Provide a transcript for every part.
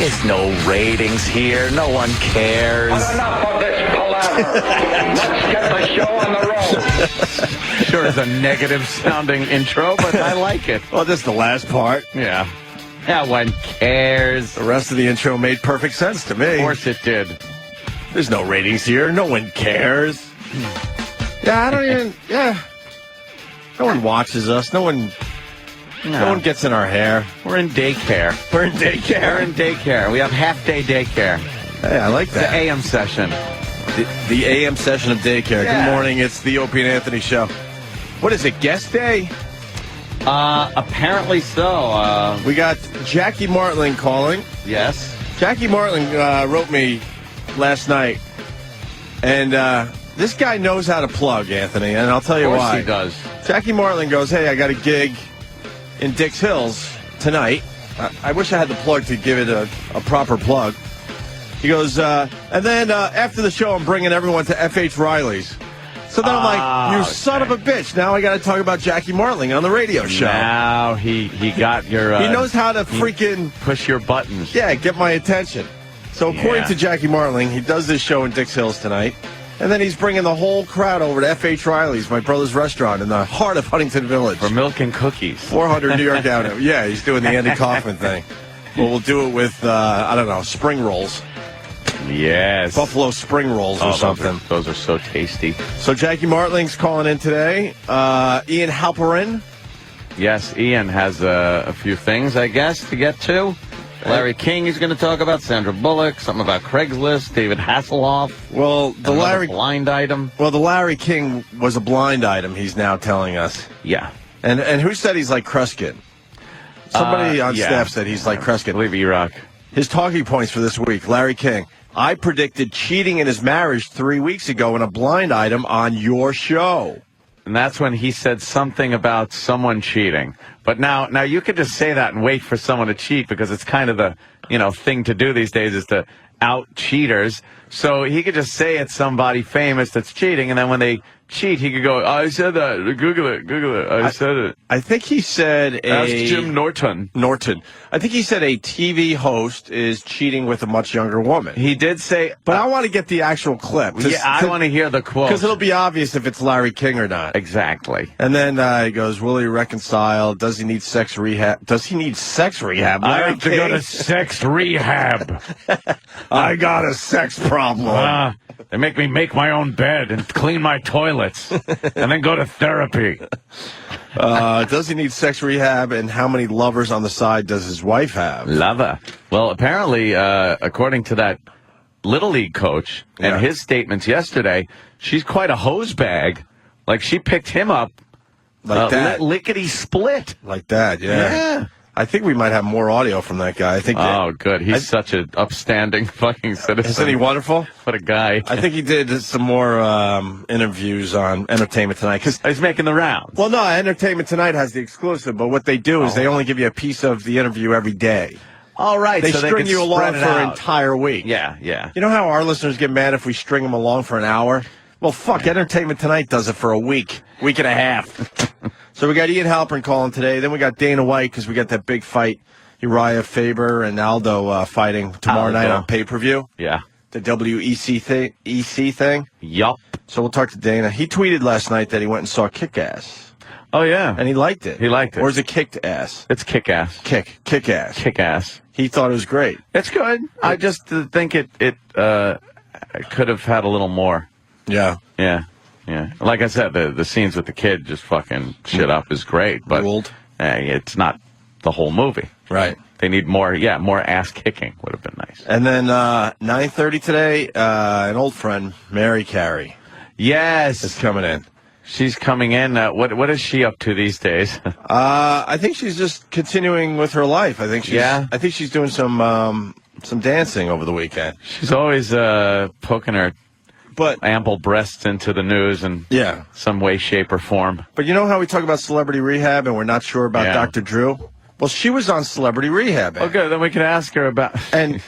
There's no ratings here. No one cares. Enough of this palaver. Let's get the show on the road. Sure is a negative-sounding intro, but I like it. Well, this is the last part. Yeah. No one cares. The rest of the intro made perfect sense to me. Of course it did. There's no ratings here. No one cares. Yeah, I don't even... Yeah. No one watches us. No one gets in our hair. We're in daycare. We're in daycare. We're in daycare. We have half-day daycare. Hey, I like that. The AM session. The AM session of daycare. Yeah. Good morning. It's the Opie and Anthony show. What is it, guest day? Apparently so. We got Jackie Martling calling. Yes. Jackie Martling wrote me last night, and this guy knows how to plug, Anthony, and I'll tell you why. Of course he does. Jackie Martling goes, hey, I got a gig in Dix Hills tonight. I wish I had the plug to give it a proper plug. He goes, and then after the show, I'm bringing everyone to F.H. Riley's. So then I'm like, you son of a bitch. Now I got to talk about Jackie Martling on the radio show. Now he got your... he knows how to freaking... push your buttons. Yeah, get my attention. So according to Jackie Martling, he does this show in Dix Hills tonight. And then he's bringing the whole crowd over to F.H. Riley's, my brother's restaurant in the heart of Huntington Village. For milk and cookies. 400 New York Avenue. Yeah, he's doing the Andy Kaufman thing. Well, we'll do it with, I don't know, spring rolls. Yes. Buffalo spring rolls or something. Those are so tasty. So Jackie Martling's calling in today. Ian Halpern. Yes, Ian has a few things, I guess, to get to. Larry King he's going to talk about, Sandra Bullock, something about Craigslist, David Hasselhoff. Well, the blind item. Well, the Larry King was a blind item, he's now telling us. Yeah. And who said he's like Kreskin? Somebody on staff said he's like Kreskin. I believe E-Rock. His talking points for this week, Larry King. I predicted cheating in his marriage 3 weeks ago in a blind item on your show. And that's when he said something about someone cheating. But now you could just say that and wait for someone to cheat because it's kind of the, thing to do these days is to out cheaters. So he could just say it's somebody famous that's cheating, and then when they cheat, he could go, I said that. Google it. I said it. I think he said Ask Jim Norton. I think he said a TV host is cheating with a much younger woman. He did say... But I want to get the actual clip. I want to hear the quote. Because it'll be obvious if it's Larry King or not. Exactly. And then he goes, will he reconcile? Does he need sex rehab? Does he need sex rehab? I have to go to sex rehab. I got a sex problem. They make me make my own bed and clean my toilets and then go to therapy. Does he need sex rehab, and how many lovers on the side does his wife have? Lover. Well, apparently, according to that Little League coach and his statements yesterday, she's quite a hose bag. Like, she picked him up like that. Lickety-split. Like that, yeah. I think we might have more audio from that guy. I think. Good. He's such an upstanding fucking citizen. Isn't he wonderful? What a guy. I think he did some more interviews on Entertainment Tonight. Cause, he's making the rounds. Well, no, Entertainment Tonight has the exclusive, but what they do is they only give you a piece of the interview every day. All right. They string you along for an entire week. Yeah. You know how our listeners get mad if we string them along for an hour? Well, fuck, Entertainment Tonight does it for a week and a half. So we got Ian Halpern calling today. Then we got Dana White because we got that big fight. Uriah Faber and Aldo fighting tomorrow night on pay-per-view. Yeah. The WEC thing. Yup. So we'll talk to Dana. He tweeted last night that he went and saw Kick-Ass. Oh, yeah. And he liked it. He liked it. Or is it Kicked-Ass? It's Kick-Ass. Kick-Ass. Kick-Ass. He thought it was great. It's good. I just think it could have had a little more. Yeah. Like I said, the scenes with the kid just fucking shit up is great, but it's not the whole movie. Right. They need more ass kicking would have been nice. And then 9:30 today, an old friend, Mariah Carey. Yes. Is coming in. She's coming in. What is she up to these days? I think she's just continuing with her life. I think she's doing some dancing over the weekend. She's always poking her ample breasts into the news in some way, shape, or form. But you know how we talk about Celebrity Rehab and we're not sure about Dr. Drew? Well, she was on Celebrity Rehab. Okay, then we can ask her about... And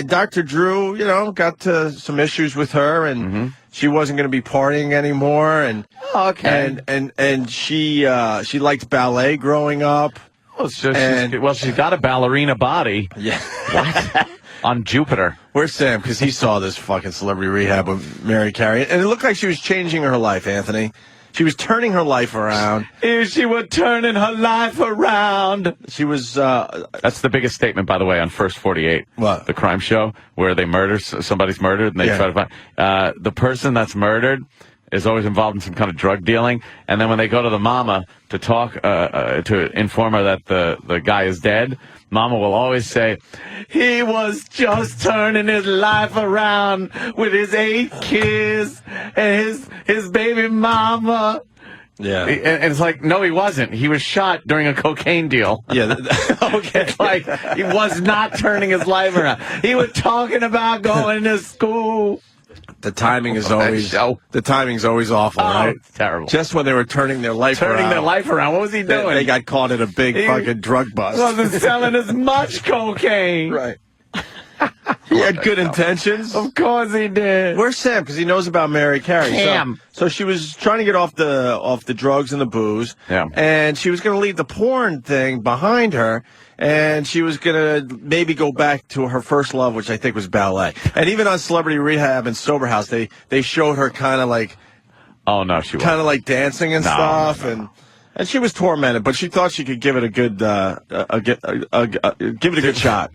Dr. Drew, got some issues with her, and she wasn't going to be partying anymore. And and she liked ballet growing up. She's got a ballerina body. Yeah. What? On Jupiter. Where's Sam? Because he saw this fucking Celebrity Rehab with Mariah Carey. And it looked like she was changing her life, Anthony. She was turning her life around. Here she was turning her life around. She was... That's the biggest statement, by the way, on First 48. What? The crime show where they murder, somebody's murdered, and they try to find... the person that's murdered is always involved in some kind of drug dealing. And then when they go to the mama to talk, to inform her that the guy is dead, mama will always say, he was just turning his life around with his 8 kids and his baby mama. Yeah. And it's like, no, he wasn't. He was shot during a cocaine deal. Yeah. Okay. It's like, he was not turning his life around. He was talking about going to school. The timing is always awful, right? It's terrible. Just when they were turning their life around. What was he doing? They got caught in a big fucking drug bust. Wasn't selling as much cocaine. Right. He had good intentions. Of course he did. Where's Sam? Because he knows about Mariah Carey. Sam. So she was trying to get off the drugs and the booze. Yeah. And she was going to leave the porn thing behind her. And she was going to maybe go back to her first love, which I think was ballet. And even on Celebrity Rehab and Sober House, they showed her kind of like... Oh, no, she wasn't. Kind of like dancing and stuff. No. And she was tormented, but she thought she could give it a good give it a good shot.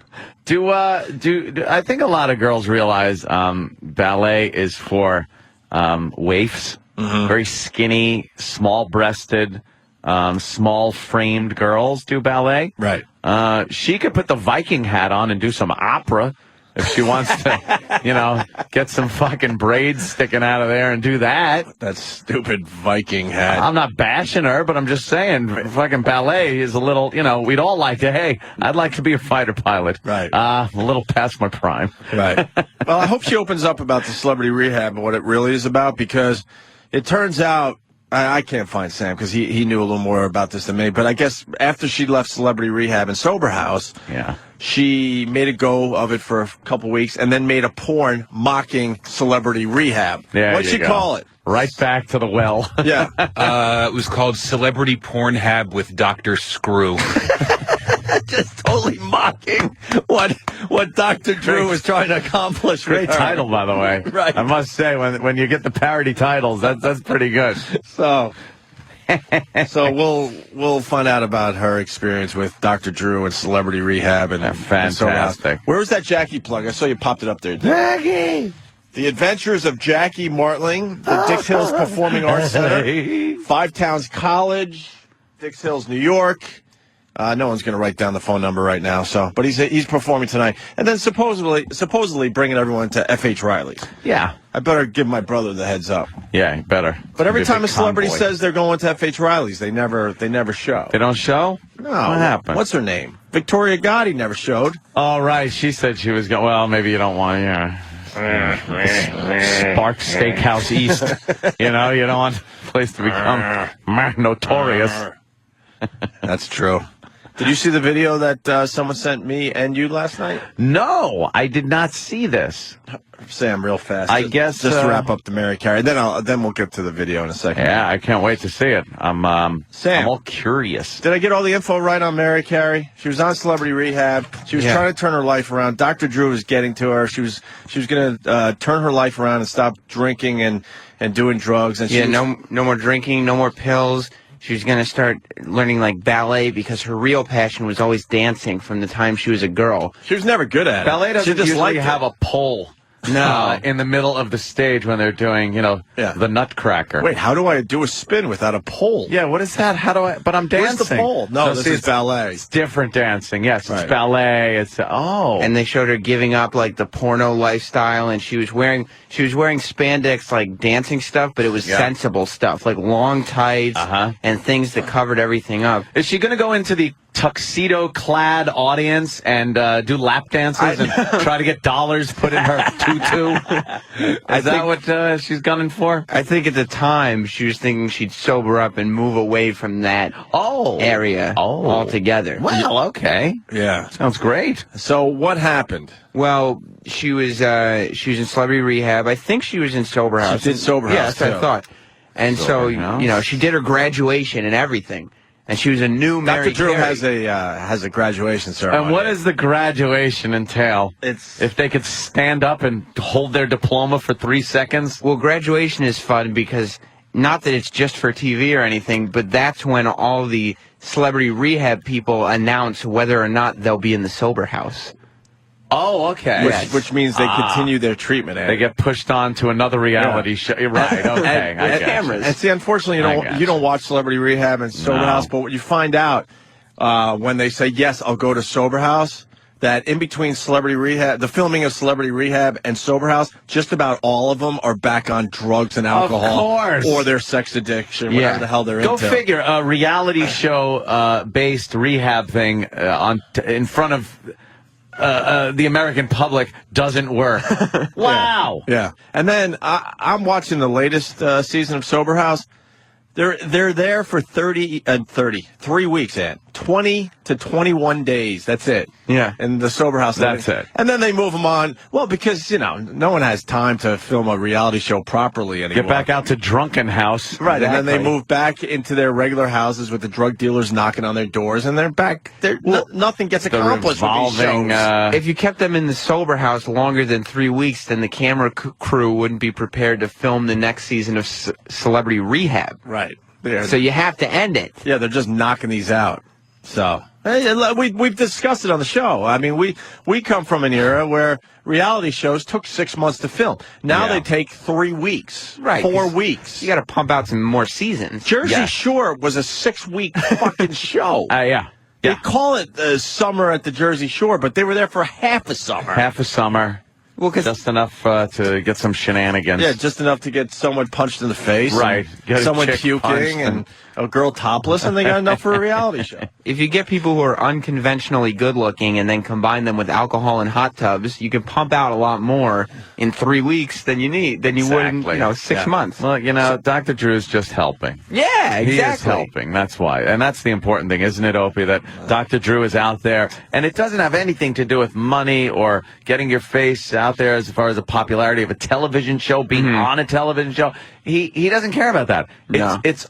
Do I think a lot of girls realize ballet is for waifs, very skinny, small-breasted, small-framed girls do ballet. Right. She could put the Viking hat on and do some opera if she wants to, get some fucking braids sticking out of there and do that. That stupid Viking hat. I'm not bashing her, but I'm just saying, fucking ballet is a little, we'd all like to, hey, I'd like to be a fighter pilot. Right. A little past my prime. Right. Well, I hope she opens up about the Celebrity Rehab and what it really is about, because it turns out, I can't find Sam because he knew a little more about this than me, but I guess after she left Celebrity Rehab and Sober House, she made a go of it for a couple weeks and then made a porn mocking Celebrity Rehab. What'd she call it? Right back to the well. Yeah. It was called Celebrity Pornhab with Dr. Screw. Just totally mocking what Dr. Drew was trying to accomplish. Great title, by the way. Right. I must say, when you get the parody titles, that's pretty good. So we'll find out about her experience with Dr. Drew and Celebrity Rehab and fantastic. Where was that Jackie plug? I saw you popped it up there. Jackie. The Adventures of Jackie Martling, the Dix Hills Performing Arts Center, Five Towns College, Dix Hills, New York. No one's going to write down the phone number right now, but he's performing tonight, and then supposedly bringing everyone to F.H. Riley's. Yeah, I better give my brother the heads up. Yeah, better. But every time a celebrity says they're going to F.H. Riley's, they never show. They don't show? No. What happened? What's her name? Victoria Gotti never showed. Oh, right. She said she was going. Well, maybe you don't want Spark Steakhouse East. You don't want the place to become notorious. That's true. Did you see the video that someone sent me and you last night? No, I did not see this. Sam, real fast. I guess just to wrap up the Mariah Carey. Then we'll get to the video in a second. Yeah, I can't wait to see it. I'm all curious. Did I get all the info right on Mariah Carey? She was on Celebrity Rehab. She was trying to turn her life around. Dr. Drew was getting to her. She was going to turn her life around and stop drinking and doing drugs. And no more drinking, no more pills. She was going to start learning ballet because her real passion was always dancing from the time she was a girl. She was never good at it. Ballet doesn't usually have a pole. No. In the middle of the stage when they're doing, the Nutcracker. Wait, how do I do a spin without a pole? Yeah, what is that? But I'm dancing. Where's the pole? No, this is ballet. It's different dancing. Yes, it's ballet. And they showed her giving up the porno lifestyle, and she was wearing spandex dancing stuff, but it was sensible stuff, long tights and things that covered everything up. Is she going to go into the tuxedo-clad audience and do lap dances and try to get dollars put in her tutu? Is that what she's gunning for? I think at the time she was thinking she'd sober up and move away from that area altogether. Well, okay. Yeah. Sounds great. So what happened? Well, she was in Celebrity Rehab. I think she was in Sober House. She did Sober House, yes, I thought. And so, she did her graduation and everything. and she was a new Mary Dr. Drew Carey. has a graduation ceremony. And what does the graduation entail? If they could stand up and hold their diploma for 3 seconds? Well, graduation is fun because not that it's just for TV or anything, but that's when all the Celebrity Rehab people announce whether or not they'll be in the sober house. Oh, okay. Which means they continue their treatment. They get pushed on to another reality show. You're right. Okay. I get you. And see, unfortunately, you don't watch Celebrity Rehab and Sober House, but what you find out when they say, yes, I'll go to Sober House, that in between Celebrity Rehab, the filming of Celebrity Rehab and Sober House, just about all of them are back on drugs and alcohol. Of course. Or their sex addiction, whatever the hell they're into. Go figure. A reality show based rehab thing in front of the American public doesn't work. Wow. Yeah. And then I'm watching the latest season of Sober House. They're there for 3 weeks, Ed. 20 to 21 days. That's it. Yeah. In the Sober House. That's it. And then they move them on. Well, because, no one has time to film a reality show properly anymore. Get back out to Drunken House. Right. Exactly. And then they move back into their regular houses with the drug dealers knocking on their doors, and they're back. Nothing gets accomplished with these shows. If you kept them in the Sober House longer than 3 weeks, then the camera crew wouldn't be prepared to film the next season of Celebrity Rehab. Right. So you have to end it. Yeah, they're just knocking these out. So we've discussed it on the show. I mean, we come from an era where reality shows took 6 months to film. Now they take 3 weeks, right? 4 weeks. You got to pump out some more seasons. Jersey Shore was a 6-week fucking show. Yeah. They call it summer at the Jersey Shore, but they were there for half a summer. Half a summer. Well, just enough to get some shenanigans. Yeah, just enough to get someone punched in the face. Right. Someone puking and a girl topless, and they got enough for a reality show. If you get people who are unconventionally good looking and then combine them with alcohol and hot tubs, you can pump out a lot more in 3 weeks than you would in 6 months. Well, Dr. Drew's just helping. Yeah, exactly. He is helping. That's why. And that's the important thing, isn't it, Opie, that Dr. Drew is out there. And it doesn't have anything to do with money or getting your face out there as far as the popularity of a television show, being on a television show. He doesn't care about that.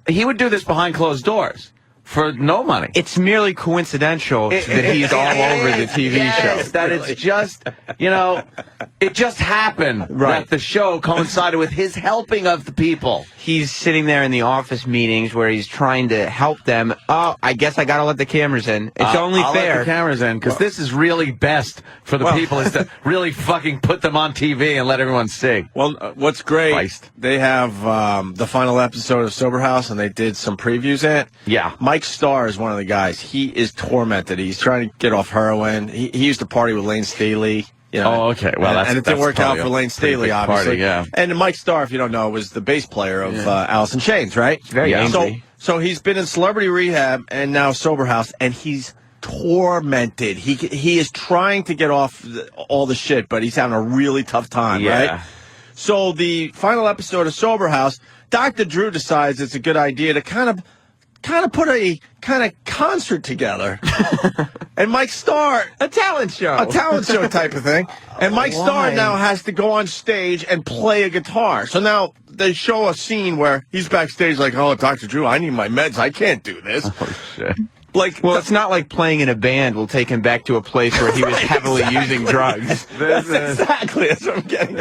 He would do this behind closed doors for no money. It's merely coincidental that he's all over the TV show. That it's just, it just happened that the show coincided with his helping of the people. He's sitting there in the office meetings where he's trying to help them. Oh, I guess I got to let the cameras in. It's only I'll fair. Let the cameras in, because this is really best for the people is to really fucking put them on TV and let everyone see. Well, what's great, they have the final episode of Sober House, and they did some previews in it. Yeah. Mike Starr is one of the guys. He is tormented. He's trying to get off heroin. He used to party with Lane Staley. Oh, okay. Well, and it didn't work out for Lane Staley, obviously. Yeah. And Mike Starr, if you don't know, was the bass player of Alice in Chains, right? Very angry. So he's been in Celebrity Rehab and now Sober House, and he's tormented. He is trying to get off all the shit, but he's having a really tough time, right? So the final episode of Sober House, Dr. Drew decides it's a good idea to kind of put a kind of concert together. And Mike Starr, a talent show type of thing. And Mike Starr now has to go on stage and play a guitar. So now they show a scene where he's backstage like, oh, Dr. Drew, I need my meds. I can't do this. Oh, shit. It's not like playing in a band will take him back to a place where he was heavily using drugs. That's what I'm getting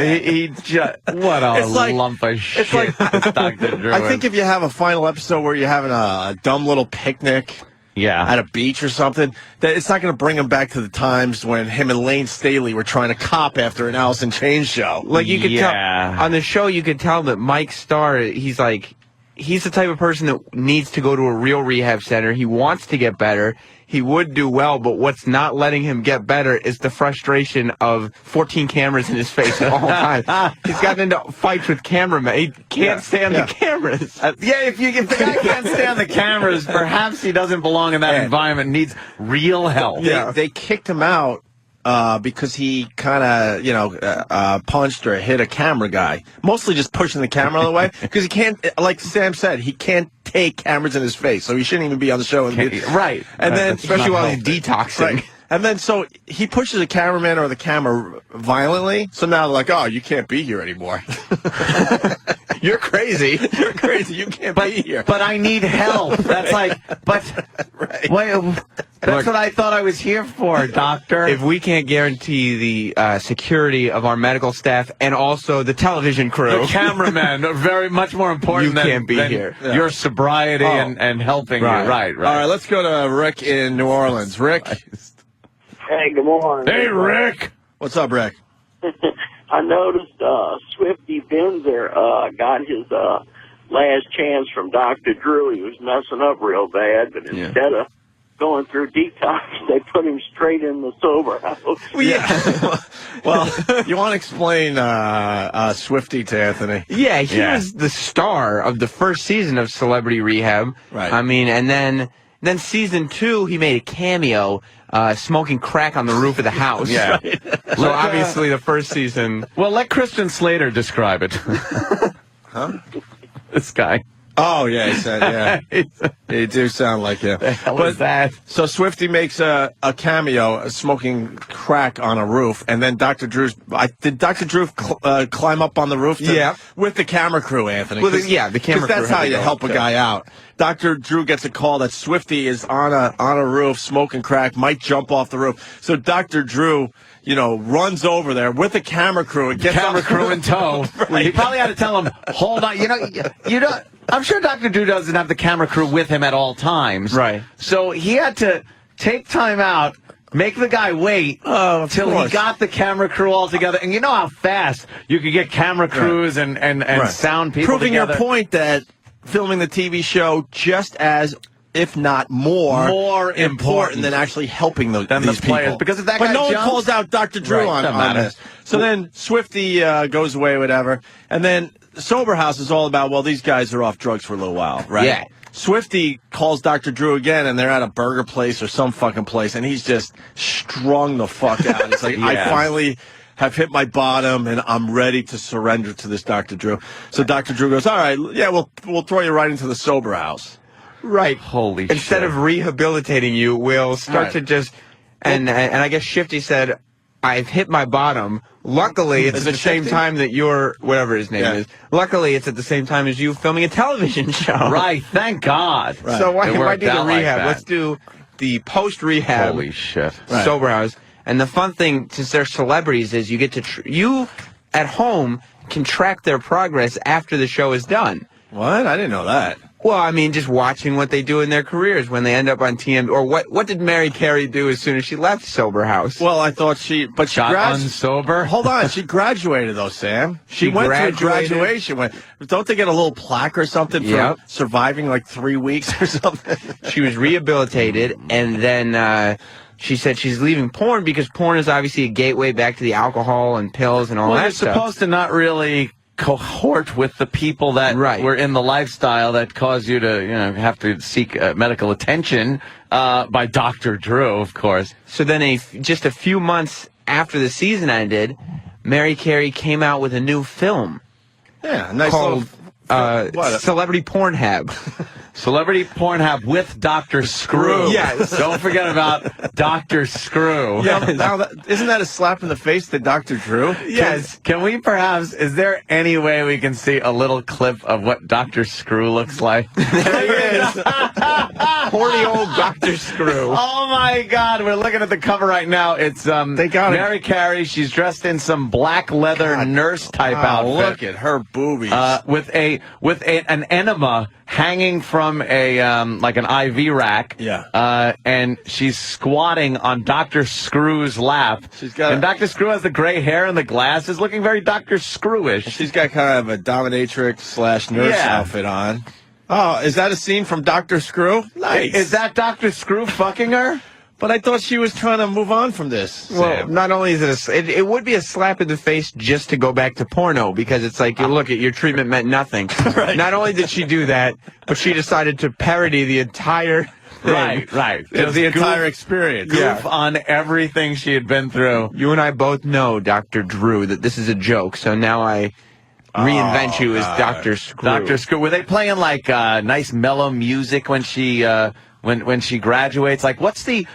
at. What a lump of shit. Dr. Drew. I think if you have a final episode where you're having a dumb little picnic at a beach or something, that it's not going to bring him back to the times when him and Lane Staley were trying to cop after an Alice in Chains show. Like you could tell on the show, you could tell that Mike Starr, he's the type of person that needs to go to a real rehab center. He wants to get better. He would do well, but what's not letting him get better is the frustration of 14 cameras in his face at all times. He's gotten into fights with cameramen. He can't stand the cameras. If the guy can't stand the cameras, perhaps he doesn't belong in that environment, needs real help. They kicked him out because he kind of, punched or hit a camera guy. Mostly just pushing the camera out of the way. Because he can't, like Sam said, he can't take cameras in his face. So he shouldn't even be on the show. Right. And then, especially while he's detoxing. Right. And then, so he pushes a cameraman or the camera violently. So now they're like, oh, you can't be here anymore. You're crazy. You're crazy. You can't be here. But I need help. That's like, Right. wait, that's what I thought I was here for, doctor. If we can't guarantee the security of our medical staff and also the television crew, the cameramen are very much more important You can't be than here. your sobriety and helping you. Right. All right, let's go to Rick in New Orleans. Rick. Hey, good morning. Hey, Rick. What's up, Rick? I noticed Swifty Benzer got his last chance from Dr. Drew. He was messing up real bad, but instead of going through detox, they put him straight in the sober house. Well, you want to explain Swifty to Anthony? Yeah, he was the star of the first season of Celebrity Rehab. Right. I mean, and then season 2, he made a cameo smoking crack on the roof of the house. Yeah. So obviously the first season. Well, let Christian Slater describe it. Huh? This guy. Oh, yeah, he said, yeah. They do sound like him. The hell is that? So Swifty makes a cameo smoking crack on a roof, and then Dr. Drew's... did Dr. Drew climb up on the roof? With the camera crew, Anthony. Well, the camera crew. That's how you help a guy out. Dr. Drew gets a call that Swifty is on a roof smoking crack, might jump off the roof. So Dr. Drew... runs over there with the camera crew and gets Camera crew in tow. Right. He probably had to tell him, hold on. You don't. I'm sure Dr. Drew doesn't have the camera crew with him at all times. Right. So he had to take time out, make the guy wait till he got the camera crew all together. And you know how fast you could get camera crews and sound people Proving together. your point that filming the TV show just as, if not more important than actually helping these players. people. Because if that but guy no one jumps, calls out Dr. Drew on this. So then Swifty goes away, whatever. And then Sober House is all about, well, these guys are off drugs for a little while, right? Yeah. Swifty calls Dr. Drew again, and they're at a burger place or some fucking place, and he's just strung the fuck out. It's like, I finally have hit my bottom, and I'm ready to surrender to this Dr. Drew. So Dr. Drew goes, all right, yeah, we'll throw you right into the Sober House. Right. Holy Instead shit. of rehabilitating you, we'll start to just... And I guess Shifty said, I've hit my bottom. Luckily, it's at the same time that you're... Whatever his name is. Luckily, it's at the same time as you filming a television show. Right. Thank God. Right. So why It do worked the out like rehab? that. Let's do the post-rehab Holy shit. Sober House. And the fun thing, since they're celebrities, is you get to... you, at home, can track their progress after the show is done. What? I didn't know that. Well, I mean, just watching what they do in their careers when they end up on TMZ. Or what did Mariah Carey do as soon as she left Sober House? Well, I thought she Got unsober? Hold on, she graduated though, Sam. She went through graduation. Don't they get a little plaque or something for surviving like 3 weeks or something? She was rehabilitated, and then she said she's leaving porn because porn is obviously a gateway back to the alcohol and pills and all Well, that you're stuff. supposed to not really cohort with the people that were in the lifestyle that cause you to, have to seek medical attention by Dr. Drew, of course. So then just a few months after the season ended, Mariah Carey came out with a new film. Yeah, nice called Celebrity Pornhab. Celebrity Pornhab with Dr. Screw. Yes. Don't forget about Dr. Screw. Yeah, isn't that a slap in the face to Dr. Drew? Yes. Can we perhaps, is there any way we can see a little clip of what Dr. Screw looks like? There he is. Horny old Dr. Screw. Oh my God, we're looking at the cover right now. It's Mariah Carey. She's dressed in some black leather nurse type outfit. Look at her boobies. With an enema hanging from like an IV rack. Yeah. And she's squatting on Dr. Screw's lap. And Dr. Screw has the gray hair and the glasses, looking very Dr. Screwish. She's got kind of a dominatrix / nurse outfit on. Oh, is that a scene from Dr. Screw? Nice. Is that Dr. Screw fucking her? But I thought she was trying to move on from this. Well, Sam. not only is it would be a slap in the face just to go back to porno, because it's like, you look at your treatment meant nothing. Right. Not only did she do that, but she decided to parody the entire thing. Right. The entire experience. Goof on everything she had been through. You and I both know, Dr. Drew, that this is a joke, so now I reinvent you as Dr. Screw. Dr. Screw. Were they playing like nice mellow music when she when she graduates? Like, what's the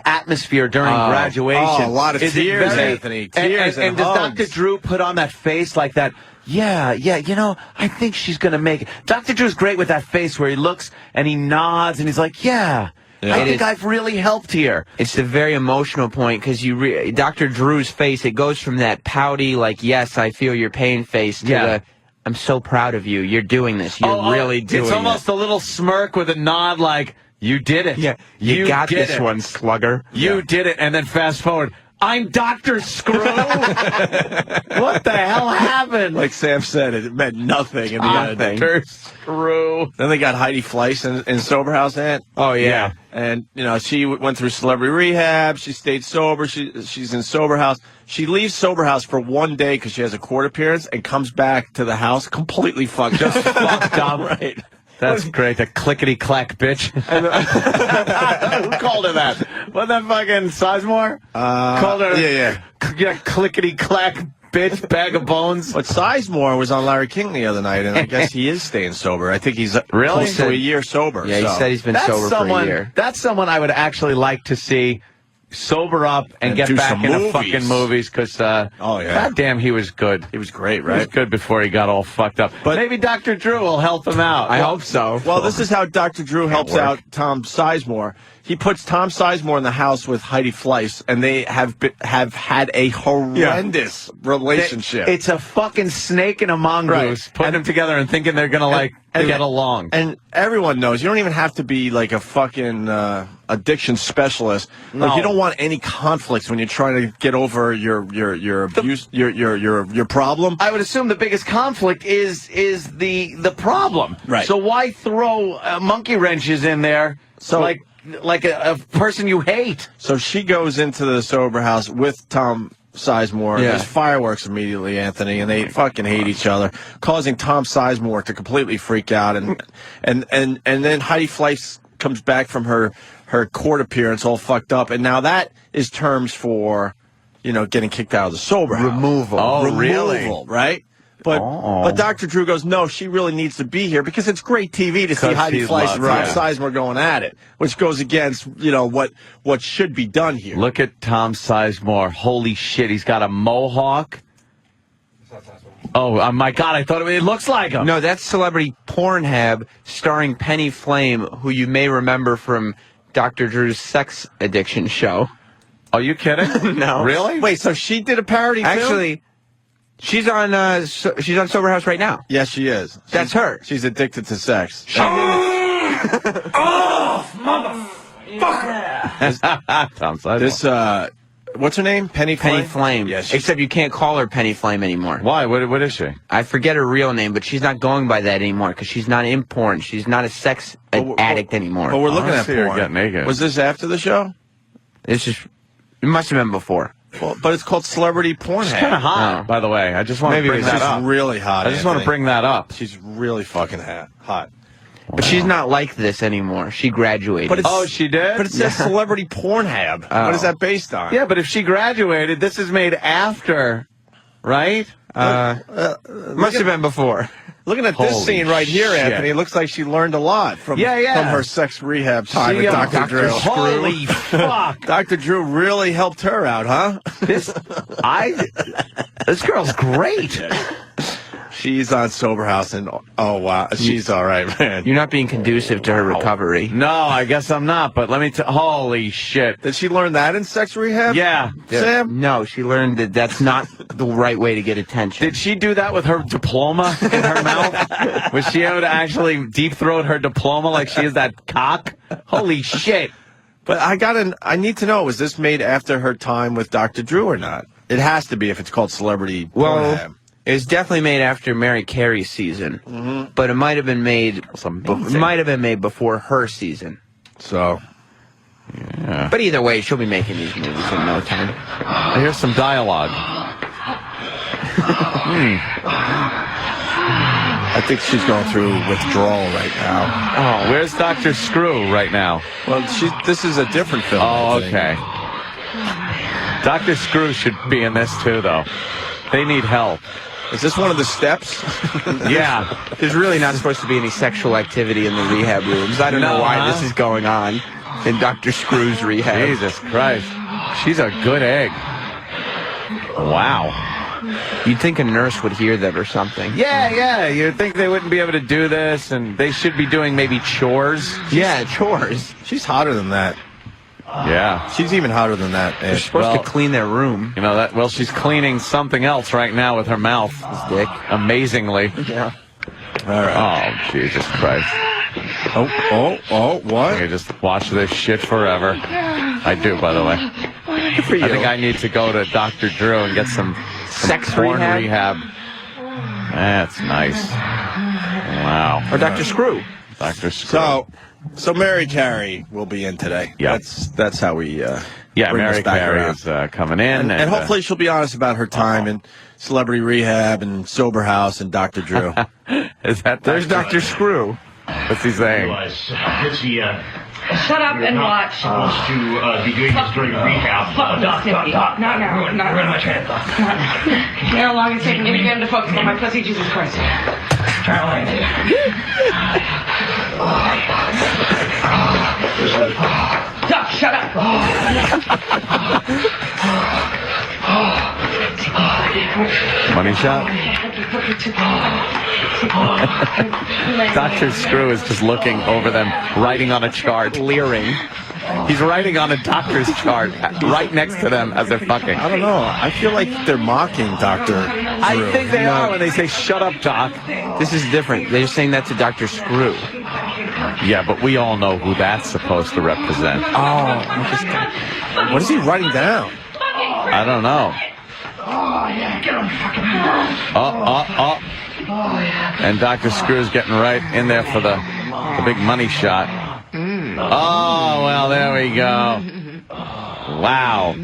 atmosphere during graduation? Oh, a lot of tears, Anthony. Tears and does hugs. Dr. Drew put on that face like that Yeah, I think she's going to make it. Dr. Drew's great with that face where he looks and he nods and he's like, I think I've really helped here. It's a very emotional point because Dr. Drew's face, it goes from that pouty, like, yes, I feel your pain face to the, I'm so proud of you. You're doing this. You're really doing it. It's almost a little smirk with a nod like, you did it. Yeah, you got this one, slugger. You did it. And then fast forward. I'm Dr. Screw. What the hell happened? Like Sam said, it meant nothing in the end. Dr. Screw. Then they got Heidi Fleiss in Sober House, Aunt. Oh, yeah. And, she went through Celebrity Rehab. She stayed sober. She's in Sober House. She leaves Sober House for one day because she has a court appearance and comes back to the house completely fucked up. Fucked up. Right. That's great. The clickety-clack bitch. Who called her that? What, that fucking Sizemore? Called her... Yeah. Clickety-clack bitch, bag of bones. But Sizemore was on Larry King the other night, and I guess he is staying sober. I think he's close to a year sober. Yeah, he said he's been sober for a year. That's someone I would actually like to see sober up and get back into fucking movies because, goddamn, he was good. He was great, right? He was good before he got all fucked up. But maybe Dr. Drew will help him out. I hope so. Well, this is how Dr. Drew helps out Tom Sizemore. He puts Tom Sizemore in the house with Heidi Fleiss, and they have had a horrendous relationship. It's a fucking snake and a mongoose putting them together and thinking they're going to get along. And everyone knows you don't even have to be like a fucking addiction specialist. No. Like, you don't want any conflicts when you're trying to get over your abuse, your problem. I would assume the biggest conflict is the problem. Right. So why throw monkey wrenches in there? So like a person you hate. So she goes into the Sober House with Tom Sizemore. Yeah. There's fireworks immediately, Anthony, and they fucking hate each other, causing Tom Sizemore to completely freak out. And then Heidi Fleiss comes back from her court appearance all fucked up, and now that is terms for, getting kicked out of the Sober House. Removal. Oh, really? Removal, right? But Dr. Drew goes, no, she really needs to be here because it's great TV to see Heidi Fleiss and Tom Sizemore going at it, which goes against, what should be done here. Look at Tom Sizemore. Holy shit, he's got a mohawk. Oh, my God, I thought it looks like him. No, that's Celebrity Pornhab starring Penny Flame, who you may remember from Dr. Drew's sex addiction show. Are you kidding? No. Really? Wait, so she did a parody too? Actually, she's on Sober House right now. Yes, she is. That's her. She's addicted to sex. Tom Sizemore. This, what's her name? Penny Flame. Yes. Except you can't call her Penny Flame anymore. Why? What is she? I forget her real name, but she's not going by that anymore because she's not in porn. She's not a sex addict anymore. But we're looking at see her porn. get naked. Was this after the show? It must have been before. Well, but it's called Celebrity Pornhab. She's kind of hot, by the way. I just want to bring that up. She's really hot. I just want to bring that up. She's really fucking hot. But she's not like this anymore. She graduated. But she did? But it says Celebrity Pornhab. What is that based on? Yeah, but if she graduated, this is made after, right? Must have been before. Looking at this Holy scene right here, shit. Anthony, it looks like she learned a lot from her sex rehab time with Dr. Drew. Holy fuck. Dr. Drew really helped her out, huh? This girl's great. She's on Sober House, and oh, wow, she's all right, man. You're not being conducive to her recovery. No, I guess I'm not, but let me holy shit. Did she learn that in sex rehab? Yeah. Sam? No, she learned that that's not the right way to get attention. Did she do that with her diploma in her mouth? Was she able to actually deep throat her diploma like she is that cock? Holy shit. But I need to know, was this made after her time with Dr. Drew or not? It has to be if it's called Celebrity Pornhab. It was definitely made after Mariah Carey's season, but it might have been made. Before her season. So, yeah. But either way, she'll be making these movies in no time. Here's some dialogue. I think she's going through withdrawal right now. Oh, where's Dr. Screw right now? Well, this is a different film. Oh, okay. Dr. Screw should be in this too, though. They need help. Is this one of the steps? Yeah. There's really not supposed to be any sexual activity in the rehab rooms. I don't know why this is going on in Dr. Screw's rehab. Jesus Christ. She's a good egg. Wow. You'd think a nurse would hear that or something. Yeah. You'd think they wouldn't be able to do this, and they should be doing maybe chores. Yeah, chores. She's hotter than that. Yeah. She's even hotter than that. They're supposed to clean their room. You know that. Well, she's cleaning something else right now with her mouth. Dick. Amazingly. Yeah. All right. Oh, Jesus Christ. Oh, what? I just watch this shit forever. I do, by the way. For you. I think I need to go to Dr. Drew and get some Sex porn rehab? That's nice. Wow. Or Dr. Screw. Dr. Screw. So Mariah Carey will be in today. Yeah. That's how we. Yeah, bring Mariah this back Carey around. is coming in, and hopefully she'll be honest about her time in Celebrity Rehab and Sober House and Dr. Drew. is that There's Dr. Screw. What's he saying? Shut up and watch. Supposed to be doing this during rehab. Not now. Not Ruin my train of thought. You know how long it's taking me to get him to focus on my pussy, Jesus Christ. Try to land it. Doc, shut up. Money shot? Dr. Screw is just looking over them, writing on a chart. Leering. He's writing on a doctor's chart right next to them as they're fucking. I don't know. I feel like they're mocking Dr. Drew. I think they are when they say, shut up, Doc. This is different. They're saying that to Dr. Screw. Yeah, but we all know who that's supposed to represent. Oh, What is he writing down? I don't know. Oh, yeah, get him fucking. And Dr. Screw's getting right in there for the big money shot. Oh, well, there we go. Wow.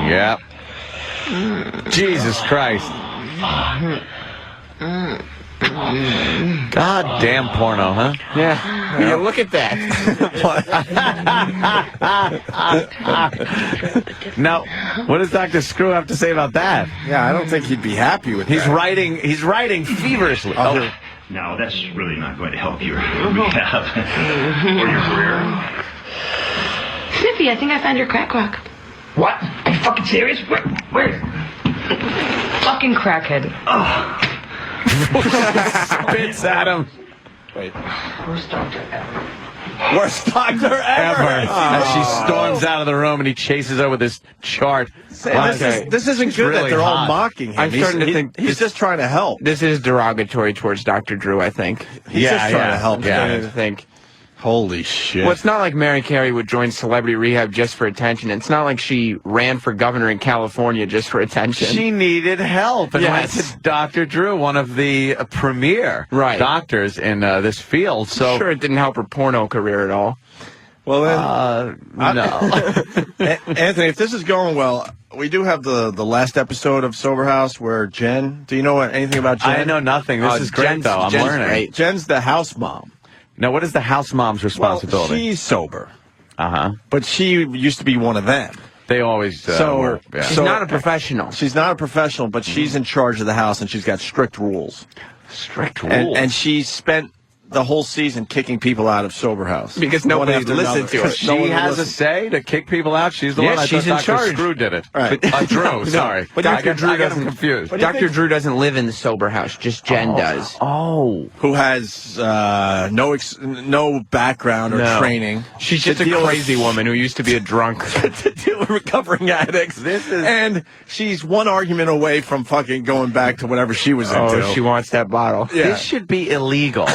Yep. Jesus Christ. God damn porno, huh? yeah. Look at that. Now, what does Dr. Screw have to say about that? Yeah, I don't think he'd be happy with He's that. writing feverishly. Oh. No, that's really not going to help your rehab or your career. Sniffy, I think I found your crack rock. What? Are you fucking serious? Where? Fucking crackhead. Spits at him. Wait. Worst doctor ever. Worst doctor ever. As she storms out of the room and he chases her with his chart. This isn't good really that they're all hot. mocking him. I'm starting to think he's just trying to help. This is derogatory towards Dr. Drew, I think. He's just trying to help. I'm starting to think. Holy shit. Well, it's not like Mariah Carey would join Celebrity Rehab just for attention. It's not like she ran for governor in California just for attention. She needed help and went Yes. to Dr. Drew, one of the premier doctors in this field. So I'm sure it didn't help her porno career at all. Well, then, no. Anthony, if this is going well, we do have the last episode of Sober House where Jen. Do you know anything about Jen? I know nothing. This is great, though. I'm learning. Great. Jen's the house mom. Now, what is the house mom's responsibility? Well, she's sober. Uh-huh. But she used to be one of them. They always work. Yeah. She's not a professional. She's not a professional, but she's in charge of the house, and she's got strict rules. Strict rules. And she spent the whole season kicking people out of Sober House. Because nobody listened to her. She has a say to kick people out? She's the one. She's in Dr. charge. Screw did it. Right. Drew, sorry. But I Dr. Drew get doesn't. him confused. Dr. Drew doesn't live in the Sober House. Just Jen does. Oh. Who has no background or training. She's just a crazy woman who used to be a drunk. to deal with recovering addicts. And she's one argument away from fucking going back to whatever she was into. Oh, she wants that bottle. Yeah. This should be illegal.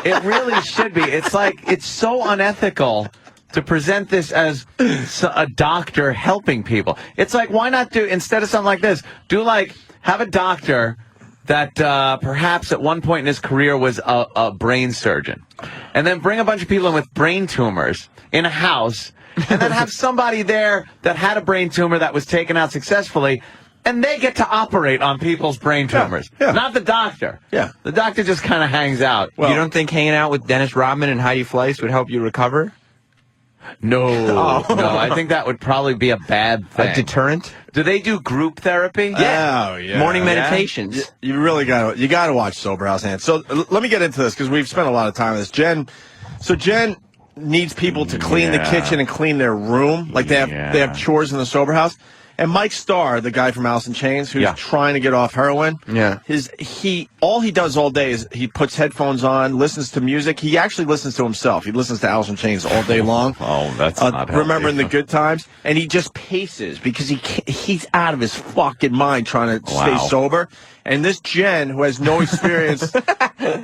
It really should be. It's like, it's so unethical to present this as a doctor helping people. It's like, why not do, instead of something like this, have a doctor that perhaps at one point in his career was a brain surgeon. And then bring a bunch of people in with brain tumors in a house, and then have somebody there that had a brain tumor that was taken out successfully, and they get to operate on people's brain tumors. Yeah. Not the doctor. Yeah. The doctor just kind of hangs out. Well, you don't think hanging out with Dennis Rodman and Heidi Fleiss would help you recover? No. No, I think that would probably be a bad thing. A deterrent? Do they do group therapy? Yeah. Oh, yeah. Morning meditations. You really got to watch Sober House, Hands. So let me get into this because we've spent a lot of time on this. Jen needs people to clean the kitchen and clean their room. Like they have chores in the Sober House. And Mike Starr, the guy from Alice in Chains, who's trying to get off heroin, all he does all day is he puts headphones on, listens to music. He actually listens to himself. He listens to Alice in Chains all day long. Oh, that's not healthy. Remembering the good times. And he just paces because he's out of his fucking mind trying to stay sober. And this Jen, who has no experience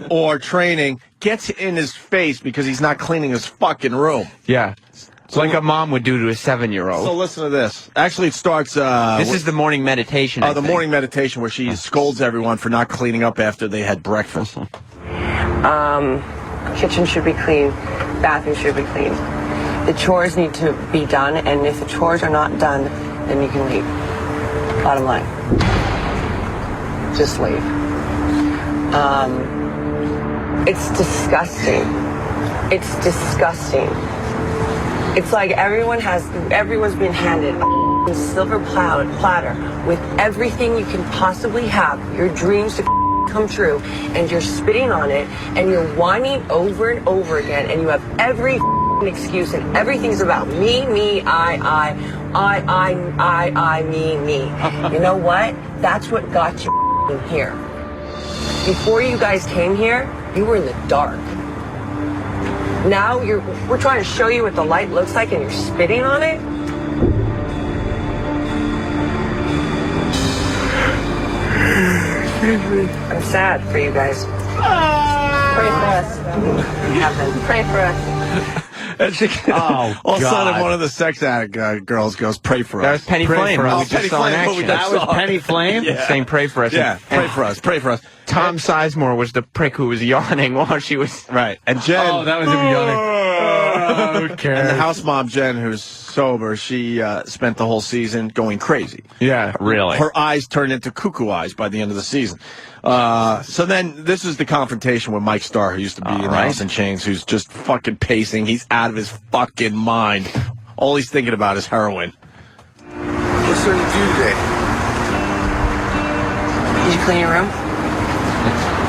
or training, gets in his face because he's not cleaning his fucking room. Yeah. It's like a mom would do to a 7-year-old. So listen to this. Actually, it starts... this is the morning meditation, the morning meditation where she scolds everyone for not cleaning up after they had breakfast. Kitchen should be clean. Bathroom should be clean. The chores need to be done, and if the chores are not done, then you can leave. Bottom line. Just leave. It's disgusting. It's disgusting. It's like everyone's been handed a silver platter with everything you can possibly have, your dreams to come true, and you're spitting on it, and you're whining over and over again, and you have every excuse, and everything's about me, I, me. You know what? That's what got you here. Before you guys came here, you were in the dark. Now we're trying to show you what the light looks like, and you're spitting on it? I'm sad for you guys. Pray for us. Pray for us. And she, all of a sudden, one of the sex addict girls goes, "Pray for us." That was Penny Flame. Penny Flame. That was Penny Flame saying, "Pray for us." Yeah, pray for us. Pray for us. Tom Sizemore was the prick who was yawning while she was right. And Jen. Oh, that was him yawning. Who cares? And the house mom Jen, who's sober, she spent the whole season going crazy. Yeah, really. Her eyes turned into cuckoo eyes by the end of the season. So then this is the confrontation with Mike Starr, who used to be in Alice in Chains, who's just fucking pacing. He's out of his fucking mind. All he's thinking about is heroin. What's there to do today? Did you clean your room?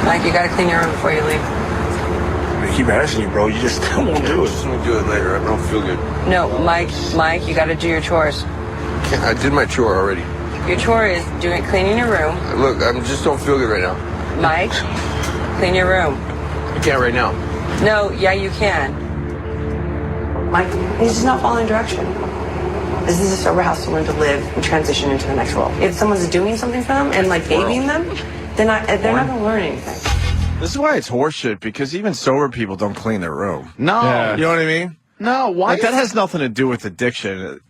Mike, you gotta clean your room before you leave. I keep asking you, bro. You just won't do it. Just won't do it later. I don't feel good. No, Mike, you gotta do your chores. I did my chore already. Your chore is cleaning your room. Look, I just don't feel good right now. Mike, clean your room. I can't right now. No, yeah, you can. Mike, he's just not following direction. This is a sober house to learn to live and transition into the next world. If someone's doing something for them and like babying them, they're not going to learn anything. This is why it's horseshit, because even sober people don't clean their room. No. Yeah. You know what I mean? No, why? Like, that has nothing to do with addiction.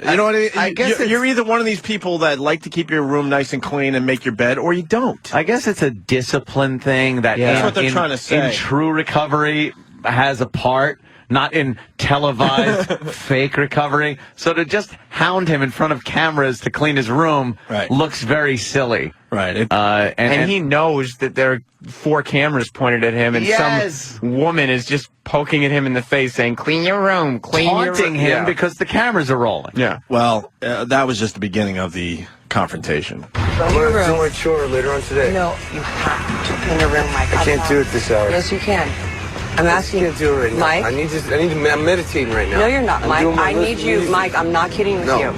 You know what I mean? I guess you're either one of these people that like to keep your room nice and clean and make your bed, or you don't. I guess it's a discipline thing that That's what they're trying to say. In true recovery has a part, not in televised fake recovery. So to just hound him in front of cameras to clean his room looks very silly. Right. And he knows that there are 4 cameras pointed at him, and some woman is just poking at him in the face saying, "Clean your room, clean your room." Taunting him because the cameras are rolling. Yeah. Well, that was just the beginning of the confrontation. I'm going to do my chore later on today. No, you have to clean your room, Mike. I can't do it this hour. Yes, you can. I'm asking you. I can't do it right now. Mike? I'm meditating right now. No, you're not, Mike. I need you. Mike, I'm not kidding with you.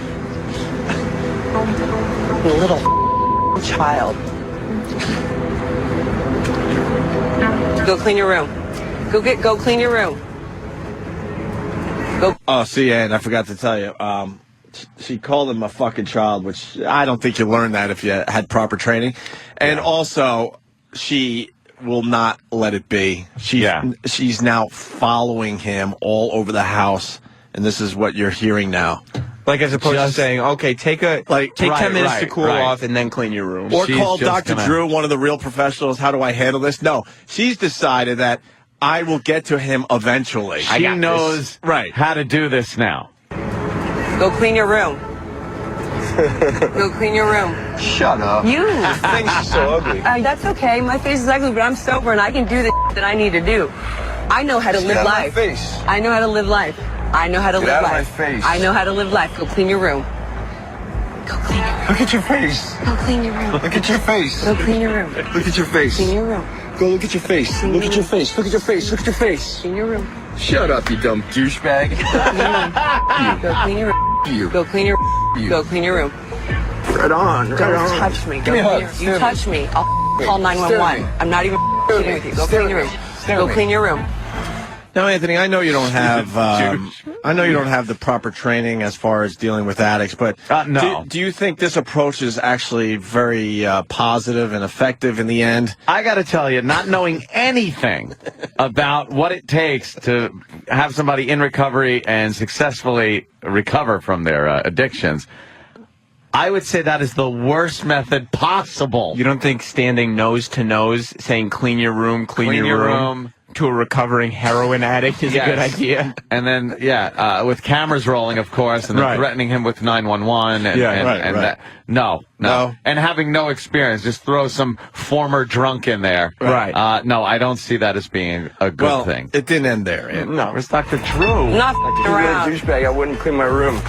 You little child. Go clean your room. Go clean your room. Go. Oh, see, and I forgot to tell you, she called him a fucking child, which I don't think you learned that if you had proper training. And also, she will not let it be. She's now following him all over the house, and this is what you're hearing now. Like, as opposed to saying, okay, take 10 minutes to cool off and then clean your room. Or call Dr. Drew, one of the real professionals. How do I handle this? No, she's decided that I will get to him eventually. She knows how to do this now. Go clean your room. Go clean your room. Shut up. You. Things are so ugly. That's okay. My face is ugly, but I'm sober and I can do the that I need to do. I know how to live life. Get out of my face. I know how to live life. I know how to live life. Get out of my face. I know how to live life. Go clean your room. Go clean your room. Look at your face. Go clean your room. Look at your face. Go clean your room. Look at your face. Clean your room. Go look at your face. Look at your face. Look at your face. Look at your face. Clean your room. Shut up, you dumb douchebag. Go clean your room. Go clean your room. You. Go clean your room. you. Go clean your room. Right on. Right Don't on. touch me. Give me a hug. You touch me, I'll call 911. I'm not even kidding with you. Go clean your room. Go clean your room. Now, Anthony, I know you don't have the proper training as far as dealing with addicts, but no. Do you think this approach is actually very positive and effective in the end? I got to tell you, not knowing anything about what it takes to have somebody in recovery and successfully recover from their addictions, I would say that is the worst method possible. You don't think standing nose to nose, saying clean your room, clean your room to a recovering heroin addict is a good idea? And then, with cameras rolling, of course, and then threatening him with 911. And that. No. And having no experience, just throw some former drunk in there. Right. No, I don't see that as being a good thing. It didn't end there. No, it's Dr. Drew. Not If you're a around. douchebag, I wouldn't clean my room.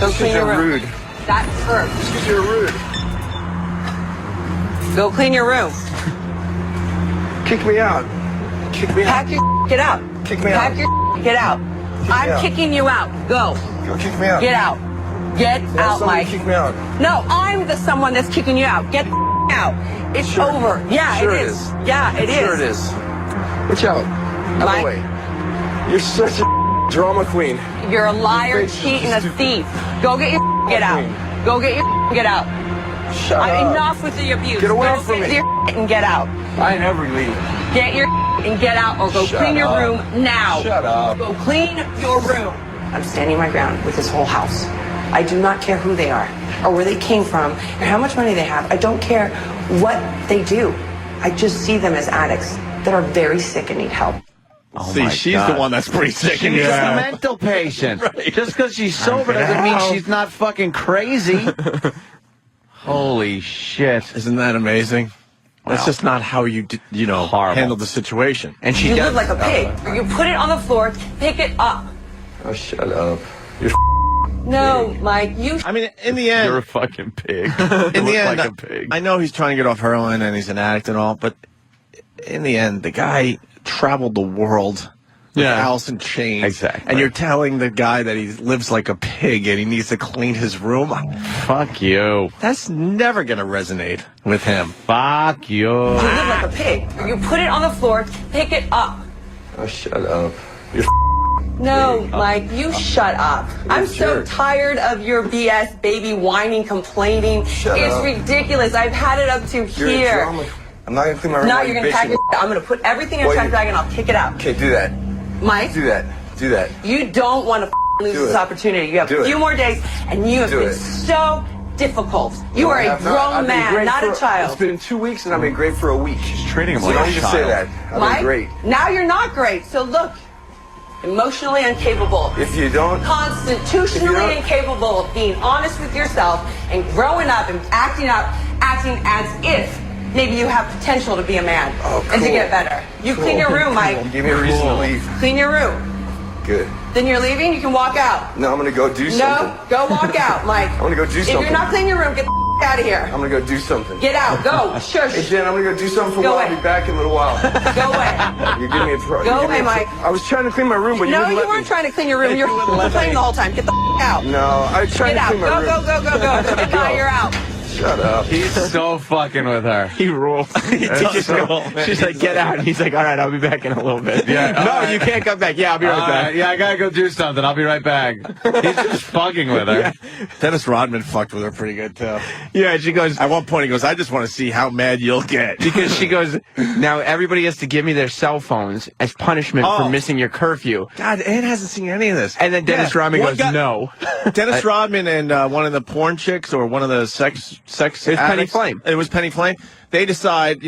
Go clean your room. Rude. That hurts. Just because you're rude. Go clean your room. Kick me out. Kick me out. Pack your get out. Kick me Pack out. your get out. I'm out. kicking you out. Go. Go kick me out. Get out. Get out, Somebody Mike. kick me out. No, I'm the someone that's kicking you out. Get out. It's Sure. over. Yeah, Sure it it is. is. Yeah, it is. Sure it is. Watch out. Out of Mike. the way. You're such a drama queen. You're a liar, You're cheat, and a stupid. thief. Go get your get out. Go get your get out. Shut up. Enough with the abuse. Get away go from get me. your and get out. I never leave. Get your and get out, or go Shut clean your up. room now. Shut up. Go clean your room. I'm standing my ground with this whole house. I do not care who they are, or where they came from, or how much money they have. I don't care what they do. I just see them as addicts that are very sick and need help. See, she's the one that's pretty sick. She's a mental patient. Just because she's sober doesn't mean she's not fucking crazy. Holy shit. Isn't that amazing? That's just not how you handle the situation. And she You does. live like a pig. You put it on the floor, pick it up. Oh, shut up. You're No, Mike, you. I mean, in the end, You're a fucking pig. in the end, like a pig. I know he's trying to get off heroin and he's an addict and all, but in the end, the guy traveled the world with Alice in Chains. Exactly. And you're telling the guy that he lives like a pig and he needs to clean his room? Fuck you. That's never going to resonate with him. Fuck you. You live like a pig. You put it on the floor, pick it up. Oh, shut up. You're No, Mike, you shut up. I'm so jerk. tired of your BS, baby, whining, complaining. Shut It's up. ridiculous. I've had it up to You're a here. drama. I'm not going to clean my room. Now while you're you going to pack bitching. your I'm going to put everything in a Well, trash you- bag and I'll kick it out. Okay, do that. Mike, Do that. Do that. you don't want to lose Do this it. opportunity. You have Do a few it. more days and you have Do been it. so difficult. You No, are I a have not. grown I've been man, great not for- a child. It's been 2 weeks and I've been great for a week. She's treating him So like don't a just child. say that. I've Mike, been great. now you're not great. So look, emotionally incapable. If you don't, Constitutionally If you don't- incapable of being honest with yourself and growing up and acting as if maybe you have potential to be a man and to cool. get better. You clean your room, Mike. Cool. Give me a reason to leave. Clean your room. Good. Then you're leaving, you can walk out. No, I'm gonna go do something. No, go walk out, Mike. I'm gonna go do If something. you're not cleaning your room, get the out of here. I'm gonna go do something. Get out, go, Hey, shush. Jen, I'm gonna go do something for a Go while. away. I'll be back in a little while. Go away. You're giving me a pro. Go away, Mike. I was trying to clean my room, but you No, wouldn't you let weren't me. trying to clean your room. You're complaining the whole time. Get the out. No, I was trying Get to out. clean my Go, room. go, go, go, go. Goodbye, you're out. Shut up. He's so fucking with her. He rules. That's so- She's like, get out. And he's like, all right, I'll be back in a little bit. Yeah, No, all right. you can't come back. Yeah, I'll be right back. Yeah, I gotta go do something. I'll be right back. He's just fucking with her. Dennis Rodman fucked with her pretty good, too. Yeah, she goes, At one point, he goes, I just want to see how mad you'll get. because she goes, now everybody has to give me their cell phones as punishment for missing your curfew. God, Ann hasn't seen any of this. And then Dennis Rodman One goes, guy- no. Dennis Rodman and one of the porn chicks or one of the sex It was Penny addicts- Flame. It was Penny Flame. They decide,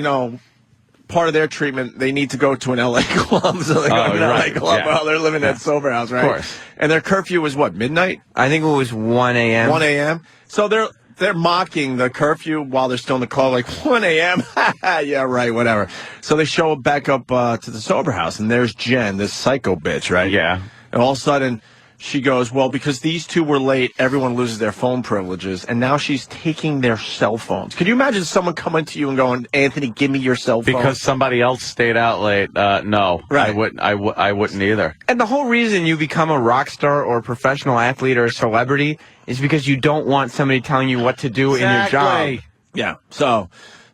part of their treatment, they need to go to an LA club. So they go to an right. LA club Yeah. while they're living at Sober House, right? Of course. And their curfew was what, midnight? I think it was 1 a.m. 1 a.m.? So they're mocking the curfew while they're still in the club, like 1 a.m. Yeah, right, whatever. So they show back up to the Sober House, and there's Jen, this psycho bitch, right? Yeah. And all of a sudden, she goes, well, because these two were late, everyone loses their phone privileges, and now she's taking their cell phones. Could you imagine someone coming to you and going, Anthony, give me your cell phone? Because somebody else stayed out late. No, Right. I wouldn't either. And the whole reason you become a rock star or a professional athlete or a celebrity is because you don't want somebody telling you what to do in your job. Yeah.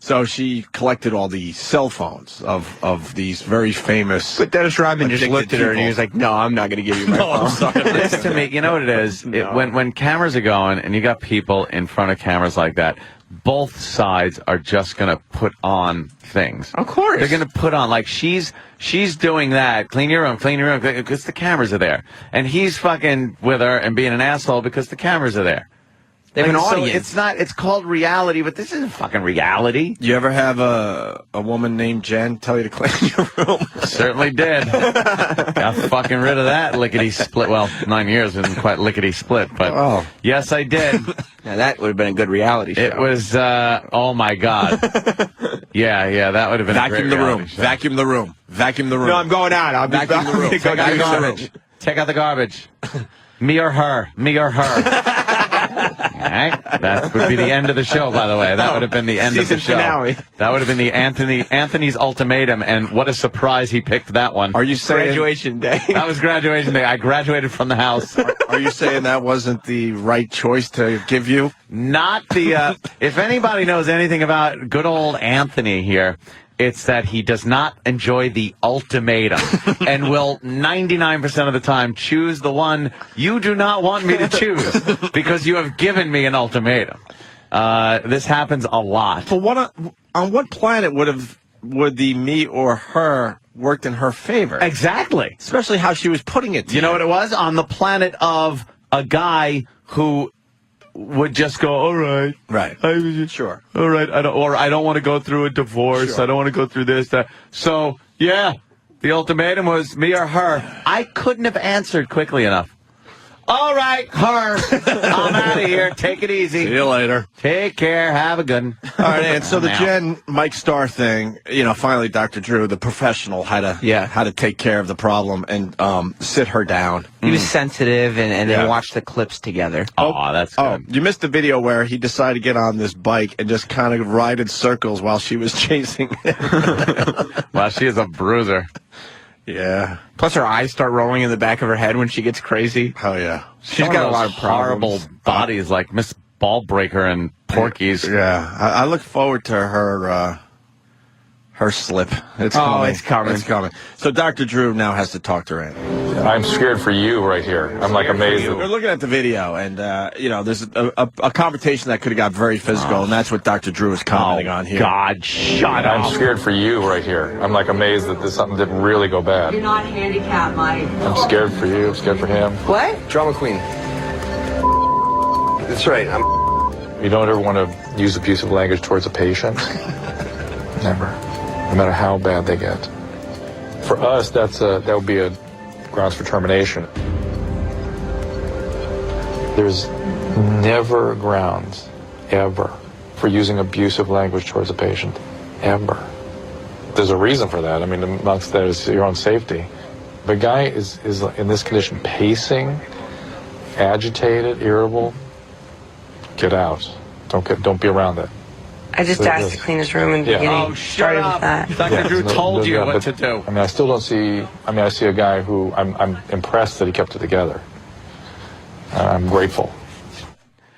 So she collected all the cell phones of these very famous. But Dennis Rodman just looked at her and he was like, "No, I'm not going to give you my phone." This to me, you know what it is? When cameras are going and you got people in front of cameras like that, both sides are just going to put on things. Of course. They're going to put on, like, she's doing that, clean your room, because the cameras are there. And he's fucking with her and being an asshole because the cameras are there. They have an so audience. it's called reality, but this isn't fucking reality. You ever have a woman named Jen tell you to clean your room? Certainly did. Got fucking rid of that lickety-split. Well, 9 years isn't quite lickety-split, but yes, I did. Now, that would have been a good reality show. It was, oh my God. Yeah, that would have been a great reality show. Vacuum the room. Vacuum the room. No, I'm going out. I'll vacuum the room. Take out the garbage. Take out the garbage. Me or her. Me or her. All right. That would be the end of the show, by the way. That would have been the end of the show. Finale. That would have been the Anthony's ultimatum, and what a surprise he picked that one. Are you saying Graduation day. That was graduation day. I graduated from the house. Are you saying that wasn't the right choice to give you? Not the, if anybody knows anything about good old Anthony here, it's that he does not enjoy the ultimatum and will 99% of the time choose the one you do not want me to choose because you have given me an ultimatum. This happens a lot. But on what planet would the me or her worked in her favor? Exactly. Especially how she was putting it to you. You know what it was? On the planet of a guy who would just go, all right. Right. Sure. All right. I don't want to go through a divorce. Sure. I don't want to go through this, that. So, yeah, the ultimatum was me or her. I couldn't have answered quickly enough. All right, her. I'm out of here. Take it easy. See you later. Take care. Have a good one. All right, and so the Jen Mike Starr thing, finally Dr. Drew, the professional, had to take care of the problem and sit her down. He was sensitive, and they watched the clips together. Oh, that's good. Oh, you missed the video where he decided to get on this bike and just kind of ride in circles while she was chasing him. Well, she is a bruiser. Yeah. Plus, her eyes start rolling in the back of her head when she gets crazy. Oh, yeah. She's got a lot of horrible bodies like Miss Ballbreaker and Porky's. Yeah. I look forward to her slip. It's coming. It's coming. It's coming. So Dr. Drew now has to talk to her. I'm scared for you right here. I'm like amazed. We're looking at the video, and there's a confrontation that could have got very physical, and that's what Dr. Drew is commenting on here. God, shut up! I'm scared for you right here. I'm like amazed that something didn't really go bad. You're not handicapped, Mike. I'm scared for you. I'm scared for him. What? Drama queen. That's right. You don't ever want to use abusive language towards a patient. Never. No matter how bad they get. For us, that would be a grounds for termination. There's never grounds, ever, for using abusive language towards a patient. Ever. There's a reason for that. I mean, amongst that is your own safety. The guy is in this condition, pacing, agitated, irritable. Get out. Don't be around that. I just asked to clean his room in the beginning. Oh, shut up. Dr. Drew told you what to do. I mean, I still don't see... I see a guy who... I'm impressed that he kept it together. I'm grateful.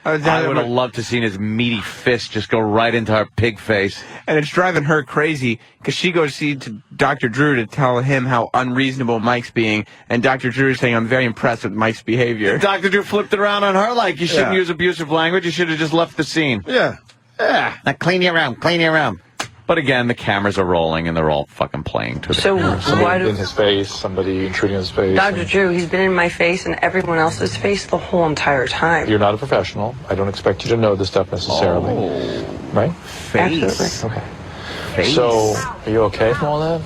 I would have loved to seen his meaty fist just go right into her pig face. And it's driving her crazy because she goes to Dr. Drew to tell him how unreasonable Mike's being, and Dr. Drew is saying, I'm very impressed with Mike's behavior. Dr. Drew flipped it around on her like, you shouldn't use abusive language, you should have just left the scene. Yeah. Yeah. Now clean your room. But again, the cameras are rolling and they're all fucking playing to the So why in his face, somebody intruding in his face. Dr. Drew, he's been in my face and everyone else's face the whole entire time. You're not a professional. I don't expect you to know this stuff necessarily. Right? Absolutely. Okay. Face. So, are you okay from all that?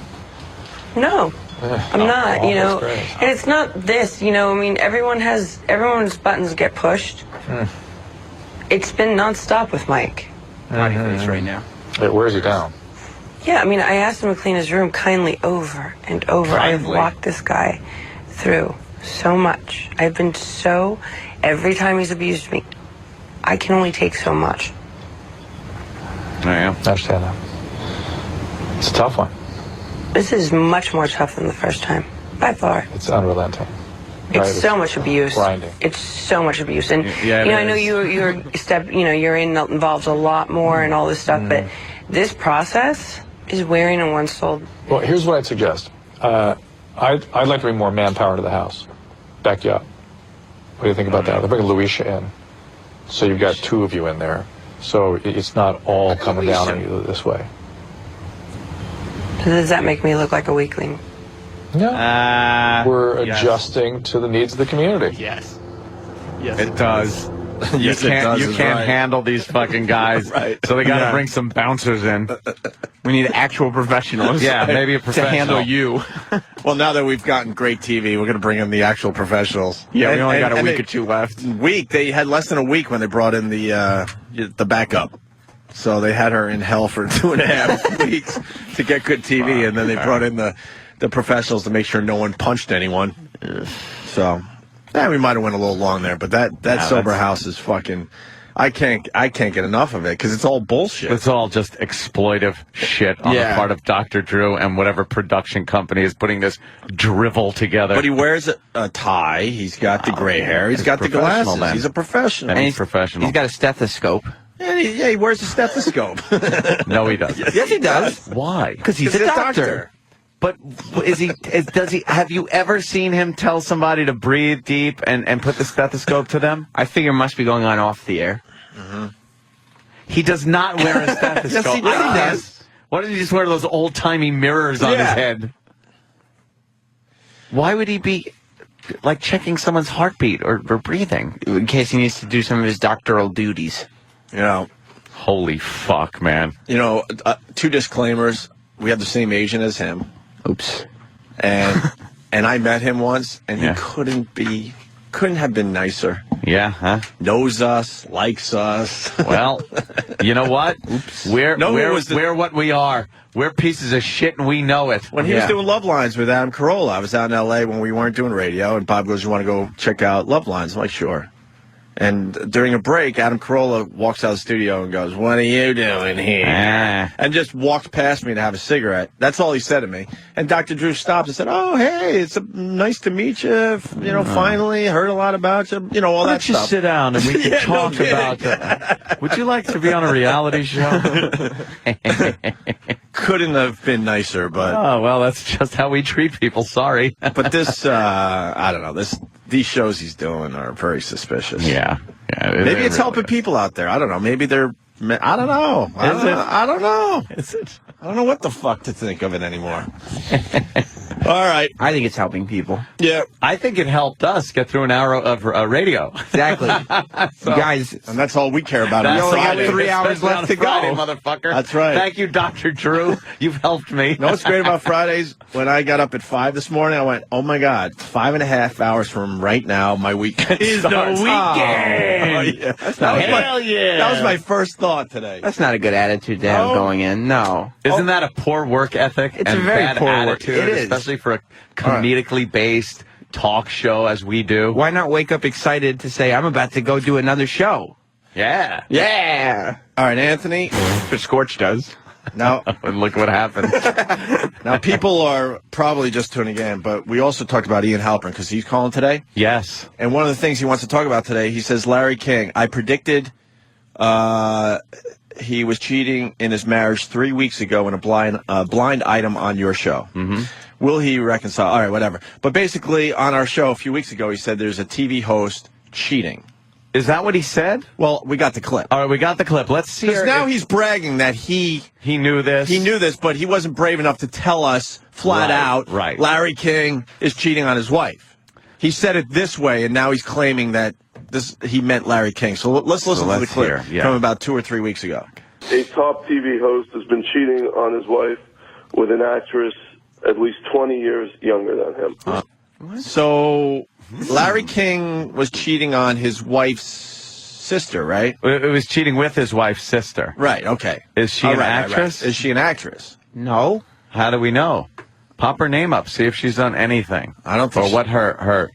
No. I'm not, and it's not this, I mean, everyone's buttons get pushed. It's been nonstop with Mike. Body face right now. It wears you down. Yeah, I mean, I asked him to clean his room kindly over and over. I've walked this guy through so much. Every time he's abused me, I can only take so much. Yeah. I understand that. It's a tough one. This is much more tough than the first time, by far. It's unrelenting. Right? It's so much abuse. Grinding. It's so much abuse, and Yeah, I know you're involved a lot more and all this stuff, but this process is wearing on one's soul. Well, here's what I'd suggest. I'd like to bring more manpower to the house. Back you up. What do you think about that? They're bringing Luisha in. So you've got 2 of you in there. So it's not all coming down on you this way. Does that make me look like a weakling? No. We're adjusting to the needs of the community. Yes. It does. Yes, you it can't, does, you is can't right. handle these fucking guys. Right. So they got to bring some bouncers in. We need actual professionals. Yeah, maybe a professional. To handle you. Well, now that we've gotten great TV, we're going to bring in the actual professionals. Yeah, we only got a week or 2 left. They had less than a week when they brought in the backup. So they had her in hell for 2.5 weeks to get good TV, and then they brought in the professionals to make sure no one punched anyone. So, we might have went a little long there, but that sober house is fucking. I can't get enough of it because it's all bullshit. It's all just exploitive shit on the part of Dr. Drew and whatever production company is putting this drivel together. But he wears a tie. He's got the gray hair. He's got the glasses. Man. He's a professional. And he's professional. He's got a stethoscope. And he wears a stethoscope. No, he doesn't. Yes, he does. Why? Because he's a doctor. But does he? Have you ever seen him tell somebody to breathe deep and put the stethoscope to them? I figure it must be going on off the air. Mm-hmm. He does not wear a stethoscope. Yes, he does. Why does he just wear those old-timey mirrors on his head? Why would he be like checking someone's heartbeat or breathing? In case he needs to do some of his doctoral duties. Holy fuck, man. 2 disclaimers. We have the same agent as him. Oops. And I met him once, and he couldn't have been nicer. Yeah, huh? Knows us, likes us. Well, you know what? Oops. We're what we are. We're pieces of shit, and we know it. When he was doing Love Lines with Adam Carolla, I was out in L.A. when we weren't doing radio, and Bob goes, "You want to go check out Love Lines?" I'm like, "Sure." And during a break, Adam Carolla walks out of the studio and goes, "What are you doing here?" And just walked past me to have a cigarette. That's all he said to me. And Dr. Drew stopped and said, "Oh, hey, it's nice to meet you. Finally heard a lot about you. All that stuff." Why don't you sit down and we can talk about that? Would you like to be on a reality show? Couldn't have been nicer, but... Oh, well, that's just how we treat people. Sorry. But this, I don't know, these shows he's doing are very suspicious. Yeah. Maybe it's helping people out there. I don't know. Maybe they're... I don't know. I don't know. Is it? I don't know what the fuck to think of it anymore. All right. I think it's helping people. Yeah. I think it helped us get through an hour of radio. Exactly. You guys. And that's all we care about. We only got 3 hours left to go. Motherfucker. That's right. Thank you, Dr. Drew. You've helped me. You know what's great about Fridays? When I got up at 5 this morning, I went, oh my God, 5.5 hours from right now, my weekend is starts. the weekend. Oh, yeah. That was my first thought today. That's not a good attitude to have going in. No. Isn't that a poor work ethic? It's and a very bad poor attitude, work. It is. especially for a comedically based talk show as we do. Why not wake up excited to say, I'm about to go do another show? Yeah. Yeah. All right, Anthony. That's what Scorch does. Now, and look what happened. Now, people are probably just tuning in, but we also talked about Ian Halpern because he's calling today. Yes. And one of the things he wants to talk about today, he says, Larry King, I predicted he was cheating in his marriage 3 weeks ago in a blind item on your show. Mm-hmm. Will he reconcile? All right, whatever. But basically, on our show a few weeks ago, he said there's a TV host cheating. Is that what he said? Well, we got the clip. All right, we got the clip. Let's see. Because now he's bragging that he knew this. He knew this, but he wasn't brave enough to tell us flat out. Right. Larry King is cheating on his wife. He said it this way, and now he's claiming that he meant Larry King. So let's listen to the clip from about 2 or 3 weeks ago. A top TV host has been cheating on his wife with an actress at least 20 years younger than him. So Larry King was cheating on his wife's sister, right? It was cheating with his wife's sister. Right, okay. Is she an actress? Right. Is she an actress? No. How do we know? Pop her name up, see if she's done anything. I don't think Or what her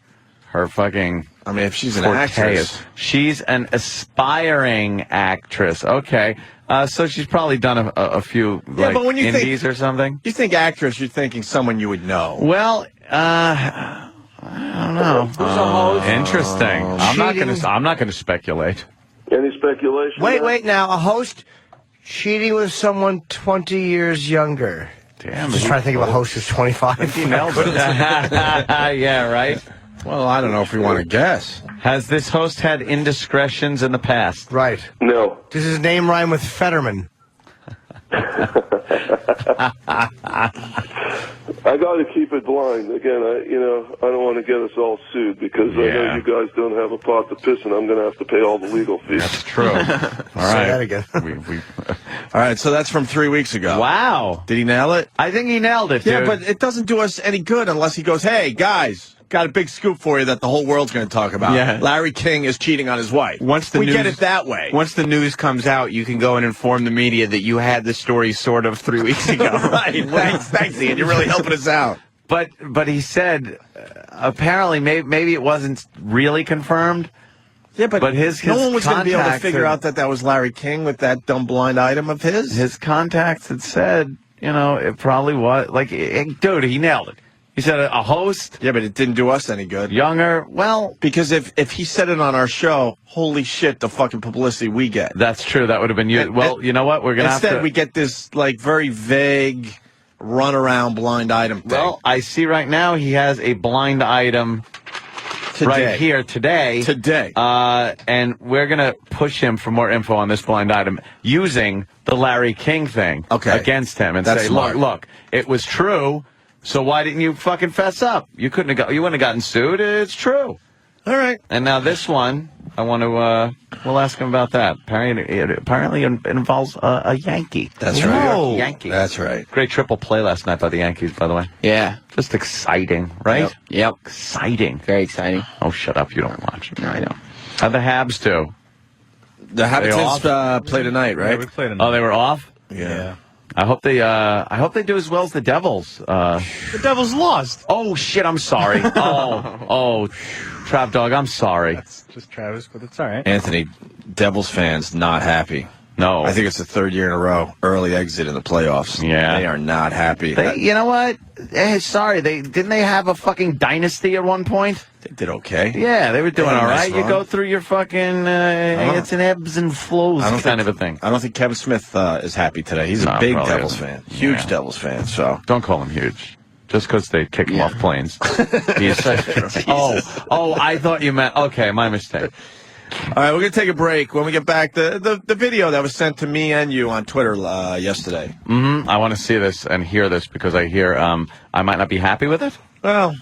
fucking... I mean, if she's an actress. She's an aspiring actress. Okay. So she's probably done a few but when you indies or something. You think actress, you're thinking someone you would know. Well, I don't know. Who's a host? Interesting. I'm not gonna speculate. Any speculation? Wait now. A host cheating with someone 20 years younger. Damn. Just trying to think of a host who's 25. He nailed it. Yeah, right? Well, I don't know if we want to guess. Has this host had indiscretions in the past? Right. No. Does his name rhyme with Fetterman? I got to keep it blind. Again, I don't want to get us all sued because I know you guys don't have a pot to piss in. I'm going to have to pay all the legal fees. That's true. All right. Say that again. All right, so that's from 3 weeks ago. Wow. Did he nail it? I think he nailed it, Yeah, dude. but it doesn't do us any good unless he goes, hey, guys, got a big scoop for you that the whole world's going to talk about. Yeah. Larry King is cheating on his wife. Once the we news, get it that way. Once the news comes out, you can go and inform the media that you had the story sort of 3 weeks ago. Right. Thanks, Ian. You're really helping us out. But he said apparently maybe it wasn't really confirmed. Yeah, but his no one was going to be able to contacts figure out that was Larry King with that dumb blind item of his. His contacts had said, it probably was. Like, dude, he nailed it. He said a host. Yeah, but it didn't do us any good. Younger. Well, because if he said it on our show, holy shit, the fucking publicity we get. That's true. That would have been you. Well, you know what? We're going to have to. Instead, we get this, like, very vague run-around blind item thing. Well, I see right now he has a blind item right here today. And we're going to push him for more info on this blind item using the Larry King thing against him and say, look, it was true, so why didn't you fucking fess up? You wouldn't have gotten sued. It's true. All right. And now this one, I want to, we'll ask him about that. Apparently it involves a Yankee. That's right. Yankee. That's right. Great triple play last night by the Yankees, by the way. Yeah. Just exciting, right? Yep. Exciting. Very exciting. Oh, shut up. You don't watch. No, I don't. How'd the Habs do? The Habitants play tonight, right? Yeah, we played tonight. Oh, they were off? Yeah. I hope they do as well as the Devils. The Devils lost. Oh, shit. I'm sorry. Trap Dog, I'm sorry. That's just Travis, but it's all right. Anthony, Devils fans not happy. No. I think it's the third year in a row. Early exit in the playoffs. Yeah. They are not happy. You know what? Sorry. Didn't they have a fucking dynasty at one point? They did okay. Yeah, they were doing all right. You run. go through your fucking, it's an ebbs and flows kind of a thing. I don't think Kevin Smith is happy today. He's a big Devils fan. Huge Devils fan, so. Don't call him huge. Just because they kick him off planes. I thought you meant, okay, my mistake. All right, we're going to take a break. When we get back, the video that was sent to me and you on Twitter yesterday. I want to see this and hear this because I hear I might not be happy with it. Well,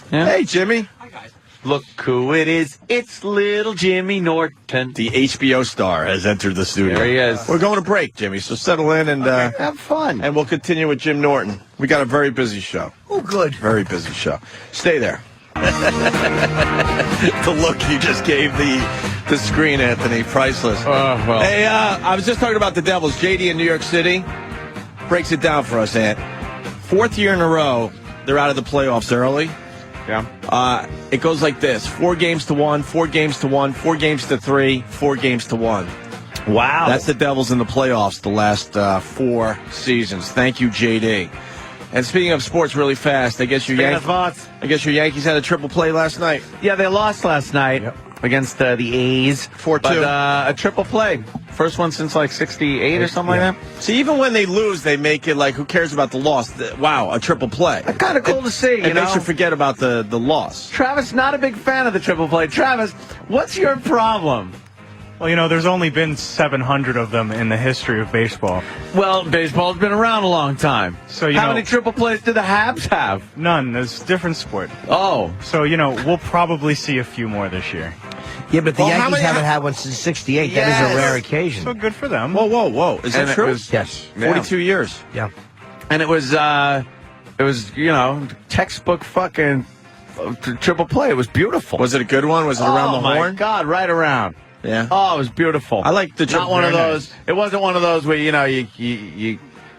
hey, Jimmy. Hi, guys. Look who it is. It's little Jimmy Norton. The HBO star has entered the studio. There he is. We're going to break, Jimmy, so settle in and have fun. And we'll continue with Jim Norton. We got a very busy show. Oh, good. Very busy show. Stay there. The look you just gave the screen, Anthony, priceless. Well. Hey, I was just talking about the Devils. JD in New York City breaks it down for us, Ant. Fourth year in a row, they're out of the playoffs early. Yeah. It goes like this: 4 games to 1, 4 games to 1, 4 games to 3, 4 games to 1. Wow. That's the Devils in the playoffs the last 4 seasons. Thank you, JD. And speaking of sports really fast, I guess your Yankees had a triple play last night. Yeah, they lost last night against the A's. 4-2. But a triple play. First one since like 68 or something like that. See, even when they lose, they make it like, who cares about the loss? Wow, a triple play. That's kind of cool to see, It makes you forget about the loss. Travis, not a big fan of the triple play. Travis, what's your problem? Well, there's only been 700 of them in the history of baseball. Well, baseball's been around a long time. So how many triple plays do the Habs have? None. It's a different sport. Oh. So, we'll probably see a few more this year. Yeah, but the Yankees haven't had one since '68. Yes. That is a rare occasion. So good for them. Whoa. Is that true? Yes. 42 years. Yeah. And it was textbook fucking triple play. It was beautiful. Was it a good one? Was it around the horn? Oh, my God, right around. Yeah. Oh, it was beautiful. I like the Not one of those. It wasn't one of those where, you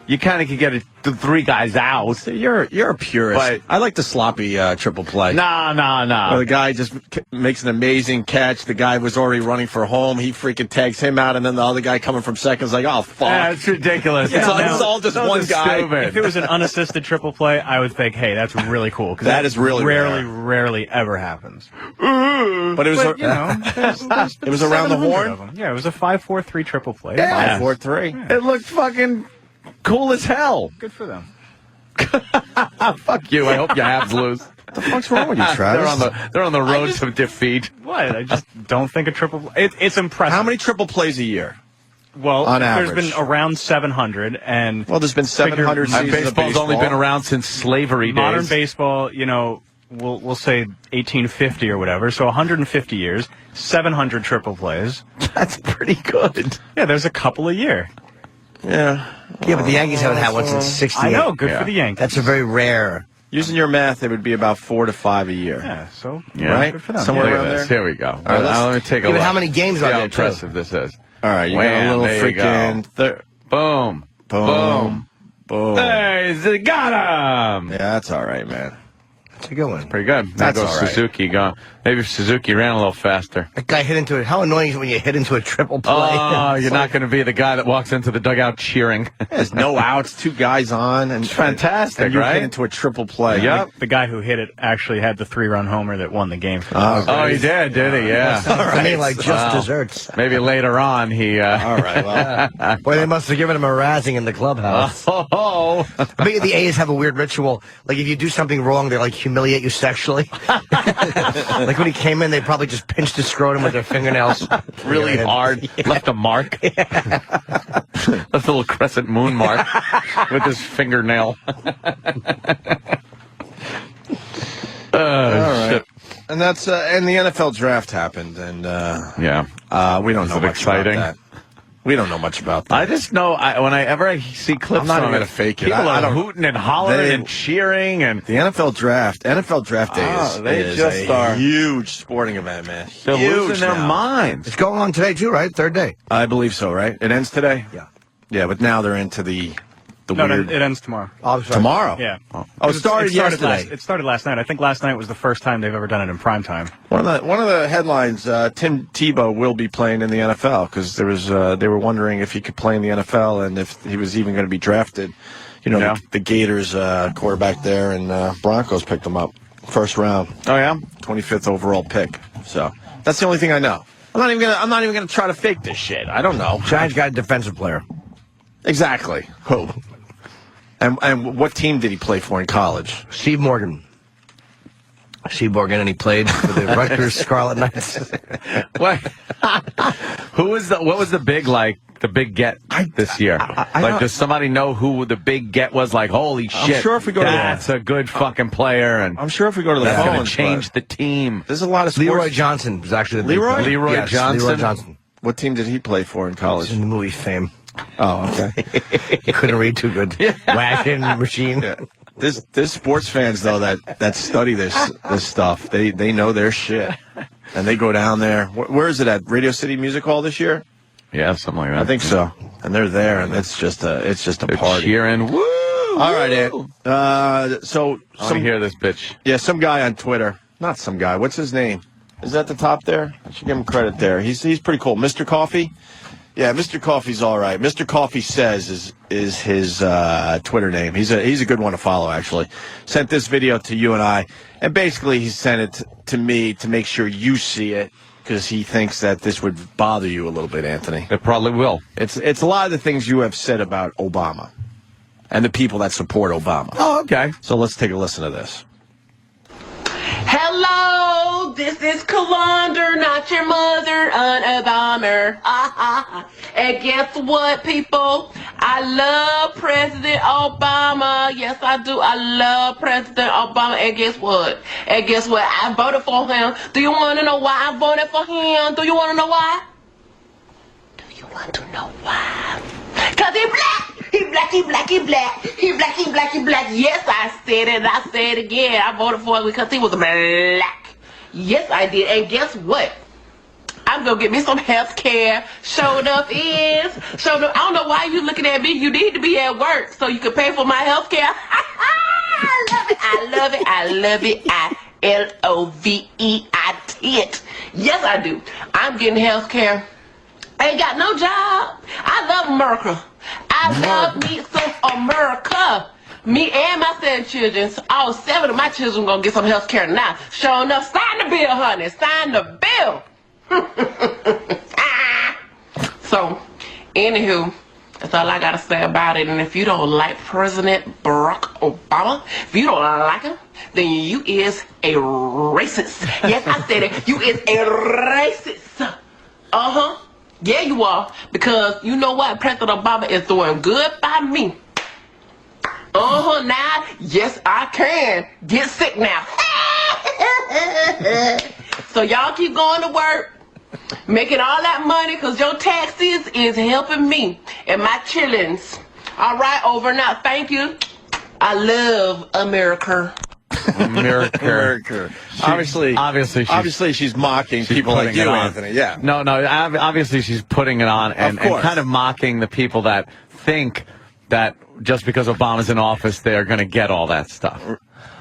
you kind of can get the 3 guys out. So you're a purist. But- I like the sloppy triple play. No. Where the guy just makes an amazing catch. The guy was already running for home. He freaking tags him out, and then the other guy coming from second is like, oh, fuck. Yeah, it's ridiculous. It's all just one guy. Stupid. If it was an unassisted triple play, I would think, hey, that's really cool. That is really rarely ever happens. But it was, it was around the horn? Yeah, it was a 5-4-3 triple play. Yeah. 5-4-3. It looked fucking cool as hell. Good for them. Fuck you. I hope your Habs lose. What the fuck's wrong with you, Travis? They're on the road to defeat. What? I just don't think a triple play. It's impressive. How many triple plays a year? Well, on there's average? been around 700, and Well, there's been 700 seasons of Baseball's only been around since slavery days. modern baseball, we'll say 1850 or whatever, so 150 years, 700 triple plays. That's pretty good. Yeah, there's a couple a year. Yeah. Yeah, but the Yankees haven't had one since '68. I know, good for the Yankees. That's a very rare. Using your math, it would be about 4 to 5 a year. Yeah, so right? good for them. Somewhere Look around at there. this. Here we go. All right, let me take a look. How many games See are how there, too? impressive this is. All right, you Wham, got a little there you freaking... Boom. Boom. Boom. Hey, got him. Yeah, that's all right, man. That's a good one. Pretty good. That's there goes all right. Suzuki gone. Maybe if Suzuki ran a little faster. That guy hit into it. How annoying is it when you hit into a triple play? Oh, you're not going to be the guy that walks into the dugout cheering. There's no outs, 2 guys on, and It's fantastic, and you right? hit into a triple play. Yep. The guy who hit it actually had the 3-run homer that won the game for Oh, he did he? Yeah. I mean, like just desserts. Maybe later on he... All right, well... Boy, they must have given him a razzing in the clubhouse. Oh. I bet the A's have a weird ritual. Like, if you do something wrong, they, like, humiliate you sexually. Like, when he came in, they probably just pinched his scrotum with their fingernails. Really hard. Left a mark. Left a little crescent moon mark with his fingernail. All right. Shit. And that's and the NFL draft happened, and we don't know much exciting? about that. We don't know much about that. I just know whenever I see clips I'm not from even it, gonna fake it. people I are don't- hooting and hollering and cheering and The NFL draft day they is just a are. huge sporting event, man. they're Huge losing their now. minds. It's going on today, too, right? Third day. I believe so, right? It ends today? Yeah. Yeah, but now they're into the No, weird... it ends tomorrow. Oh, sorry. Tomorrow? Yeah. Oh, it started yesterday. It started last night. I think last night was the first time they've ever done it in prime time. One of the headlines: Tim Tebow will be playing in the NFL because they were wondering if he could play in the NFL and if he was even going to be drafted. The Gators quarterback there, and Broncos picked him up first round. Oh yeah, 25th overall pick. So that's the only thing I know. I'm not even gonna try to fake this shit. I don't know. Giants got a defensive player. Exactly. Who? And what team did he play for in college? Steve Morgan, and he played for the Rutgers Scarlet Knights. What? What was the big get this year? Does somebody know who the big get was? Like, holy shit! I'm sure if we go to that's a good fucking player, and I'm sure if we go to the that's going phones, to change the team. There's a lot of sports. Leroy Johnson was actually the Leroy? big player. Leroy Yes, Johnson? Leroy Johnson. What team did he play for in college? In the movie Fame. Oh, okay. He couldn't read too good. Wagon machine. Yeah. There's sports fans though that study this stuff. They know their shit, and they go down there. Where is it at? Radio City Music Hall this year? Yeah, something like that. I think so. And they're there, and it's just a They're party. cheering. Woo! All right, Ed. So I want to hear this bitch. Yeah, some guy on Twitter. Not some guy. What's his name? Is that the top there? I should give him credit there. He's pretty cool. Mr. Coffee? Yeah, Mr. Coffee's all right. Mr. Coffee Says is his Twitter name. He's a good one to follow, actually. Sent this video to you and I, and basically he sent it to me to make sure you see it, because he thinks that this would bother you a little bit, Anthony. It probably will. It's a lot of the things you have said about Obama and the people that support Obama. Oh, okay. So let's take a listen to this. Hello, this is Colander, not your mother, Obama. And guess what, people? I love President Obama. Yes, I do. I love President Obama. And guess what? I voted for him. Do you want to know why I voted for him? Do you want to know why? Do you want to know why? Because he black. He black. Yes, I said it, and I say it again. I voted for him because he was black. Yes, I did. And guess what? I'm gonna get me some health care. Showed up. I don't know why you looking at me. You need to be at work so you can pay for my health care. I love it. I love it. I-L-O-V-E-I-T. Yes, I do. I'm getting health care. I ain't got no job. I love America. I love me some America. Me and my 7 children, all 7 of my children gonna get some health care now. Sure enough, sign the bill, honey. Sign the bill. So, anywho, that's all I gotta say about it. And if you don't like President Barack Obama, if you don't like him, then you is a racist. Yes, I said it. You is a racist. Uh-huh. Yeah, you are. Because you know what? President Obama is doing good by me. Uh-huh. Now, yes, I can get sick now. So y'all keep going to work, making all that money, because your taxes is helping me and my chillins. All right, over now. Thank you. I love America. America. Obviously, she's mocking people like you, Anthony. Yeah. No, obviously she's putting it on and kind of mocking the people that think that just because Obama's in office, they're going to get all that stuff.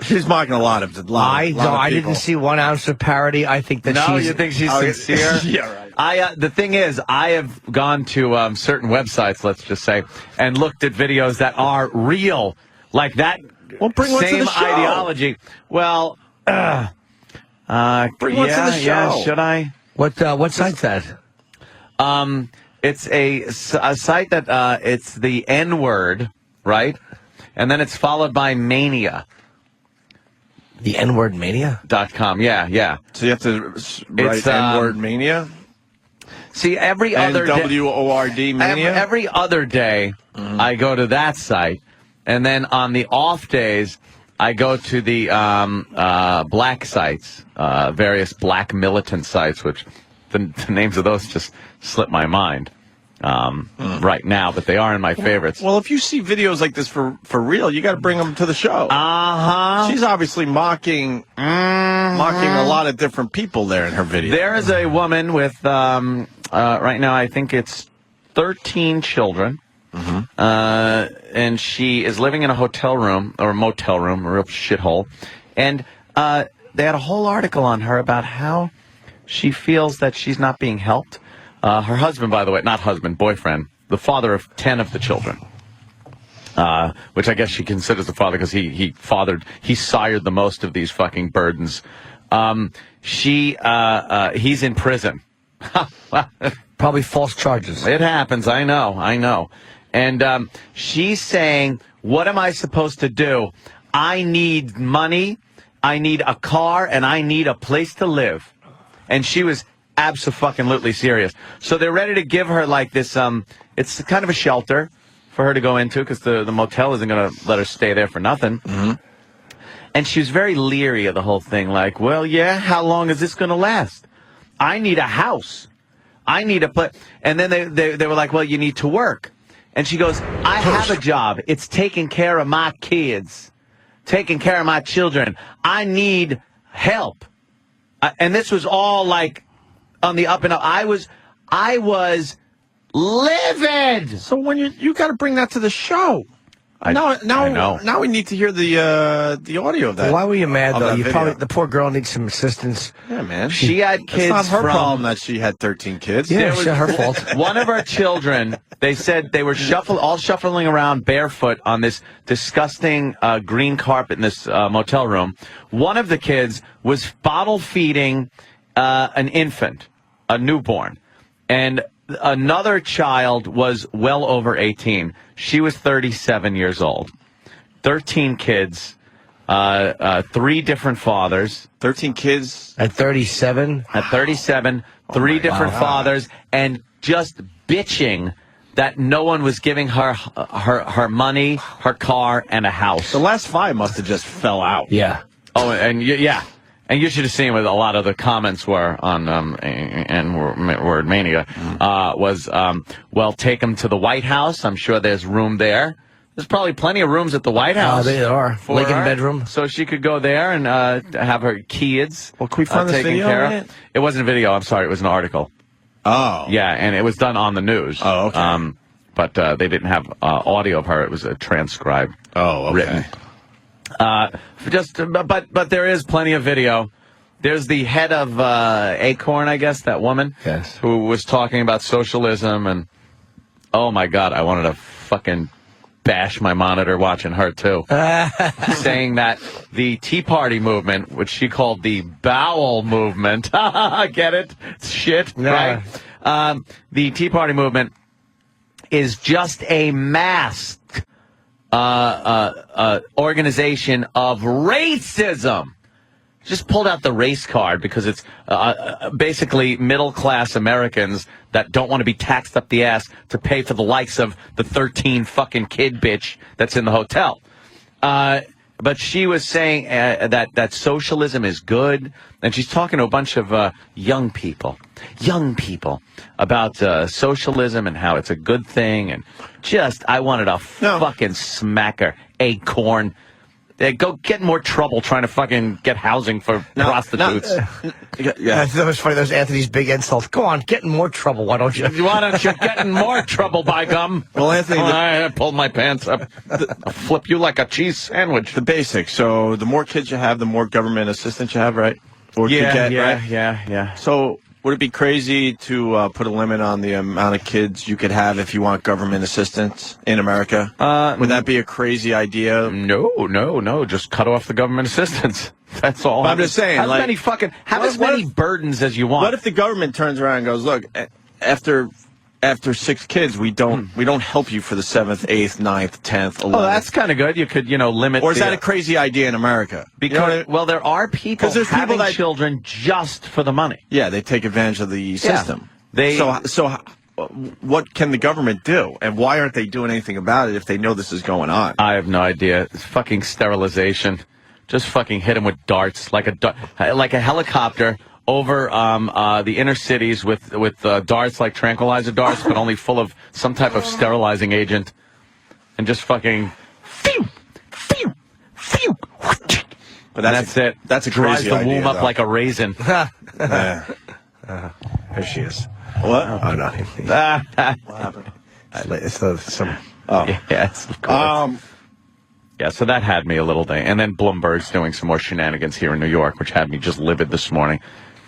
She's mocking a lot of I didn't see 1 ounce of parody. I think that she's... you think she's sincere? Yeah, right. The thing is, I have gone to certain websites, let's just say, and looked at videos that are real, like that. Well, bring one to same the show. ideology. Well, bring one to the show. Yeah, should I? What site's that? It's a site that it's the N-word, right? And then it's followed by mania. The N-word mania.com. Yeah. So you have to write N-word mania. See, every other N-W-O-R-D mania. Every other day, I go to that site. And then on the off days, I go to the black sites, various black militant sites, which the names of those just slip my mind right now, but they are in my favorites. Well, if you see videos like this for real, you got to bring them to the show. Uh-huh. She's obviously mocking a lot of different people there in her video. There is a woman with, right now, I think it's 13 children. And she is living in a hotel room or a motel room, a real shithole. And they had a whole article on her about how she feels that she's not being helped. Her husband, by the way, not husband, boyfriend, the father of 10 of the children, which I guess she considers the father because he sired the most of these fucking burdens. He's in prison. Probably false charges. It happens. I know. And she's saying, what am I supposed to do? I need money, I need a car, and I need a place to live. And she was abso-fucking-lutely serious. So they're ready to give her, like, this, it's kind of a shelter for her to go into, because the motel isn't going to let her stay there for nothing. And she was very leery of the whole thing, like, well, yeah, how long is this going to last? I need a house. I need a place. And then they were like, well, you need to work. And she goes, I have a job. It's taking care of my kids, taking care of my children. I need help. And this was all like on the up and up. I was livid. So when you got to bring that to the show. Now we need to hear the audio of that. Why were you mad though? The poor girl needs some assistance. Yeah, man. She had kids. It's not her problem that she had 13 kids. Yeah, it's her fault. One of her children, they said they were shuffling around barefoot on this disgusting green carpet in this motel room. One of the kids was bottle feeding an infant, a newborn, and another child was well over 18. She was 37 years old. 13 kids, 3 different fathers. 13 kids at 37? At 37, 3 different fathers, and just bitching that no one was giving her money, her car, and a house. The last 5 must have just fell out. Yeah. Oh, and yeah. And you should have seen what a lot of the comments were on N-word mania. Well, take them to the White House. I'm sure there's room there. There's probably plenty of rooms at the White House. They are. for Lincoln her, bedroom. So she could go there and have her kids Well, can we find this taken video care of of. It wasn't a video. I'm sorry. It was an article. Oh. Yeah, and it was done on the news. Oh, okay. But they didn't have audio of her. It was a transcribed. Oh, okay. Written. But there is plenty of video. There's the head of Acorn, I guess, that woman. Yes. Who was talking about socialism, and oh my God, I wanted to fucking bash my monitor watching her too. Saying that the Tea Party movement, which she called the bowel movement, get it? It's shit, Yeah. right? The Tea Party movement is just a masked organization of racism. Just pulled out the race card because it's basically middle-class Americans that don't want to be taxed up the ass to pay for the likes of the 13 fucking kid bitch that's in the hotel. But she was saying that socialism is good, and she's talking to a bunch of young people about socialism and how it's a good thing, and I wanted to fucking smack her, Acorn. Go get in more trouble trying to fucking get housing for prostitutes. Yeah, that was funny. That was Anthony's big insult. Go on, get in more trouble. Why don't you? Why don't you get in more trouble, by gum? Well, Anthony, I pulled my pants up. I'll flip you like a cheese sandwich. The basics. So the more kids you have, the more government assistance you have, right? Or you get, right? Yeah. So would it be crazy to put a limit on the amount of kids you could have if you want government assistance in America? Would that be a crazy idea? No. Just cut off the government assistance. That's all. But I'm just saying, have like, as many burdens as you want. What if the government turns around and goes, look, after 6 kids, we don't help you for the 7th, 8th, 9th, 10th, 11th. Oh, that's kind of good. You could, limit. Or is that a crazy idea in America? Because there are people having children just for the money. Yeah, they take advantage of the system. So what can the government do? And why aren't they doing anything about it if they know this is going on? I have no idea. It's fucking sterilization. Just fucking hit them with darts, like a helicopter over the inner cities with darts like tranquilizer darts, but only full of some type of sterilizing agent, and just fucking phew. But that's it. That's a dries crazy the idea, womb up though. like a raisin. There she is. What? Oh, no. What happened? Yes, of course. Yeah, so that had me a little day. And then Bloomberg's doing some more shenanigans here in New York, which had me just livid this morning.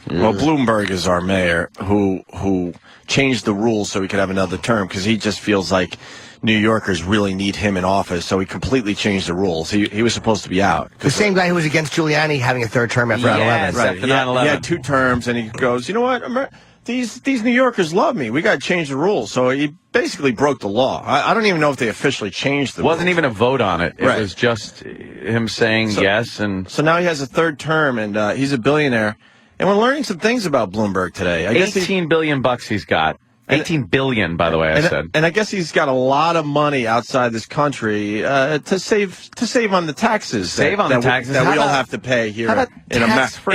Well, Bloomberg is our mayor who changed the rules so he could have another term because he just feels like New Yorkers really need him in office, so he completely changed the rules. He was supposed to be out. The same guy who was against Giuliani having a third term after 9/11. Right. After 9/11. He had 2 terms, and he goes, you know what? These New Yorkers love me. We got to change the rules. So he basically broke the law. I don't even know if they officially changed the rules. Wasn't even a vote on it. It Right. was just him saying yes. And so now he has a 3rd term, and he's a billionaire. And we're learning some things about Bloomberg today. I guess $18 billion he's got. 18 billion, by the way, I said. And I guess he's got a lot of money outside this country to save on the taxes. The taxes that we all have to pay here in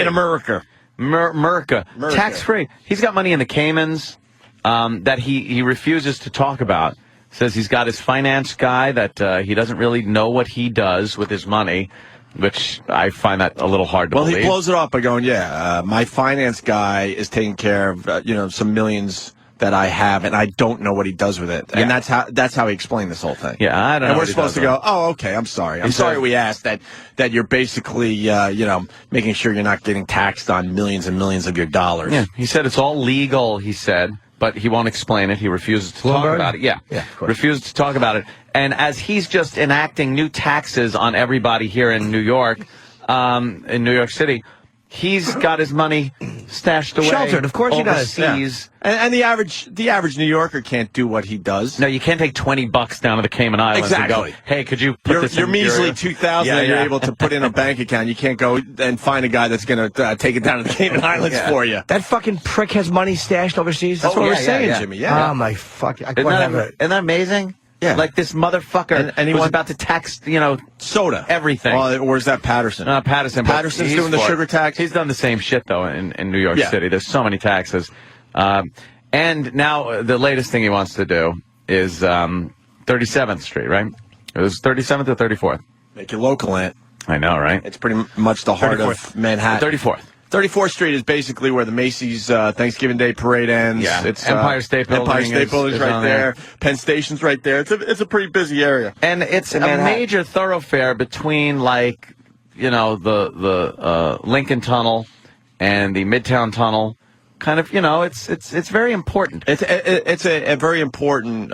America. America. Tax-free. He's got money in the Caymans that he refuses to talk about. Says he's got his finance guy that he doesn't really know what he does with his money, which I find that a little hard to believe. Well, he blows it off by going, my finance guy is taking care of some millions that I have, and I don't know what he does with it. And that's how he explained this whole thing. Yeah, I don't know. And we're supposed to go, oh, okay, I'm sorry. I'm sorry we asked that you're basically, making sure you're not getting taxed on millions and millions of your dollars. Yeah, he said it's all legal, he said, but he won't explain it. He refuses to talk about it. Yeah, of course. Refuses to talk about it. And as he's just enacting new taxes on everybody here in New York, in New York City, he's got his money stashed away, sheltered. Of course overseas. he does. Yeah. And the average New Yorker can't do what he does. No, you can't take $20 down to the Cayman Islands and go, hey, could you put this in your measly your... $2,000 that you're able to put in a bank account. You can't go and find a guy that's going to take it down to the Cayman Islands for you. That fucking prick has money stashed overseas. That's what we're saying, Jimmy. Yeah. Oh, my fucking... Isn't that amazing? Yeah. Like this motherfucker and he was wants about to tax, soda. Everything. Or is that Patterson? Patterson's doing the sugar tax. He's done the same shit, though, in New York City. There's so many taxes. And now the latest thing he wants to do is 37th Street, right? It was 37th or 34th. Make your local, Ant. I know, right? It's pretty much the heart of Manhattan. 34th. 34th Street is basically where the Macy's Thanksgiving Day Parade ends. Yeah, It's Empire State Building. Empire State Building's is right there. Penn Station's right there. It's a pretty busy area. And it's a major thoroughfare between, like, you know, the Lincoln Tunnel and the Midtown Tunnel. Kind of, you know, it's very important. It's a very important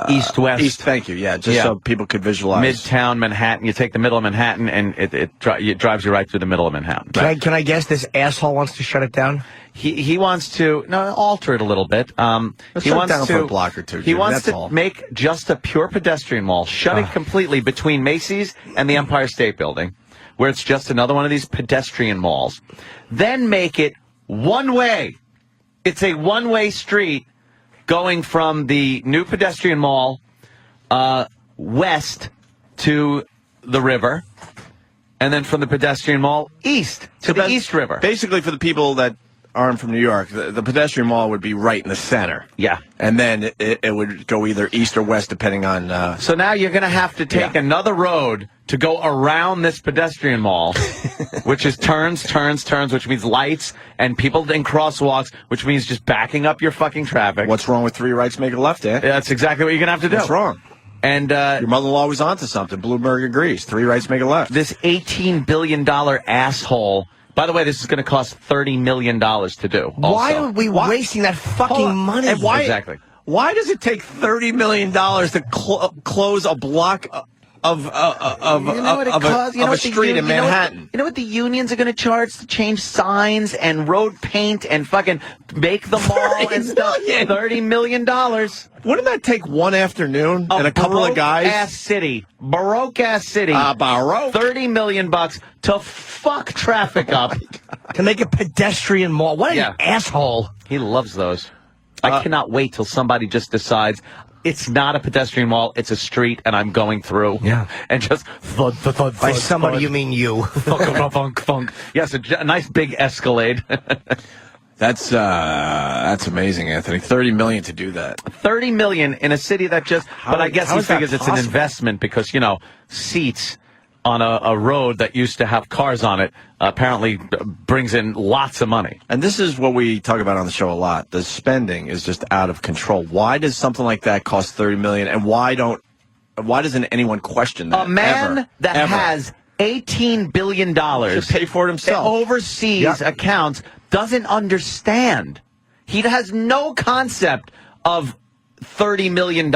east-west. East, thank you. Yeah, just so people could visualize. Midtown Manhattan. You take the middle of Manhattan, and it drives you right through the middle of Manhattan. Can I guess this asshole wants to shut it down? He wants to alter it a little bit. He wants down to for a block or two. He Jimmy, wants that's to all. make just a pure pedestrian mall, shut it completely between Macy's and the Empire State Building, where it's just another one of these pedestrian malls. Then make it one way. It's a one-way street going from the new pedestrian mall west to the river, and then from the pedestrian mall east to the East River. Basically, for the people that aren't from New York, the pedestrian mall would be right in the center. Yeah. And then it would go either east or west, depending on... So now you're going to have to take another road to go around this pedestrian mall, which is turns, which means lights, and people in crosswalks, which means just backing up your fucking traffic. What's wrong with three rights make a left, eh? That's exactly what you're going to have to do. What's wrong? And your mother-in-law was onto something. Bloomberg agrees. Three rights make a left. This $18 billion asshole... By the way, this is going to cost $30 million to do. Also. Why are we wasting that fucking money? And why, exactly. Why does it take $30 million to close a block of a street in Manhattan? You know what the unions are going to charge to change signs and road paint and fucking make the mall and stuff? $30 million. Wouldn't that take one afternoon and a couple of guys? Baroque ass city. Baroque. $30 million to fuck traffic up. To make a pedestrian mall. What an asshole. He loves those. I cannot wait till somebody just decides it's not a pedestrian mall, it's a street, and I'm going through. Yeah. And just thud, thud, thud, By thud, somebody, thud. you mean you. Funk, funk. Yes, a nice big Escalade. That's amazing, Anthony. $30 million to do that. $30 million in a city that just. But I guess he figures it's an investment because seats on a road that used to have cars on it apparently brings in lots of money. And this is what we talk about on the show a lot. The spending is just out of control. Why does something like that cost $30 million? And why doesn't anyone question that? A man that has $18 billion should pay for it himself. Overseas accounts doesn't understand. He has no concept of $30 million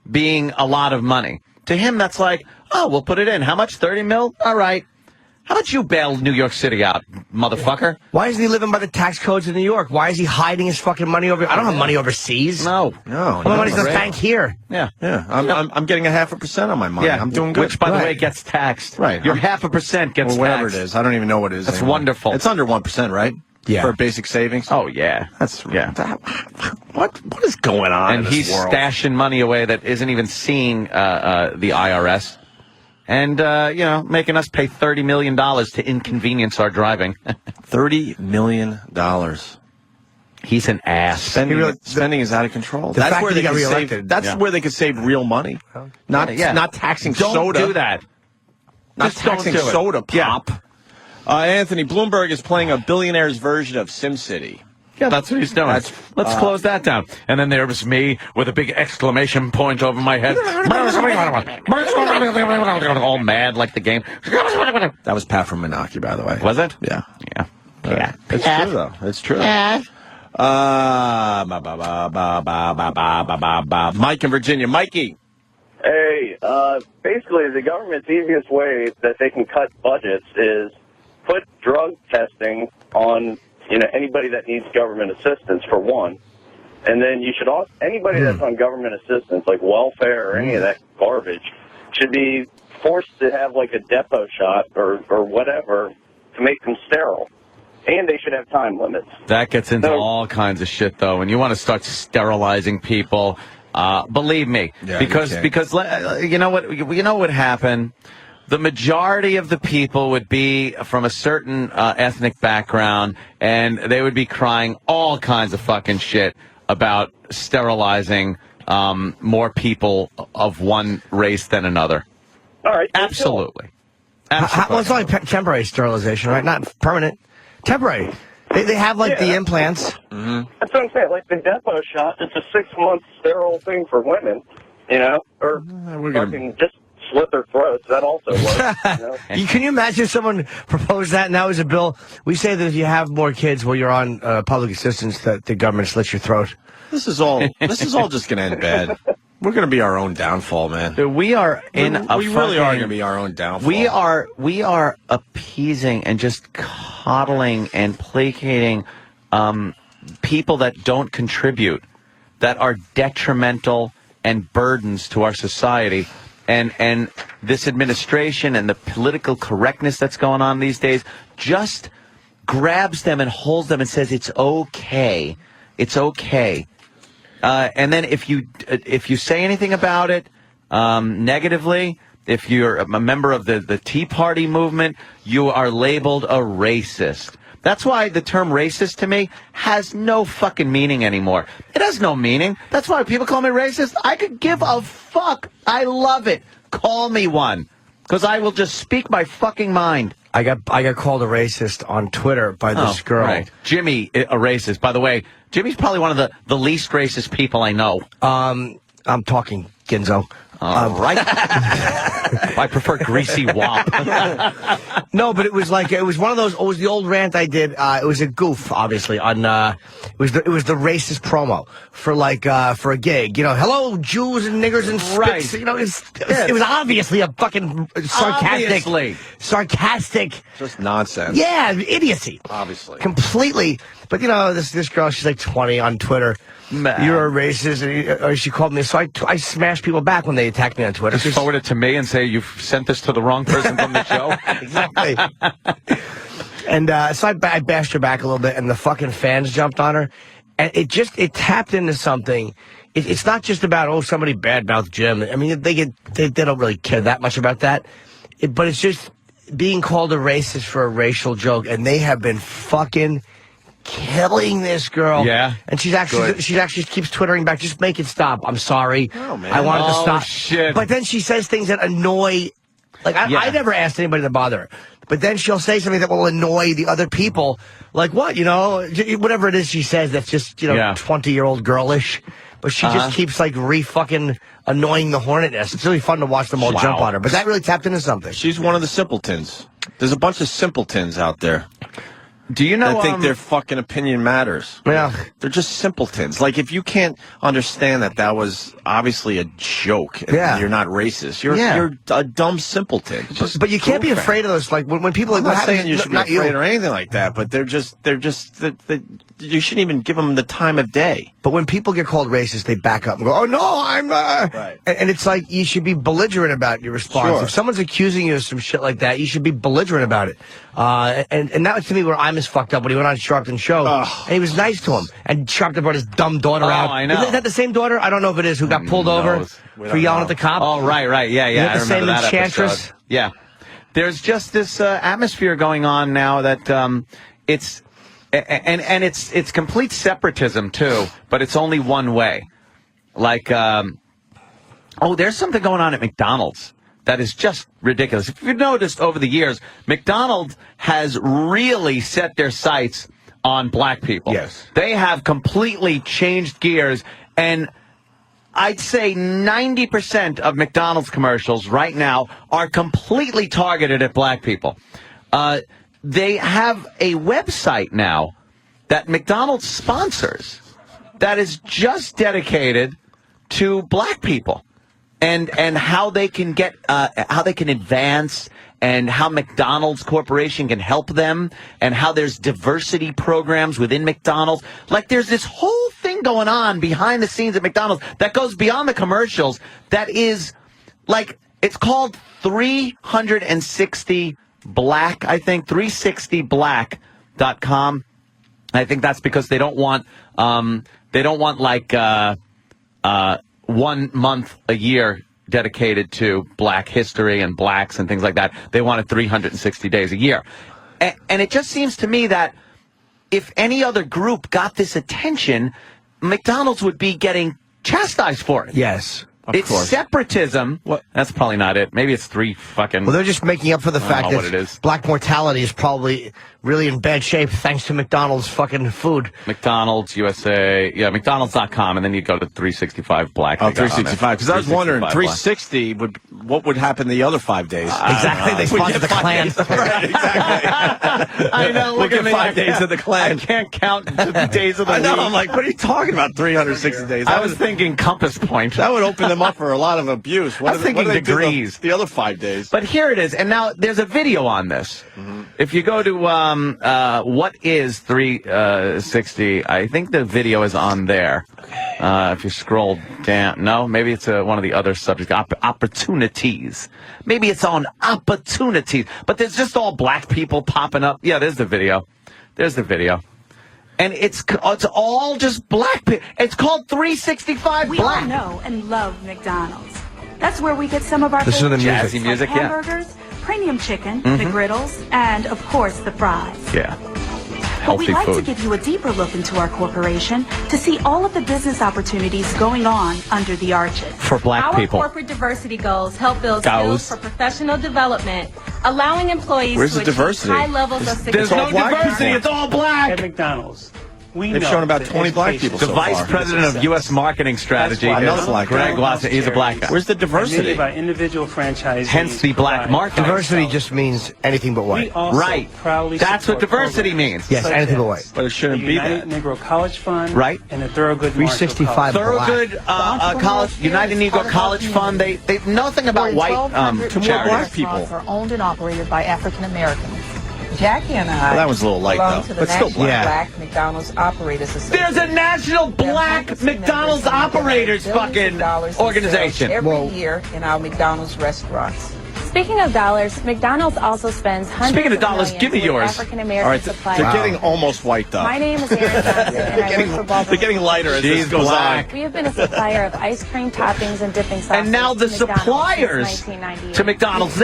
being a lot of money. To him, that's like, oh, we'll put it in. How much? 30 mil? All right. How about you bail New York City out, motherfucker? Why isn't he living by the tax codes of New York? Why is he hiding his fucking money over? I don't have money overseas. No. My money's in the bank here. Yeah. I'm getting 0.5% on my money. Yeah. I'm doing good. Which, by the way, gets taxed. Right. Your 0.5% gets taxed. Whatever it is. I don't even know what it is. That's anymore. wonderful. It's under 1%, right? Yeah. For basic savings. Oh yeah. What is going on? And in this he's world? stashing money away that isn't even seeing the IRS. And, making us pay $30 million to inconvenience our driving. $30 million. He's an ass. Spending is out of control. That's where they got reelected. That's where they could save real money. Not taxing soda. Don't do that. Not taxing soda pop. Anthony, Bloomberg is playing a billionaire's version of SimCity. Yeah, that's what he's doing. Let's close that down. And then there was me with a big exclamation point over my head. All mad like the game. That was Pat from Menaki, by the way. Was it? Yeah. Yeah. It's true, though. It's true. Mike in Virginia. Mikey. Hey, basically the government's easiest way that they can cut budgets is put drug testing on, anybody that needs government assistance, for one. And then you should also, anybody that's on government assistance, like welfare or any of that garbage, should be forced to have like a depot shot or whatever to make them sterile. And they should have time limits. That gets into all kinds of shit, though. And you want to start sterilizing people. Believe me, because you know what would happen. The majority of the people would be from a certain ethnic background, and they would be crying all kinds of fucking shit about sterilizing more people of one race than another. All right. Absolutely. Well, it's only temporary sterilization, right? Not permanent. Temporary. They have, like, the implants. Mm-hmm. That's what I'm saying. Like, the depot shot, it's a 6-month sterile thing for women, you know? Or fucking just slit their throats. That also works, you know? Can you imagine if someone proposed that now as a bill? We say that if you have more kids while you're on public assistance, that the government slits your throat. This is all just going to end bad. We're going to be our own downfall, man. Dude, we are in we really are going to be our own downfall. We are appeasing and just coddling and placating people that don't contribute, that are detrimental and burdens to our society. And this administration and the political correctness that's going on these days just grabs them and holds them and says it's okay. It's okay. And then if you say anything about it negatively, if you're a member of the Tea Party movement, you are labeled a racist. That's why the term racist to me has no fucking meaning anymore. It has no meaning. That's why people call me racist. I could give a fuck. I love it. Call me one. Because I will just speak my fucking mind. I got called a racist on Twitter by this girl. Right. Jimmy, a racist. By the way, Jimmy's probably one of the least racist people I know. I'm talking Ginzo. Right. I prefer greasy wop. No, but it was one of those. It was the old rant I did. It was a goof, obviously. On it was the racist promo for a gig. You know, hello Jews and niggers and spits. Right. You know, it was obviously a fucking sarcastic. Just nonsense. Yeah, idiocy. Obviously. Completely. But you know, this girl, she's like 20 on Twitter. Man. You're a racist, and she called me. So I smashed people back when they attacked me on Twitter. Just forward it to me and say you've sent this to the wrong person from the show. Exactly. And so I bashed her back a little bit, and the fucking fans jumped on her, and it tapped into something. It's not just about somebody badmouthed Jim. I mean they don't really care that much about that, but it's just being called a racist for a racial joke, and they have been fucking killing this girl. Yeah. And she actually keeps twittering back, just make it stop. I'm sorry. Oh, man. I wanted to stop. Shit. But then she says things that annoy, I never asked anybody to bother her. But then she'll say something that will annoy the other people. Like what, whatever it is she says that's just, 20-year-old girlish. But she just keeps re-fucking annoying the hornet nest. It's really fun to watch them all jump on her. But that really tapped into something. She's one of the simpletons. There's a bunch of simpletons out there. Do you know? I think their fucking opinion matters. Yeah, they're just simpletons. Like if you can't understand that was obviously a joke, and you're not racist. You're a dumb simpleton. But you can't be afraid of those. Like when people. I'm not saying you should be afraid or anything like that. But they're just you shouldn't even give them the time of day. But when people get called racist, they back up and go, "Oh no, I'm." Right. And it's like you should be belligerent about your response. Sure. If someone's accusing you of some shit like that, you should be belligerent about it. And that was to me where I'm as fucked up when he went on Sharpton's show, and he was nice to him. And Sharpton brought his dumb daughter out. I know. Is that the same daughter? I don't know if it is. Who got pulled over for yelling at the cop? Oh, right. Yeah. Is it I the same remember that enchantress? episode. Yeah. There's just this atmosphere going on now that it's complete separatism too, but it's only one way. Like, there's something going on at McDonald's that is just ridiculous. If you've noticed over the years, McDonald's has really set their sights on black people. Yes. They have completely changed gears, and I'd say 90% of McDonald's commercials right now are completely targeted at black people. They have a website now that McDonald's sponsors that is just dedicated to black people. And how they can get how they can advance, and how McDonald's Corporation can help them, and how there's diversity programs within McDonald's. Like there's this whole thing going on behind the scenes at McDonald's that goes beyond the commercials. That is it's called 360 Black. I think 360black.com. I think that's because they don't want 1 month a year dedicated to black history and blacks and things like that. They wanted 360 days a year. And it just seems to me that if any other group got this attention, McDonald's would be getting chastised for it. Yes. It's separatism. That's probably not it. Maybe it's three fucking... Well, they're just making up for the fact that what it is. black mortality is probably really in bad shape thanks to McDonald's fucking food. McDonald's, USA, McDonald's.com, and then you go to 365 Black. Oh, 365. Because I was wondering, 360, what would happen the other 5 days? Exactly. They sponsored the Klan. Right, exactly. I know. Look at 5 days of the Klan. I can't count the days of the I know. week. I'm like, what are you talking about, 360 days? I was thinking Compass Point. That would open them up for a lot of abuse. I was thinking degrees. The other 5 days. But here it is. And now there's a video on this. If you go to what is 360, I think the video is on there. If you scroll down. No, maybe it's one of the other subjects. Opportunities. Maybe it's on opportunities. But there's just all black people popping up. Yeah, there's the video. There's the video. And it's all just black people. It's called 365 We Black. all know and love McDonald's. That's where we get some of our This is the favorite music. treats, Jazzy music, like yeah. hamburgers, premium chicken, Mhm. the griddles, and of course the fries. Yeah. But we'd Healthy like to food. give you a deeper look into our corporation to see all of the business opportunities going on under the arches. For black Our people. corporate diversity goals help build Goals. skills for professional development, allowing employees Where's to the achieve diversity? high levels of There's success. no diversity. It's all black. At McDonald's, we They've know shown about that 20 black education people The so vice far. president of U.S. marketing strategy That's why is another black Greg guy. Watson. He's a black guy. Where's the Many diversity? of our individual franchisees Hence the black provide market. Diversity just means anything but We white. also Right. proudly That's what support diversity programs means. Yes, such anything but as white. But it shouldn't the be United that. Negro College Fund, Right. and the Thorogood 365 Marshall College. Thorogood College, United Negro College Fund. They've nothing about white To more black people. are owned and operated by African Americans. Jackie and I Well, that was a little light, belong though. to the But still National black. Black McDonald's Operators Association. There's a national black McDonald's operators fucking organization. Every year in our McDonald's restaurants. Speaking of dollars, McDonald's also spends hundreds Speaking of dollars, millions give me with yours. African All American right, suppliers. they're getting almost white, though. My name is Erin Johnson, and I work for Baldwin. They're getting lighter as this She's goes black. We have been a supplier of ice cream toppings and dipping sauces. And now the to McDonald's suppliers since 1998. to McDonald's,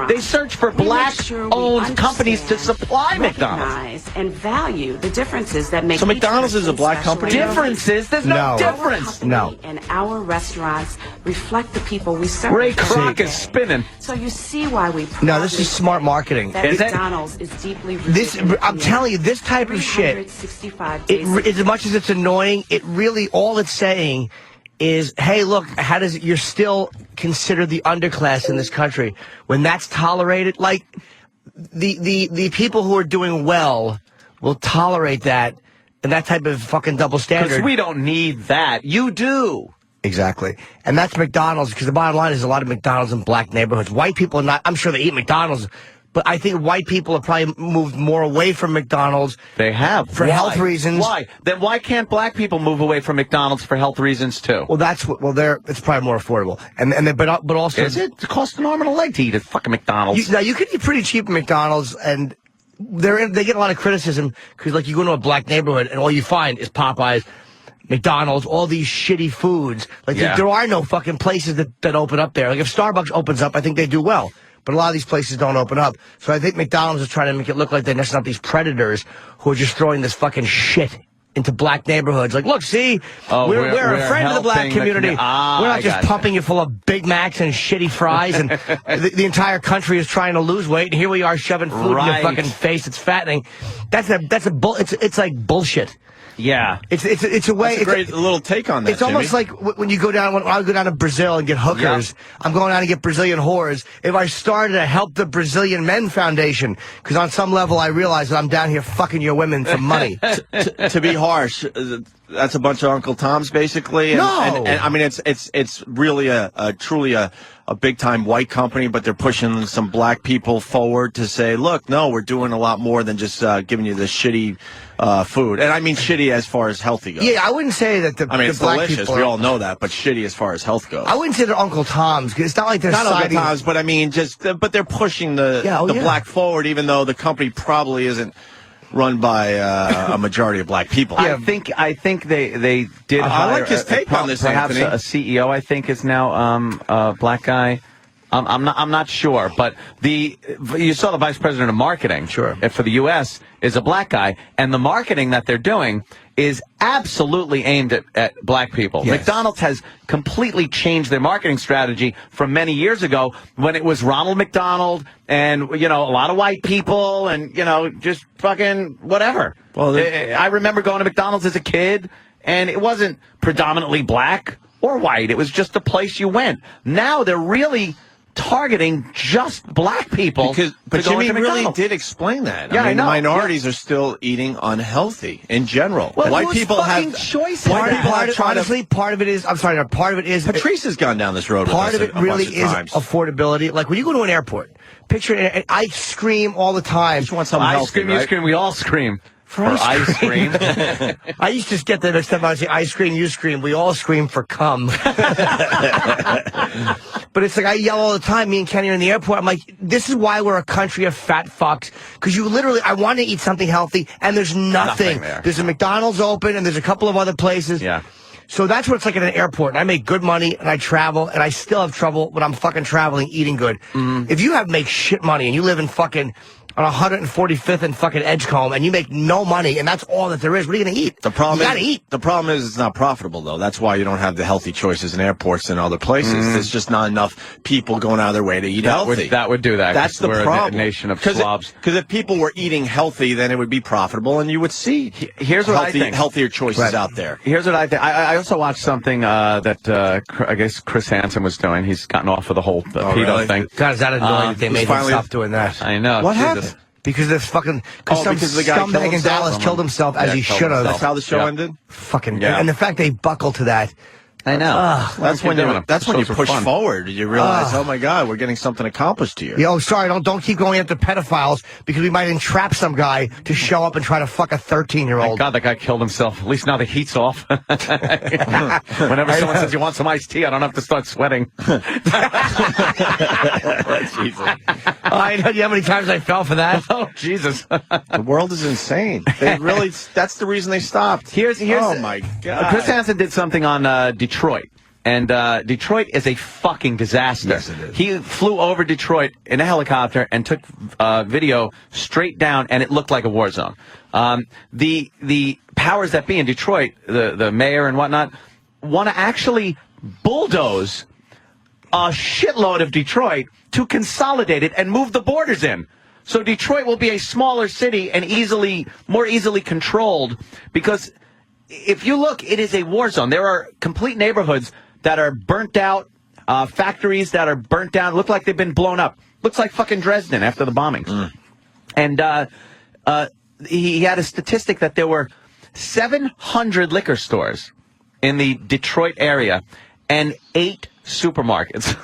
they search for black-owned companies to supply McDonald's. And value the differences that make So McDonald's is a black company? Differences? There's no No. difference. No. And our restaurants reflect the people we serve. Ray Kroc is spinning. So you see why we No, this is smart marketing. that Is it? McDonald's is deeply This, I'm telling you, this type of shit, 365 days as much as it's annoying, it really, all it's saying is, hey, look, how does you're still considered the underclass in this country when that's tolerated? Like, the people who are doing well will tolerate that and that type of fucking double standard. Because we don't need that. You do. Exactly. And that's McDonald's, because the bottom line is a lot of McDonald's in black neighborhoods. White people are not, I'm sure they eat McDonald's, but I think white people have probably moved more away from McDonald's. They have. For Why? health reasons. Why? Then why can't black people move away from McDonald's for health reasons too? Well, that's what, it's probably more affordable. But also. Is it? It costs an arm and a leg to eat at fucking McDonald's. Now, you can eat pretty cheap at McDonald's, and they get a lot of criticism, because, like, you go into a black neighborhood, and all you find is Popeyes, McDonald's, all these shitty foods. Like, there are no fucking places that open up there. Like, if Starbucks opens up, I think they do well. But a lot of these places don't open up. So I think McDonald's is trying to make it look like they're not these predators who are just throwing this fucking shit into black neighborhoods. Like, look, see, we're a friend of the black community. We're not just pumping you full of Big Macs and shitty fries, and the entire country is trying to lose weight, and here we are shoving food in your fucking face. It's fattening. It's like bullshit. Yeah, it's a way. That's a great little take on that. It's almost like when you go down. When I go down to Brazil and get hookers, I'm going down to get Brazilian whores. If I started to help the Brazilian Men Foundation, because on some level I realize that I'm down here fucking your women for money. To be harsh, that's a bunch of Uncle Toms, basically. And, No. and I mean it's really truly a big time white company, but they're pushing some black people forward to say, look, no, we're doing a lot more than just giving you this shitty food. And I mean shitty as far as healthy goes. Yeah, I wouldn't say that the it's black delicious. people We all know that, but shitty as far as health goes. I wouldn't say they're Uncle Toms, because it's not like they're Not Uncle siding. Toms, but I mean but they're pushing the black forward, even though the company probably isn't run by a majority of black people. I think they did. I like his take on this, Perhaps Anthony. a CEO, I think, is now a black guy. I'm not sure, but you saw the vice president of marketing for the U.S. is a black guy, and the marketing that they're doing is absolutely aimed at black people. Yes. McDonald's has completely changed their marketing strategy from many years ago when it was Ronald McDonald and, a lot of white people and, just fucking whatever. Well, I remember going to McDonald's as a kid, and it wasn't predominantly black or white. It was just the place you went. Now they're really targeting just black people. But Jimmy really did explain that. Yeah, I know. Minorities are still eating unhealthy in general. Well, white people have choices. Honestly, part of it is. I'm sorry. Part of it is. Patrice has gone down this road. Part with of us it a really bunch of is times. affordability. Like when you go to an airport, picture it. I scream all the time. Just want something healthy, scream, you scream. We all scream. For ice cream. I used to get that next time I say ice cream, you scream. We all scream for cum. But it's like I yell all the time. Me and Kenny are in the airport. I'm like, this is why we're a country of fat fucks. Because you literally, I want to eat something healthy, and there's nothing. there. There's a McDonald's open, and there's a couple of other places. Yeah. So that's what it's like at an airport. And I make good money, and I travel, and I still have trouble when I'm fucking traveling, eating good. If you make shit money, and you live in fucking on 145th and fucking Edgecombe, and you make no money, and that's all that there is, what are you going to eat? The problem you gotta eat. The problem is it's not profitable, though. That's why you don't have the healthy choices in airports and other places. There's just not enough people going out of their way to eat healthy. That would do that. That's the we're problem. A nation of slobs. Because if people were eating healthy, then it would be profitable, and you would see Here's what I think. Healthier choices out there. Here's what I think. I also watched something that I guess Chris Hansen was doing. He's gotten off of the whole pedo thing. God, is that annoying that they made him stop doing that? I know. What Jesus. happened? Because this fucking some because the guy killed scumbag in himself? Dallas killed himself as he should have. That's how the show ended? Fucking and the fact they buckle to that. I know. That's when you push fun. forward. You realize, oh my God, we're getting something accomplished here. Yo, sorry, don't keep going after pedophiles because we might entrap some guy to show up and try to fuck a 13-year-old. Thank God that guy killed himself. At least now the heat's off. Whenever someone says you want some iced tea, I don't have to start sweating. Jesus. I know. You know how many times I fell for that? Oh, Jesus. The world is insane. They really, that's the reason they stopped. Here's oh my God. Chris Hansen did something on Detroit. And Detroit is a fucking disaster. Yes, it is. He flew over Detroit in a helicopter and took video straight down, and it looked like a war zone. The powers that be in Detroit, the mayor and whatnot, want to actually bulldoze a shitload of Detroit to consolidate it and move the borders in. So Detroit will be a smaller city and more easily controlled because if you look, it is a war zone. There are complete neighborhoods that are burnt out, factories that are burnt down, look like they've been blown up. Looks like fucking Dresden after the bombings. And he had a statistic that there were 700 liquor stores in the Detroit area and 8 supermarkets.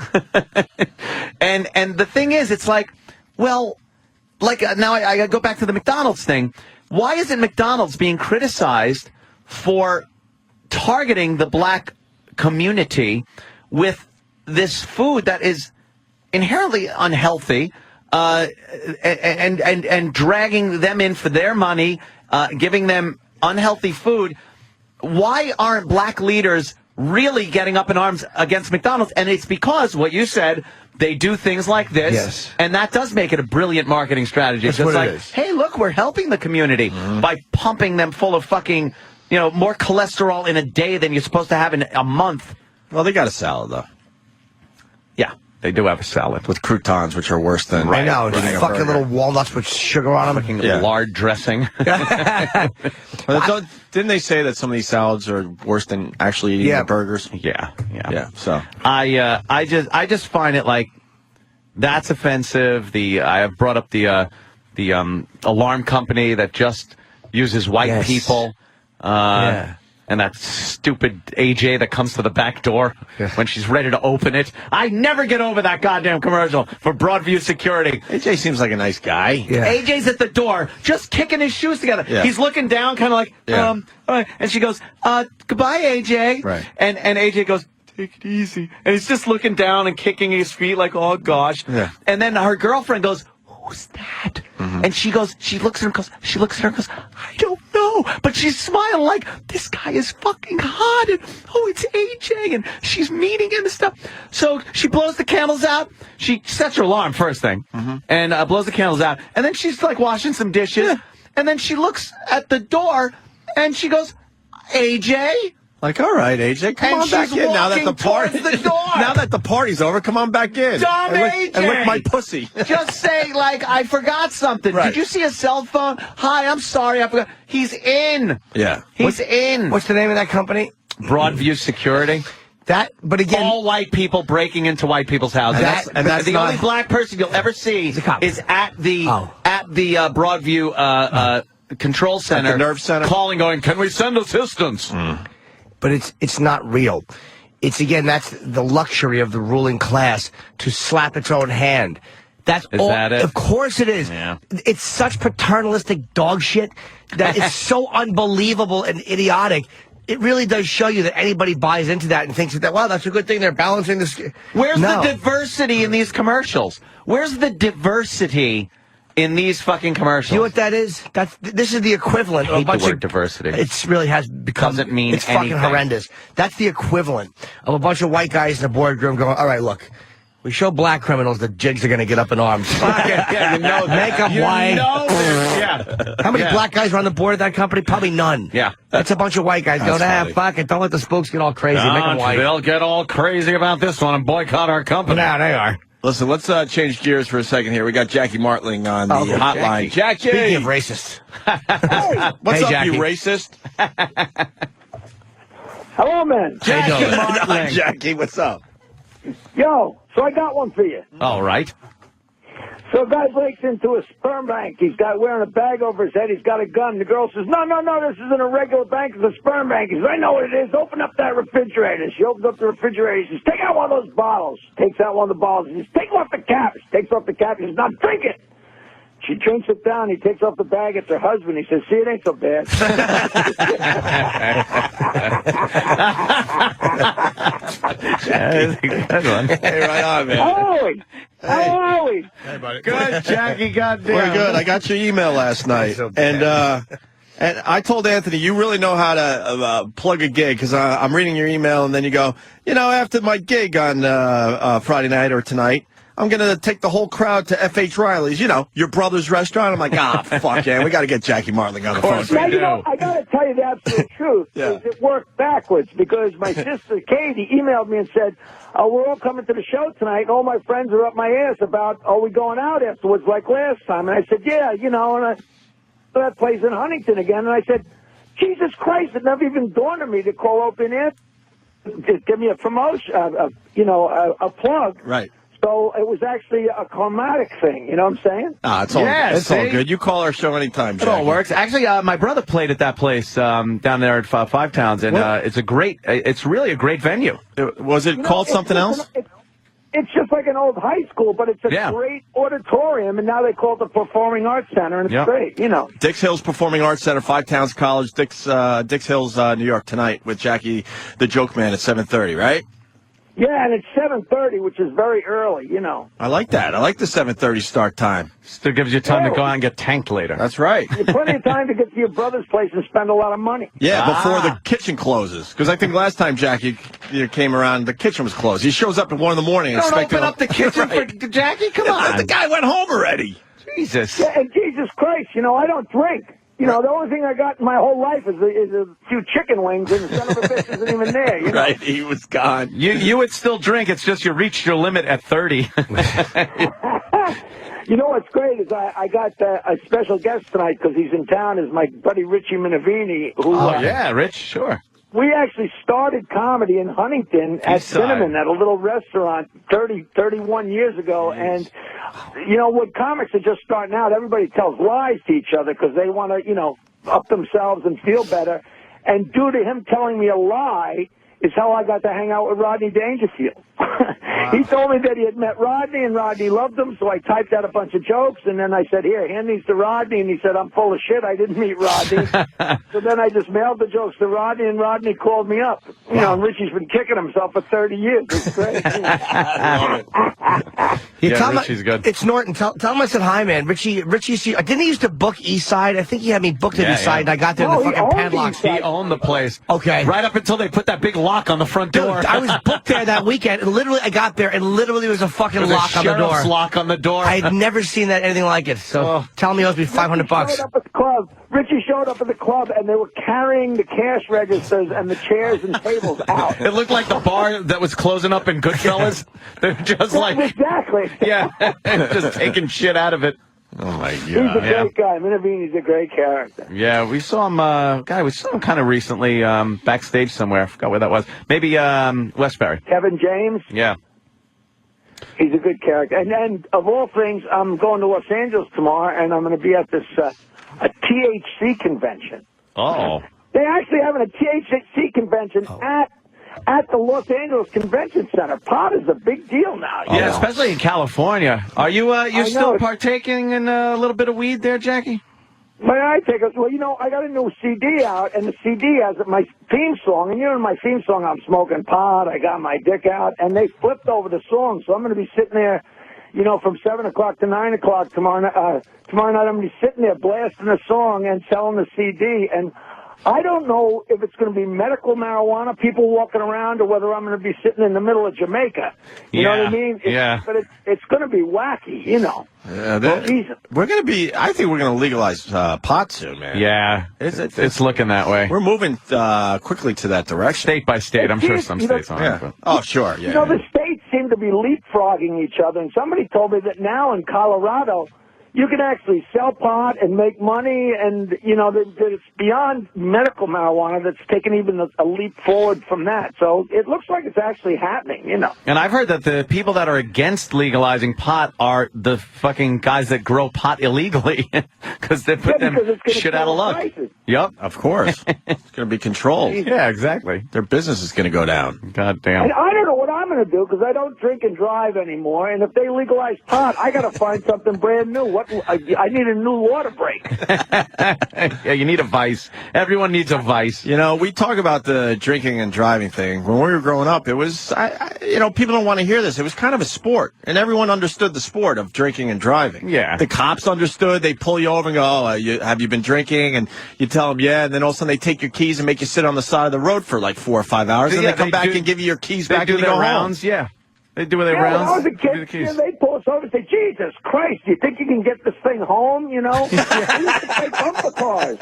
and the thing is, it's like, well, now I go back to the McDonald's thing. Why isn't McDonald's being criticized for targeting the black community with this food that is inherently unhealthy, and dragging them in for their money, giving them unhealthy food? Why aren't black leaders really getting up in arms against McDonald's? And it's because what you said, they do things like this, and that does make it a brilliant marketing strategy. That's it's what like, it is. hey, look, we're helping the community by pumping them full of fucking, more cholesterol in a day than you're supposed to have in a month. Well, they got a salad, though. Yeah, they do have a salad. With croutons, which are worse than... I know, eating a fucking burger. little walnuts with sugar on them. Fucking lard dressing. Well, didn't they say that some of these salads are worse than actually eating the burgers? Yeah. So I just find it like that's offensive. I have brought up the alarm company that just uses white people. And that stupid AJ that comes to the back door when she's ready to open it. I never get over that goddamn commercial for Broadview Security. AJ seems like a nice guy. AJ's at the door, just kicking his shoes together. He's looking down, kind of like, all right. And she goes, goodbye, AJ. Right. And AJ goes, take it easy. And he's just looking down and kicking his feet like, oh, gosh. Yeah. And then her girlfriend goes, who's that? And she looks at her and goes, I don't know. But she's smiling like, this guy is fucking hot. And, oh, it's AJ. And she's meeting him and stuff. So she blows the candles out. She sets her alarm first thing. And blows the candles out. And then she's like washing some dishes. And then she looks at the door and she goes, AJ? Like, all right, AJ, come And on back she's in now that the walking party. towards the door. Now that the party's over, come on back in. Dumb AJ. And lick my pussy. Just say, like, I forgot something. Right. Did you see a cell phone? Hi, I'm sorry, I forgot. He's in. Yeah. He's in. What's the name of that company? Broadview Security. But again, all white people breaking into white people's houses. And that's the not, only black person you'll ever see is at the Broadview control center, at the nerve center, calling, going, "Can we send assistance?" But it's not real. It's again, that's the luxury of the ruling class to slap its own hand. Is that it? Of course it is. Yeah. It's such paternalistic dog shit that it's so unbelievable and idiotic. It really does show you that anybody buys into that and thinks that, wow, that's a good thing. They're balancing this. Where's the diversity in these commercials? Where's the diversity in these fucking commercials? You know what that is? This is the equivalent of a bunch of diversity. It really has become. Doesn't mean it's fucking anything. horrendous. That's the equivalent of a bunch of white guys in a boardroom going, all right, look. We show black criminals that jigs are going to get up in arms. Yeah, you know that. Make them You white. know this. Yeah. How many black guys are on the board of that company? Probably none. Yeah. It's a bunch of white guys going, fuck it. Don't let the spokes get all crazy. Make them white. They'll get all crazy about this one and boycott our company. No, they are. Listen, let's change gears for a second here. We got Jackie Martling on the hotline. Jackie! Speaking of racist. What's up, Jackie. you racist? Hello, man. Jackie Martling. Jackie, what's up? Yo, so I got one for you. All right. So a guy breaks into a sperm bank. He's got wearing a bag over his head. He's got a gun. The girl says, no, this isn't a regular bank. It's a sperm bank. He says, I know what it is. Open up that refrigerator. She opens up the refrigerator. She says, take out one of those bottles. Takes out one of the bottles. He says, take off the cap. She takes off the cap. He says, now drink it. She drinks it down. He takes off the bag. It's her husband. He says, see, it ain't so bad. Good one. Hey, right on, man. Holy. How are we? Hey, buddy. Good, Jackie. Goddamn. We're good. I got your email last night. And I told Anthony, you really know how to plug a gig, because I'm reading your email, and then you go, after my gig on Friday night or tonight, I'm going to take the whole crowd to F.H. Riley's, your brother's restaurant. I'm like, fuck yeah, we got to get Jackie Martling on the phone. Now, I got to tell you the absolute truth. Yeah. Is it worked backwards, because my sister Katie emailed me and said, we're all coming to the show tonight, and all my friends are up my ass about, are we going out afterwards like last time? And I said, yeah, and that place in Huntington again. And I said, Jesus Christ, it never even dawned on me to call Opie and Anthony to give me a promotion, a plug. Right. So it was actually a karmatic thing, you know what I'm saying? It's all good. You call our show anytime, It Jackie. all works. Actually, my brother played at that place down there at Five Towns, and it's really a great venue. Was it called something else? It's just like an old high school, but it's a great auditorium, and now they call it the Performing Arts Center, and it's great, Dix Hills Performing Arts Center, 5 Towns College, Dix Hills, New York, tonight with Jackie the Joke Man at 7:30, right? Yeah, and it's 7:30, which is very early, I like that. I like the 7:30 start time. Still gives you time to go out and get tanked later. That's right. You have plenty of time to get to your brother's place and spend a lot of money. Yeah, before the kitchen closes. Because I think last time Jackie came around, the kitchen was closed. He shows up at 1 in the morning. Don't open up the kitchen for Jackie? Come on. The guy went home already. Jesus. Yeah, and Jesus Christ, I don't drink. The only thing I got in my whole life is a few chicken wings, and the son of a bitch isn't even there. Right, he was gone. You would still drink. It's just you reached your limit at 30. You know what's great is I got a special guest tonight because he's in town. Is my buddy Richie Minervini. Who? Rich, sure. We actually started comedy in Huntington at Cinnamon at a little restaurant 31 years ago. And, when comics are just starting out, everybody tells lies to each other because they want to, up themselves and feel better. And due to him telling me a lie is how I got to hang out with Rodney Dangerfield. He told me that he had met Rodney and Rodney loved him, so I typed out a bunch of jokes, and then I said, here, hand these to Rodney, and he said, I'm full of shit, I didn't meet Rodney. So then I just mailed the jokes to Rodney, and Rodney called me up. And Richie's been kicking himself for 30 years. It's great. Richie's good. It's Norton. Tell him I said hi, man. Richie, didn't he used to book East Side? I think he had me booked at East Side, and I got there and the fucking padlocks. He owned the place. Okay. Right up until they put that big lock lock on the front door. Dude, I was booked there that weekend. And literally, I got there, and literally there was a fucking lock on the door. Sheriff's lock on the door. I had never seen anything like it. So tell me it owes me $500. Richie showed up at the club, and they were carrying the cash registers and the chairs and tables out. It looked like the bar that was closing up in Goodfellas. They're just like... Exactly. Yeah, just taking shit out of it. Oh, my God. He's a great guy. Minervini's a great character. Yeah, we saw him, we saw him kind of recently backstage somewhere. I forgot where that was. Maybe Westbury. Kevin James? Yeah. He's a good character. And of all things, I'm going to Los Angeles tomorrow, and I'm going to be at this a THC convention. Oh. They're actually having a THC convention at the Los Angeles Convention Center. Pot is a big deal now. Yeah, especially in California. Are you still partaking in a little bit of weed there, Jackie? May I take us? Well, I got a new CD out, and the CD has my theme song. And in my theme song, I'm smoking pot. I got my dick out, and they flipped over the song. So I'm going to be sitting there, from 7 o'clock to 9 o'clock tomorrow night. Tomorrow night, I'm going to be sitting there blasting a song and selling the CD. And I don't know if it's going to be medical marijuana, people walking around, or whether I'm going to be sitting in the middle of Jamaica. You know what I mean? But it's going to be wacky, Yeah, we're going to be. I think we're going to legalize pot soon, man. Yeah, it's looking that way. We're moving quickly to that direction, state by state. I'm sure some states aren't. Yeah. Oh, sure. Yeah. The states seem to be leapfrogging each other, and somebody told me that now in Colorado, you can actually sell pot and make money, and, that it's beyond medical marijuana that's taken even a leap forward from that. So it looks like it's actually happening, And I've heard that the people that are against legalizing pot are the fucking guys that grow pot illegally because they put them shit out of luck. Prices. Yep. Of course. It's going to be controlled. Yeah, exactly. Their business is going to go down. God damn. And I don't know what I'm going to do because I don't drink and drive anymore. And if they legalize pot, I got to find something brand new. I need a new water break. Yeah, you need a vice. Everyone needs a vice. We talk about the drinking and driving thing. When we were growing up, it was, people don't want to hear this. It was kind of a sport, and everyone understood the sport of drinking and driving. Yeah. The cops understood. They pull you over and go, have you been drinking? And you tell them, yeah, and then all of a sudden they take your keys and make you sit on the side of the road for like 4 or 5 hours, and they come back and give you your keys back and you go rounds, home. Yeah. They do their rounds. When I was a kid, they pull us over and say, Jesus Christ, do you think you can get this thing home, I used to play bumper cars.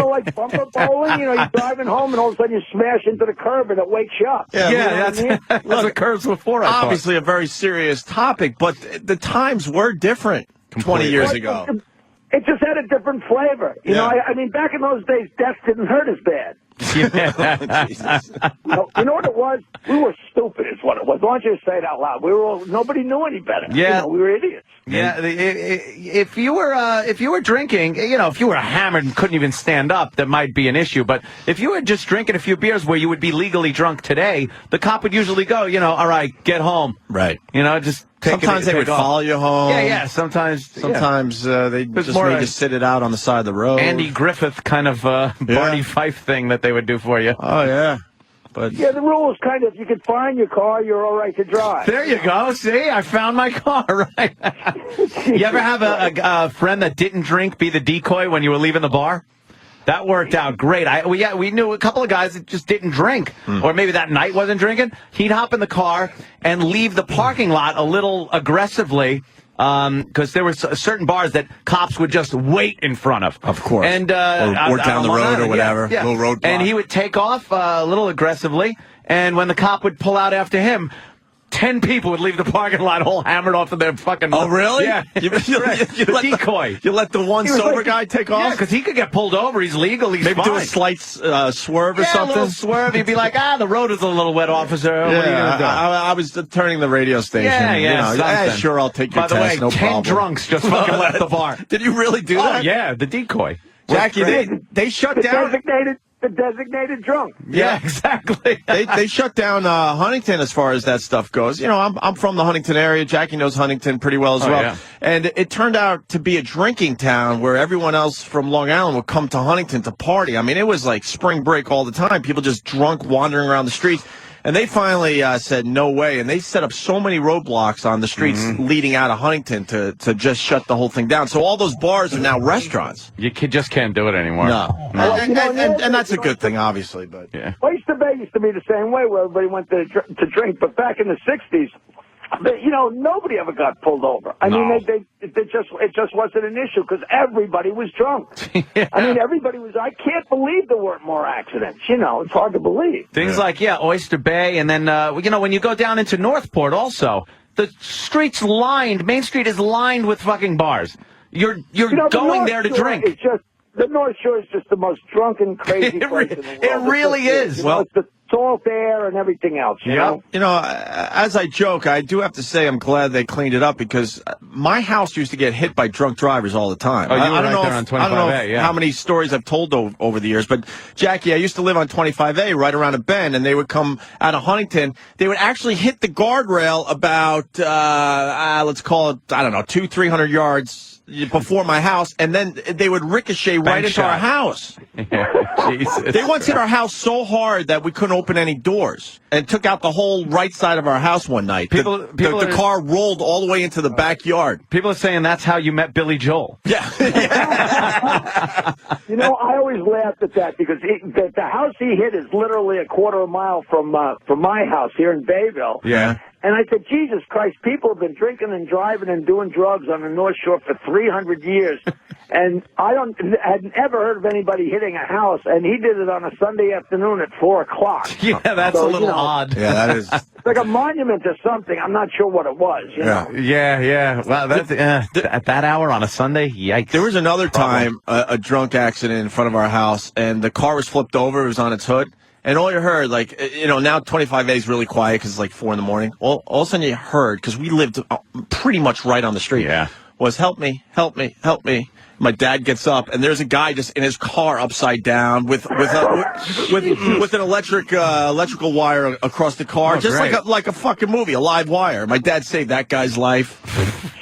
Like bumper bowling, you're driving home and all of a sudden you smash into the curb and it wakes you up. Yeah, that's what curbs were for, I Obviously a very serious topic, but the times were different 20 years ago. It just had a different flavor. I mean, back in those days, death didn't hurt as bad. Jesus. You know what it was? We were stupid is what it was. Why don't you say it out loud? Nobody knew any better. Yeah. We were idiots. Yeah, if you were drinking, if you were hammered and couldn't even stand up, that might be an issue. But if you were just drinking a few beers where you would be legally drunk today, the cop would usually go, all right, get home. Right. Just sometimes they would follow you home. Yeah. Sometimes they just made you sit it out on the side of the road. Andy Griffith kind of Barney Fife thing that they would do for you. Oh yeah. But the rule is kind of, if you can find your car, you're all right to drive. There you go. See, I found my car, right? You ever have a friend that didn't drink be the decoy when you were leaving the bar? That worked out great. We knew a couple of guys that just didn't drink, or maybe that night wasn't drinking. He'd hop in the car and leave the parking lot a little aggressively, because there were certain bars that cops would just wait in front of. Of course. And or down the road or whatever. Yeah. Little road block. And he would take off a little aggressively, and when the cop would pull out after him, 10 people would leave the parking lot all hammered off of their fucking... Oh, really? Yeah. You the decoy. You let the one sober guy take off? Yeah, because he could get pulled over. He's legal. He's Maybe fine. do a slight swerve or something? A little swerve. He'd be like, the road is a little wet, officer. Yeah, what are you going to do? I was turning the radio station. Yeah, sure, I'll take your test, By the way, 10 problem. drunks just fucking left the bar. Did you really do that? Oh, yeah, the decoy. Jackie, they shut down... The designated drunk. Yeah, exactly. they shut down Huntington as far as that stuff goes. I'm from the Huntington area. Jackie knows Huntington pretty well as well. Yeah. And it turned out to be a drinking town where everyone else from Long Island would come to Huntington to party. I mean, it was like spring break all the time. People just drunk wandering around the streets. And they finally said no way, and they set up so many roadblocks on the streets leading out of Huntington to just shut the whole thing down. So all those bars are now restaurants. You just can't do it anymore. No. And that's a good thing, obviously. But yeah. Oyster Bay used to be the same way, where everybody went to drink. But back in the 60s, nobody ever got pulled over. I mean, it just wasn't an issue because everybody was drunk. Yeah. I mean, everybody was. I can't believe there weren't more accidents. It's hard to believe. Things like Oyster Bay, and then when you go down into Northport, also the streets lined. Main Street is lined with fucking bars. You're going there to drink. It's just the North Shore is just the most drunken, crazy place in the world. It really is. It's the salt air and everything else. You know? As I joke, I do have to say I'm glad they cleaned it up because my house used to get hit by drunk drivers all the time. Oh, you were right there on 25A, how many stories I've told over the years, but Jackie, I used to live on 25A right around a bend, and they would come out of Huntington. They would actually hit the guardrail about, let's call it, 200-300 yards before my house, and then they would ricochet right into our house. Jesus. They once hit our house so hard that we couldn't open any doors and took out the whole right side of our house one night. The car rolled all the way into the backyard. People are saying that's how you met Billy Joel. Yeah. I always laughed at that because the house he hit is literally a quarter of a mile from my house here in Bayville. Yeah. And I said, Jesus Christ, people have been drinking and driving and doing drugs on the North Shore for 300 years. And I had never heard of anybody hitting a house, and he did it on a Sunday afternoon at 4 o'clock. Yeah, that's a little odd. Yeah, that is. It's like a monument to something. I'm not sure what it was. You know? Yeah. Well, that's, at that hour on a Sunday, yikes. There was another time a drunk accident in front of our house, and the car was flipped over. It was on its hood. And all you heard, now 25A is really quiet because it's like 4 in the morning. All of a sudden you heard, because we lived pretty much right on the street, was help me, help me, help me. My dad gets up, and there's a guy just in his car upside down with an electrical wire across the car, like a fucking movie, a live wire. My dad saved that guy's life.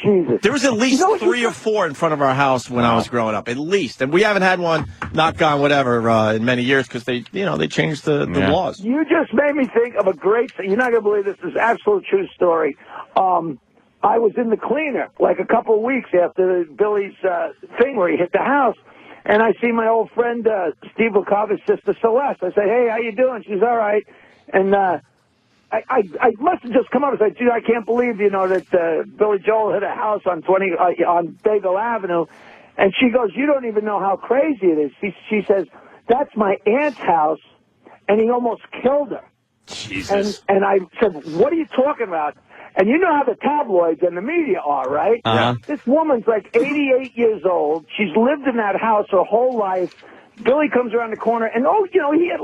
Jesus. There was at least 3 or 4 in front of our house when I was growing up, at least, and we haven't had one, knock on whatever, in many years because they changed the laws. You just made me think of a great. You're not gonna believe this. This is absolute true story. I was in the cleaner like a couple of weeks after Billy's thing where he hit the house, and I see my old friend Steve LaCava's sister Celeste. I say, "Hey, how you doing?" She's all right, and I must have just come up and said, "Dude, I can't believe that Billy Joel hit a house on on Bagel Avenue," and she goes, "You don't even know how crazy it is." She says, "That's my aunt's house, and he almost killed her." Jesus. And I said, "What are you talking about?" And you know how the tabloids and the media are, right? Uh-huh. This woman's like 88 years old. She's lived in that house her whole life. Billy comes around the corner, and he had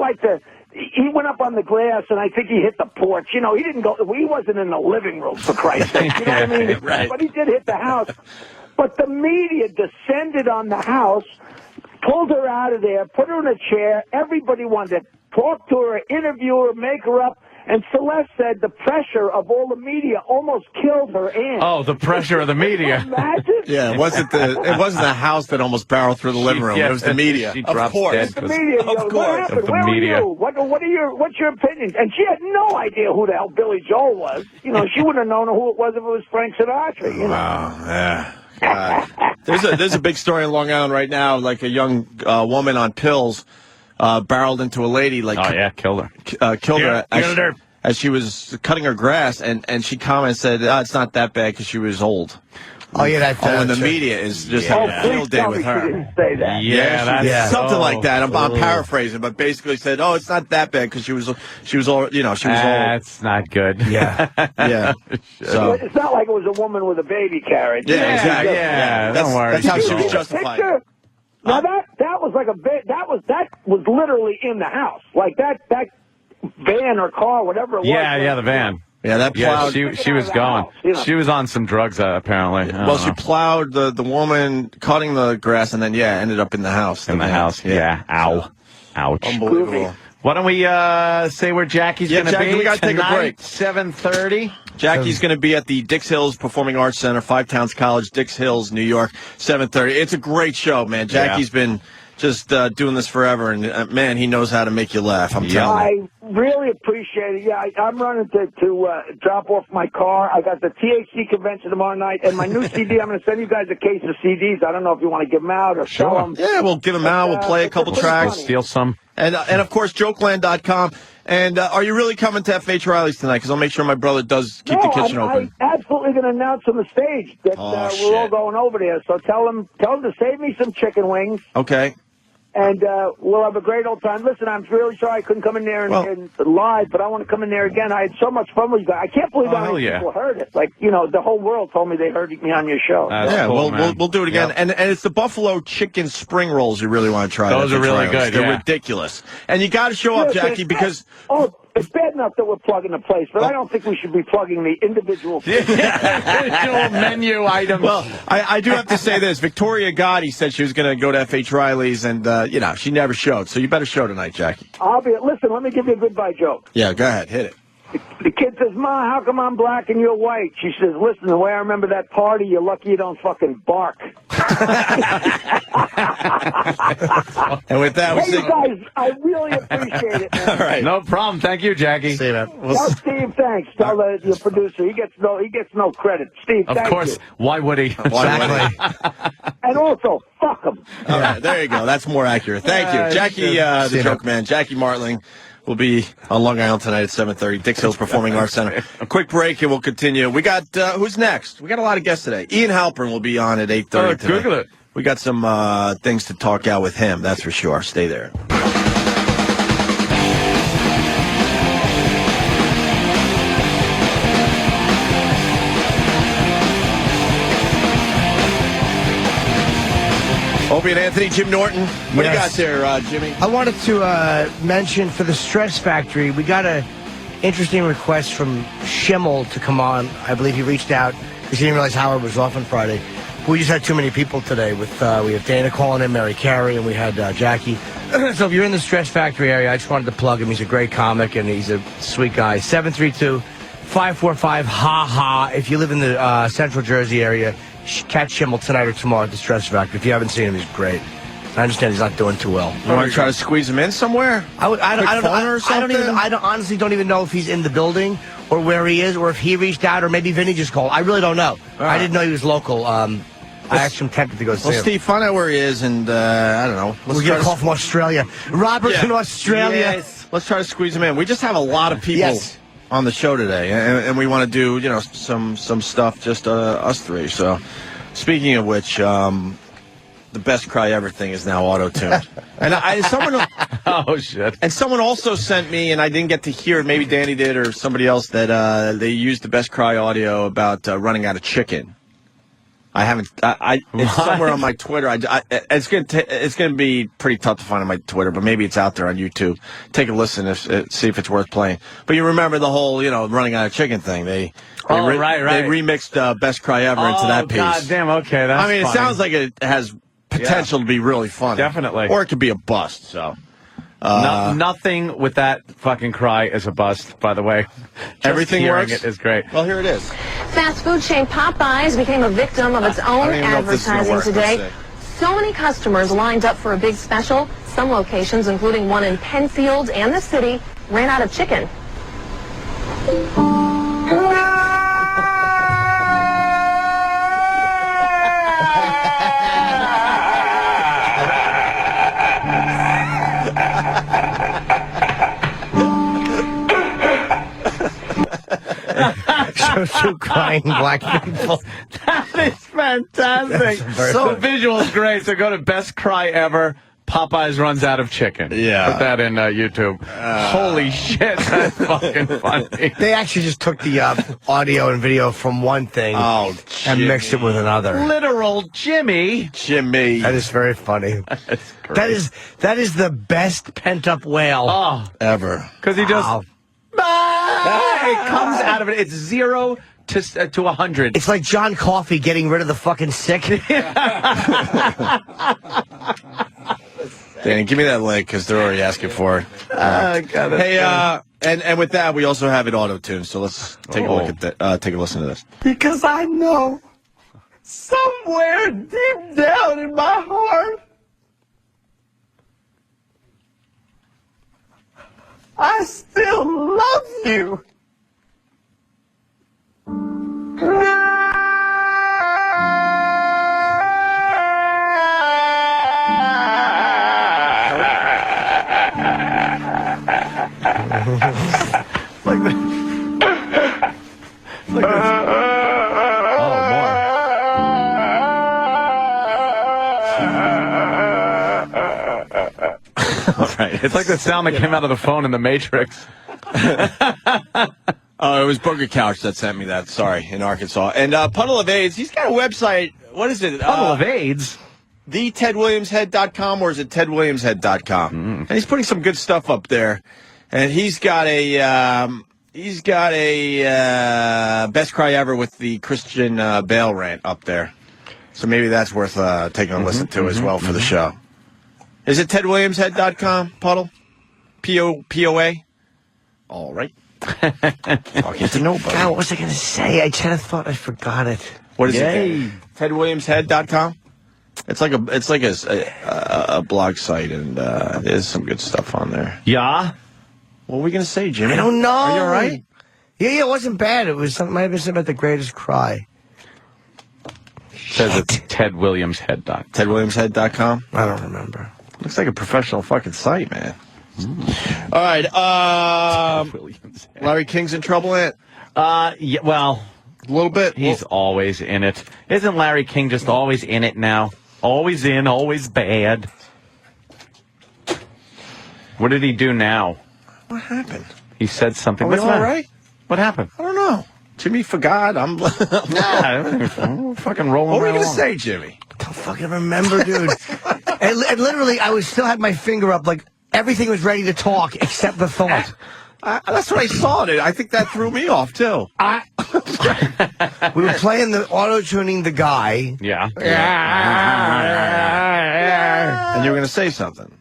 he went up on the glass, and I think he hit the porch. He didn't go. He wasn't in the living room, for Christ's sake. You know what I mean? Right. But he did hit the house. But the media descended on the house, pulled her out of there, put her in a chair. Everybody wanted to talk to her, interview her, make her up. And Celeste said the pressure of all the media almost killed her aunt. Oh, the pressure of the media. Imagine? Yeah, it wasn't the house that almost barreled through the living room. It was the media. Of course. The media. Of course. What happened? Where were you? What's your opinion? And she had no idea who the hell Billy Joel was. She wouldn't have known who it was if it was Frank Sinatra. Wow. Yeah. There's a big story in Long Island right now, like a young woman on pills barreled into a lady, killed her. Killed her as she was cutting her grass, and she commented, said, it's not that bad because she was old. Oh, yeah, and the media is just having a field day with her. Didn't say that. Yeah, something like that. I'm paraphrasing, but basically said, it's not that bad because she was old. That's not good. Yeah. So it's not like it was a woman with a baby carriage. Yeah, exactly. Yeah, don't worry. That's how she was justified. Now that was like that was literally in the house, like that van or car, whatever it was. Yeah, the van. Yeah, that plowed. Yeah, she was gone. She was on some drugs, apparently. Well, she plowed the woman cutting the grass, and then ended up in the house. Yeah. Ow. Ouch. Unbelievable. Why don't we say where Jackie's going to be? We got to take a break. 7:30. Jackie's going to be at the Dix Hills Performing Arts Center, 5 Towns College, Dix Hills, New York, 7:30. It's a great show, man. Jackie's been just doing this forever, and man, he knows how to make you laugh. I'm telling you. I really appreciate it. Yeah, I'm running to drop off my car. I got the THC convention tomorrow night, and my new CD. I'm going to send you guys a case of CDs. I don't know if you want to give them out or sell them. Yeah, we'll give them out. We'll play a couple tracks. Steal some. And of course, jokeland.com. And are you really coming to F.H. Riley's tonight? Because I'll make sure my brother does keep the kitchen open. I'm absolutely going to announce on the stage that we're all going over there. So tell them to save me some chicken wings. Okay. And we'll have a great old time. Listen, I'm really sorry I couldn't come in there and live, but I want to come in there again. I had so much fun with you guys. I can't believe how many people heard it. Like, the whole world told me they heard me on your show. Cool, we'll do it again. Yep. And it's the buffalo chicken spring rolls you really want to try. Those are really good. They're ridiculous. And you got to show up, Jackie, because... It's bad enough that we're plugging the place, but I don't think we should be plugging the individual menu items. Well, I do have to say this. Victoria Gotti said she was going to go to F.H. Riley's, and, she never showed. So you better show tonight, Jackie. Listen, let me give you a goodbye joke. Yeah, go ahead. Hit it. The kid says, Ma, how come I'm black and you're white? She says, listen, the way I remember that party, you're lucky you don't fucking bark. And with that, you guys, I really appreciate it, man. All right. No problem. Thank you, Jackie. See you, man. Tell Steve thanks. Tell your producer. He gets no credit. Steve, of course. Why would he? Exactly. And also, fuck him. All right, there you go. That's more accurate. Thank you. Jackie, the joke man. Jackie Martling will be on Long Island tonight at 7:30. Dix Hills Performing Arts Center. A quick break and we'll continue. We got, who's next? We got a lot of guests today. Ian Halpern will be on at 8:30 today. Google it. We got some things to talk out with him, that's for sure. Stay there. Opie and Anthony, Jim Norton. What do you got there, Jimmy? I wanted to mention for the Stress Factory, we got an interesting request from Schimmel to come on. I believe he reached out because he didn't realize Howard was off on Friday. We just had too many people today. We have Dana calling in, Mariah Carey, and we had Jackie. So if you're in the Stress Factory area, I just wanted to plug him. He's a great comic, and he's a sweet guy. 732-545-HA-HA. If you live in the Central Jersey area, catch Schimmel tonight or tomorrow at the Stress Factory. If you haven't seen him, he's great. I understand he's not doing too well. You want to try to squeeze him in somewhere? I honestly don't even know if he's in the building or where he is or if he reached out or maybe Vinny just called. I really don't know. I didn't know he was local. I actually am tempted to go see him. Well, Steve, find out where he is, and I don't know. We'll get a call from Australia. Robert's in Australia. Yes. Let's try to squeeze him in. We just have a lot of people on the show today, and we want to do some stuff just us three. So, speaking of which, the best cry ever thing is now auto-tuned. And someone oh shit! And someone also sent me, and I didn't get to hear it. Maybe Danny did or somebody else that they used the best cry audio about running out of chicken. I haven't. It's somewhere on my Twitter. It's gonna be pretty tough to find on my Twitter, but maybe it's out there on YouTube. Take a listen, see if it's worth playing. But you remember the whole, running out of chicken thing? They remixed "Best Cry Ever" into that piece. God damn. Okay, that's. It funny. sounds like it has potential to be really funny. Definitely. Or it could be a bust. So. Nothing with that fucking cry is a bust, by the way. Everything works? It is great. Well, here it is. Fast food chain Popeyes became a victim of its own advertising today. So many customers lined up for a big special. Some locations, including one in Penfield and the city, ran out of chicken. Two crying black people. That is fantastic. The visual's great. So go to Best Cry Ever. Popeyes runs out of chicken. Yeah. Put that in YouTube. Holy shit, that's fucking funny. They actually just took the audio and video from one thing and mixed it with another. Literal Jimmy. That is very funny. That is the best pent-up wail ever. Because he just... It comes out of it. It's 0 to 100. It's like John Coffey getting rid of the fucking sick. Danny, give me that link because they're already asking for it. Hey, and with that, we also have it auto-tuned. So let's take a look at that. Take a listen to this. Because I know somewhere deep down in my heart, I still love you. Right. It's like the sound that came out of the phone in The Matrix. Oh, it was Burger Couch that sent me that. Sorry, in Arkansas. And Puddle of AIDS, he's got a website. What is it? Puddle of AIDS? TedWilliamsHead.com, or is it TedWilliamsHead.com? And he's putting some good stuff up there. And he's got a best cry ever with the Christian Bale rant up there. So maybe that's worth taking a listen to as well for the show. Is it TedWilliamsHead.com, Puddle? P-O-A? All right. Talking to nobody. God, what was I going to say? I kind of thought I forgot it. What is it? TedWilliamsHead.com? It's like a blog site, and there's some good stuff on there. Yeah? What were we going to say, Jimmy? I don't know. Are you all right? Yeah, it wasn't bad. It was might have been something about the greatest cry. Says it's TedWilliamsHead.com. TedWilliamsHead.com? I don't remember. Looks like a professional fucking site, man. All right. Larry King's in trouble, Ant? Yeah, well, a little bit. He's always in it. Isn't Larry King just always in it now? Always in, always bad. What did he do now? What happened? He said something. Are we What's all that? right? What happened? I don't know. Jimmy forgot. I'm fucking rolling. What were you right going to along. say, Jimmy? I don't fucking remember, dude. and literally, I still had my finger up, like everything was ready to talk except the thought. That's what I saw. I think that threw me off too. We were playing the auto-tuning the guy. Yeah. And you were going to say something.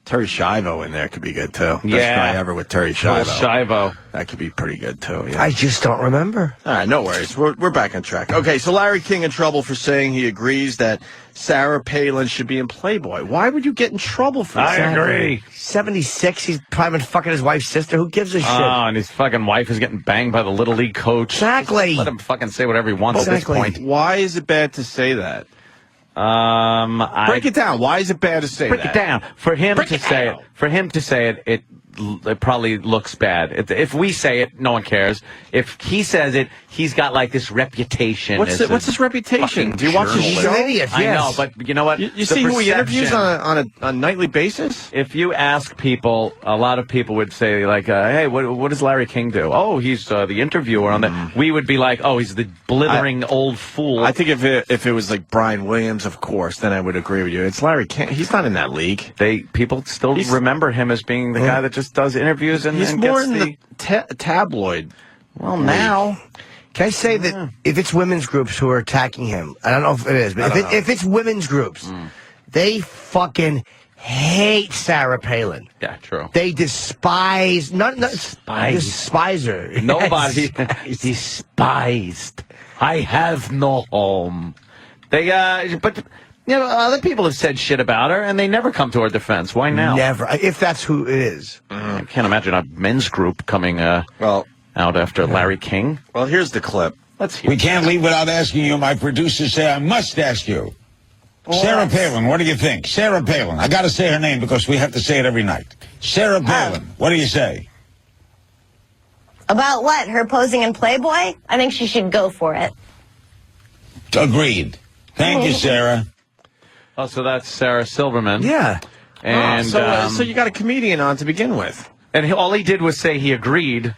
Terry Schiavo in there could be good too. Best guy ever with Terry Schiavo. Schiavo. That could be pretty good too. Yeah. I just don't remember. All right, no worries. We're back on track. Okay, so Larry King in trouble for saying he agrees that Sarah Palin should be in Playboy. Why would you get in trouble for that? I agree. 76. He's probably been fucking his wife's sister. Who gives a shit? Oh, and his fucking wife is getting banged by the Little League coach. Exactly. Let him fucking say whatever he wants at this point. Why is it bad to say that? Break it down. Why is it bad to say that? Break it down. For him to say it, it probably looks bad. If we say it, no one cares. If he says it, he's got like this reputation. What's his reputation? Do you watch his show? Idiot, I know, but you know what? You see who he interviews on a nightly basis? If you ask people, a lot of people would say like, "Hey, what does Larry King do?" Oh, he's the interviewer on that. We would be like, "Oh, he's the blithering old fool." I think if it was like Brian Williams, of course, then I would agree with you. It's Larry King. He's not in that league. People still remember him as being the guy that just does interviews and he's and more gets in the tabloid. Well, now. Can I say that if it's women's groups who are attacking him, I don't know if it is, but if it's women's groups, they fucking hate Sarah Palin. Yeah, true. They despise, despise her. Nobody despised. I have no home. But you know, other people have said shit about her, and they never come to her defense. Why now? Never. If that's who it is. I can't imagine a men's group coming out after Larry King. Well, here's the clip. Let's hear We can't leave without asking you. My producers say I must ask you. Sarah Palin, what do you think? Sarah Palin. I got to say her name because we have to say it every night. Sarah Palin, what do you say? About what? Her posing in Playboy? I think she should go for it. Agreed. Thank you, Sarah. Oh, so that's Sarah Silverman. Yeah. And so you got a comedian on to begin with. And all he did was say he agreed.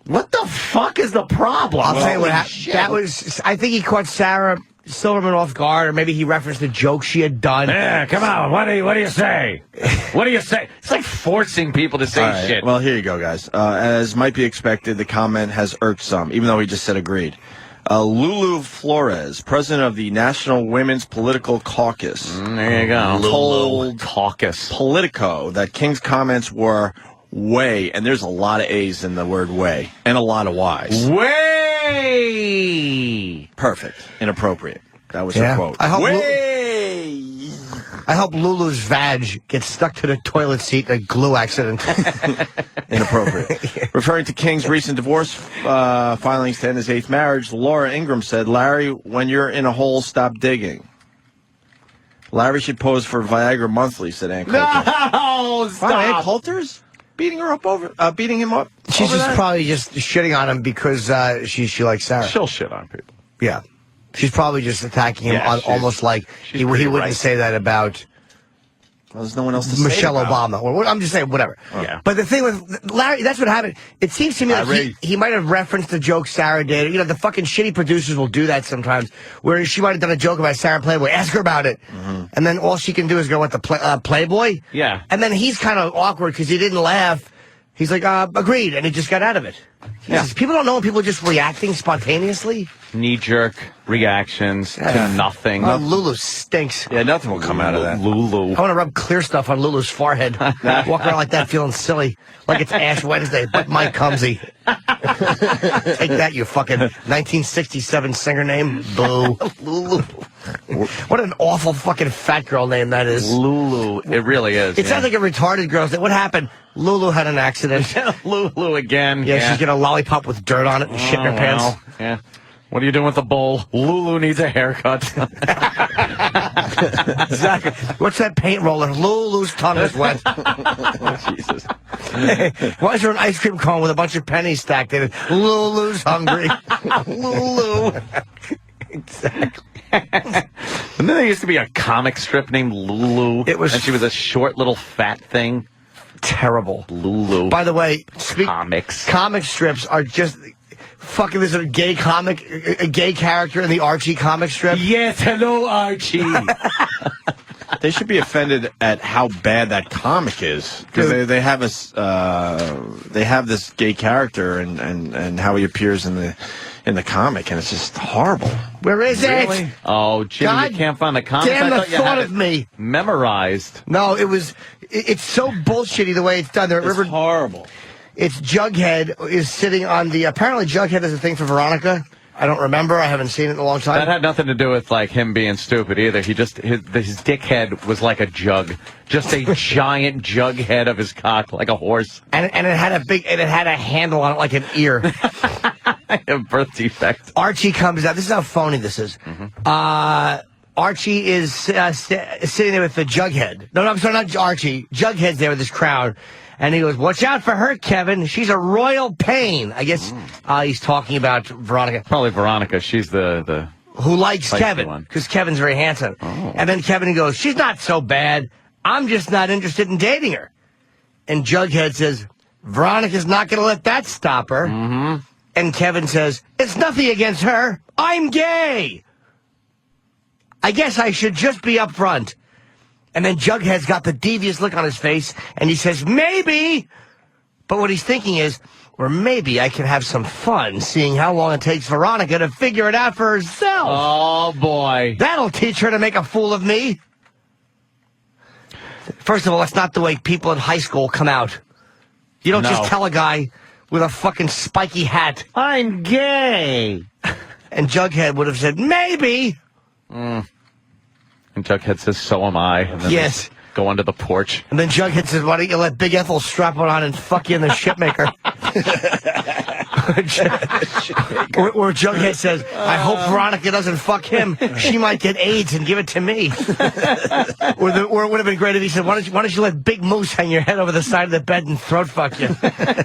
What the fuck is the problem? I'll tell you what happened. That was, I think he caught Sarah Silverman off guard, or maybe he referenced the joke she had done. Yeah, come on. What do you say? What do you say? It's like forcing people to say shit. Well, here you go, guys. As might be expected, the comment has irked some, even though he just said agreed. Lulu Flores, president of the National Women's Political Caucus, there you go. told Caucus Politico that King's comments were way, and there's a lot of A's in the word way, and a lot of Y's. Way! Perfect. Inappropriate. That was her quote. I hope way! I hope Lulu's vag gets stuck to the toilet seat in a glue accident. Inappropriate. Referring to King's recent divorce filings to end his 8th marriage, Laura Ingram said, Larry, when you're in a hole, stop digging. Larry should pose for Viagra Monthly, said Ann Coulter. No, stop. Wow, Ann Coulter's beating him up. She's just probably just shitting on him because she likes Sarah. She'll shit on people. Yeah. She's probably just attacking him almost like he wouldn't say that about Well, there's no one else to Michelle say about. Obama. Or, I'm just saying, whatever. Yeah. But the thing with Larry, that's what happened. It seems to me like he might have referenced the joke Sarah did. You know, the fucking shitty producers will do that sometimes, where she might have done a joke about Sarah Playboy. Ask her about it. Mm-hmm. And then all she can do is go with the Playboy. Yeah. And then he's kind of awkward because he didn't laugh. He's like, agreed, and he just got out of it. Yeah. People don't know when people are just reacting spontaneously. Knee-jerk reactions to nothing. Oh, Lulu stinks. Yeah, nothing will come out of that. Lulu. I want to rub clear stuff on Lulu's forehead. Walk around like that feeling silly. Like it's Ash Wednesday, but Mike Cumsey. Take that, you fucking 1967 singer name. Boo. Lulu. What an awful fucking fat girl name that is. Lulu. It really is. It sounds like a retarded girl. What happened? Lulu had an accident. Lulu again. Yeah, she's getting a lollipop with dirt on it and shit in her pants. Well, yeah. What are you doing with the bowl? Lulu needs a haircut. Exactly. What's that paint roller? Lulu's tongue is wet. Jesus. Why is there an ice cream cone with a bunch of pennies stacked in it? Lulu's hungry. Lulu. Exactly. And then there used to be a comic strip named Lulu. It was, and she was a short little fat thing. Terrible. Lulu. By the way, comic strips are just fucking. There's a gay character in the Archie comic strip. Yes, hello, Archie. They should be offended at how bad that comic is because they have this gay character and how he appears in the comic, and it's just horrible. Where is really? it? Oh, Jimmy, you can't find the comic. Damn the thought of me. Memorized. No, it's so bullshitty the way it's done. It's horrible. It's Jughead is sitting on the. Apparently, Jughead is a thing for Veronica. I don't remember. I haven't seen it in a long time. That had nothing to do with like him being stupid either. He just his dick head was like a jug, just a giant jug head of his cock, like a horse. And it had a handle on it like an ear. A birth defect. Archie comes out. This is how phony this is. Mm-hmm. Archie is sitting there with the Jughead. No, I'm sorry, not Archie. Jughead's there with this crowd. And he goes, watch out for her, Kevin. She's a royal pain. I guess he's talking about Veronica. Probably Veronica. She's the who likes Kevin, because Kevin's very handsome. Oh. And then Kevin goes, she's not so bad. I'm just not interested in dating her. And Jughead says, Veronica's not going to let that stop her. Mm-hmm. And Kevin says, it's nothing against her. I'm gay. I guess I should just be upfront. And then Jughead's got the devious look on his face, and he says, maybe. But what he's thinking is, or maybe I can have some fun seeing how long it takes Veronica to figure it out for herself. Oh, boy. That'll teach her to make a fool of me. First of all, that's not the way people in high school come out. You don't just tell a guy with a fucking spiky hat, I'm gay. And Jughead would have said, maybe. And Jughead says, so am I. And then yes. Go under the porch. And then Jughead says, why don't you let Big Ethel strap it on and fuck you in the shipmaker? Or Jughead says, I hope Veronica doesn't fuck him. She might get AIDS and give it to me. Or it would have been great if he said, why don't you let Big Moose hang your head over the side of the bed and throat fuck you?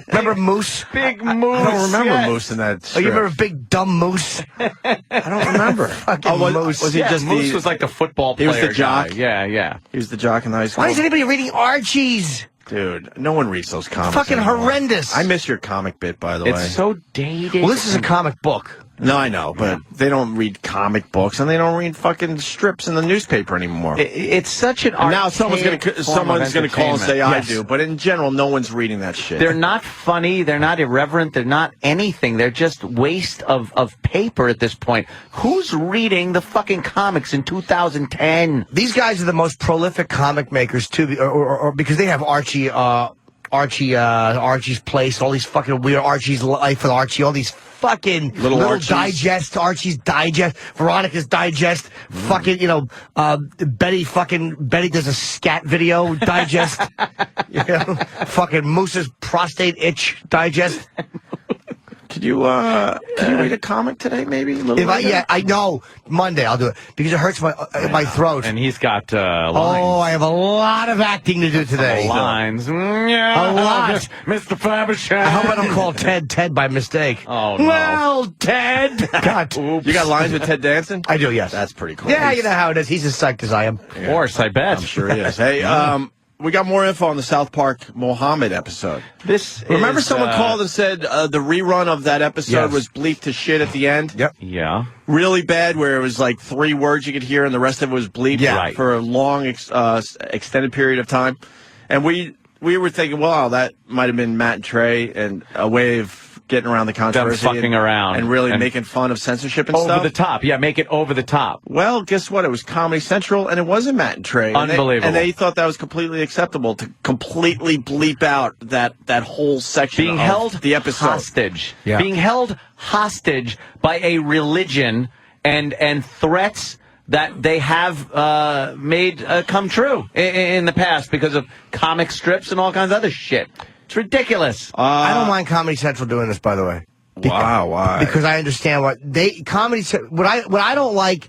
Remember Moose? Big Moose. I don't remember Moose in that strip. Oh, you remember Big Dumb Moose? I don't remember. Moose. Was he just Moose was like the football player. He was the jock. Guy. Yeah. He was the jock in high school. Why is anybody reading Archies? Dude, no one reads those comics Fucking anymore. Horrendous. I miss your comic bit, by the way. It's so dated. Well, this is a comic book. No, I know, but they don't read comic books, and they don't read fucking strips in the newspaper anymore. It's such an now someone's going to call and say, I do, but in general, no one's reading that shit. They're not funny, they're not irreverent, they're not anything. They're just waste of paper at this point. Who's reading the fucking comics in 2010? These guys are the most prolific comic makers, too, or because they have Archie Archie's Place, all these fucking weird Archie's Life with Archie, all these fucking little digest, Archie's Digest, Veronica's Digest, fucking, Betty does a scat video digest, fucking Moose's prostate itch digest. Can you read a comic today, maybe? I know. Monday I'll do it because it hurts my throat. And he's got lines. Oh, I have a lot of acting to do today. Lines. A lot. Mr. Faber. I hope I don't call Ted by mistake. Oh, no. Well, Ted. God. You got lines with Ted Danson? I do, yes. That's pretty cool. Yeah, you know how it is. He's as psyched as I am. Of course, I bet. I'm sure he is. Hey, we got more info on the South Park Mohammed episode. Remember someone called and said the rerun of that episode was bleeped to shit at the end? Yep. Yeah. Really bad, where it was like 3 words you could hear and the rest of it was bleeped for a long, extended period of time. And we were thinking, wow, that might have been Matt and Trey and a way of getting around the controversy. Them fucking around. And really making fun of censorship and stuff. Over the top. Yeah, make it over the top. Well, guess what? It was Comedy Central, and it wasn't Matt and Trey. Unbelievable. And they thought that was completely acceptable to completely bleep out that whole section being of held the episode. Hostage. Yeah. Being held hostage by a religion and threats that they have made come true in the past because of comic strips and all kinds of other shit. It's ridiculous. I don't mind Comedy Central doing this, by the way. Wow, why? Because I understand what I don't like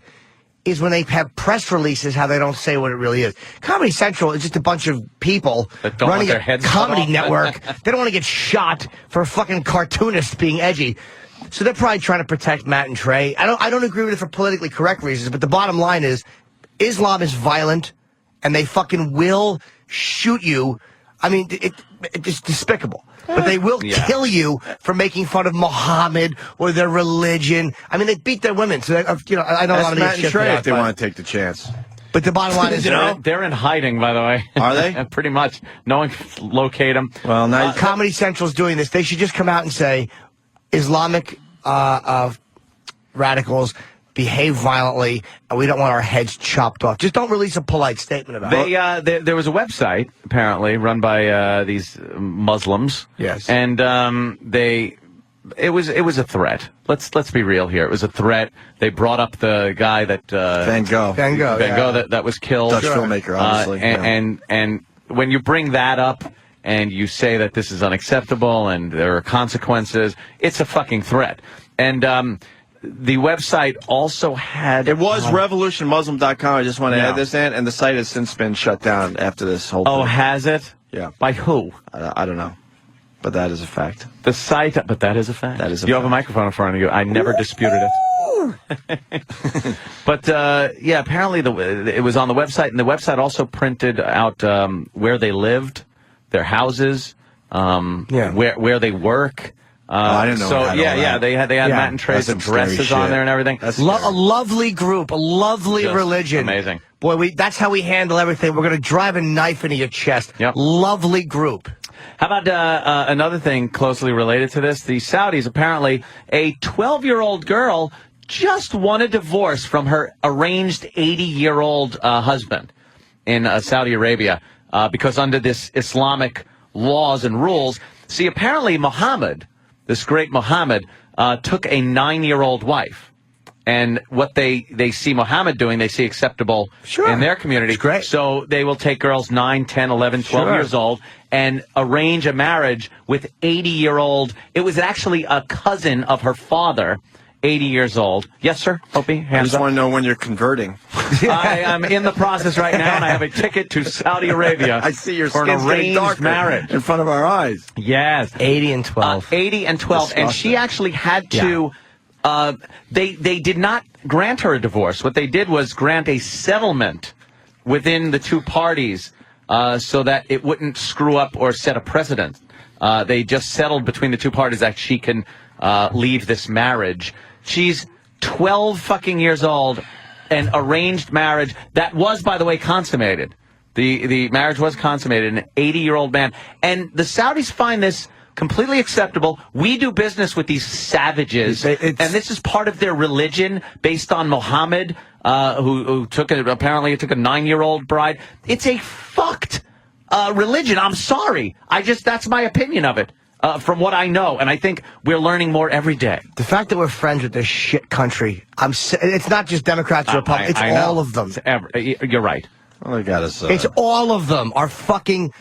is when they have press releases how they don't say what it really is. Comedy Central is just a bunch of people running a comedy network. They don't want to get shot for a fucking cartoonist being edgy. So they're probably trying to protect Matt and Trey. I don't agree with it for politically correct reasons, but the bottom line is Islam is violent and they fucking will shoot you. I mean, it's despicable. But they will kill you for making fun of Muhammad or their religion. I mean, they beat their women. So, I know a lot of Matt these and Trey if they want to take the chance. But the bottom line is, they're in hiding, by the way. Are they? Pretty much. No one can locate them. Well, now Comedy Central's doing this. They should just come out and say, Islamic radicals behave violently, and we don't want our heads chopped off. Just don't release a polite statement about it. There was a website, apparently, run by these Muslims. Yes. And it was a threat. Let's be real here. It was a threat. They brought up the guy that Van Gogh that was killed. Dutch filmmaker, obviously. And when you bring that up and you say that this is unacceptable and there are consequences, it's a fucking threat. And the website also had... It was revolutionmuslim.com. I just want to add this in. And the site has since been shut down after this whole thing. Oh, has it? Yeah. By who? I don't know. But that is a fact. The site... But that is a fact. That is a you fact. have a microphone in front of you. I never disputed it. But, apparently it was on the website. And the website also printed out where they lived, their houses, where they work. I didn't know. So they had Matt and Trey's addresses on there and everything. A lovely group, a lovely Just religion. Amazing. Boy, that's how we handle everything. We're going to drive a knife into your chest. Yep. Lovely group. How about another thing closely related to this? The Saudis, apparently, a 12-year-old girl just won a divorce from her arranged 80-year-old husband in Saudi Arabia because under this Islamic laws and rules. See, apparently Muhammad... This great Muhammad took a 9-year-old wife. And what they see Muhammad doing, they see acceptable in their community. Great. So they will take girls 9, 10, 11, 12 years old and arrange a marriage with 80-year-old. It was actually a cousin of her father, 80 years old. Yes, sir? Opie, hands I just up. want to know when you're converting. I am in the process right now, and I have a ticket to Saudi Arabia. I see your for an skin's getting arranged darker marriage in front of our eyes. Yes. 80 and 12. 80 and 12. Disgusting. And she actually had to... They did not grant her a divorce. What they did was grant a settlement within the two parties so that it wouldn't screw up or set a precedent. They just settled between the two parties that she can leave this marriage. She's 12 fucking years old, an arranged marriage that was, by the way, consummated. The marriage was consummated, an 80-year-old man. And the Saudis find this completely acceptable. We do business with these savages, and this is part of their religion based on Muhammad, who apparently took a 9-year-old bride. It's a fucked religion. I'm sorry. That's my opinion of it. From what I know, and I think we're learning more every day. The fact that we're friends with this shit country, it's not just Democrats or Republicans, it's all of them. You're right. Well, I gotta say. It's all of them are fucking...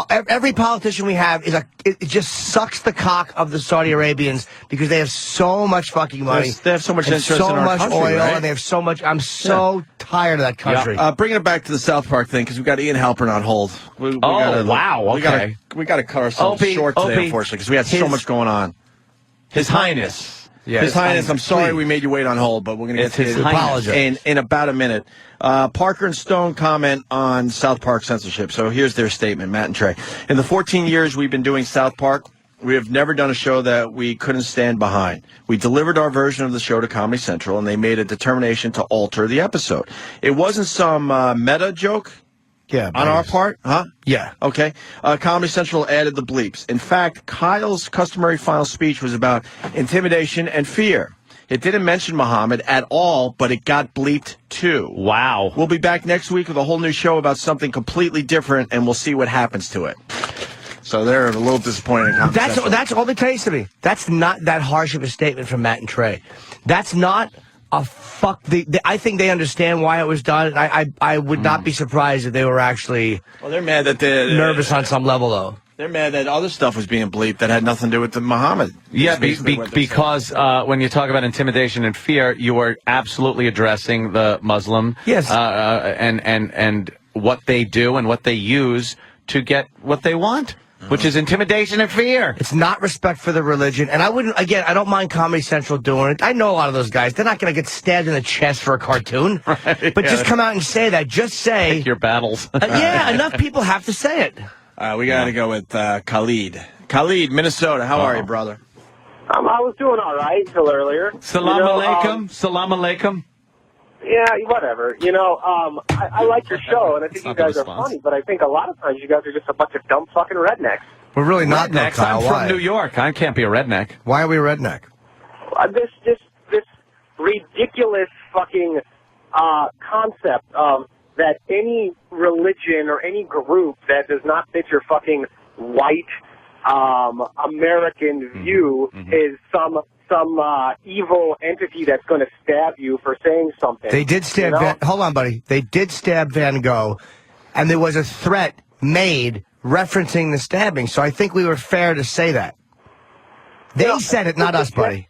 every politician we have it just sucks the cock of the Saudi Arabians because they have so much fucking money. They have so much interest so in our much country, oil, right? and they have so much. I'm so tired of that country. Yeah. Bringing it back to the South Park thing because we got Ian Halpern on hold. Wow. Okay. We gotta cut ourselves short today, unfortunately, because we had so much going on. His Highness. Yeah, His Highness, I'm sorry we made you wait on hold, but we're going to get to his apologize in about a minute. Parker and Stone comment on South Park censorship. So here's their statement, Matt and Trey. In the 14 years we've been doing South Park, we have never done a show that we couldn't stand behind. We delivered our version of the show to Comedy Central, and they made a determination to alter the episode. It wasn't some meta joke. Yeah, on our part, huh? Yeah. Okay. Comedy Central added the bleeps. In fact, Kyle's customary final speech was about intimidation and fear. It didn't mention Muhammad at all, but it got bleeped too. Wow. We'll be back next week with a whole new show about something completely different, and we'll see what happens to it. So they're a little disappointed. That's all they taste to me. That's not that harsh of a statement from Matt and Trey. That's not a fuck. I think they understand why it was done. I would not be surprised if they were actually. Well, they're mad that they're nervous on some level, though. They're mad that other stuff was being bleeped that had nothing to do with the Muhammad. Yeah, because when you talk about intimidation and fear, you are absolutely addressing the Muslim. Yes. And what they do and what they use to get what they want. Which is intimidation and fear. It's not respect for the religion. And I don't mind Comedy Central doing it. I know a lot of those guys. They're not going to get stabbed in the chest for a cartoon. Right, but just come out and say that. Just say. Pick your battles. Enough people have to say it. We got to go with Khalid. Khalid, Minnesota. How are you, brother? I was doing all right till earlier. Salam alaikum. Salam alaikum. Yeah, whatever. I like your show, and I think you guys are funny, but I think a lot of times you guys are just a bunch of dumb fucking rednecks. We're really not rednecks. Kyle. I'm from New York. I can't be a redneck. Why are we a redneck? This ridiculous fucking concept of that any religion or any group that does not fit your fucking white American view is some evil entity that's going to stab you for saying something. They did stab hold on, buddy. They did stab Van Gogh, and there was a threat made referencing the stabbing, so I think we were fair to say that. They said it, not us, buddy.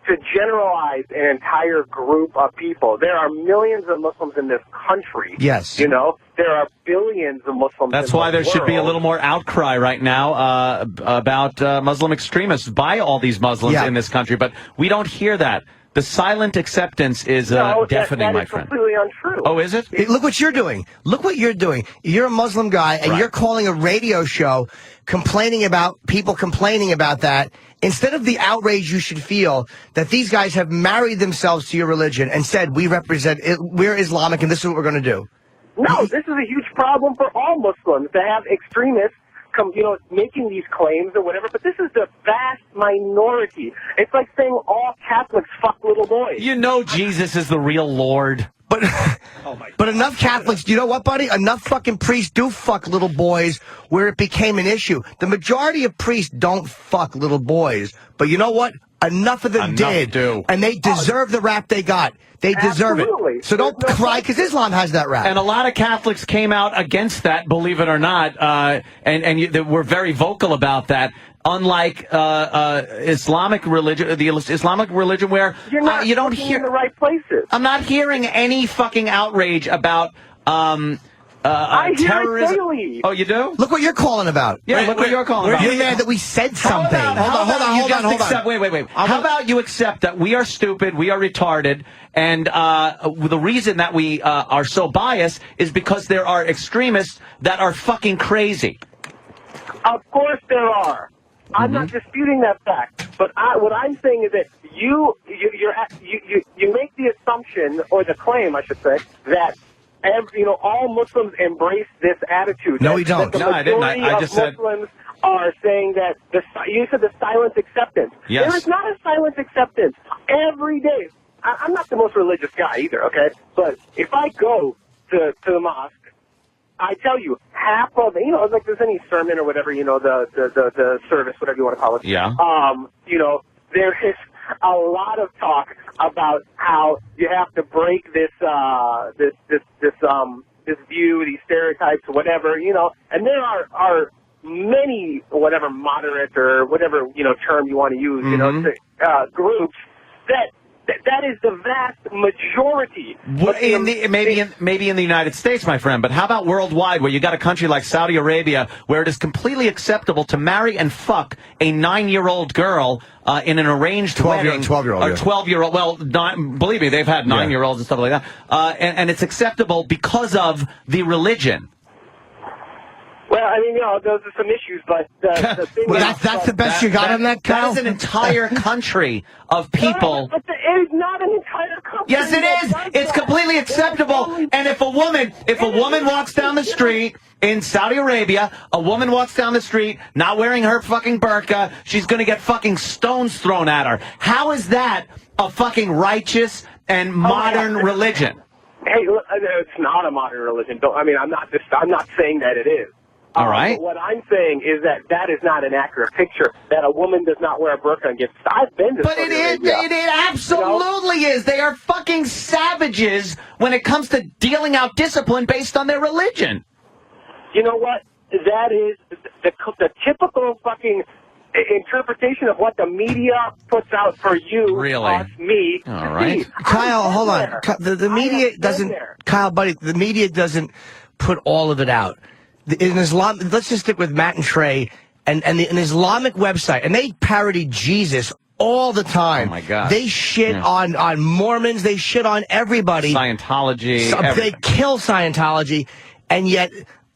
To generalize an entire group of people. There are millions of Muslims in this country. Yes. There are billions of Muslims That's in why the there should be a world. little more outcry right now about Muslim extremists by all these Muslims in this country, but we don't hear that. The silent acceptance is deafening, my friend. That's completely untrue. Oh, is it? Look what you're doing. Look what you're doing. You're a Muslim guy, and you're calling a radio show complaining about people complaining about that. Instead of the outrage you should feel that these guys have married themselves to your religion and said, we're Islamic and this is what we're going to do. No, this is a huge problem for all Muslims to have extremists making these claims or whatever, but this is the vast minority. It's like saying all Catholics fuck little boys. Jesus is the real Lord. But enough Catholics, you know what, buddy? Enough fucking priests do fuck little boys where it became an issue. The majority of priests don't fuck little boys. But you know what? Enough of them did. And they deserve the rap they got. They deserve it. So don't cry, because Islam has that rap. And a lot of Catholics came out against that, believe it or not, and were very vocal about that. Unlike Islamic religion, the Islamic religion, where you don't hear in the right places. I'm not hearing any fucking outrage about I hear terrorism. it daily. Oh, you do? Look what you're calling about. Yeah, look what you're calling about. You're mad that we said something. Hold on. Wait. How about you accept that we are stupid, we are retarded, and the reason that we are so biased is because there are extremists that are fucking crazy. Of course there are. I'm not disputing that fact, but what I'm saying is that you make the assumption, or the claim, I should say, that all Muslims embrace this attitude. No, we don't. No, I didn't. I just said Muslims are saying that you said the silent acceptance. Yes. There is not a silent acceptance every day. I'm not the most religious guy either, okay? But if I go to the mosque I tell you, half of, like there's any sermon or whatever, the service, whatever you want to call it. Yeah. There is a lot of talk about how you have to break this view, these stereotypes, whatever, and there are many, whatever moderate or whatever, term you want to use, groups that is the vast majority. Maybe in the United States, my friend, but how about worldwide, where you got a country like Saudi Arabia, where it is completely acceptable to marry and fuck a 9-year-old girl in an arranged 12-year-old. Well, believe me, they've had 9-year-olds and stuff like that, and it's acceptable because of the religion. Well, I mean, those are some issues, but the thing is... That's the best you got on that, Kyle? That is an entire country of people... No, but it is not an entire country. Yes, it is. It's completely acceptable. And if a woman walks down the street in Saudi Arabia, a woman walks down the street not wearing her fucking burqa, she's going to get fucking stones thrown at her. How is that a fucking righteous and modern religion? Hey, it's not a modern religion. I'm not saying that it is. All right. But what I'm saying is that is not an accurate picture. That a woman does not wear a burqa and gets. I've been to. But it absolutely is. They are fucking savages when it comes to dealing out discipline based on their religion. You know what? That is the typical fucking interpretation of what the media puts out for you. Really? Us, me. All right. Kyle, hold on. The media doesn't. Kyle, buddy, the media doesn't put all of it out. In Islam, let's just stick with Matt and Trey and an Islamic website, and they parody Jesus all the time. Oh my God! They shit on Mormons. They shit on everybody. Scientology. They kill Scientology, and yet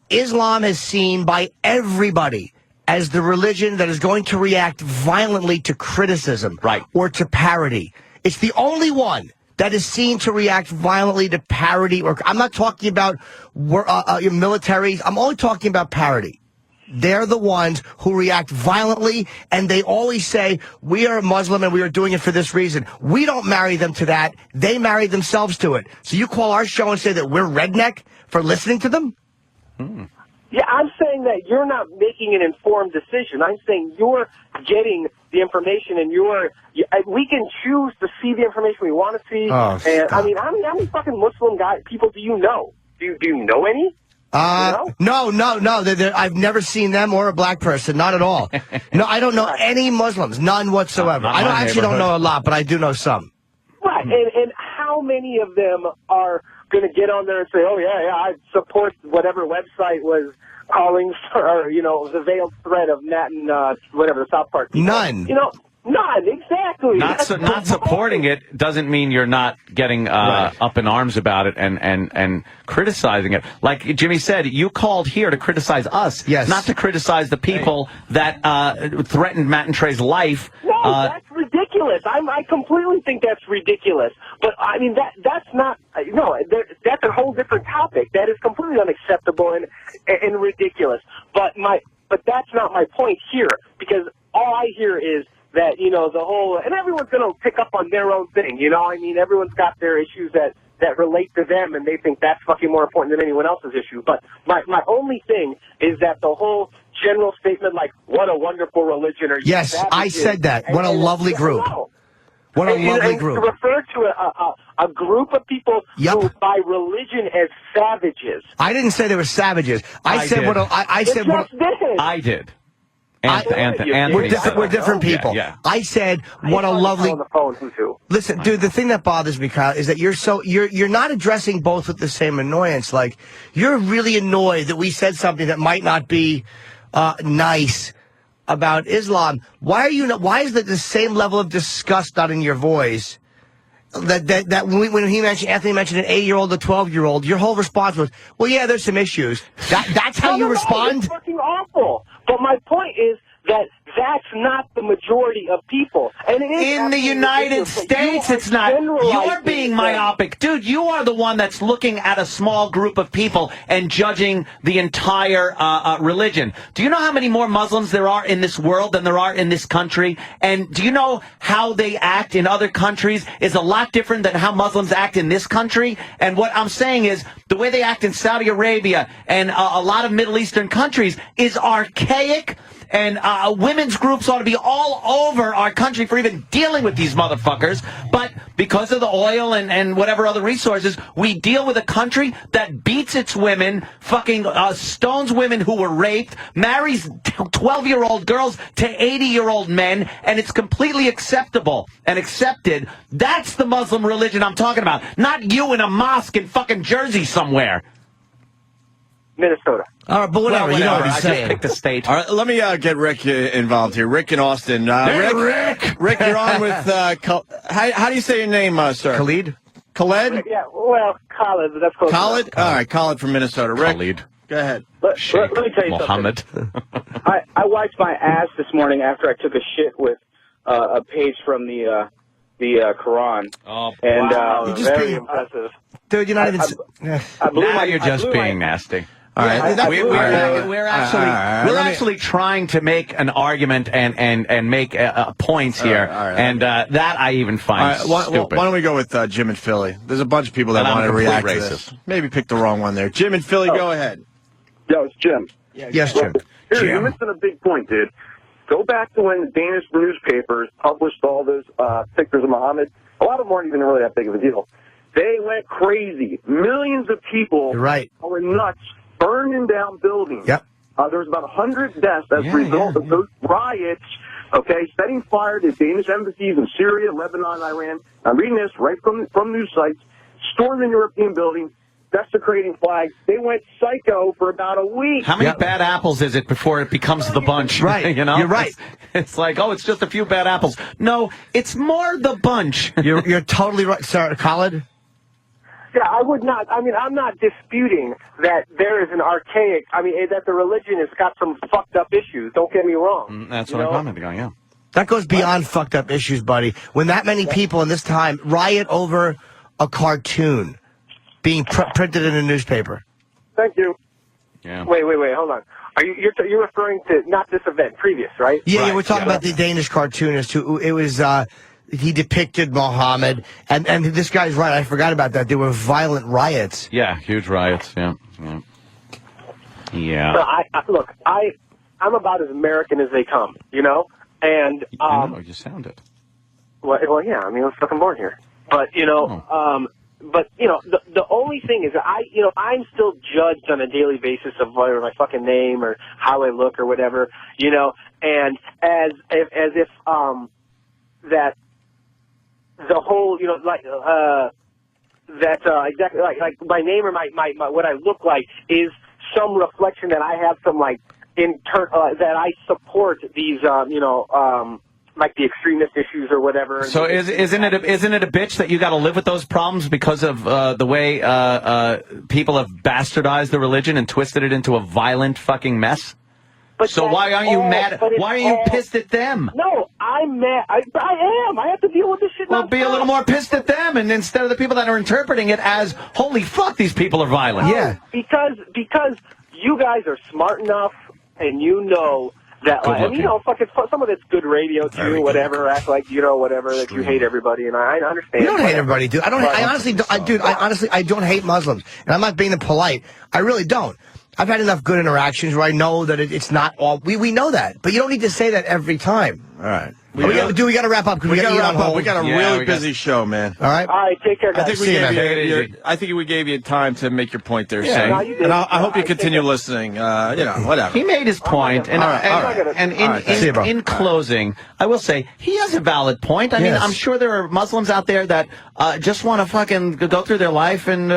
Islam is seen by everybody as the religion that is going to react violently to criticism, or to parody. It's the only one that is seen to react violently to parody. Or I'm not talking about militaries. I'm only talking about parody. They're the ones who react violently, and they always say, we are Muslim and we are doing it for this reason. We don't marry them to that. They marry themselves to it. So you call our show and say that we're redneck for listening to them? Yeah, I'm saying that you're not making an informed decision. I'm saying you're getting the information, and we can choose to see the information we want to see. Oh, and I mean, how many fucking Muslim people do you know? Do you know any? No. I've never seen them or a black person. Not at all. No, I don't know any Muslims. None whatsoever. I actually don't know a lot, but I do know some. Right. And how many of them are going to get on there and say, oh, yeah, I support whatever website was calling for, the veiled threat of Matt and whatever, the South Park people. None. None, exactly. Not supporting it doesn't mean you're not getting up in arms about it and criticizing it. Like Jimmy said, you called here to criticize us, not to criticize the people that threatened Matt and Trey's life. No, that's ridiculous. I completely think that's ridiculous. But, I mean, that's not, that's a whole different topic. That is completely unacceptable and ridiculous. But that's not my point here, because all I hear is that, the whole, and everyone's going to pick up on their own thing, I mean, everyone's got their issues that relate to them, and they think that's fucking more important than anyone else's issue. But my only thing is that the whole general statement, like, what a wonderful religion, or yes, I said that. What a lovely group. What a lovely group. To refer to a group of people who, by religion, as savages. I didn't say they were savages. I said I did. We're different people. Yeah. I said, what a lovely... On the phone, who too? Listen, dude, the thing that bothers me, Kyle, is that you're not addressing both with the same annoyance. Like, you're really annoyed that we said something that might not be nice about Islam. Why is that the same level of disgust not in your voice? That when Anthony mentioned an 8-year-old, a 12-year-old, your whole response was, well, yeah, there's some issues. That's how you respond? It's fucking awful. But my point is that that's not the majority of people. And it is in the United States, it's not. You're being myopic. Dude, you are the one that's looking at a small group of people and judging the entire religion. Do you know how many more Muslims there are in this world than there are in this country? And do you know how they act in other countries is a lot different than how Muslims act in this country? And what I'm saying is the way they act in Saudi Arabia and a lot of Middle Eastern countries is archaic. And women's groups ought to be all over our country for even dealing with these motherfuckers. But because of the oil and whatever other resources, we deal with a country that beats its women, fucking stones women who were raped, marries 12-year-old girls to 80-year-old men, and it's completely acceptable and accepted. That's the Muslim religion I'm talking about, not you in a mosque in fucking Jersey somewhere. Minnesota. All right, but whatever. You know what he's saying. I just picked a state. All right, let me get Rick involved here. Rick in Austin. Rick, you're on with. How do you say your name, sir? Khalid. Khalid? Yeah, well, Khalid, that's close. Khalid? All right, Khalid from Minnesota. Rick, Khalid. Go ahead. Let me tell you Muhammad. something. I wiped my ass this morning after I took a shit with a page from the Quran. Oh, and wow. very impressive. Dude, you're not even. Now you're just being nasty. All right, we're actually trying to make an argument and make points here, and that I even find stupid. Why don't we go with Jim and Philly? There's a bunch of people that want to react to this. Maybe pick the wrong one there. Jim and Philly, go ahead. Yo, it's Jim. Yes, Jim. Here, you're missing a big point, dude. Go back to when the Danish newspapers published all those pictures of Muhammad. A lot of them weren't even really that big of a deal. They went crazy. Millions of people were nuts, burning down buildings. Yep. There was about 100 deaths as a result of those riots, setting fire to Danish embassies in Syria, Lebanon, Iran. I'm reading this right from news sites. Storming European buildings, desecrating flags. They went psycho for about a week. How many bad apples is it before it becomes the bunch? Right. You know? You're right. It's like, oh, it's just a few bad apples. No, it's more the bunch. You're totally right. Sorry, Khalid? Yeah, I would not. I mean, I'm not disputing that there is an archaic. I mean, that the religion has got some fucked up issues. Don't get me wrong. That's what I'm commenting on. Yeah. That goes beyond fucked up issues, buddy. When that many people in this time riot over a cartoon being printed in a newspaper. Thank you. Yeah. Wait, hold on. Are you're referring to not this event, previous, right? Yeah, we're talking about the Danish cartoonist who it was. He depicted Muhammad, and this guy's right. I forgot about that. There were violent riots. Yeah, huge riots. Yeah. So look, I'm about as American as they come, you know. And you sound it. Well, yeah. I mean, I was fucking born here, but you know, but you know, the only thing is that I'm still judged on a daily basis of whether my fucking name or how I look or whatever, you know, and as if that. The whole, you know, like exactly like my name or my what I look like is some reflection that I have some like that I support these like the extremist issues or whatever. So isn't it a bitch that you got to live with those problems because of the way people have bastardized the religion and twisted it into a violent fucking mess? But so why aren't you mad? Why are you pissed at them? No, I'm mad. I am. I have to deal with this shit. Well, be a little more pissed at them, and instead of the people that are interpreting it as, holy fuck, these people are violent. Yeah. Because you guys are smart enough, and you know that, and you know, fucking some of it's good radio too, whatever. Act like whatever that you hate everybody, and I understand. You don't hate everybody, dude. I honestly don't hate Muslims, and I'm not being polite. I really don't. I've had enough good interactions where I know that it's not all. We know that, but you don't need to say that every time. All right. We got to wrap up because we got to wrap up. We got a really busy show, man. All right. All right. Take care, guys. I think we gave you time to make your point there, Shane. No, and I hope you continue listening. Whatever. He made his point, and in closing, I will say he has a valid point. I mean, I'm sure there are Muslims out there that just want to fucking go through their life and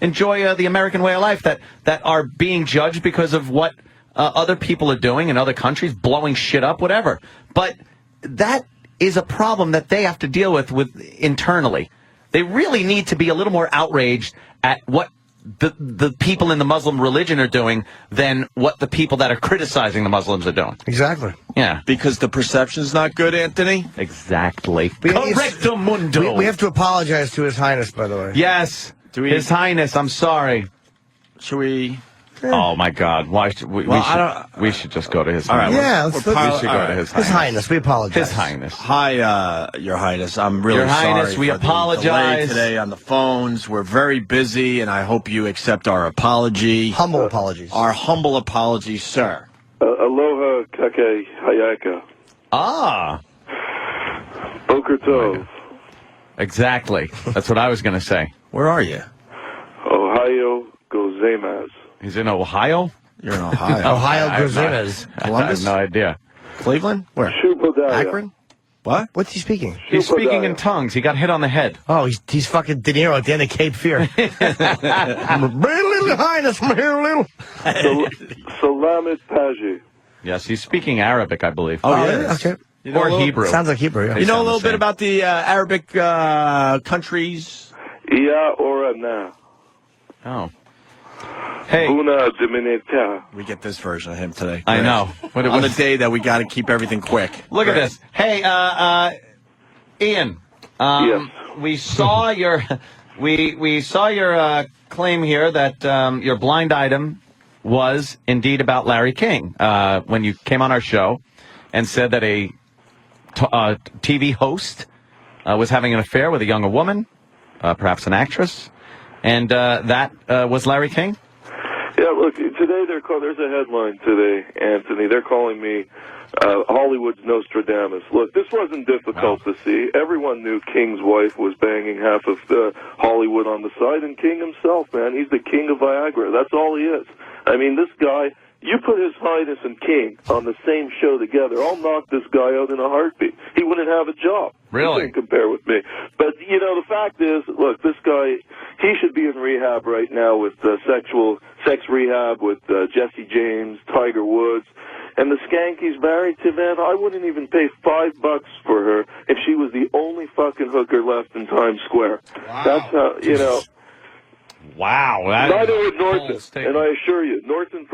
enjoy the American way of life that are being judged because of what other people are doing in other countries, blowing shit up, whatever. But that is a problem that they have to deal with internally. They really need to be a little more outraged at what the people in the Muslim religion are doing than what the people that are criticizing the Muslims are doing. Exactly. Yeah. Because the perception's not good, Anthony? Exactly. Correcto mundo. We have to apologize to His Highness, by the way. Yes. His Highness, I'm sorry. Should we... Oh, my God. Why should we? We should just go to His Highness. Yeah, we should go to His Highness. His Highness, we apologize. His Highness. Hi, Your Highness. I'm really Your Highness, sorry we for apologize. the delay today on the phones. We're very busy, and I hope you accept our apology. Humble apologies. Our humble apologies, sir. Aloha kake hayaka. Ah. Boker tov. Exactly. That's what I was going to say. Where are you? Ohio gozaimasu. He's in Ohio? You're in Ohio. Ohio Gozaimasu. I have no idea. Cleveland? Where? Akron? What? What's he speaking? He's speaking in tongues. He got hit on the head. Oh, he's fucking De Niro at the end of Cape Fear. Little Highness, I'm here, little. Salamat Paji. Yes, he's speaking Arabic, I believe. Oh, yeah. Okay. Or Hebrew. Sounds like Hebrew, yeah. You know a little bit about the Arabic countries? Ia ora na. Oh. Hey. Una diminita. We get this version of him today. I know. What it on the was. day that we got to keep everything quick. Look at this. Hey, Ian. Yes. We saw your we saw your claim here that your blind item was indeed about Larry King when you came on our show and said that a TV host was having an affair with a younger woman, perhaps an actress, and that was Larry King? Yeah, look, today there's a headline today, Anthony. They're calling me Hollywood's Nostradamus. Look, this wasn't difficult to see. Everyone knew King's wife was banging half of Hollywood on the side, and King himself, man, he's the king of Viagra. That's all he is. I mean, this guy, you put His Highness and King on the same show together, I'll knock this guy out in a heartbeat. He wouldn't have a job. Really? He couldn't compare with me. But, you know, the fact is, look, this guy, he should be in rehab right now with sex rehab with Jesse James, Tiger Woods. And the skank he's married to, man, I wouldn't even pay $5 for her if she was the only fucking hooker left in Times Square. Wow. That's how, you know. Wow. Neither would Norton, and I assure you, Norton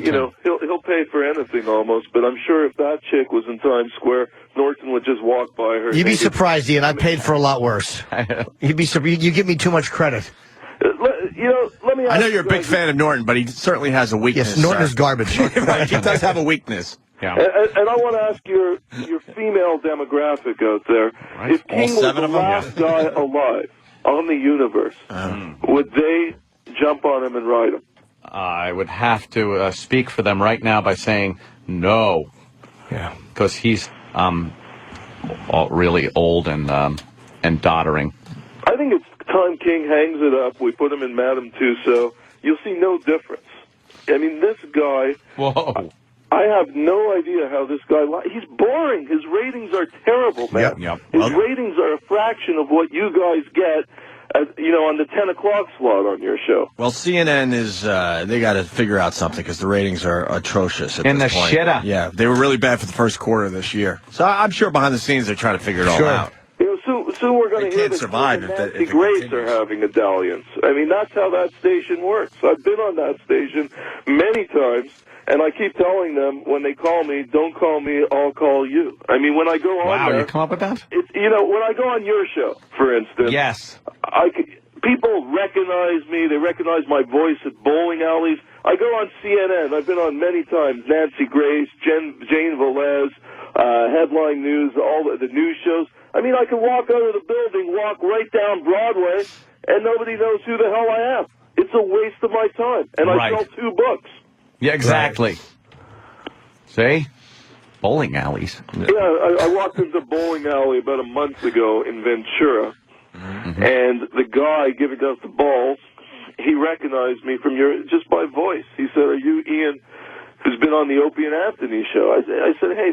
you know, he'll pay for anything almost, but I'm sure if that chick was in Times Square, Norton would just walk by her. You'd be surprised, Ian. I paid for a lot worse. You'd be surprised. You give me too much credit. You know, let me ask I know you're a big fan of Norton, but he certainly has a weakness. Yes, Norton is garbage. Right, he does have a weakness. Yeah. And I want to ask your female demographic out there, right. If King was the last guy alive on the universe, would they jump on him and ride him? I would have to speak for them right now by saying no. Yeah. Because he's really old and doddering. I think it's time King hangs it up. We put him in Madame Tussauds. You'll see no difference. I mean, this guy... Whoa. I have no idea how this guy... He's boring. His ratings are terrible, man. Yep. His ratings are a fraction of what you guys get, on the 10 o'clock slot on your show. Well, CNN is... they got to figure out something because the ratings are atrocious at this point. shitter. Yeah, they were really bad for the first quarter of this year. So I'm sure behind the scenes they're trying to figure it all out. You know, soon we're going to hear that Nancy Grace are having a dalliance. I mean, that's how that station works. I've been on that station many times, and I keep telling them when they call me, don't call me, I'll call you. I mean, when I go on wow, there... you come up with that? When I go on your show, for instance... Yes. People recognize me. They recognize my voice at bowling alleys. I go on CNN. I've been on many times. Nancy Grace, Jane Velez, Headline News, all the news shows. I mean, I can walk out of the building, walk right down Broadway, and nobody knows who the hell I am. It's a waste of my time. And I sell 2 books. Yeah, exactly. Right. See? Bowling alleys. Yeah, I walked into the bowling alley about a month ago in Ventura, and the guy giving us the balls, he recognized me from just by voice. He said, "Are you Ian, who's been on the Opie and Anthony show?" I said, "Hey,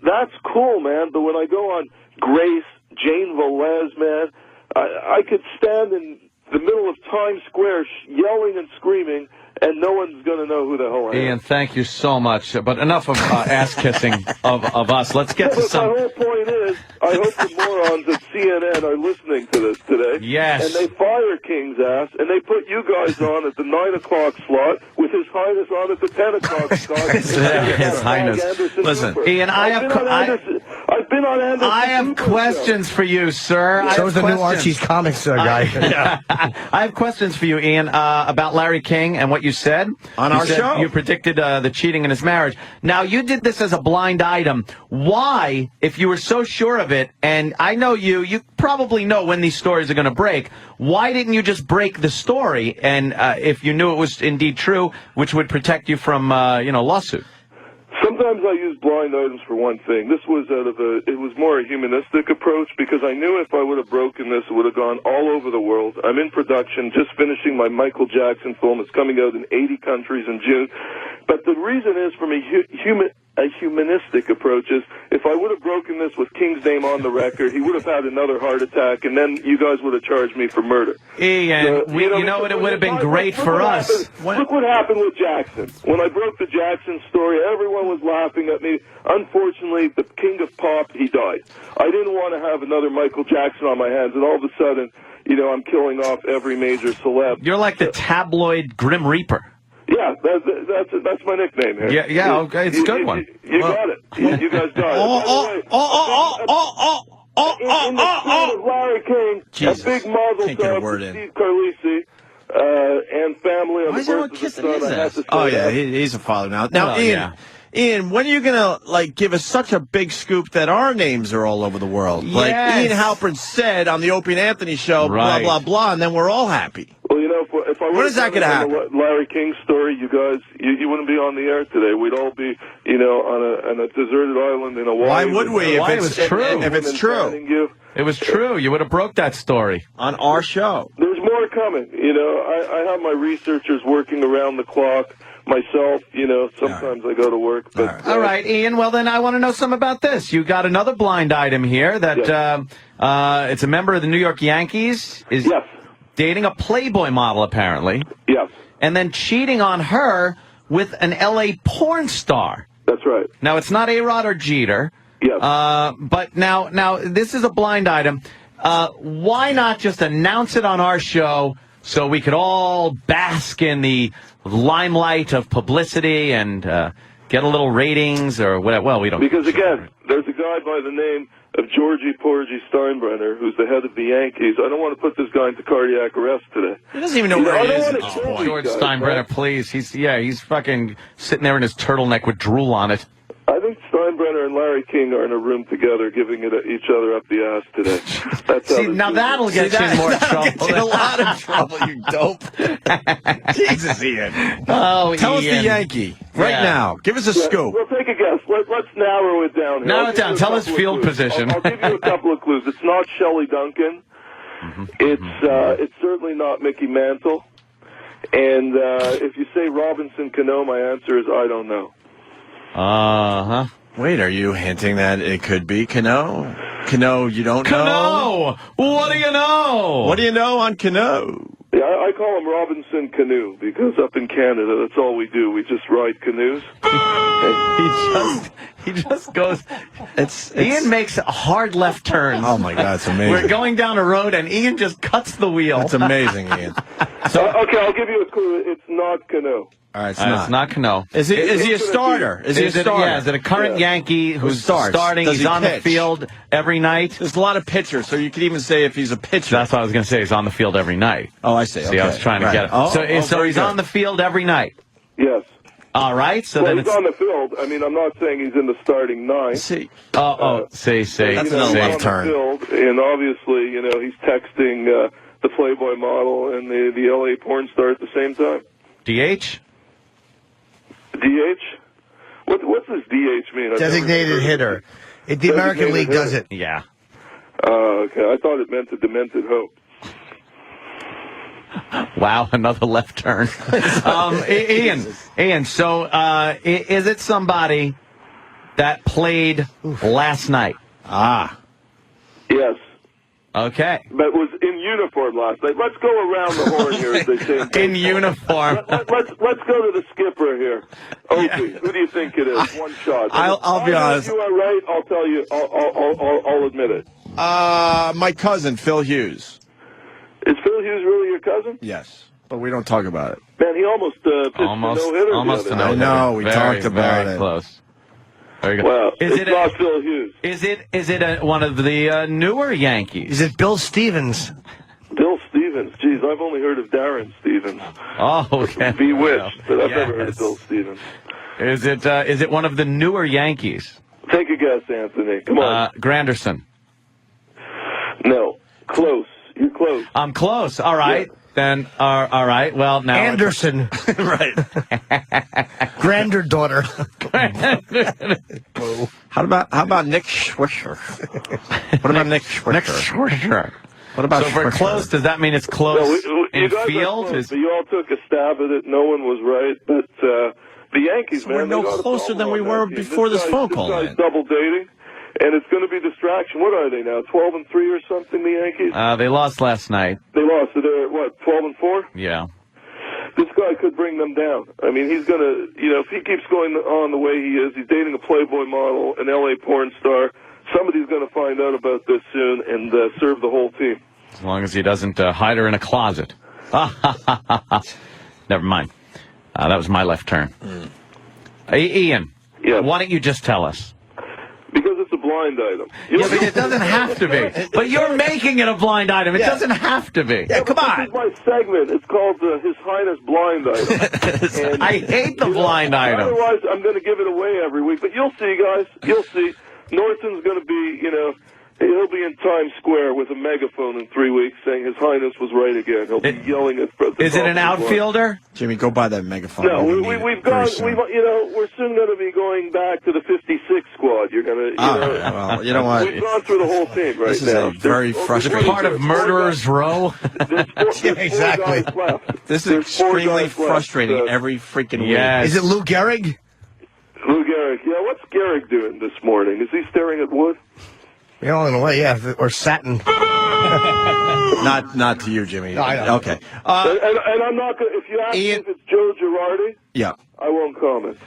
that's cool, man. But when I go on Grace, Jane Velez, man, I could stand in the middle of Times Square yelling and screaming, and no one's going to know who the hell I am. Ian, thank you so much. But enough of ass-kissing of us. Let's get to some... My whole point is, I hope the morons at CNN are listening to this today. Yes. And they fire King's ass, and they put you guys on at the 9 o'clock slot with His Highness on at the 10 o'clock slot. His Highness. Listen, Ian, I've been on Anderson. I have questions for you, sir. So is the new Archie's Comics guy. I have questions for you, Ian, about Larry King and what you said. On our show. You predicted the cheating in his marriage. Now, you did this as a blind item. Why, if you were so sure of it, and I know you probably know when these stories are going to break, why didn't you just break the story, and if you knew it was indeed true, which would protect you from, lawsuit? Sometimes I use blind items for one thing. This was it was more a humanistic approach because I knew if I would have broken this, it would have gone all over the world. I'm in production, just finishing my Michael Jackson film. It's coming out in 80 countries in June. But the reason is, from a humanistic approach, is if I would have broken this with King's name on the record, he would have had another heart attack, and then you guys would have charged me for murder. Ian, you know what? It would have been great for us. Look what happened with Jackson. When I broke the Jackson story, everyone was laughing at me. Unfortunately, the king of pop, he died. I didn't want to have another Michael Jackson on my hands, and all of a sudden, I'm killing off every major celeb. You're like the tabloid Grim Reaper. Yeah, that's my nickname here. Yeah, okay, it's a good one. You got it. You guys got it. In the spirit of Larry King, Jesus. a big mazel Can't get a tov word to in. Steve Carlisi and family on the birth of his son. I have to say that. He's a father now. Now, Ian, when are you gonna give us such a big scoop that our names are all over the world? Yes. Like Ian Halpern said on the Opie and Anthony show, right. blah blah blah, and then we're all happy. Well, if I when is that going to happen? Larry King story, you guys, you wouldn't be on the air today. We'd all be, on a deserted island in Hawaii. Why would we? If it's true. If it's true. It was true. You would have broke that story on our show. There's more coming. I have my researchers working around the clock. Myself, sometimes I go to work. But, all right, Ian. Well, then I want to know some about this. You got another blind item here that it's a member of the New York Yankees is dating a Playboy model, apparently. Yes. And then cheating on her with an L.A. porn star. That's right. Now, it's not A-Rod or Jeter. Yes. But now this is a blind item. Why not just announce it on our show so we could all bask in the limelight of publicity and get a little ratings or whatever? Well, we don't. Because, again, there's a guy by the name of Georgie Porgy Steinbrenner, who's the head of the Yankees. I don't want to put this guy into cardiac arrest today. He doesn't even know where he is at this point. George Steinbrenner, please. He's fucking sitting there in his turtleneck with drool on it. I think Steinbrenner and Larry King are in a room together giving each other up the ass today. That's See, now that'll get you in more trouble. Get you in a lot of trouble, you dope. Jesus, Ian. Oh, Tell us the Ian. Yankee right now. Give us a scoop. Well, take a guess. Let's narrow it down here. Narrow it down. Tell us field position. I'll give you a couple of clues. It's not Shelley Duncan. It's certainly not Mickey Mantle. And if you say Robinson Cano, my answer is I don't know. Wait, are you hinting that it could be Cano? Cano, you don't know? Cano! What do you know? What do you know on Cano? Yeah, I call him Robinson Canoe because up in Canada, that's all we do. We just ride canoes. He just goes. Ian makes hard left turns. Oh my God, it's amazing. We're going down a road and Ian just cuts the wheel. It's amazing, Ian. Okay, I'll give you a clue. It's not Cano. All right, it's It's not Cano. Is he a starter? Is he a starter? Yeah, is it a current Yankee who's starting? Does He's he on pitch? the field every night. There's a lot of pitchers, so you could even say if he's a pitcher. That's what I was going to say. He's on the field every night. Oh, I see. See, I was trying to get it. So he's on the field every night. Yes. All right. So well, then he's on the field. I mean, I'm not saying he's in the starting nine. See. Say. That's another left turn. Field, and obviously, he's texting the Playboy model and the LA porn star at the same time. DH? DH? What's this DH mean? Designated hitter. The American League does it. Yeah. Okay. I thought it meant a demented hope. Wow, another left turn. Ian, so is it somebody that played last night? Yes. Okay. That was in uniform last night. Let's go around the horn here, as they say. In uniform. Let's go to the skipper here. Opie, who do you think it is? One shot. I'll be honest. If you are right, I'll tell you. I'll admit it. My cousin, Phil Hughes. Is Phil Hughes really your cousin? Yes, but we don't talk about it. Man, he almost pitched a no-hitter. Almost a no-hitter. I know, we talked about very it. Close. Very good. Well, it's not Phil Hughes. Is it one of the newer Yankees? Is it Bill Stevens? Bill Stevens. Jeez, I've only heard of Darren Stevens. Oh, okay. Bewitched, but I've never heard of Bill Stevens. Is it one of the newer Yankees? Take a guess, Anthony. Come on. Granderson. No. Close. You're close. I'm close. All right. Yeah. Then, all right. Well, now Anderson. Right. Granddaughter. How about Nick Swisher? What about Nick Swisher? Nick Swisher. What about so if we're close, does that mean it's close in field? Close, you all took a stab at it. No one was right, but the Yankees, so we're no closer than we were before this phone call. This guy's double dating. And it's going to be distraction. What are they now, 12-3 or something, the Yankees? They lost last night. They lost. So they're, what, 12-4? Yeah. This guy could bring them down. I mean, he's going to, if he keeps going on the way he is, he's dating a Playboy model, an L.A. porn star. Somebody's going to find out about this soon and serve the whole team. As long as he doesn't hide her in a closet. Never mind. That was my left turn. Hey, Ian, why don't you just tell us? Because it's a blind item. Yeah, but it doesn't have to be. But you're making it a blind item. It doesn't have to be. Yeah, come on. This is my segment. It's called His Highness Blind Item. And, I hate the blind item. Otherwise, I'm going to give it away every week. But you'll see, guys. You'll see. Norton's going to be, he'll be in Times Square with a megaphone in 3 weeks saying His Highness was right again. He'll be yelling at President. Is it an outfielder? Jimmy, go buy that megaphone. No, we've gone. We're soon going to be going back to the 56 squad. You're going to, well, you know what? We've gone through the whole team right this now. This is a very frustrating. Part of Murderer's Row. Exactly. This is extremely frustrating every freaking week. Is it Lou Gehrig? Lou Gehrig. Yeah, what's Gehrig doing this morning? Is he staring at wood? Yeah, in a way, yeah, or satin. Not to you, Jimmy. No, I know. Okay. And I'm not going to, if you ask me if it's Joe Girardi, I won't comment.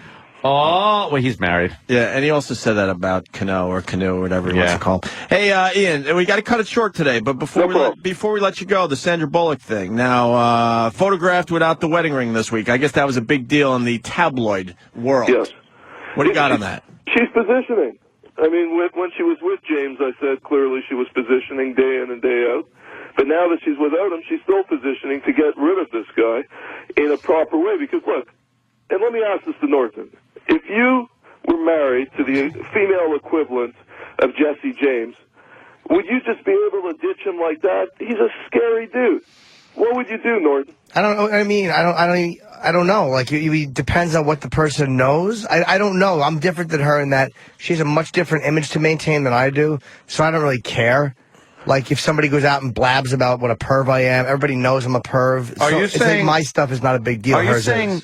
Oh, well, he's married. Yeah, and he also said that about Canoe or whatever he wants to call him. Hey, Ian, we got to cut it short today, but before we let you go, the Sandra Bullock thing. Now, photographed without the wedding ring this week. I guess that was a big deal in the tabloid world. Yes. What do you got on that? She's positioning. I mean, when she was with James, I said clearly she was positioning day in and day out. But now that she's without him, she's still positioning to get rid of this guy in a proper way. Because, look, and let me ask this to Norton. If you were married to the female equivalent of Jesse James, would you just be able to ditch him like that? He's a scary dude. What would you do, Norton? I don't know. I mean, I don't know. Like, it depends on what the person knows. I don't know. I'm different than her in that she has a much different image to maintain than I do, so I don't really care. Like, if somebody goes out and blabs about what a perv I am, everybody knows I'm a perv. Are you saying my stuff is not a big deal? Are you saying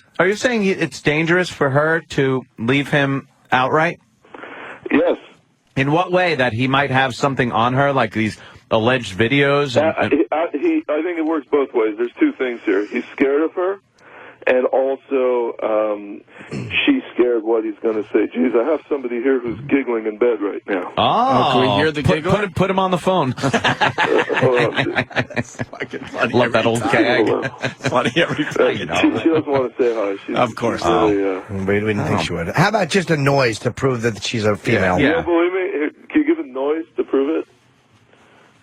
it's dangerous for her to leave him outright? Yes. In what way? That he might have something on her, like these alleged videos? I think it works both ways. There's two things here. He's scared of her, and also she's scared what he's going to say. Geez, I have somebody here who's giggling in bed right now. Oh, can we hear the giggle? Put him on the phone. Love that old gag. Funny every time. She doesn't want to say hi. Of course. We didn't think she would. How about just a noise to prove that she's a female? Yeah. Believe me, can you give a noise to prove it?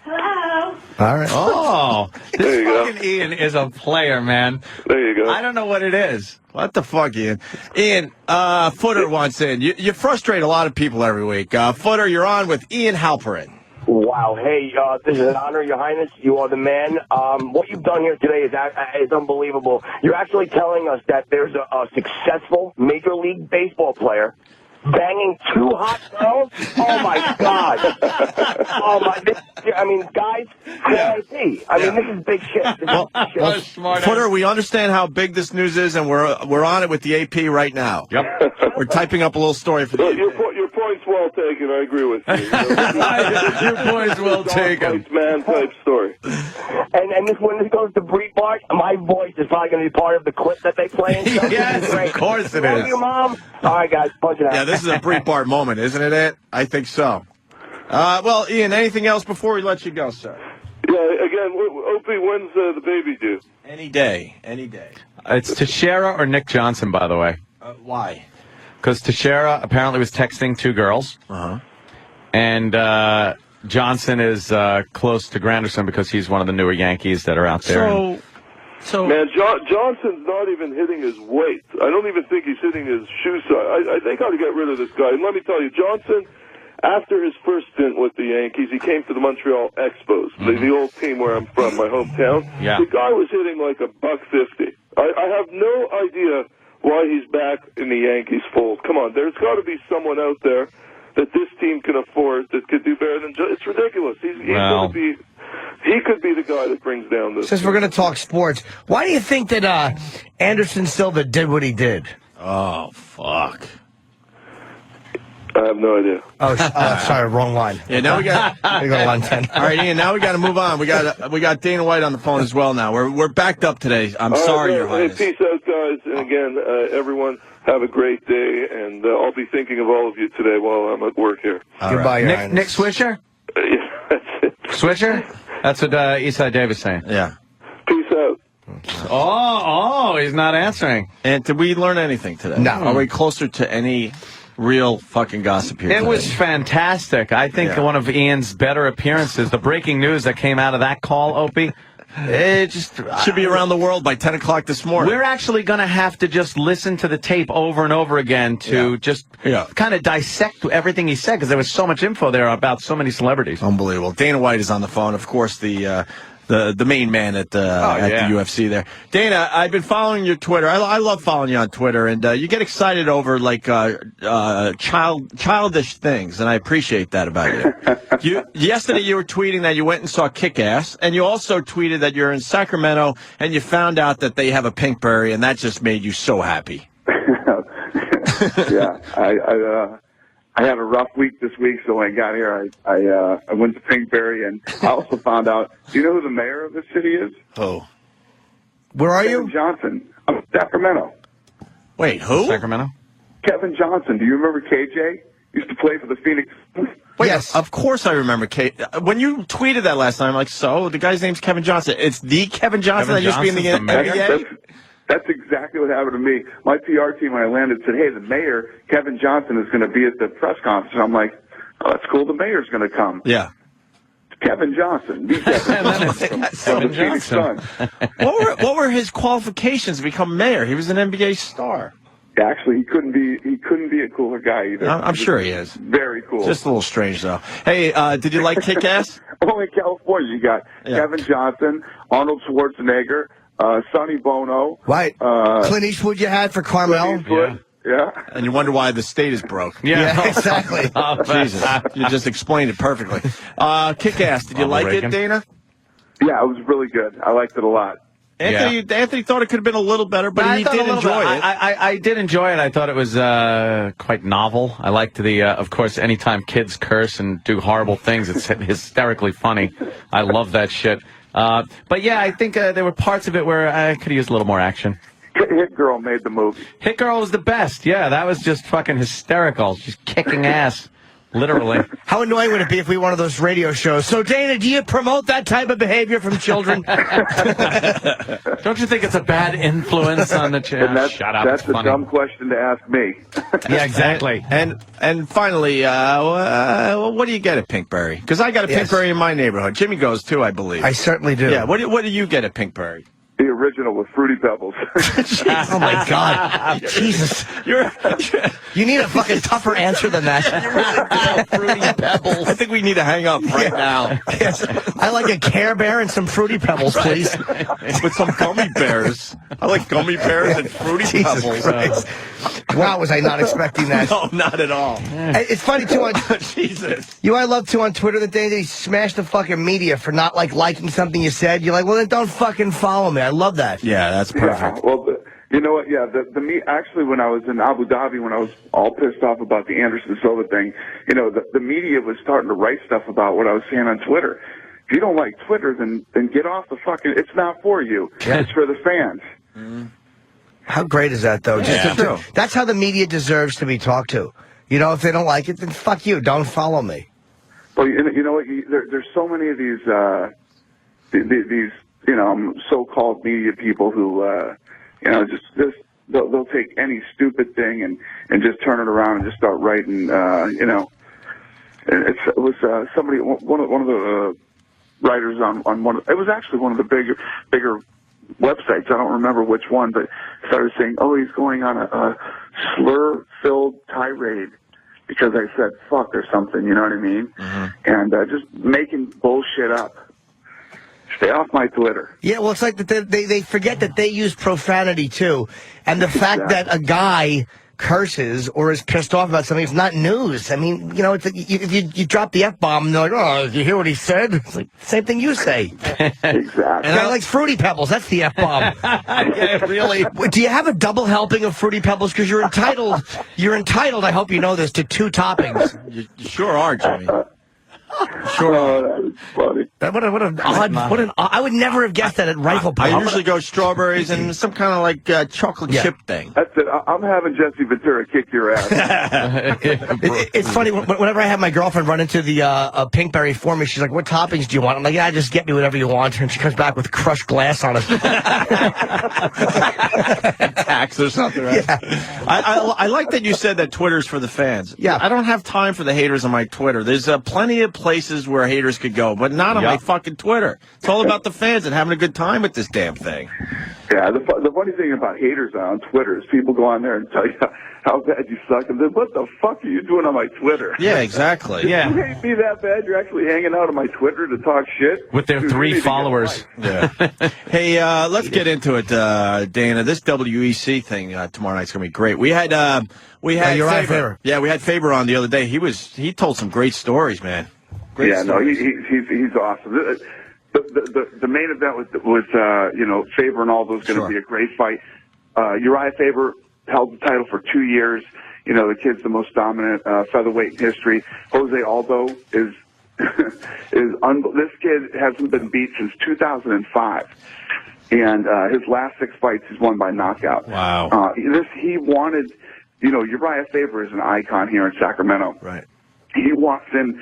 Hello. All right. Oh, this fucking Ian is a player, man. There you go. I don't know what it is. What the fuck, Ian? Ian, Footer wants in. You frustrate a lot of people every week. Footer, you're on with Ian Halpern. Wow. Hey, this is an honor, Your Highness. You are the man. What you've done here today is unbelievable. You're actually telling us that there's a successful Major League Baseball player banging two hot girls? Oh, my God. I mean, guys, CIT. I mean, this is big shit. Footer, we understand how big this news is, and we're on it with the AP right now. Yep. We're typing up a little story for the Your point's well taken. I agree with you. Your point's well taken. Man type story. And when this goes to Breitbart, my voice is probably going to be part of the clip that they play. Yes, of course it is. Love you, Mom. All right, guys, punch it out. Yeah, this is a Breitbart moment, isn't it, Ed? I think so. Well, Ian, anything else before we let you go, sir? Yeah, again, Opie, when's the baby due? Any day. Any day. It's Teixeira or Nick Johnson, by the way. Why? Because Teixeira apparently was texting two girls. Uh-huh. And Johnson is close to Granderson because he's one of the newer Yankees that are out there. So man, Johnson's not even hitting his weight. I don't even think he's hitting his shoe size. I think I ought to get rid of this guy. And let me tell you, Johnson, after his first stint with the Yankees, he came to the Montreal Expos, the old team where I'm from, my hometown. Yeah. The guy was hitting like $150. I have no idea why he's back in the Yankees fold. Come on, there's got to be someone out there that this team can afford that could do better than It's ridiculous. He's going to be... He could be the guy that brings down this. Since we're going to talk sports, why do you think that Anderson Silva did what he did? Oh, fuck. I have no idea. Oh, sorry, wrong line. Yeah, now we got we go to line 10. All right, Ian. Now we got to move on. We got Dana White on the phone as well. Now we're backed up today. I'm sorry, Your Highness. Hey, peace out, guys. And again, everyone, have a great day. And I'll be thinking of all of you today while I'm at work here. Goodbye, Your Highness. Nick Swisher? Yeah, that's it. Swisher? That's what Eastside Dave is saying. Yeah. Peace out. Oh, he's not answering. And did we learn anything today? No. Are we closer to any real fucking gossip here today? Was fantastic. I think one of Ian's better appearances, the breaking news that came out of that call, Opie, it just should be around the world by 10 o'clock this morning. We're actually going to have to just listen to the tape over and over again to just kind of dissect everything he said, because there was so much info there about so many celebrities. Unbelievable. Dana White is on the phone, of course, the main man at the UFC there. Dana, I've been following your Twitter. I love following you on Twitter, and you get excited over like childish things, and I appreciate that about you. Yesterday you were tweeting that you went and saw Kick-Ass, and you also tweeted that you're in Sacramento and you found out that they have a Pinkberry, and that just made you so happy. Yeah, I had a rough week this week, so when I got here, I went to Pinkberry, and I also found out. Do you know who the mayor of this city is? Oh, where are Kevin you? Johnson. I'm in Sacramento. Wait, who? Sacramento. Kevin Johnson. Do you remember KJ? Used to play for the Phoenix. Wait, yes, of course I remember. When you tweeted that last time, I'm like, so the guy's name's Kevin Johnson. It's the Kevin Johnson that used to be in the NBA. That's exactly what happened to me. My PR team, when I landed, said, hey, the mayor, Kevin Johnson, is going to be at the press conference. I'm like, oh, that's cool. The mayor's going to come. Yeah. Kevin Johnson. The Kevin from the Phoenix Suns. What were his qualifications to become mayor? He was an NBA star. Actually, he couldn't be a cooler guy either. I'm sure he is. Very cool. Just a little strange, though. Hey, did you like Kick-Ass? Only in California, you got Kevin Johnson, Arnold Schwarzenegger, Sonny Bono. Right. Clint Eastwood you had for Carmel. Yeah. And you wonder why the state is broke. Yeah, exactly. Jesus. You just explained it perfectly. Kick-Ass, did you like it, Dana? Yeah, it was really good. I liked it a lot. Anthony thought it could have been a little better, but he did enjoy it. I did enjoy it. I thought it was quite novel. I liked of course, anytime kids curse and do horrible things, it's hysterically funny. I love that shit. But yeah, I think there were parts of it where I could have used a little more action. Hit Girl made the movie. Hit Girl was the best. Yeah, that was just fucking hysterical. She's kicking ass. Literally. How annoying would it be if we were one of those radio shows? So, Dana, do you promote that type of behavior from children? Don't you think it's a bad influence on the channel? Shut up. That's a dumb question to ask me. Yeah, exactly. And finally, what do you get at Pinkberry? Because I got a Pinkberry in my neighborhood. Jimmy goes, too, I believe. I certainly do. Yeah, what do you get at Pinkberry? The original with Fruity Pebbles. Oh, my God. Jesus. You need a fucking tougher answer than that. Fruity Pebbles. I think we need to hang up right now. Yes. I like a Care Bear and some Fruity Pebbles, please. With some gummy bears. I like gummy bears and Fruity Pebbles. Wow, was I not expecting that? No, not at all. It's funny, too, on Jesus. I love, too, on Twitter that they smashed the fucking media for not, liking something you said. You're like, well, then don't fucking follow me. I love that. Yeah, that's perfect. Yeah, well, You know what? Yeah, actually, when I was in Abu Dhabi, when I was all pissed off about the Anderson Silva thing, the media was starting to write stuff about what I was saying on Twitter. If you don't like Twitter, then get off the fucking. It's not for you. Yeah. It's for the fans. Mm-hmm. How great is that, though? Yeah. That's how the media deserves to be talked to. If they don't like it, then fuck you. Don't follow me. Well, you know what? There's so many of these so-called media people who, just they'll take any stupid thing and just turn it around and just start writing. It was somebody, one of the writers on one. It was actually one of the bigger websites. I don't remember which one, but started saying, "Oh, he's going on a slur-filled tirade because I said fuck or something." You know what I mean? Mm-hmm. And just making bullshit up. Stay off my Twitter. Yeah, well, it's like that they forget that they use profanity too, and the fact that a guy curses or is pissed off about something, it's not news. I mean, it's like if you drop the F-bomb, and they're like, "Oh, did you hear what he said?" It's like same thing you say. Exactly. And I like Fruity Pebbles. That's the F-bomb. Yeah, really. Do you have a double helping of Fruity Pebbles? Because you're entitled. You're entitled. I hope you know this, to 2 toppings. You sure are, Jimmy. Sure. Oh, that's funny. I would never have guessed that at Rifle Pop. I usually go strawberries and some kind of like chocolate chip thing. That's it. I'm having Jesse Ventura kick your ass. It's funny, whenever I have my girlfriend run into the Pinkberry for me, she's like, "What toppings do you want?" I'm like, "Yeah, just get me whatever you want." And she comes back with crushed glass on it. Tax or something, right? Yeah. I like that you said that Twitter's for the fans. Yeah. I don't have time for the haters on my Twitter. There's plenty of places where haters could go, but not on my fucking Twitter. It's all about the fans and having a good time with this damn thing. Yeah, the funny thing about haters on Twitter is people go on there and tell you how bad you suck, and then what the fuck are you doing on my Twitter? Yeah, exactly. You hate me that bad? You're actually hanging out on my Twitter to talk shit? With their 3 followers. Yeah. Hey, let's get into it, Dana. This WEC thing tomorrow night's going to be great. We had Faber. Yeah, we had Faber on the other day. He told some great stories, man. Great stories. He's awesome. The main event was Faber and Aldo's going to be a great fight. Uriah Faber held the title for 2 years. The kid's the most dominant featherweight in history. Jose Aldo is this kid hasn't been beat since 2005, and his last 6 fights he's won by knockout. Wow. He wanted, Uriah Faber is an icon here in Sacramento. Right. He walks in.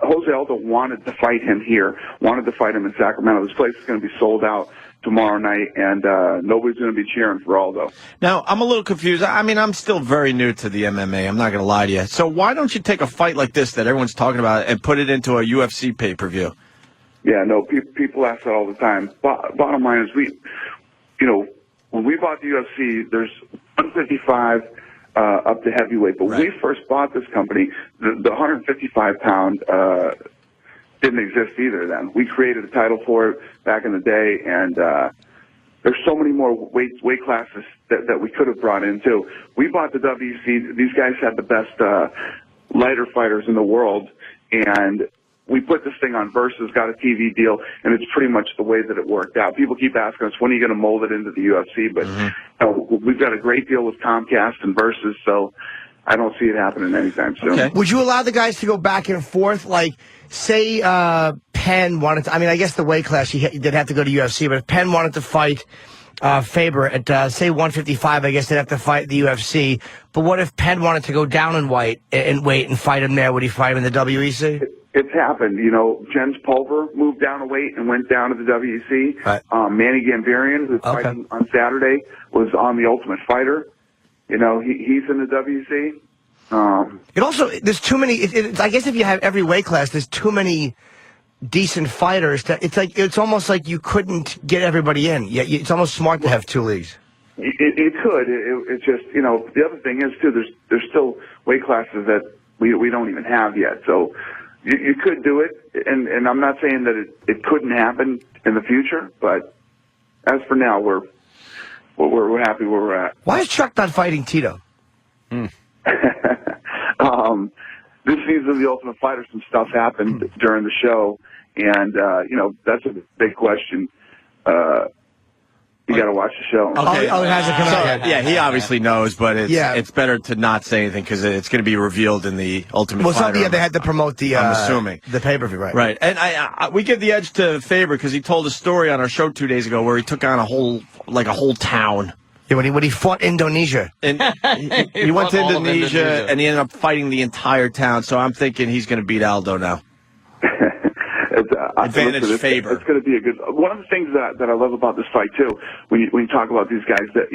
Jose Aldo wanted to fight him here, wanted to fight him in Sacramento. This place is going to be sold out tomorrow night, and nobody's going to be cheering for Aldo. Now, I'm a little confused. I mean, I'm still very new to the MMA. I'm not going to lie to you. So why don't you take a fight like this that everyone's talking about and put it into a UFC pay-per-view? Yeah, no, people ask that all the time. Bottom line is when we bought the UFC, there's 155 up to heavyweight. But when we first bought this company, the 155-pound didn't exist either then. We created a title for it back in the day, and there's so many more weight classes that we could have brought in, too. We bought the WC. These guys had the best lighter fighters in the world, and we put this thing on Versus, got a TV deal, and it's pretty much the way that it worked out. People keep asking us, when are you going to mold it into the UFC? But we've got a great deal with Comcast and Versus, so I don't see it happening anytime soon. Okay. Would you allow the guys to go back and forth? Like, say Penn wanted to, I mean, I guess the weight class, they'd have to go to UFC, but if Penn wanted to fight Faber at, say, 155, I guess they'd have to fight the UFC. But what if Penn wanted to go down in weight and fight him there? Would he fight him in the WEC? It's happened. Jens Pulver moved down a weight and went down to the WEC. Right. Manny Gambarian, who's fighting on Saturday, was on The Ultimate Fighter. He's in the WEC. It also, there's too many, I guess if you have every weight class, there's too many decent fighters. It's almost like you couldn't get everybody in. Yeah, it's almost smart to have 2 leagues. It could. It's just, the other thing is, too, there's still weight classes that we don't even have yet. So you could do it, and I'm not saying that it couldn't happen in the future, but as for now, we're happy where we're at. Why is Chuck not fighting Tito? This season of The Ultimate Fighter, some stuff happened during the show, and that's a big question. You got to watch the show. Okay. Oh, it hasn't come out yet. Yeah, he obviously knows, but it's better to not say anything because it's going to be revealed in the Ultimate Fighter. They had to promote the. I'm assuming the pay-per-view, right? Right, and we give the edge to Faber because he told a story on our show 2 days ago where he took on a whole town. Yeah, when he fought Indonesia. And he went to Indonesia and he ended up fighting the entire town. So I'm thinking he's going to beat Aldo now. Advantage Faber. It's going to be a good. One of the things that I love about this fight too, when you talk about these guys, that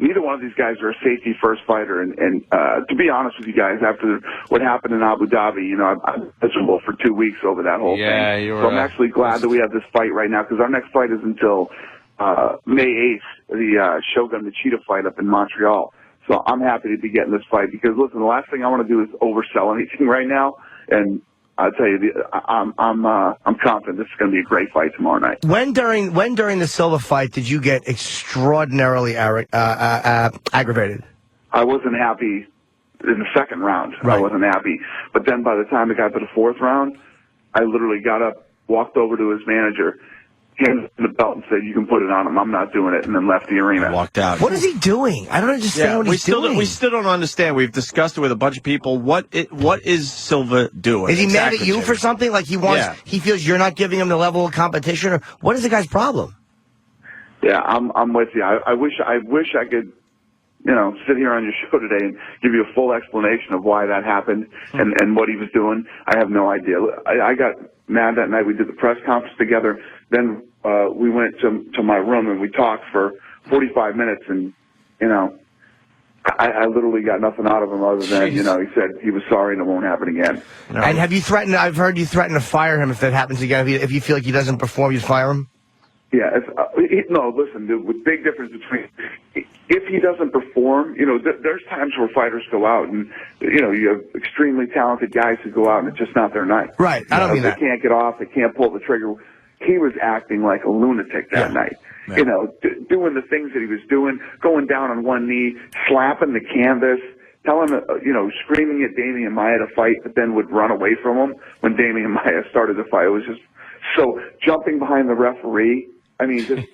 neither one of these guys are a safety first fighter. And to be honest with you guys, after what happened in Abu Dhabi, I'm miserable for 2 weeks over that whole thing. You were. So I'm actually glad that we have this fight right now because our next fight is until May 8th, the Shogun Machida fight up in Montreal. So I'm happy to be getting this fight because listen, the last thing I want to do is oversell anything right now. And I'll tell you, I'm confident this is going to be a great fight tomorrow night. When during the Silva fight did you get extraordinarily aggravated? I wasn't happy in the second round. Right. I wasn't happy. But then by the time it got to the fourth round, I literally got up, walked over to his manager, handed him the belt and said, "You can put it on him. I'm not doing it," and then left the arena. Walked out. What is he doing? I don't understand what he's doing. We still don't understand. We've discussed it with a bunch of people. What is Silva doing? Is he mad at you for something? Like he feels you're not giving him the level of competition? Or what is the guy's problem? Yeah, I'm with you. I wish I could, sit here on your show today and give you a full explanation of why that happened and what he was doing. I have no idea. I got mad that night. We did the press conference together. Then we went to my room and we talked for 45 minutes. And, I literally got nothing out of him other than, he said he was sorry and it won't happen again. No. And have you threatened, I've heard you threaten to fire him if that happens again. If you feel like he doesn't perform, you fire him? Yeah, no, listen, the big difference between if he doesn't perform, there's times where fighters go out and, you have extremely talented guys who go out and it's just not their night. Right, I don't mean that. They can't get off, they can't pull the trigger. He was acting like a lunatic that night. Yeah. Doing the things that he was doing, going down on one knee, slapping the canvas, telling, screaming at Damian Maia to fight, but then would run away from him when Damian Maia started the fight. It was just so jumping behind the referee. I mean, just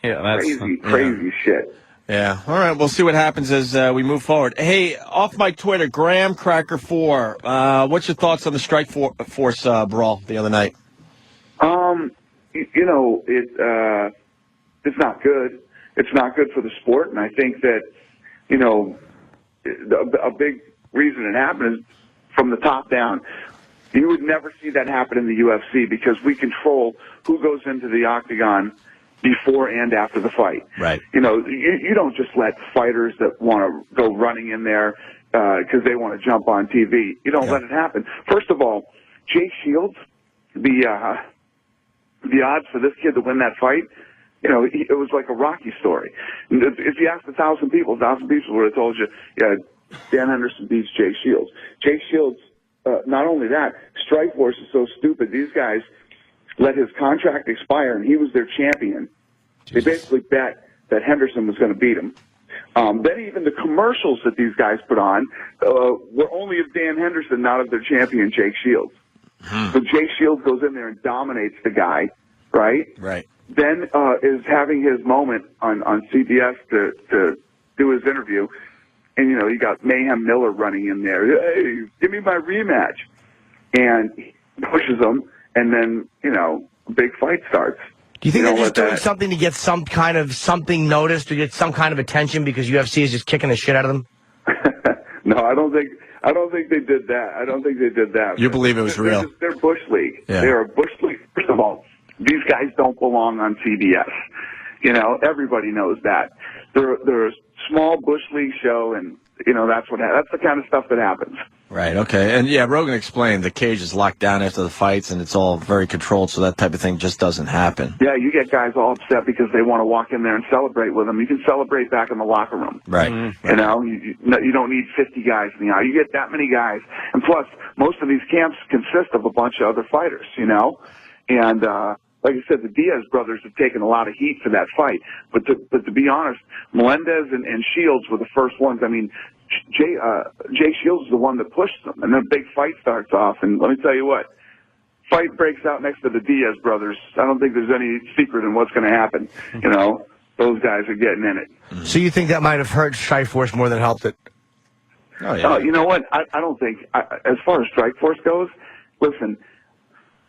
crazy shit. Yeah. All right. We'll see what happens as we move forward. Hey, off my Twitter, Graham Cracker 4. What's your thoughts on the Strike Force brawl the other night? It's not good. It's not good for the sport, and I think that a big reason it happened is from the top down. You would never see that happen in the UFC because we control who goes into the octagon before and after the fight. Right. You don't just let fighters that want to go running in there because they want to jump on TV. You don't let it happen. First of all, Jake Shields, the odds for this kid to win that fight, it was like a Rocky story. If you asked 1,000 people, 1,000 people would have told you, yeah, Dan Henderson beats Jake Shields. Jake Shields, not only that, Strikeforce is so stupid. These guys let his contract expire, and he was their champion. Jesus. They basically bet that Henderson was going to beat him. Then even the commercials that these guys put on were only of Dan Henderson, not of their champion, Jake Shields. So Jake Shields goes in there and dominates the guy, right? Right. Then is having his moment on CBS to do his interview. And, you got Mayhem Miller running in there. Hey, give me my rematch. And he pushes him, and then, a big fight starts. Do you think they're just doing something to get some kind of something noticed or get some kind of attention because UFC is just kicking the shit out of them? No, I don't think they did that. I don't think they did that. You believe it was real? They're Bush League. Yeah. They're a Bush League. First of all, these guys don't belong on CBS. Everybody knows that. They're a small Bush League show, and that's the kind of stuff that happens. Right. Okay. And yeah, Rogan explained the cage is locked down after the fights, and it's all very controlled, so that type of thing just doesn't happen. Yeah, you get guys all upset because they want to walk in there and celebrate with them. You can celebrate back in the locker room. Right. You don't need 50 guys in the aisle. You get that many guys, and plus, most of these camps consist of a bunch of other fighters. And like I said, the Diaz brothers have taken a lot of heat for that fight. But to be honest, Melendez and Shields were the first ones. I mean, Jay Shields is the one that pushed them, and then a big fight starts off. And let me tell you what, fight breaks out next to the Diaz brothers. I don't think there's any secret in what's going to happen. those guys are getting in it. So you think that might have hurt Strikeforce more than helped it? Oh, you know what? I don't think, as far as Strikeforce goes, listen,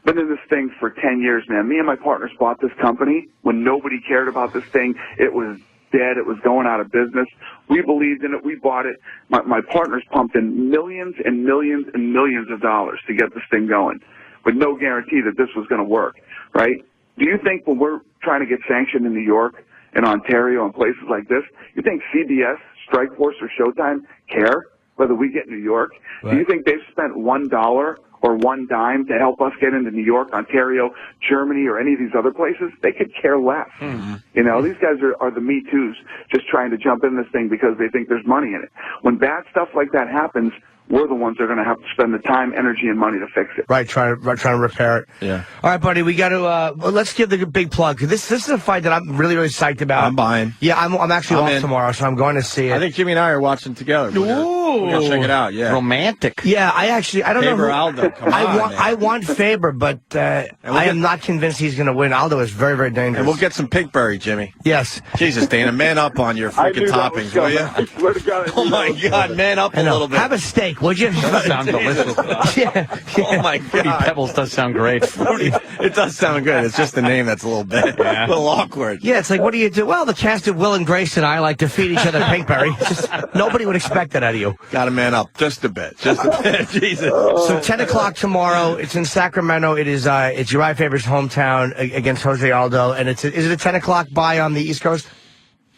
been in this thing for 10 years, man. Me and my partners bought this company when nobody cared about this thing. It was dead. It was going out of business. We believed in it. We bought it. My partners pumped in millions and millions and millions of dollars to get this thing going with no guarantee that this was going to work, right? Do you think when we're trying to get sanctioned in New York and Ontario and places like this, you think CBS, Strikeforce, or Showtime care whether we get New York? Right. Do you think they've spent $1 or one dime to help us get into New York, Ontario, Germany, or any of these other places? They could care less. Mm-hmm. You know, these guys are the Me Too's just trying to jump in this thing because they think there's money in it. When bad stuff like that happens, we're the ones that are going to have to spend the time, energy, and money to fix it. Right, trying to repair it. Yeah. All right, buddy, we got to, let's give the big plug. This is a fight that I'm really, really psyched about. I'm buying. Yeah, I'm actually off tomorrow, so I'm going to see it. I think Jimmy and I are watching together. We're going to check it out, yeah. Romantic. Yeah, I don't know. Faber, Aldo, come on, I want Faber, but I am not convinced he's going to win. Aldo is very, very dangerous. And we'll get some Pinkberry, Jimmy. Yes. Jesus, Dana, man up on your freaking toppings, will you? I swear to God. Oh, my God, man up a little bit. Have a steak, would you? Sounds delicious. Yeah. Oh, my God. Fruity Pebbles does sound great. It does sound good. It's just the name that's a little bit, a little awkward. Yeah, it's like, what do you do? Well, the cast of Will and Grace and I like to feed each other Pinkberry. Nobody would expect that out of you. Got to man up just a bit. Just a bit. Jesus. So 10 o'clock tomorrow. It's in Sacramento. It's Uriah Faber's hometown against Jose Aldo. And is it a 10 o'clock buy on the East Coast?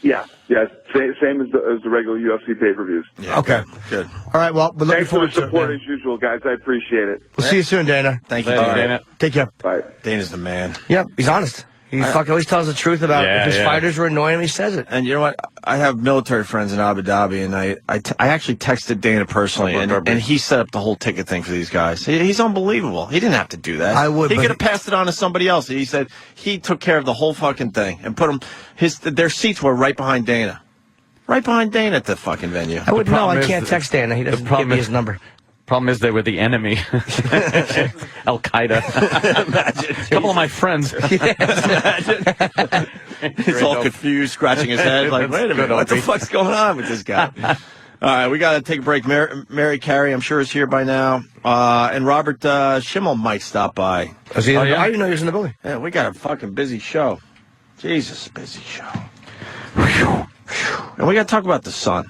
Yeah. Same as the regular UFC pay-per-views. Yeah, okay. Good. All right, well, we're looking forward to the support to it, as usual, guys. I appreciate it. We'll see you soon, Dana. Thank you, Dana. Take care. Bye. Dana's the man. Yep, he's honest. He fucking always tells the truth about if his fighters were annoying him, he says it. And you know what? I have military friends in Abu Dhabi, and I actually texted Dana personally, and he set up the whole ticket thing for these guys. He's unbelievable. He didn't have to do that. I would. He could have passed it on to somebody else. He said he took care of the whole fucking thing and put them. Their seats were right behind Dana. Right behind Dana at the fucking venue. I wouldn't know. I can't text Dana. He doesn't give me his number. Problem is they were the enemy. Al Qaeda. Imagine. A couple of my friends. Imagine. He's all confused, scratching his head, like, wait a minute, what the fuck's going on with this guy? All right, we got to take a break. Mariah Carey, I'm sure, is here by now. And Robert Schimmel might stop by. I didn't know he was in the building. Yeah, we got a fucking busy show. Jesus, busy show. And we got to talk about the sun.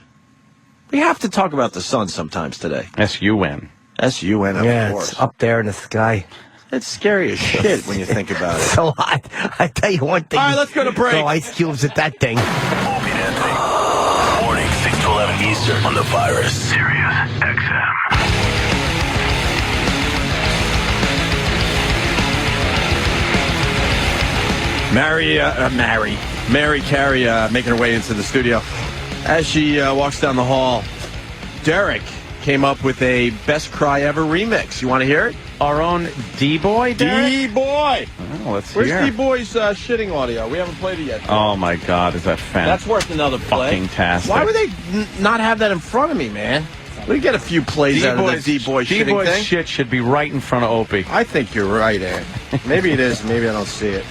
We have to talk about the sun sometimes today. S-U-N. S-U-N, of course. It's up there in the sky. It's scary as shit when you think about it. So I tell you one thing. All right, let's go to break. Throw ice cubes at that thing. Opie and Anthony. Morning, 6 to 11 Eastern on the Virus. Sirius XM. Mary Carey making her way into the studio. As she walks down the hall, Derek came up with a Best Cry Ever remix. You want to hear it? Our own D-Boy, Derek? D-Boy! Oh, let's Where's hear. D-Boy's shitting audio? We haven't played it yet. Oh, my God. Is that fantastic? That's worth another play. Fucking tastic. Why would they not have that in front of me, man? We get a few plays out of the D-Boy shitting thing. D-Boy's shit should be right in front of Opie. I think you're right, Ed. Maybe it is. Maybe I don't see it.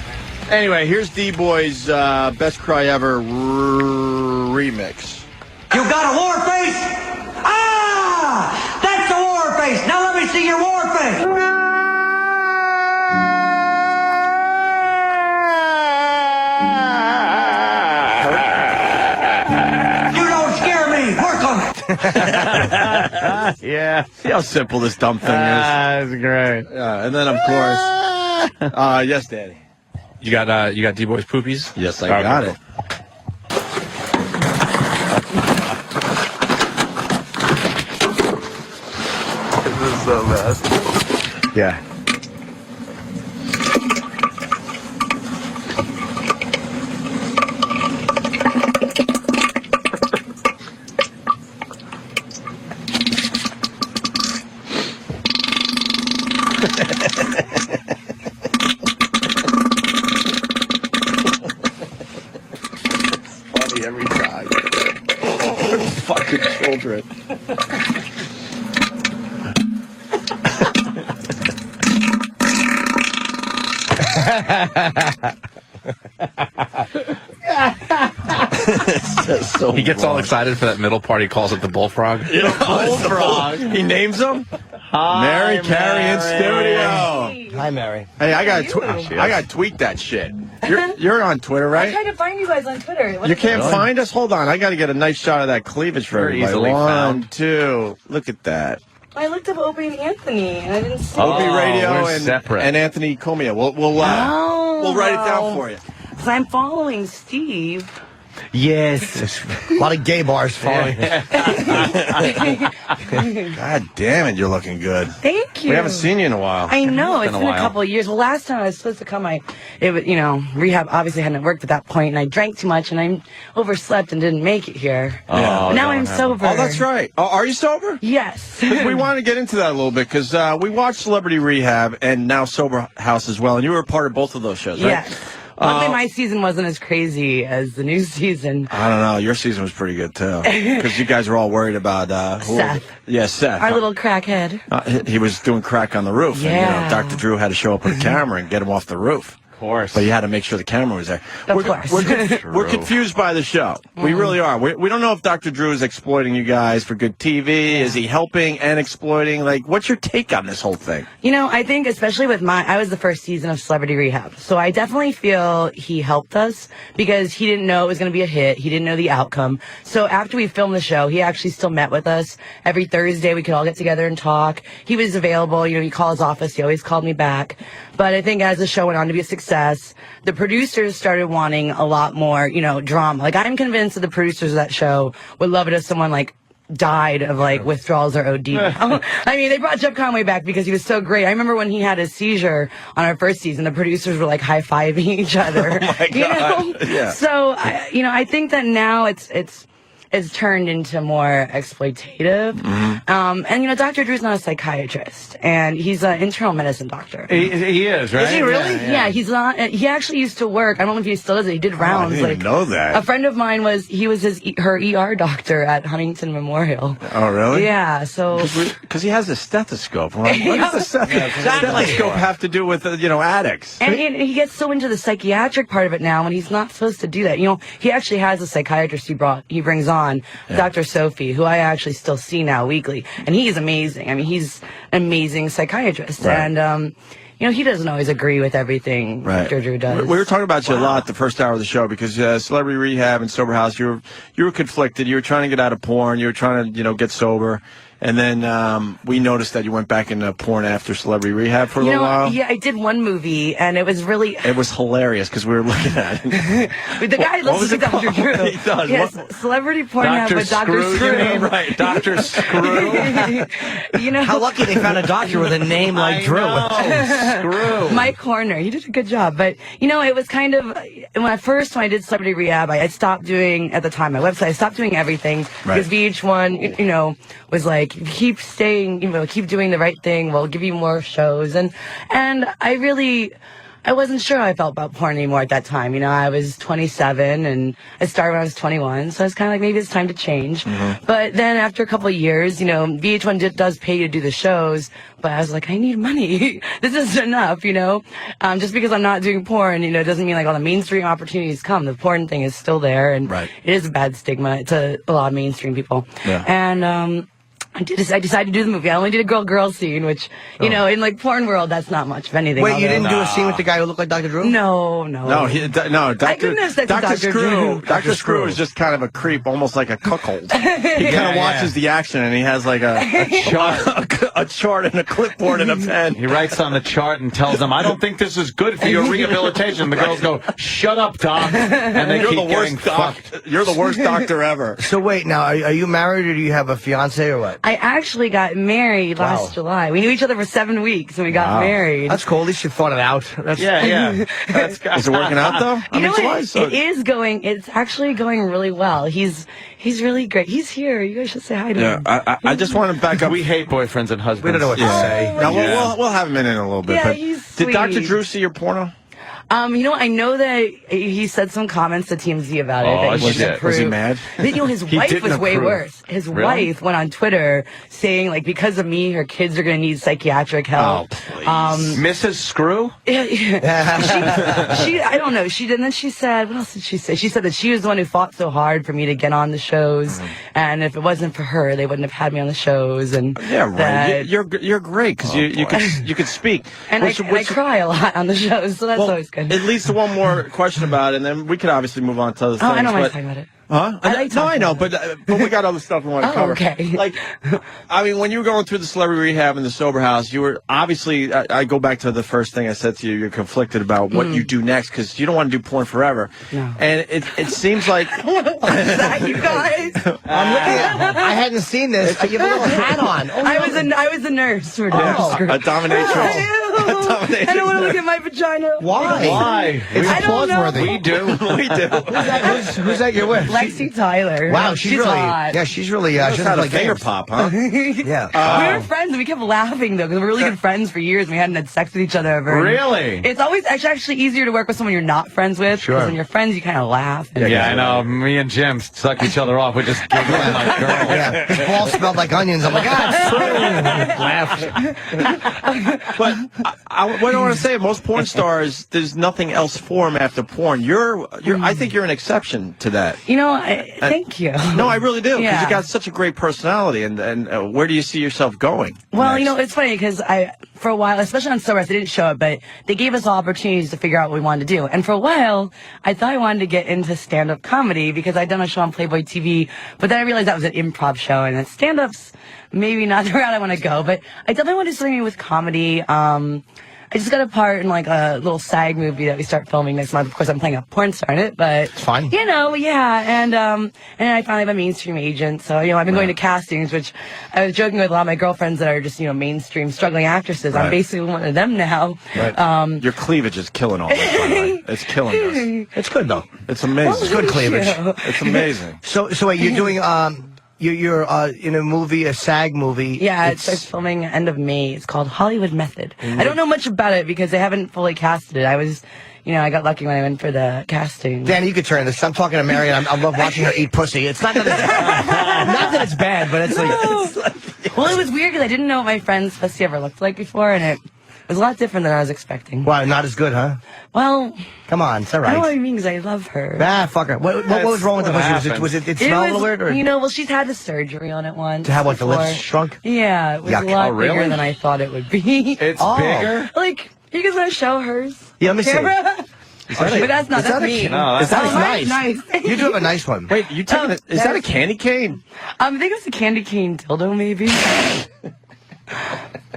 Anyway, here's D-Boy's Best Cry Ever remix. You got a war face? Ah! That's a war face! Now let me see your war face! You don't scare me! Work on it! Yeah. See how simple this dumb thing is? That's great. And then, of course, yes, Daddy. You got D-Boy's poopies? Yes, I got it. This is so bad. Yeah. Every time. Fucking children. That's so he gets all wrong. excited for that middle part. He calls it the bullfrog. Bullfrog. He names them. Mary Carey in studio. Hi, Mary. Hey, I got tweet that shit. You're on Twitter, I right? tried to find you guys on Twitter. You can't find us? Hold on. I got to get a nice shot of that cleavage for Very everybody. easily 1, found. 2. Look at that. I looked up Opie and Anthony, and I didn't see Opie it. Radio we're separate. and Anthony Comia. We'll write it down for you. So I'm following Steve. Yes. A lot of gay bars following. God damn it, you're looking good. Thank you. We haven't seen you in a while. I know, it's been been a a while. couple of years. Well, last time I was supposed to come, rehab obviously hadn't worked at that point, and I drank too much, and I overslept and didn't make it here. Yeah. Now I'm sober. Oh, that's right. Oh, are you sober? Yes. 'Cause we want to get into that a little bit because we watched Celebrity Rehab and now Sober House as well, and you were a part of both of those shows, right? Yes. Luckily, my season wasn't as crazy as the new season. I don't know. Your season was pretty good too, because you guys were all worried about Seth. Yeah, Seth. Our little crackhead. He was doing crack on the roof. Yeah. And, Dr. Drew had to show up with a camera and get him off the roof. Of course. But you had to make sure the camera was there. Of course. We're confused by the show. We really are. We don't know if Dr. Drew is exploiting you guys for good TV. Is he helping and exploiting? Like, what's your take on this whole thing? I think especially with I was the first season of Celebrity Rehab. So I definitely feel he helped us because he didn't know it was going to be a hit. He didn't know the outcome. So after we filmed the show, he actually still met with us. Every Thursday, we could all get together and talk. He was available. He called his office. He always called me back. But I think as the show went on to be a success, the producers started wanting a lot more, drama. Like, I'm convinced that the producers of that show would love it if someone, died of, withdrawals or OD. I mean, they brought Jeff Conway back because he was so great. I remember when he had his seizure on our first season, the producers were, high-fiving each other. Oh, my God. Yeah. So, I think that now it's turned into more exploitative. Mm-hmm. And, Dr. Drew's not a psychiatrist, and he's an internal medicine doctor. He is, right? Is he really? Yeah, he's not. He actually used to work. I don't know if he still does it. He did rounds. I didn't even know that. A friend of mine he was her ER doctor at Huntington Memorial. Oh, really? Yeah, so. Because he has a stethoscope. What does the stethoscope have to do with, addicts? And he gets so into the psychiatric part of it now, and he's not supposed to do that. He actually has a psychiatrist he brings on, Dr. Sophie, who I actually still see now weekly, and he's amazing. I mean, he's an amazing psychiatrist, right. And he doesn't always agree with everything Dr. Drew does. We were talking about you a lot the first hour of the show because Celebrity Rehab and Sober House, you were conflicted. You were trying to get out of porn. You were trying to get sober. And then we noticed that you went back into porn after Celebrity Rehab for a little while. Yeah, I did one movie, and it was really... It was hilarious because we were looking at it. The guy listens to Dr. Drew. He does. Yes, Celebrity Porn with Dr. Screw. Right, Dr. Screw. How lucky they found a doctor with a name like Drew. Screw. Mike Horner. He did a good job. But, it was kind of... When I did Celebrity Rehab, I stopped doing, at the time, my website, I stopped doing everything. Right. Because VH1, was like, keep staying, keep doing the right thing. We'll give you more shows. And I wasn't sure how I felt about porn anymore at that time. I was 27 and I started when I was 21. So I was kind of like, maybe it's time to change. Mm-hmm. But then after a couple of years, VH1 does pay you to do the shows. But I was like, I need money. This isn't enough, just because I'm not doing porn, doesn't mean all the mainstream opportunities come. The porn thing is still there. And right. It is a bad stigma to a lot of mainstream people. Yeah. And, I decided to do the movie. I only did a girl scene, which, in porn world, that's not much of anything. Wait, you didn't do a scene with the guy who looked like Dr. Drew? No. No, Dr. Screw. Dr. Screw is just kind of a creep, almost like a cuckold. He kind of watches the action, and he has a chart and a clipboard and a pen. He writes on the chart and tells them, "I don't think this is good for your rehabilitation." The girls go, "Shut up, doc," and they keep getting fucked. You're the worst doctor ever. So wait, now are you married or do you have a fiance or what? I actually got married last July. We knew each other for 7 weeks, and we got married. That's cool. At least you thought it out. Yeah. Is it working out though? It is going. It's actually going really well. He's really great. He's here. You guys should say hi to him. I just want to back up. We hate boyfriends and husbands. We don't know what to say. No, we'll have him in a little bit. Yeah, but he's did sweet. Dr. Drew see your porno? I know that he said some comments to TMZ about it. That he shit. Was he mad? But, his wife was way worse. His wife went on Twitter saying, like, because of me, her kids are going to need psychiatric help. Oh, please. Mrs. Screw? She, I don't know. And then she said, what else did she say? She said that she was the one who fought so hard for me to get on the shows, and if it wasn't for her, they wouldn't have had me on the shows. And right. You're great because you could speak. And I cry a lot on the shows, so that's always good. It leads to one more question about it, and then we could obviously move on to other things. I don't mind talking about it. Huh? I know, but we got other stuff we want to cover. Okay. Like, I mean, when you were going through the Celebrity Rehab and the Sober House, you were obviously, I go back to the first thing I said to you, you're conflicted about what you do next, because you don't want to do porn forever. No. And it seems like... What is that, you guys? I'm looking at, I hadn't seen this. You have a little hat on. I was a nurse for a dominatrix. I don't want to look at my vagina. Why? It's applause-worthy. We do. Who's that you're with? Lexi Tyler. Wow, she's really hot. Yeah, she's really she had like a finger pop, huh? Yeah. We were friends and we kept laughing though because we were really good friends for years and we hadn't had sex with each other ever. Really? It's always actually easier to work with someone you're not friends with. Sure. Because when you're friends you kind of laugh. Yeah, I know. Me and Jim suck each other off. We're just giggling like girls. Yeah. His balls smelled like onions. I'm like, But what I want to say, most porn stars, there's nothing else for them after porn. I think you're an exception to that. Thank you. No, I really do, because you got such a great personality, and where do you see yourself going? Well, next? It's funny, because for a while, especially on Sober House, they didn't show it, but they gave us all opportunities to figure out what we wanted to do. And for a while, I thought I wanted to get into stand-up comedy, because I'd done a show on Playboy TV, but then I realized that was an improv show, and that stand-up's maybe not the route I want to go, but I definitely want to do something with comedy. I just got a part in like a little SAG movie that we start filming next month. Of course, I'm playing a porn star in it, but it's fine. And I finally have a mainstream agent. So I've been going to castings, which I was joking with a lot of my girlfriends that are just mainstream struggling actresses. I'm basically one of them now. Right. Your cleavage is killing all this, by the way. It's killing us. It's good though. It's amazing. It's good cleavage. It's amazing. So wait, you're doing You're in a movie, a SAG movie. Yeah, it starts filming end of May. It's called Hollywood Method. I don't know much about it because they haven't fully casted it. I was, I got lucky when I went for the casting. Danny, you could turn this. I'm talking to Mary, and I love watching her eat pussy. It's not that it's bad, but it's like... Well, it was weird because I didn't know what my friend's pussy ever looked like before, and it was a lot different than I was expecting. Wow, not as good, huh? Well... Come on, it's all right. I know what I mean, because I love her. Fuck her. What was wrong with the pussy? Was it smelled weird? Or? Well, she's had the surgery on it once. To have what, the lips shrunk? Yeah, it was a lot bigger than I thought it would be. It's bigger? Like, you guys want to show hers? Yeah, let me see. But that's not, that's me. No, that's nice. You do have a nice one. Wait, you taking it? Is that a candy cane? I think it was a candy cane dildo, maybe.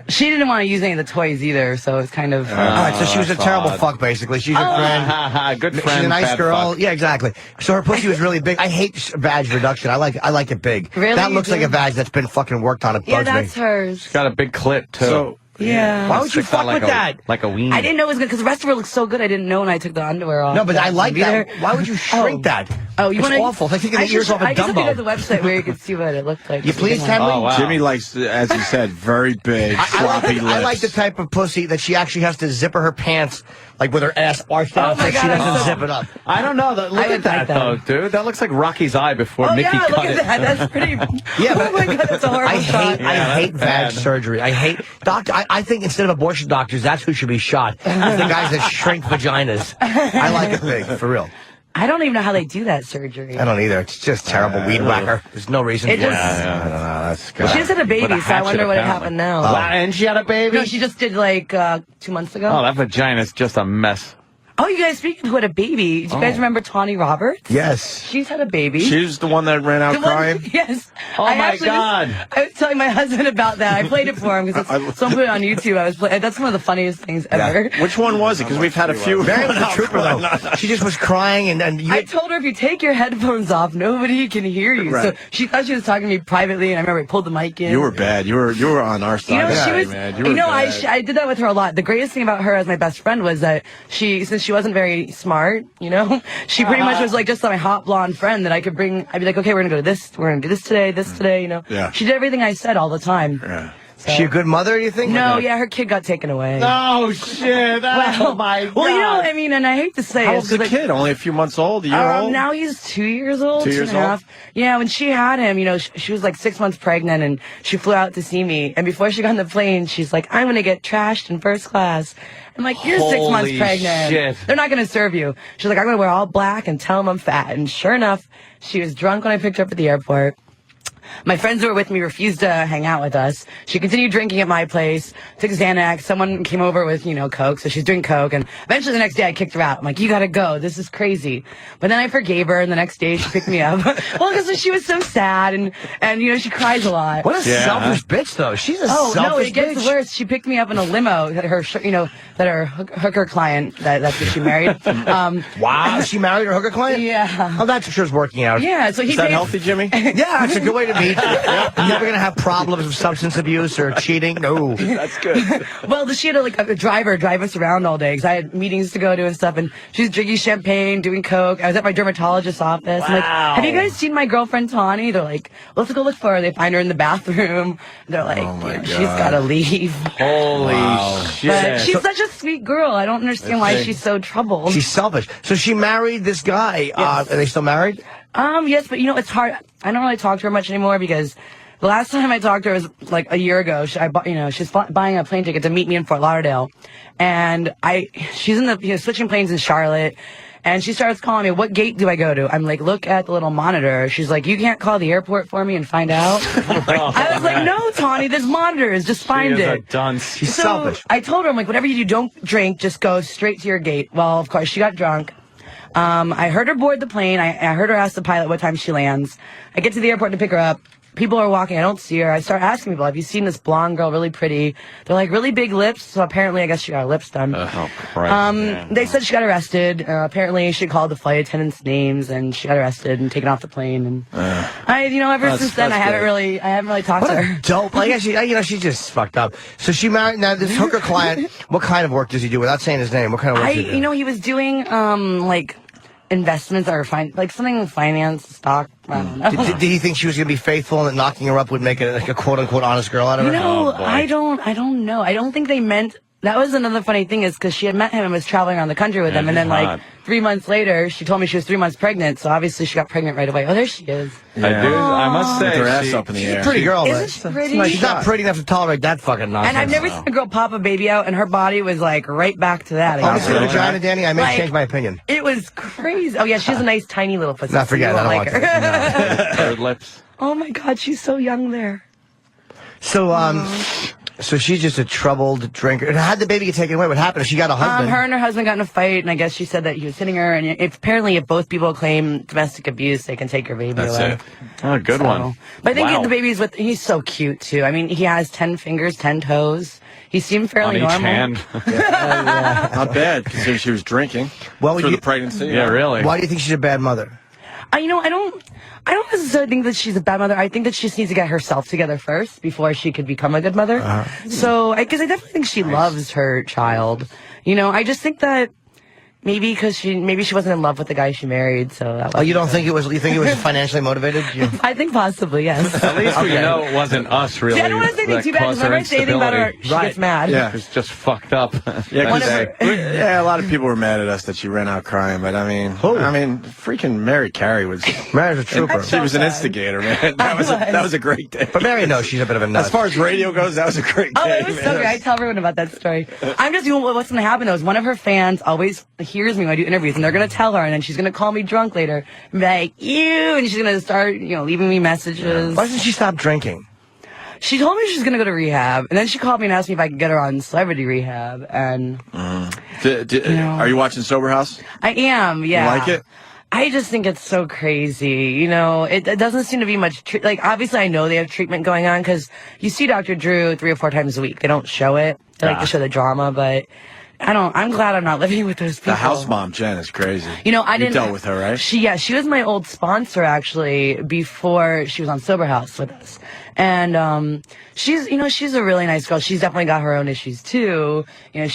She didn't want to use any of the toys either, so it's kind of... all right, so she was a terrible fuck, basically. She's a friend. Good friend. She's a nice girl. Fuck. Yeah, exactly. So her pussy was really big. I hate vag reduction. I like it big. Really? That looks like a vag that's been fucking worked on. It bugs me. Yeah, that's hers. She's got a big clit, too. So, yeah. Why would you fuck with that? Like a weenie. I didn't know it was good, because the rest of her looked so good, I didn't know when I took the underwear off. No, but I like that. Why would you shrink that? Oh, you want to... awful. It's like taking the ears off a Dumbo. I guess if you go to the website where you could see what it looked like. You please, Henley? Oh, wow. Jimmy likes, as you said, very big, floppy lips. I like the type of pussy that she actually has to zipper her pants, like with her ass arched out, so she doesn't zip it up. I don't know. Look at that, though, dude. That looks like Rocky's eye before Mickey cut it. Oh, yeah, look at that. That's pretty... Yeah, but oh, my God, that's a horrible shot. I hate vag surgery. I hate... I think instead of abortion doctors, that's who should be shot. The guys that shrink vaginas. I like it big, for real. I don't even know how they do that surgery. I don't either. It's just terrible weed whacker. There's no reason for it. I don't know. That's good. Well, she just had a baby, so I wonder what happened now. And she had a baby? No, she just did like 2 months ago. Oh, that vagina's just a mess. Oh, you guys, speaking of who had a baby, do you guys remember Tawny Roberts? Yes. She's had a baby. She's the one that ran out crying? Yes. Oh, my God. I was telling my husband about that. I played it for him because someone put it on YouTube. That's one of the funniest things ever. Which one was it? Because we've had a few. Mary was a trooper, though. She just was crying, and I told her if you take your headphones off, nobody can hear you. Right. So she thought she was talking to me privately, and I remember I pulled the mic in. You were bad. You were on our side. She was, man. You were bad. I did that with her a lot. The greatest thing about her as my best friend was that since she wasn't very smart, she pretty much was like just my hot blonde friend that I could bring. I'd be like, okay, we're gonna go to this. We're gonna do this today. Yeah. She did everything I said all the time. Yeah. So. Is she a good mother, you think? No, yeah, her kid got taken away. Oh, shit. Oh, my God. Well, you know, I mean, and I hate to say How it. old's the kid? Only a few months old? A year old? Now he's 2 years old. 2 years and a old? half. Yeah, when she had him, you know, she was like 6 months pregnant, and she flew out to see me. And before she got on the plane, she's like, I'm going to get trashed in first class. I'm like, you're 6 months pregnant. Shit. They're not going to serve you. She's like, I'm going to wear all black and tell them I'm fat. And sure enough, she was drunk when I picked her up at the airport. My friends who were with me refused to hang out with us. She continued drinking at my place, took Xanax. Someone came over with, you know, Coke, so she's drinking Coke. And eventually the next day I kicked her out. I'm like, you gotta go. This is crazy. But then I forgave her, and the next day she picked me up. Well, because she was so sad, and you know, she cries a lot. What a selfish bitch, though. She's a selfish bitch. Oh, no, it gets worse. She picked me up in a limo that her, hooker client, that's what she married. Wow, she married her hooker client? Yeah. Oh, that's sure is working out. Yeah, so he Is that paid- healthy, Jimmy? Yeah, it's a good way to meet. You're never going to have problems with substance abuse or cheating. No. That's good. Well, she had a driver drive us around all day because I had meetings to go to and stuff, and she's drinking champagne, doing Coke. I was at my dermatologist's office. I'm like, have you guys seen my girlfriend Tawny? They're like, let's go look for her. They find her in the bathroom. They're like, yeah, she's got to leave. Holy shit. But she's such a sweet girl. I don't understand why she's so troubled. She's selfish. So she married this guy. Yes. Are they still married? Yes, but you know, it's hard. I don't really talk to her much anymore because the last time I talked to her was like a year ago. She's buying a plane ticket to meet me in Fort Lauderdale, and she's in the switching planes in Charlotte, and she starts calling me. What gate do I go to? I'm like, look at the little monitor. She's like, you can't call the airport for me and find out. I was like, no, Tawny, there's monitors. Just find She is it. a dunce. She's So selfish. I told her, I'm like, whatever you do, don't drink. Just go straight to your gate. Well, of course, she got drunk. I heard her board the plane. I heard her ask the pilot what time she lands. I get to the airport to pick her up. People are walking. I don't see her. I start asking people, have you seen this blonde girl, really pretty? They're like, really big lips. So apparently, I guess she got her lips done. Oh, Christ. They said she got arrested. Apparently, she called the flight attendants' names, and she got arrested and taken off the plane. And ever since then, I haven't really talked to her. Dope. I guess she's just fucked up. So she married now this hooker client. What kind of work does he do? Without saying his name, what kind of work does he do? He was doing like investments or something finance, stock. I don't know. Did he think she was going to be faithful and that knocking her up would make it like a quote unquote honest girl out of her? I don't know. I don't think they meant. That was another funny thing is because she had met him and was traveling around the country with him, and then like 3 months later, she told me she was 3 months pregnant. So obviously she got pregnant right away. Oh, there she is. I must say, With her ass up in the air. She's a pretty girl, Isn't but she pretty? she's not pretty enough to tolerate that fucking nonsense. And I've never seen a girl pop a baby out, and her body was like right back to that. Oh, see the vagina, Danny? I may change my opinion. It was crazy. Oh yeah, she has a nice tiny little pussy. No, forget it. I don't like want her. her lips. Oh my God, she's so young there. So she's just a troubled drinker. And how'd the baby get taken away? What happened? She got a husband. Her and her husband got in a fight, and I guess she said that he was hitting her. And apparently, if both people claim domestic abuse, they can take your baby away. That's it. Oh, good one. But I think the baby's he's so cute too. I mean, he has 10 fingers, 10 toes. He seemed fairly on each normal. hand. Not bad, considering she was drinking through the pregnancy. Yeah, really. Why do you think she's a bad mother? I don't necessarily think that she's a bad mother. I think that she just needs to get herself together first before she could become a good mother. So, because I definitely think she loves her child. I just think that maybe she wasn't in love with the guy she married. So that was you don't think it was? You think it was financially motivated? I think possibly, yes. At least we know it wasn't us, really. See, I don't want to say anything too bad because whenever I say anything about her, she gets mad. Yeah, it's just fucked up. Yeah, a lot of people were mad at us that she ran out crying, but I mean, freaking Mariah Carey was Mary's a trooper. She was an instigator, man. That was a great day. But Mary knows she's a bit of a nut. As far as radio goes, that was a great day. Oh, it was so great. I tell everyone about that story. I'm just what's going to happen though is one of her fans always hears me when I do interviews, and they're going to tell her, and then she's going to call me drunk later and be like, ew, and she's going to start, leaving me messages. Why doesn't she stop drinking? She told me she's going to go to rehab, and then she called me and asked me if I could get her on Celebrity Rehab, and... Are you watching Sober House? I am, yeah. You like it? I just think it's so crazy. It doesn't seem to be much... obviously I know they have treatment going on, because you see Dr. Drew 3 or 4 times a week. They don't show it. They like to show the drama, but... I'm glad I'm not living with those people. The house mom, Jen, is crazy. I didn't... You dealt with her, right? She was my old sponsor, actually, before she was on Sober House with us. And, she's a really nice girl. She's definitely got her own issues, too. I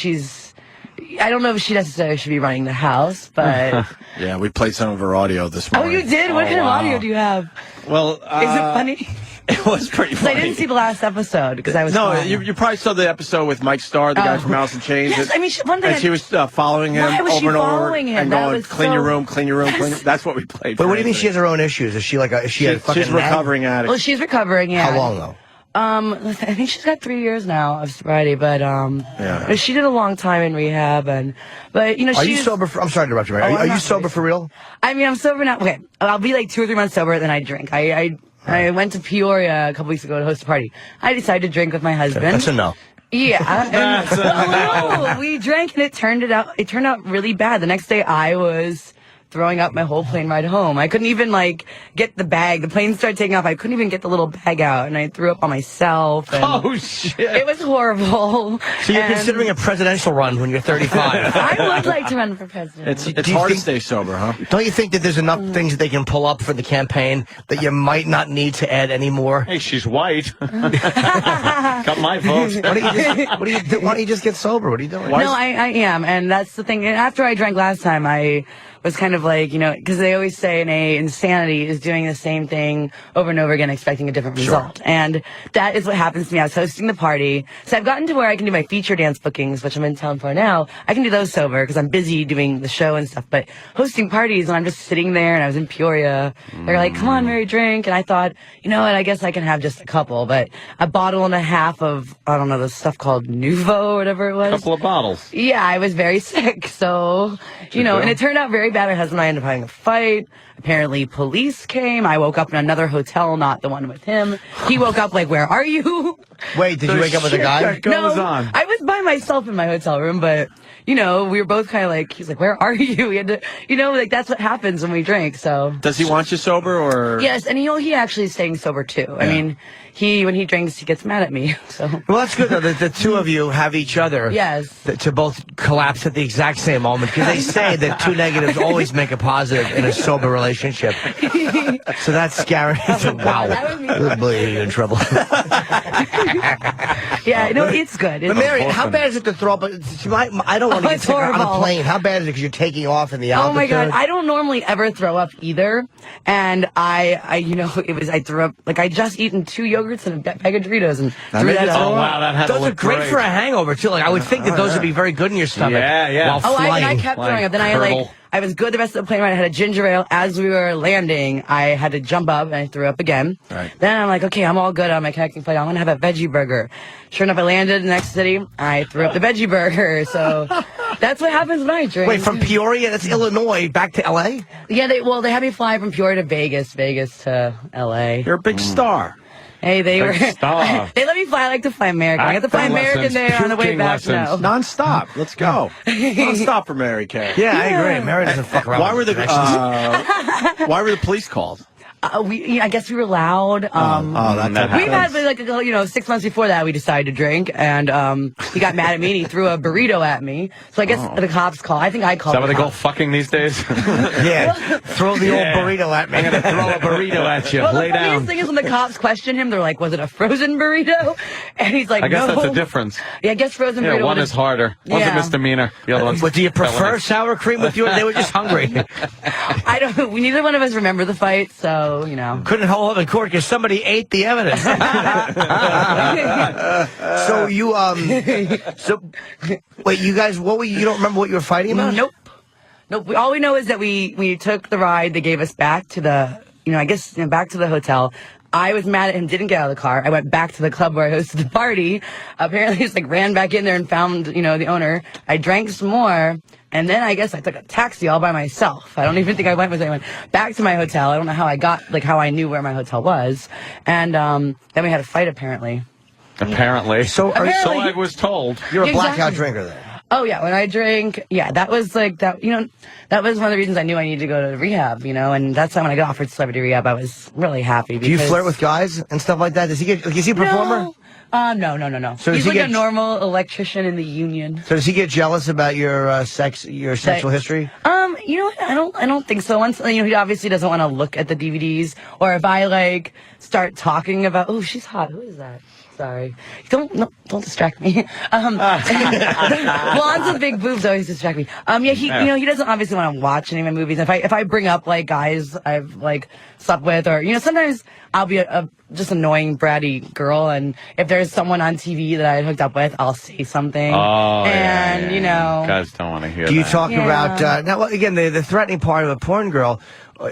don't know if she necessarily should be running the house, but... Yeah, we played some of her audio this morning. Oh, you did? What kind of audio do you have? Well, is it funny? It was pretty funny. I didn't see the last episode because I was you probably saw the episode with Mike Starr, the guy from Alice in Chains. Yes, I mean, one thing. And she was following him Why was over she and over following him? and That going, was clean so- your room, clean your room, clean your... That's what we played. But what do you mean she has her own issues? Is she like a... She's She's recovering addict. Well, she's recovering, yeah. How long, though? I think she's got 3 years now of sobriety, but she did a long time in rehab, but you know, Are you sober for... I'm sorry to interrupt you, Mary. Are you sober for real? I mean, I'm sober now. Okay, I'll be like 2 or 3 months sober, then I drink. I went to Peoria a couple weeks ago to host a party. I decided to drink with my husband. That's a no. Yeah. That's a no. No, we drank and it turned out really bad. The next day I was throwing up my whole plane ride home. I couldn't even get the bag. The plane started taking off. I couldn't even get the little bag out, and I threw up on myself. And oh shit! It was horrible. So you're considering a presidential run when you're 35? I would like to run for president. It's hard to stay sober, huh? Don't you think that there's enough things that they can pull up for the campaign that you might not need to add any more? Hey, she's white. Got my vote. Why don't you just get sober? What are you doing? No, I am, and that's the thing. And after I drank last time, I was kind of because they always say insanity is doing the same thing over and over again, expecting a different result. And that is what happens to me. I was hosting the party. So I've gotten to where I can do my feature dance bookings, which I'm in town for now. I can do those sober because I'm busy doing the show and stuff. But hosting parties, when I'm just sitting there and I was in Peoria, they're like, come on, Mary, drink. And I thought, you know what, I guess I can have just a couple. But a bottle and a half of, I don't know, the stuff called Nuvo or whatever it was. A couple of bottles. Yeah, I was very sick. So, and it turned out very bad. My husband and I ended up having a fight. Apparently, police came. I woke up in another hotel, not the one with him. He woke up where are you? Wait, did you wake up with a guy? No, I was by myself in my hotel room, but, we were both kind of he's like, where are you? We had to, that's what happens when we drink, so. Does he want you sober, or? Yes, and he actually is staying sober, too. Yeah. I mean, when he drinks, he gets mad at me, so. Well, that's good, though, that the two of you have each other. Yes. To both collapse at the exact same moment, because they say that two negatives always make a positive in a sober relationship. So that's scary. Wow. Good boy, you're in trouble. Yeah, no, it's good. But Mary, how bad is it to throw up? I don't want to get sick on a plane. How bad is it because you're taking off in the altitude? Oh my God, I don't normally ever throw up either. And I threw up, I just eaten 2 yogurts and a bag of Doritos and threw that up. Oh wow, that had those are great for a hangover too. I would think that those would be very good in your stomach. Yeah. While flying. I kept throwing up. Then I was good the rest of the plane ride. I had a ginger ale. As we were landing, I had to jump up and I threw up again. Right. Then I'm like, okay, I'm all good on my connecting flight. I'm going to have a veggie burger. Sure enough, I landed in the next city. I threw up the veggie burger. So that's what happens when I drink. Wait, from Peoria, that's Illinois, back to L.A.? Yeah, they had me fly from Peoria to Vegas to L.A. You're a big star. Hey, they Big star. they let me fly. I like to fly American. I got to fly American there on the way back. No. Non-stop. Let's go. Non-stop for Mary Carey. Yeah, I agree. Mary doesn't fuck around. Why were the police called? I guess we were loud. We've had 6 months before that we decided to drink, and he got mad at me and he threw a burrito at me. So I guess the cops called. I think I called. Is that what they call fucking these days? Yeah, throw the old burrito at me. I'm gonna throw a burrito at you. Well, Lay the funniest down. thing is when the cops questioned him, they're like, "Was it a frozen burrito?" And he's like, I guess "No." that's a difference. Yeah, I guess frozen burrito. One is harder. One's a misdemeanor. The other one's. But do you prefer felony. sour cream with you? They were just hungry. I don't. Neither one of us remember the fight, so couldn't hold up in court because somebody ate the evidence. So you wait, you guys, you don't remember what you were fighting about? Nope. All we know is that we took the ride. They gave us back to the, back to the hotel. I was mad at him, didn't get out of the car. I went back to the club where I hosted the party. Apparently, just ran back in there and found, the owner. I drank some more, and then I guess I took a taxi all by myself. I don't even think I went with anyone. Back to my hotel. I don't know how I got, how I knew where my hotel was. And then we had a fight, apparently. Apparently. So I was told. You're a blackout drinker then. Oh, yeah, when I drink, that was that, that was one of the reasons I knew I needed to go to rehab, and that's why when I got offered Celebrity Rehab, I was really happy. Do you flirt with guys and stuff like that? Is he a performer? No. So he's a normal electrician in the union. So does he get jealous about your sexual history? You know what? I don't think so. Once, he obviously doesn't want to look at the DVDs, or if I start talking about, oh, she's hot. Who is that? Sorry. Don't distract me. Blondes with big boobs always distract me. He doesn't obviously want to watch any of my movies. If I bring up guys I've slept with, or sometimes I'll be just annoying, bratty girl, and if there's someone on TV that I hooked up with, I'll say something. Oh, and yeah. you know, Guys don't want to hear. Do you that. talk about now? Again, the threatening part of a porn girl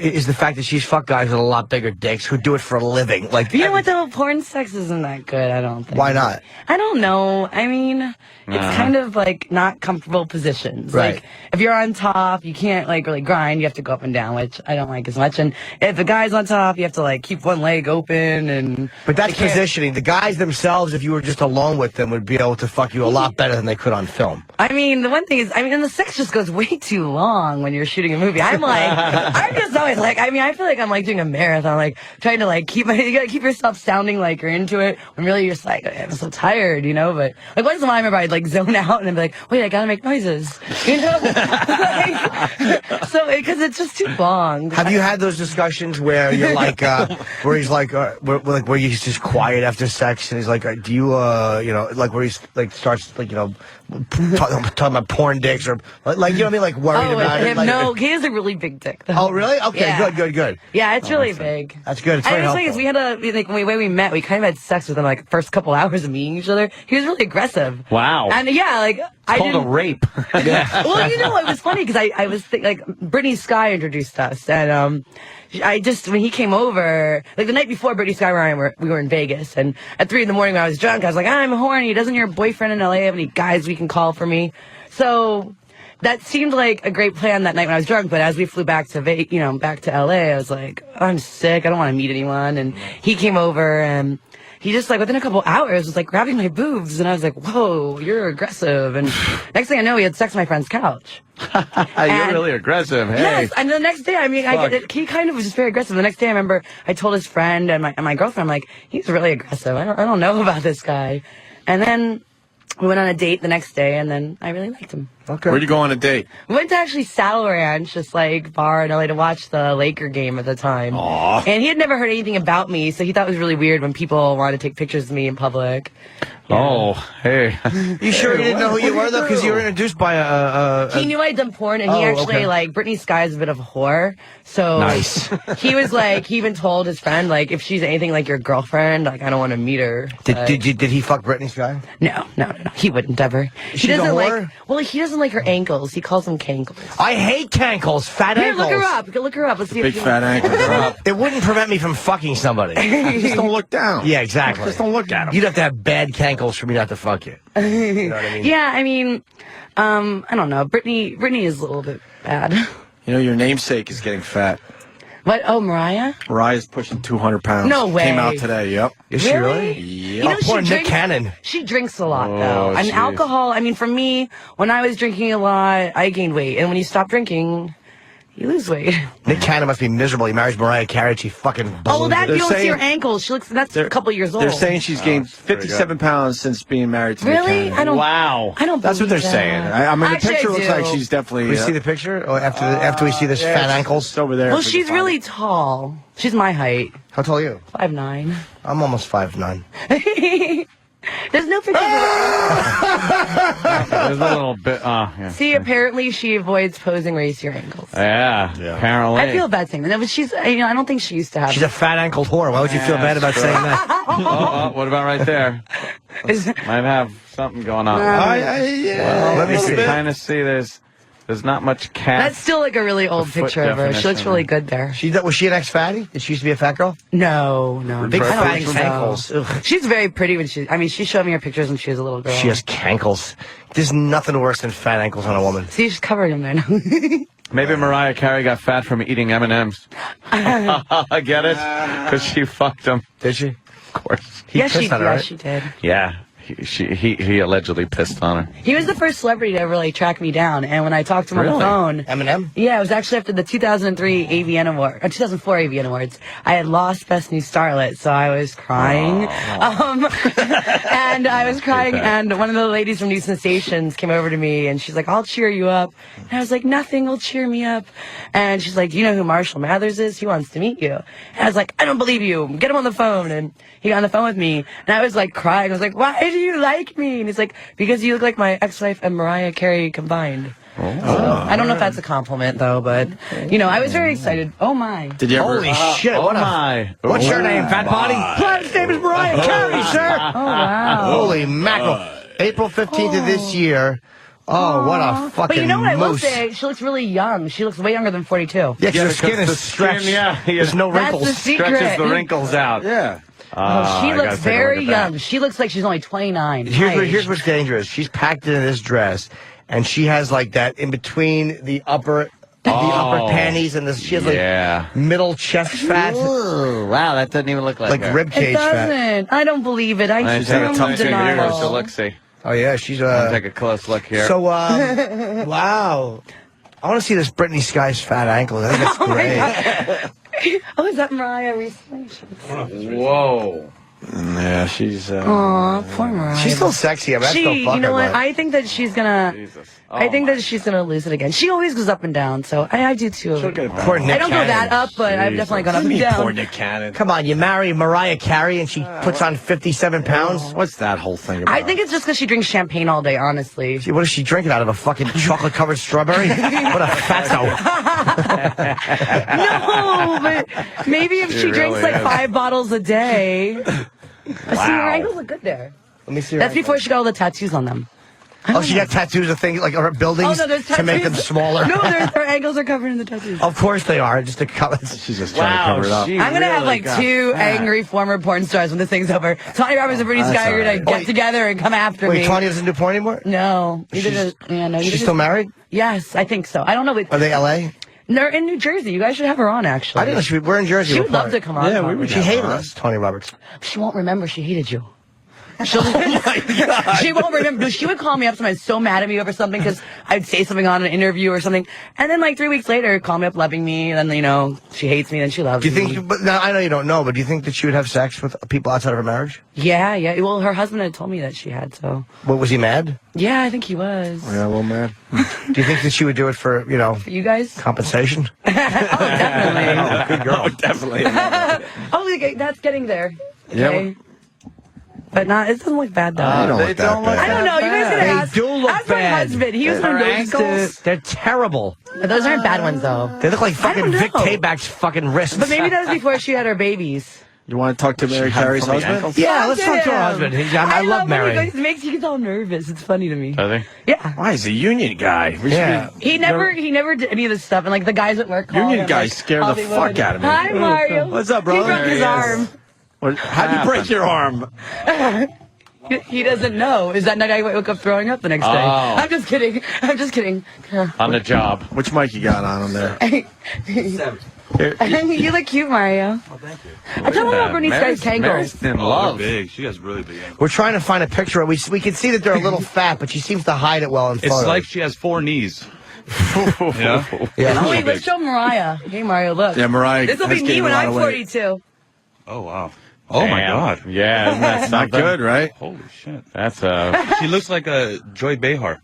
is the fact that she's fucked guys with a lot bigger dicks who do it for a living. Like, you know what though, porn sex isn't that good. I don't think. Why not? I don't know. I mean, it's kind of like not comfortable positions. Right. Like if you're on top, you can't like really grind. You have to go up and down, which I don't like as much. And if the guy's on top, you have to like keep one leg open and. But that's positioning. The guys themselves, if you were just alone with them, would be able to fuck you a lot better than they could on film. I mean, the one thing is, and the sex just goes way too long when you're shooting a movie. I'm like, I'm just always like, I feel like I'm like doing a marathon, like trying to like you gotta keep yourself sounding like you're into it when really you're just like, I'm so tired, you know? But like once in a while I remember I'd like zone out and I'd be like, wait, I gotta make noises, you know? So, because it's just too long. Have you had those discussions where you're like, where he's like, where he's just quiet after sex and he's like, do you, you know, like where he's like starts like, you know, talking about porn dicks or like, you know what I mean? Like worried about it. Like, no, he has a really big dick though. Oh, really? Okay, yeah. good. Yeah, it's really big. That's good. It's very and helpful. we had when we met, we kind of had sex within like the first couple hours of meeting each other. He was really aggressive. Wow. And yeah, like it's called a rape. Well, you know, it was funny because I was like Brittany Sky introduced us, and when he came over, like the night before Brittany Sky and I we were in Vegas, and at 3 a.m. when I was drunk, I was like, I'm horny. Doesn't your boyfriend in LA have any guys we can call for me? So that seemed like a great plan that night when I was drunk, but as we flew back to back to LA, I was like, I'm sick. I don't want to meet anyone. And he came over and he just like within a couple hours was like grabbing my boobs, and I was like, whoa, you're aggressive. And next thing I know, he had sex on my friend's couch. You're really aggressive. Hey. Yes, and the next day, I mean, he kind of was just very aggressive. The next day, I remember I told his friend and my girlfriend, I'm like, he's really aggressive. I don't know about this guy. And then we went on a date the next day, and then I really liked him. Okay. Where'd you go on a date? We went to actually Saddle Ranch, just like bar in LA to watch the Laker game at the time. Aww. And he had never heard anything about me, so he thought it was really weird when people wanted to take pictures of me in public. Yeah. Oh, hey. You sure he didn't know who you were, though? Because you were introduced by He knew I'd done porn, and he actually, like, Brittany Sky is a bit of a whore. So nice. He was like, he even told his friend, like, if she's anything like your girlfriend, like, I don't want to meet her. Did he fuck Brittany Sky? No. He wouldn't ever. He doesn't he doesn't like her ankles. He calls them cankles. I hate cankles. Fat ankles. Here, look her up. Let's see if Big fat ankles. It wouldn't prevent me from fucking somebody. Just don't look down. Yeah, exactly. Just don't look at him. You'd have to have bad cankles for me not to fuck you. You know what I mean? Yeah, I mean, I don't know. Brittany is a little bit bad. You know, your namesake is getting fat. What? Oh, Mariah? Mariah's pushing 200 pounds. No way. Came out today, yep. Is she really? Yep. You know, poor Nick Cannon. She drinks a lot, though. And alcohol, I mean, for me, when I was drinking a lot, I gained weight. And when you stop drinking, you lose weight. Nick Cannon must be miserable. He marries Mariah Carey. She fucking Oh, that you They're don't see her saying- ankles. She looks, that's a couple years old. They're saying she's gained 57 pounds since being married to Nick Really? Cannon. I don't. Wow. I don't. That's what they're believe saying. that. I mean, the Actually, picture I looks do. like she's definitely. We see the picture or after we see this fat ankles? It's over there. Well, if we she's can find really tall. She's my height. How tall are you? 5'9". I'm almost 5'9". There's no picture of her. There's a little bit. Yeah. See, apparently she avoids posing where you see her ankles. Yeah. Apparently. I feel bad saying that, but she's, I don't think she used to have. She's a fat ankled whore. Why would you feel bad about saying that? What about right there? Might have something going on. Yeah. Let me see. Kind of see there's not much cat. That's still like a really old foot picture of her. She looks definition. really good there. Was she an ex-fatty? Did she used to be a fat girl? No. Big I don't fat think so. ankles. Ugh. She's very pretty when she showed me her pictures when she was a little girl. She has cankles. There's nothing worse than fat ankles on a woman. See, she's covered them there now. Maybe Mariah Carey got fat from eating M&Ms. I get it? Because she fucked him. Did she? Of course. Yes, she did. Yeah. He allegedly pissed on her. He was the first celebrity to ever like track me down, and when I talked to him on the phone, Eminem? Yeah, it was actually after the 2003 AVN Award, or 2004 AVN Awards. I had lost Best New Starlet, so I was crying. And I was crying, and one of the ladies from New Sensations came over to me, and she's like, "I'll cheer you up." And I was like, "Nothing will cheer me up." And she's like, "Do you know who Marshall Mathers is? He wants to meet you." And I was like, "I don't believe you. Get him on the phone." And he got on the phone with me, and I was like crying. I was like, "Why do you like me?" And he's like, "Because you look like my ex-wife and Mariah Carey combined." I don't know if that's a compliment, though, but, you know, I was very excited. Oh, my. Did you ever? Holy shit. Oh, my. What's your name, fat body? His name is Mariah Carey, sir. Oh, wow. Holy mackerel. April 15th of this year. Oh, what a fucking But you know what I will moose. say? She looks really young. She looks way younger than 42. Yeah, 'cause her skin is stretched. There's no That's wrinkles. the secret. Stretches the wrinkles out. Yeah. She I looks gotta take a look very at that. young. She looks like she's only 29. Here's what's dangerous. She's packed into this dress, and she has like that in between the upper panties and she has like middle chest fat. Ooh, wow, that doesn't even look like her. rib It cage fat. doesn't. I don't believe it. She's having a tough denial. to look see. Oh yeah, she's I'll take a close look here. So wow. I want to see this Britney Sky's fat ankle. I think that's great. Oh, is that Mariah recently? Whoa. Yeah, she's. Aw, poor Mariah. She's still sexy. I mean, I still fuck you know her, what? but- I think that she's gonna. I think that she's gonna lose it again. She always goes up and down, so I do too. Poor Nick I don't go Cannon. that up, but I've definitely gone up and down. Poor Nick Cannon. Come on, you marry Mariah Carey and she puts on 57 pounds? What's that whole thing about? I think it's just because she drinks champagne all day, honestly. What is she drinking out of a fucking chocolate-covered strawberry? What a fatso. No, but maybe if she drinks like 5 bottles a day. See, her ankles look good there. Let me see her That's ankles. before she got all the tattoos on them. Oh, she got tattoos of things like her buildings Oh, no, there's to make them tattoos. smaller. No, her ankles are covered in the tattoos. Of course they are. Just to cover. She's just trying to cover it up. I'm gonna have like 2 angry former porn stars when this thing's over. Tawny Roberts and Britney Sky are gonna get together and come after me. Wait, Tawny doesn't do porn anymore? No. She's still married? Yes, I think so. I don't know. Are they LA? They're in New Jersey. You guys should have her on, actually. I didn't know we're in Jersey. She would love to come on. Yeah, she hated us, Tawny Roberts. She won't remember she hated you. She won't remember. She would call me up sometimes so mad at me over something because I'd say something on an interview or something. And then like 3 weeks later, call me up loving me. And then, you know, she hates me. Then she loves me. Do you think, but now I know you don't know, but do you think that she would have sex with people outside of her marriage? Yeah, yeah. Well, her husband had told me that she had, so. What, was he mad? Yeah, I think he was. Yeah, a little mad. Do you think that she would do it for, you know, For you guys? compensation? Definitely. Oh, good girl. Definitely. Oh, okay, that's getting there. Yeah, Okay. But not, it doesn't look bad though. They don't look that bad. I don't know. You guys gotta ask. They do look ask bad. my husband. He was Her from those ankles, two. they're terrible. Those aren't bad ones though. They look like fucking don't Vic know. Tayback's fucking wrists. But maybe that was before she had her babies. You want to talk to Mary Carey's husband? Yeah, let's talk to her husband. I love Mary. It makes you all nervous. It's funny to me. Are they? Yeah. Why, he's a union guy. Yeah. He never did any of this stuff, and like the guys at work. call Union him, guys like, scare the Hollywood. fuck out of me. Hi, Mario. What's up, He brother? broke his arm. How'd you break your arm? He doesn't know. Is that the guy who woke up throwing up the next day? Oh. I'm just kidding. I'm just kidding. On the job. Which mic you got on him there? You look cute, Mario. Oh, thank you. I don't know about Britney Sky's tangles. in love. Big. She has really big ankles. We're trying to find a picture. We can see that they're a little fat, but she seems to hide it well in It's photos. like she has 4 knees. Yeah. Oh, wait, let's show Mariah. Hey, Mario, look. Yeah, Mariah This will be has me gained when a lot I'm of weight. 42. Oh, wow. Oh, my Damn. God. Yeah, isn't that Not something? good, right? Holy shit. That's She looks like a Joy Behar.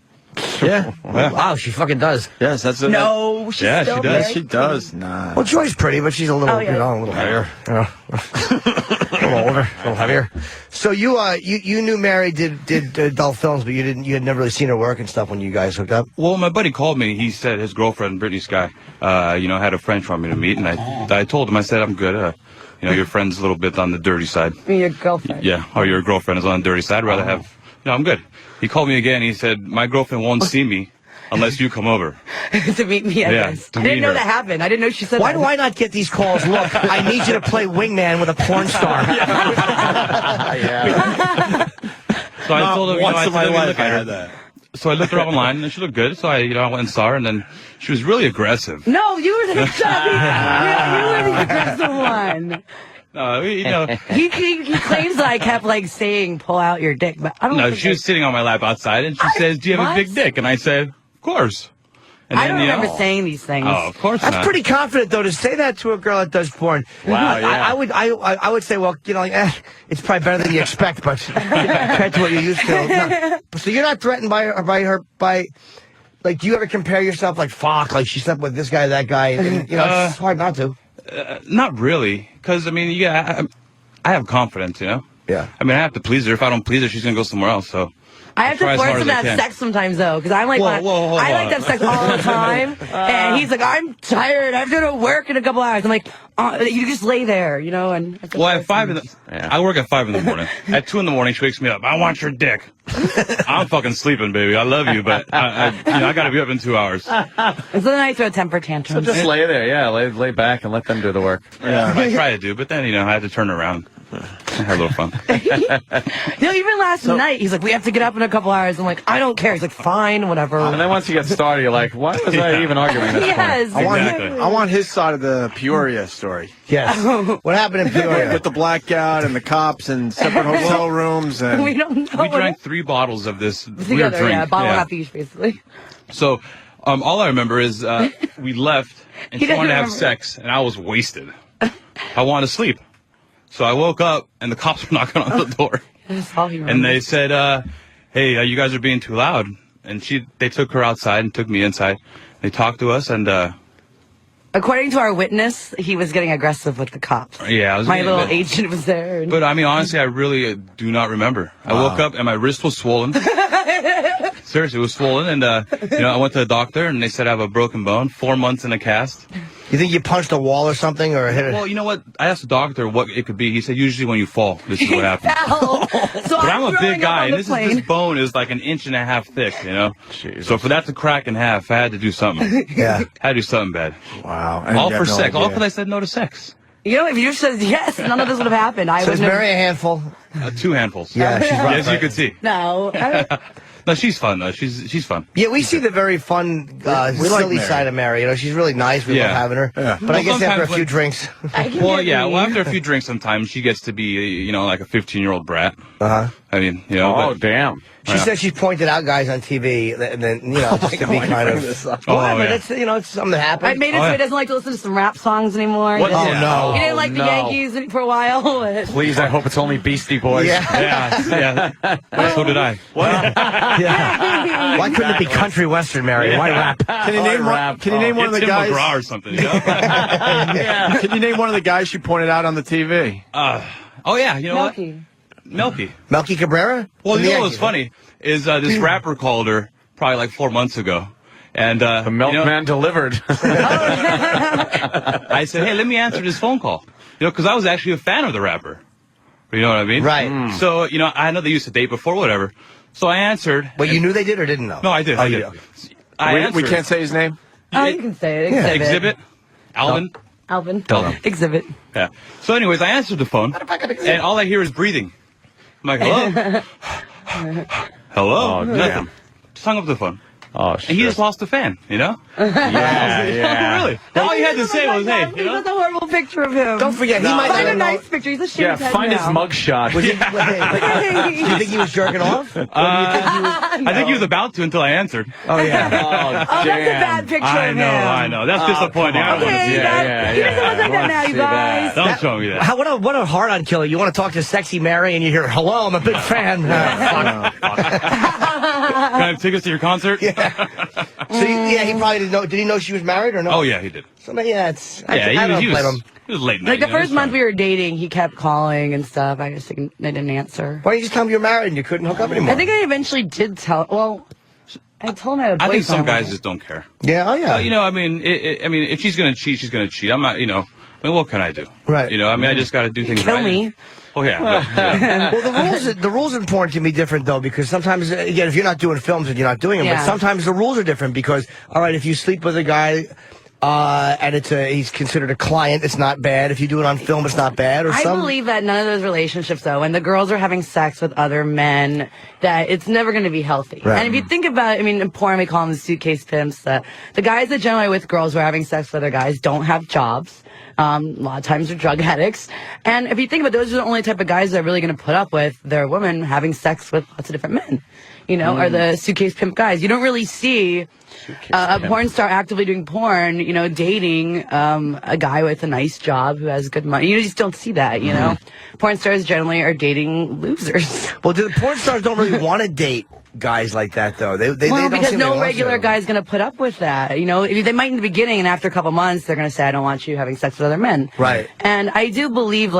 Yeah. Wow, she fucking does. Yes, that's a. No, she's Yeah, still she does. very Yes, she does. Nah. Well, Joy's pretty, but she's a little, Oh, yeah. you know, a little heavier. You know. A little older, a little heavier. So you knew Mary did adult films, but you had never really seen her work and stuff when you guys hooked up. Well, my buddy called me. He said his girlfriend, Britney Sky, had a friend for me to meet, and I told him, I said, I'm good. Your friend's a little bit on the dirty side. Your girlfriend. Yeah, or your girlfriend is on the dirty side. I'd rather have, I'm good. He called me again. He said, my girlfriend won't see me unless you come over. To meet me, I Yeah, guess. to I didn't meet know her. that happened. I didn't know she said Why that. do I not get these calls? Look, I need you to play wingman with a porn star. So I told him, Once in my let me life look I at her. had that. So I looked her up online, and she looked good. So I went and saw her, and then she was really aggressive. No, you were the you were the aggressive one. He claims that I kept like saying, "Pull out your dick," but I don't. No, think she was sitting on my lap outside, and she says, "Do you have a big dick?" And I said, "Of course." And I then, don't you know, remember saying these things. Oh, of course That's not. pretty confident, though, to say that to a girl that does porn. Wow, yeah. I would say, well, it's probably better than you expect, but compared to what you're used to. No. So you're not threatened by her, like, do you ever compare yourself, like, fuck, like, she slept with this guy, that guy, and it's hard not to. Not really, because I have confidence, Yeah. I mean, I have to please her. If I don't please her, she's gonna go somewhere else. So I have to force him to have sex sometimes, though, because I'm like, I like to have sex all the time, and he's like, I'm tired. I have to go to work in a couple hours. I'm like, you just lay there, you know. And at 5 I work at 5 in the morning. At 2 in the morning, she wakes me up. I want your dick. I'm fucking sleeping, baby. I love you, but I got to be up in 2 hours. And so then I throw temper tantrums. So just lay there, lay back and let them do the work. Yeah, I try to do, but then I had to turn around. I had a little fun. Even last night, he's like, we have to get up in a couple hours. I'm like, I don't care. He's like, fine, whatever. And then once you get started, you're like, why was I even arguing this Yes, point? I want his side of the Peoria story. Yes. What happened in Peoria? With the blackout and the cops and separate hotel rooms. And we don't know. We drank 3 bottles of this together, weird drink. Yeah, bottle half each, basically. So, all I remember is we left, and she wanted to have sex, and I was wasted. I wanted to sleep. So I woke up, and the cops were knocking on the door. And they said, hey, you guys are being too loud. And they took her outside and took me inside. They talked to us, and according to our witness, he was getting aggressive with the cops. Yeah, my little agent was there. But I mean, honestly, I really do not remember. Wow. I woke up and my wrist was swollen. Seriously, it was swollen, and I went to the doctor, and they said I have a broken bone, 4 months in a cast. You think you punched a wall or something, or hit it? Well, you know what? I asked the doctor what it could be. He said usually when you fall, this is what happens. So but I'm a big guy, and this bone is like 1.5 inches thick, you know? Jesus. So for that to crack in half, I had to do something. Yeah. I had to do something bad. Wow. All for sex. All because I said no to sex. You know, if you said yes, none of this would have happened. So is Mary a handful? 2 handfuls. Yeah, she's rough, as you can see. No. No, she's fun, though. She's fun. Yeah, we see the very fun, silly side of Mary. You know, she's really nice. We love having her. Yeah. But I guess after a few drinks. After a few drinks, sometimes she gets to be, like a 15-year-old brat. Uh-huh. I mean, damn. She said she pointed out guys on TV, and then, just to be kind of. But it's, it's something that happened. I made it so he doesn't like to listen to some rap songs anymore. What? No. He didn't like the Yankees for a while. Please, I hope it's only Beastie Boys. Yeah. So did I. What? Yeah. Why couldn't it be country western, Mary? Why rap? Can you name one of the guys? McGraw or something. Can you name one of the guys she pointed out on the TV? You know what? Melky Cabrera? Well, you know what's funny is this rapper called her probably like 4 months ago. And the milkman delivered. I said, hey, let me answer this phone call. Because I was actually a fan of the rapper. You know what I mean? Right. So, I know they used to date before, whatever. So I answered. Wait, you knew they did or didn't know? No, I did. Oh, I did. We can't say his name? Oh, you can say it. Exhibit. Alvin. Exhibit. Yeah. So anyways, I answered the phone, and all I hear is breathing. I'm like, hello? Hello? Nothing. Just hung up the phone. Oh, shit. And he just lost a fan, Yeah. Really? All he had to say was, hey, He was a horrible picture of him. Don't forget, he might find a nice picture. He's a shit. Find his mugshot. Do you think he was jerking off? I think he was about to until I answered. Oh, yeah. That's a bad picture of him. I know. That's disappointing. I don't want to see that. He doesn't look like that now, you guys. Don't show me that. What a hard-on killer. You want to talk to sexy Mary and you hear, hello, I'm a big fan. Can I have tickets to your concert? Yeah. So, he probably didn't know. Did he know she was married or no? Oh, yeah, he did. So, he was late night. Like the first month we were dating, he kept calling and stuff. I just didn't answer. Why didn't you just tell him you're married and you couldn't hook up anymore? I think I eventually did tell. Well, I told him I had a boyfriend. I think some guys just don't care. Yeah, I mean, if she's going to cheat, she's going to cheat. I'm not, what can I do? Right. I just got to do things right. Kill me. Oh, yeah. Well, the rules in porn can be different, though, because sometimes, again, if you're not doing films, then you're not doing them. But sometimes the rules are different because, all right, if you sleep with a guy and he's considered a client, it's not bad. If you do it on film, it's not bad. I believe that none of those relationships, though, when the girls are having sex with other men, that it's never going to be healthy. Right. And if you think about it, in porn we call them the suitcase pimps. The guys that generally with girls who are having sex with other guys don't have jobs. A lot of times they're drug addicts. And if you think about it, those are the only type of guys that are really going to put up with their women having sex with lots of different men, are the suitcase pimp guys. You don't really see a porn star actively doing porn, dating a guy with a nice job who has good money. You just don't see that, Porn stars generally are dating losers. Well, the porn stars don't really want to date guys like that, though. They don't because seem no regular guy's going to put up with that. They might in the beginning, and after a couple months, they're going to say, I don't want you having sex with other men. Right. And I do believe,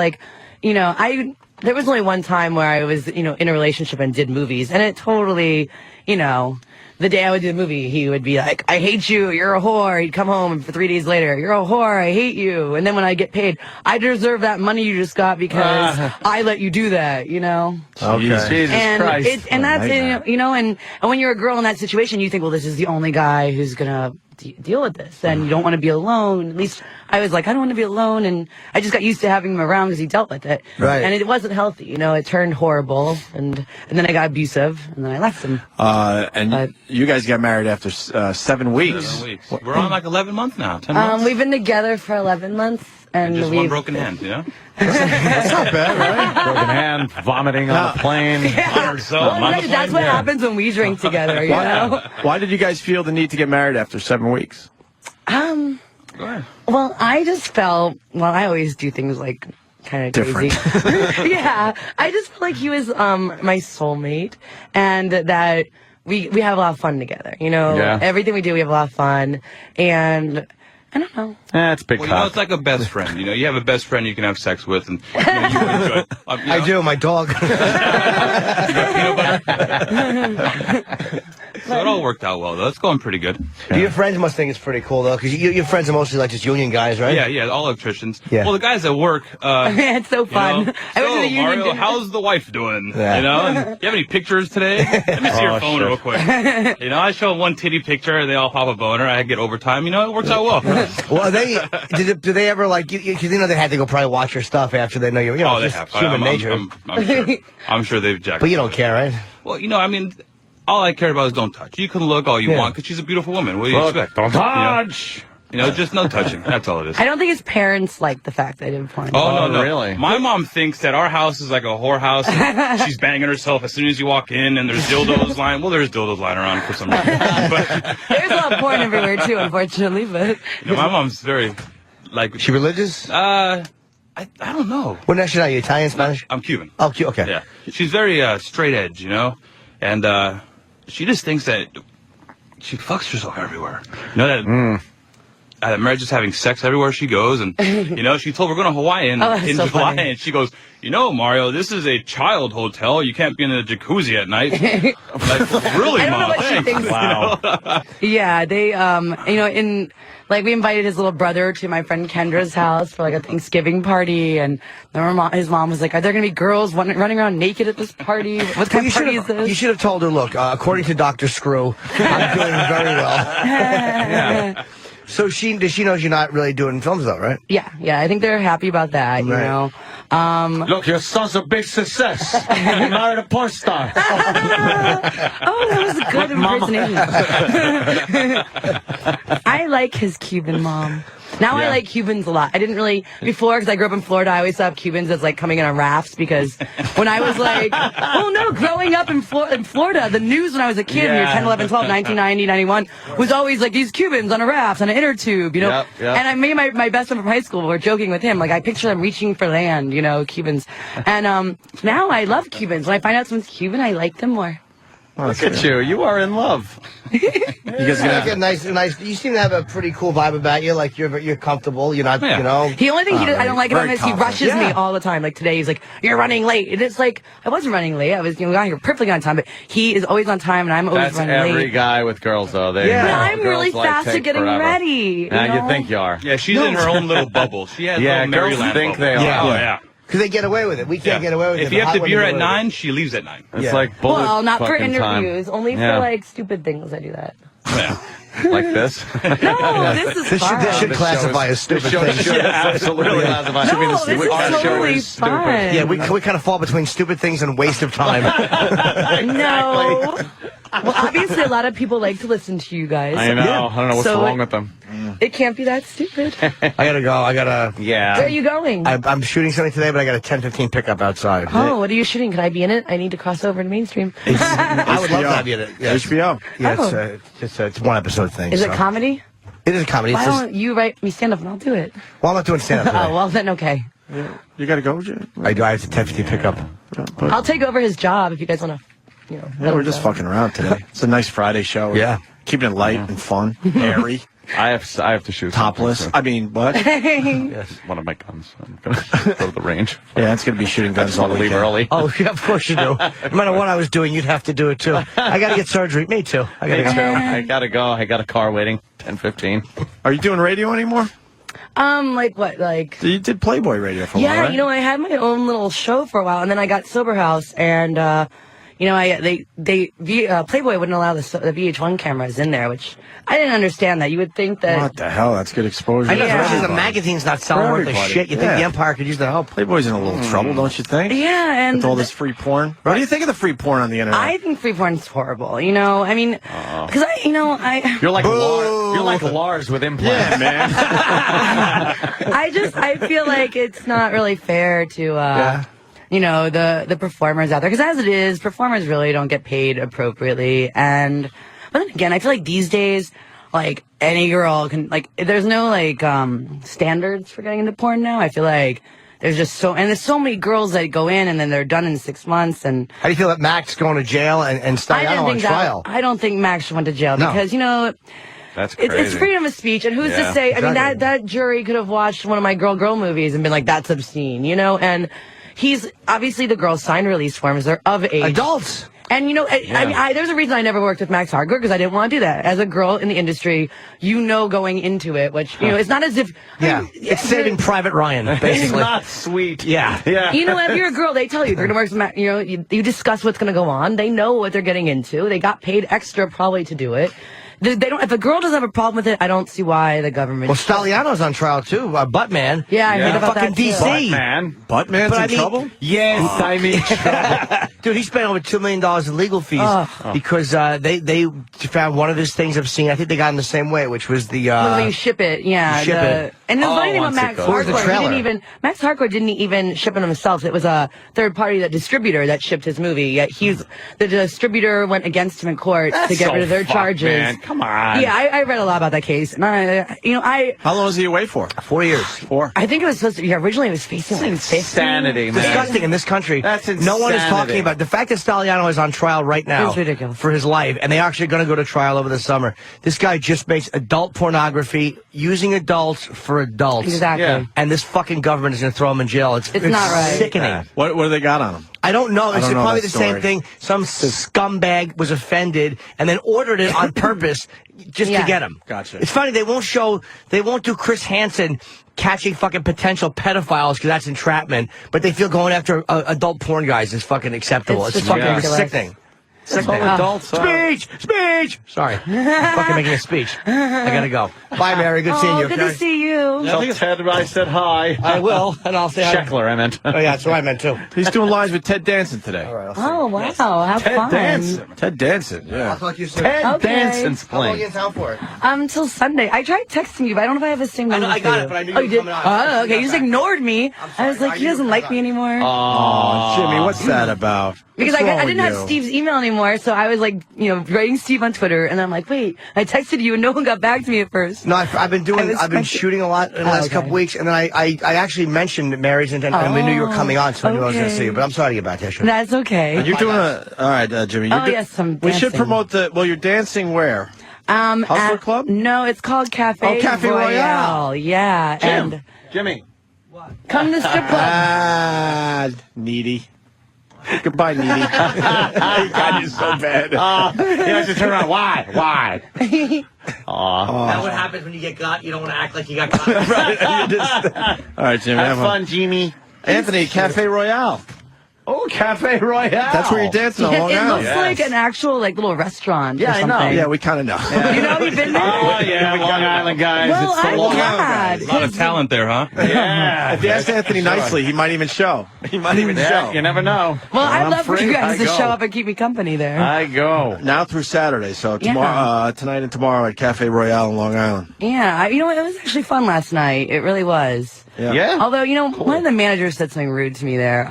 there was only one time where I was, in a relationship and did movies, and it totally, the day I would do the movie, he would be like, I hate you, you're a whore. He'd come home, and for 3 days later, you're a whore, I hate you. And then when I get paid, I deserve that money you just got because I let you do that, Okay. Jesus and Christ. and that's, and when you're a girl in that situation, you think, well, this is the only guy who's going to deal with this, and you don't want to be alone. At least I was like, I don't want to be alone, and I just got used to having him around because he dealt with it. Right. And it wasn't healthy, it turned horrible, and then I got abusive, and then I left him. And you guys got married after 7 weeks. 7 weeks. We're on like 11 months now. 10 months. We've been together for 11 months, and just we've one broken hand, That's not bad, right? Broken hand, vomiting on a plane. That's what happens when we drink together, Why did you guys feel the need to get married after 7 weeks? Well, I just felt, I always do things like kind of crazy. Yeah, I just felt like he was my soulmate, and that we have a lot of fun together. Everything we do, we have a lot of fun, and I don't know. It's big. Well, it's like a best friend. You have a best friend you can have sex with, and you enjoy it. I do. My dog. So it all worked out well, though. It's going pretty good. Do your friends must think it's pretty cool, though? Because your friends are mostly like just union guys, right? Yeah, all electricians. Yeah. Well, the guys at work... it's so fun. I went to the union Mario, dinner. how's the wife doing? Yeah. And, you have any pictures today? Let me see your phone real quick. I show them one titty picture, and they all pop a boner. I get overtime. It works out well. Well, do they ever, like, because they had to go probably watch your stuff after they know you. Oh, they just have. human nature. I'm sure they've jacked. But you don't care, right? Well, all I care about is don't touch. You can look all you want because she's a beautiful woman. What do you expect? Don't touch. Just no touching. That's all it is. I don't think his parents like the fact that I did porn. Oh, no. Really? My mom thinks that our house is like a whorehouse. And she's banging herself as soon as you walk in, and there's dildos lying. Well, there's dildos lying around for some reason. But there's a lot of porn everywhere, too, unfortunately. But my mom's very, She religious? I don't know. What nationality? You Italian, Spanish? I'm Cuban. Oh, okay. Yeah. She's very straight edge, and she just thinks that she fucks herself everywhere. That marriage is having sex everywhere she goes, and she told we're going to Hawaii in so July, funny. and she goes, Mario, this is a child hotel. You can't be in a jacuzzi at night. Like, really, I don't know Mom? what she Thanks. thinks. Wow. Yeah, they, we invited his little brother to my friend Kendra's house for, a Thanksgiving party, and his mom was like, are there going to be girls running around naked at this party? What kind of party is this? You should have told her, look, according to Dr. Screw, I'm doing very well. Yeah. So does she know you're not really doing films, though, right? Yeah, I think they're happy about that, Look, your son's a big success. He married a porn star. that was a good impersonation. I like his Cuban mom. Now I like Cubans a lot. I didn't really before because I grew up in Florida. I always thought of Cubans as coming in on rafts because when I was growing up in Florida, the news when I was a kid, when you were 10, 11, 12, 1990, 91, was always these Cubans on a raft on an inner tube, Yep. And I made my best friend from high school. We're joking with him, I picture them reaching for land, Cubans. And now I love Cubans. When I find out someone's Cuban, I like them more. Look at you. You are in love. You guys get nice. You seem to have a pretty cool vibe about you. Like you're comfortable. You're not, The only thing I don't like about him is he rushes me all the time. Like today, he's like, "You're running late." And it's like I wasn't running late. I was, got here perfectly on time. But he is always on time, and I'm always running late. That's every guy with girls, though. But I'm really fast at getting ready. You think you are? Yeah, she's in her own little bubble. She has little girls Maryland think bubble. they are. Oh, yeah. Because they get away with it. We can't get away with it. If you have the beer at 9, she leaves at 9. It's like bullet well, not for fucking interviews. time. Only for stupid things. I do that. Yeah. Like this? No, this is fun. This should classify as stupid things. Absolutely classify. No, this is totally fun. Yeah, we kind of fall between stupid things and waste of time. No. Well, obviously, a lot of people like to listen to you guys. I know. I don't know what's wrong with them. It can't be that stupid. I gotta go. Yeah. Where are you going? I'm shooting something today, but I got a 10:15 pickup outside. Oh, what are you shooting? Can I be in it? I need to cross over to mainstream. I would love to have you in it. Yeah. HBO. Yeah, it's one episode thing. Is it comedy? It is a comedy. Why don't you write me stand up and I'll do it? Well, I'm not doing stand up today. Oh, well then okay. You gotta go, Jay? I do. I have a 10:15 pickup. I'll take over his job if you guys want to. Yeah, we're just fucking around today. It's a nice Friday show. Yeah. Keeping it light and fun, airy. I have to shoot topless. I mean, what? Yes, one of my guns. I'm gonna go to the range. Yeah, it's gonna be shooting guns all leave weekend. early. Oh, yeah, of course you do. No matter what I was doing, you'd have to do it too. I got to get surgery. Me too. I gotta go. I got a car waiting. 10:15. Are you doing radio anymore? Like what? Like you did Playboy radio for a while, right? You know, I had my own little show for a while, and then I got Sober House, and you know, Playboy wouldn't allow the VH1 cameras in there, which I didn't understand that. You would think that. What the hell? That's good exposure. I know, especially the magazine's not selling worth of shit. You think the Empire could use the help? Playboy's in a little trouble, don't you think? Yeah, and with all this free porn. What do you think of the free porn on the internet? I think free porn's horrible. You know, I mean, because You're like Lars with implants. Yeah, man. I feel like it's not really fair to. You know, the performers out there, because as it is, performers really don't get paid appropriately. But then again, I feel like these days, like any girl can, like, there's no like standards for getting into porn now. I feel like there's there's so many girls that go in and then they're done in 6 months. And how do you feel that Max going to jail and Stallano on trial? I don't think Max went to jail because, you know, that's crazy. It's freedom of speech, and who's to say? Exactly. I mean, that jury could have watched one of my girl movies and been like, that's obscene, you know? And he's obviously, the girls signed release forms. They're of age. Adults. And, you know, I there's a reason I never worked with Max Hardcore, because I didn't want to do that. As a girl in the industry, you know, going into it, which, you know, it's not as if... it's Saving Private Ryan, basically. It's not sweet. Yeah. You know, if you're a girl, they tell you, they're going to work with Max, you know, you discuss what's going to go on. They know what they're getting into. They got paid extra probably to do it. They don't. If a girl doesn't have a problem with it, I don't see why the government. Well, Stallano's on trial too. Buttman. Yeah, I heard about fucking that too. DC. Buttman's in trouble. Yes, I mean, dude, he spent over $2 million in legal fees because they found one of his things obscene. I think they got him the same way, which was the when you ship it. Yeah, ship it. And the funny thing about Max Hardcore, Max Hardcore didn't even ship it himself. It was a third party, that distributor, that shipped his movie. Yet the distributor went against him in court to get rid of their charges. Man. Come on. Yeah, I read a lot about that case, and How long was he away for? 4 years. 4. I think it was supposed to be. Originally, it was facing like 50. Insanity, man. Disgusting in this country. That's insanity. No one is talking about the fact that Stallano is on trial right now. It's ridiculous. For his life, and they're actually going to go to trial over the summer. This guy just makes adult pornography using adults for adults. Exactly. Yeah. And this fucking government is going to throw him in jail. It's not right. Sickening. What do they got on him? I don't know. It's probably the story. same thing. Some scumbag was offended and then ordered it on purpose just to get him. Gotcha. It's funny, they won't do Chris Hansen catching fucking potential pedophiles because that's entrapment, but they feel going after adult porn guys is fucking acceptable. It's fucking sickening. Adults. Speech! Sorry. I'm fucking making a speech. I gotta go. Bye, Mary. Good seeing you. Good to see you. Tell Ted I said hi. I will, and I'll say hi. Sheckler, I meant. Oh, yeah, that's what I meant, too. He's doing lives with Ted Danson today. All right, Oh, wow. Have fun. Ted Danson, yeah. I'll talk to you soon. Ted Danson's How long are you playing. in town for it? Until Sunday. I tried texting you, but I don't know if I have a single. I got it, but I knew you were coming on. Oh, okay. You just ignored me. I was like, he doesn't like me anymore. Oh, Jimmy, what's that about? Because What's wrong I didn't with have you? Steve's email anymore, so I was like, you know, writing Steve on Twitter, and I'm like, wait, I texted you, and no one got back to me at first. No, I've been shooting a lot in the last couple weeks, and then I actually mentioned Mary's and we knew you were coming on, so I knew I was going to see you. But I'm sorry to get back there. That's okay. You're doing all right, Jimmy. Yes, I'm dancing. We should promote you're dancing where? Hustler Club? No, it's called Cafe Royale. Yeah, Jimmy. Come to strip club. Needy. Goodbye, Needy. God, you're so bad. He has to turn around. Why? That's what happens when you get got. You don't want to act like you got got. All right, Jimmy. Have fun, Jimmy. Anthony, Cafe Royale. Oh, Cafe Royale. That's where you're dancing on Long It Island. looks like an actual little restaurant. Yeah, or I something. know. Yeah, we kind of know. You know, you've been there. Oh, yeah, Long Island guys. Well, It's the I'm Long glad. A lot of talent there, huh? Yeah. If you ask Anthony nicely, he might even show. He might even show. You never know. Well, I'd I'm love for free, you guys I to go. show up and keep me company there. I go. Now through Saturday, so tomorrow, tonight and tomorrow at Cafe Royale in Long Island. Yeah, you know, it was actually fun last night. It really was. Yeah. Although, you know, one of the managers said something rude to me there.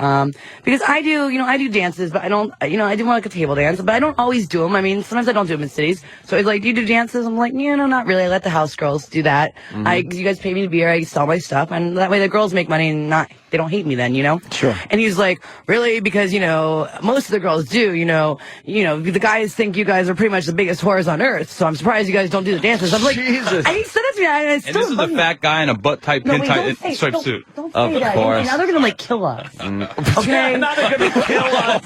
Because I do dances, but I don't, I do want like a table dance, but I don't always do them. I mean, sometimes I don't do them in cities. So it's like, do you do dances? I'm like, no, not really. I let the house girls do that. You guys pay me to be here. I sell my stuff, and that way the girls make money and not they don't hate me then, you know? Sure. And he's like, really? Because, you know, most of the girls do, you know, the guys think you guys are pretty much the biggest whores on earth, so I'm surprised you guys don't do the dances. I'm like, Jesus. and he said that to me, and it's And this is a fat guy in a butt-type, pin-tight striped suit. Don't say that. course. Now they're going to, like, kill us. Okay? Now they're going to kill us.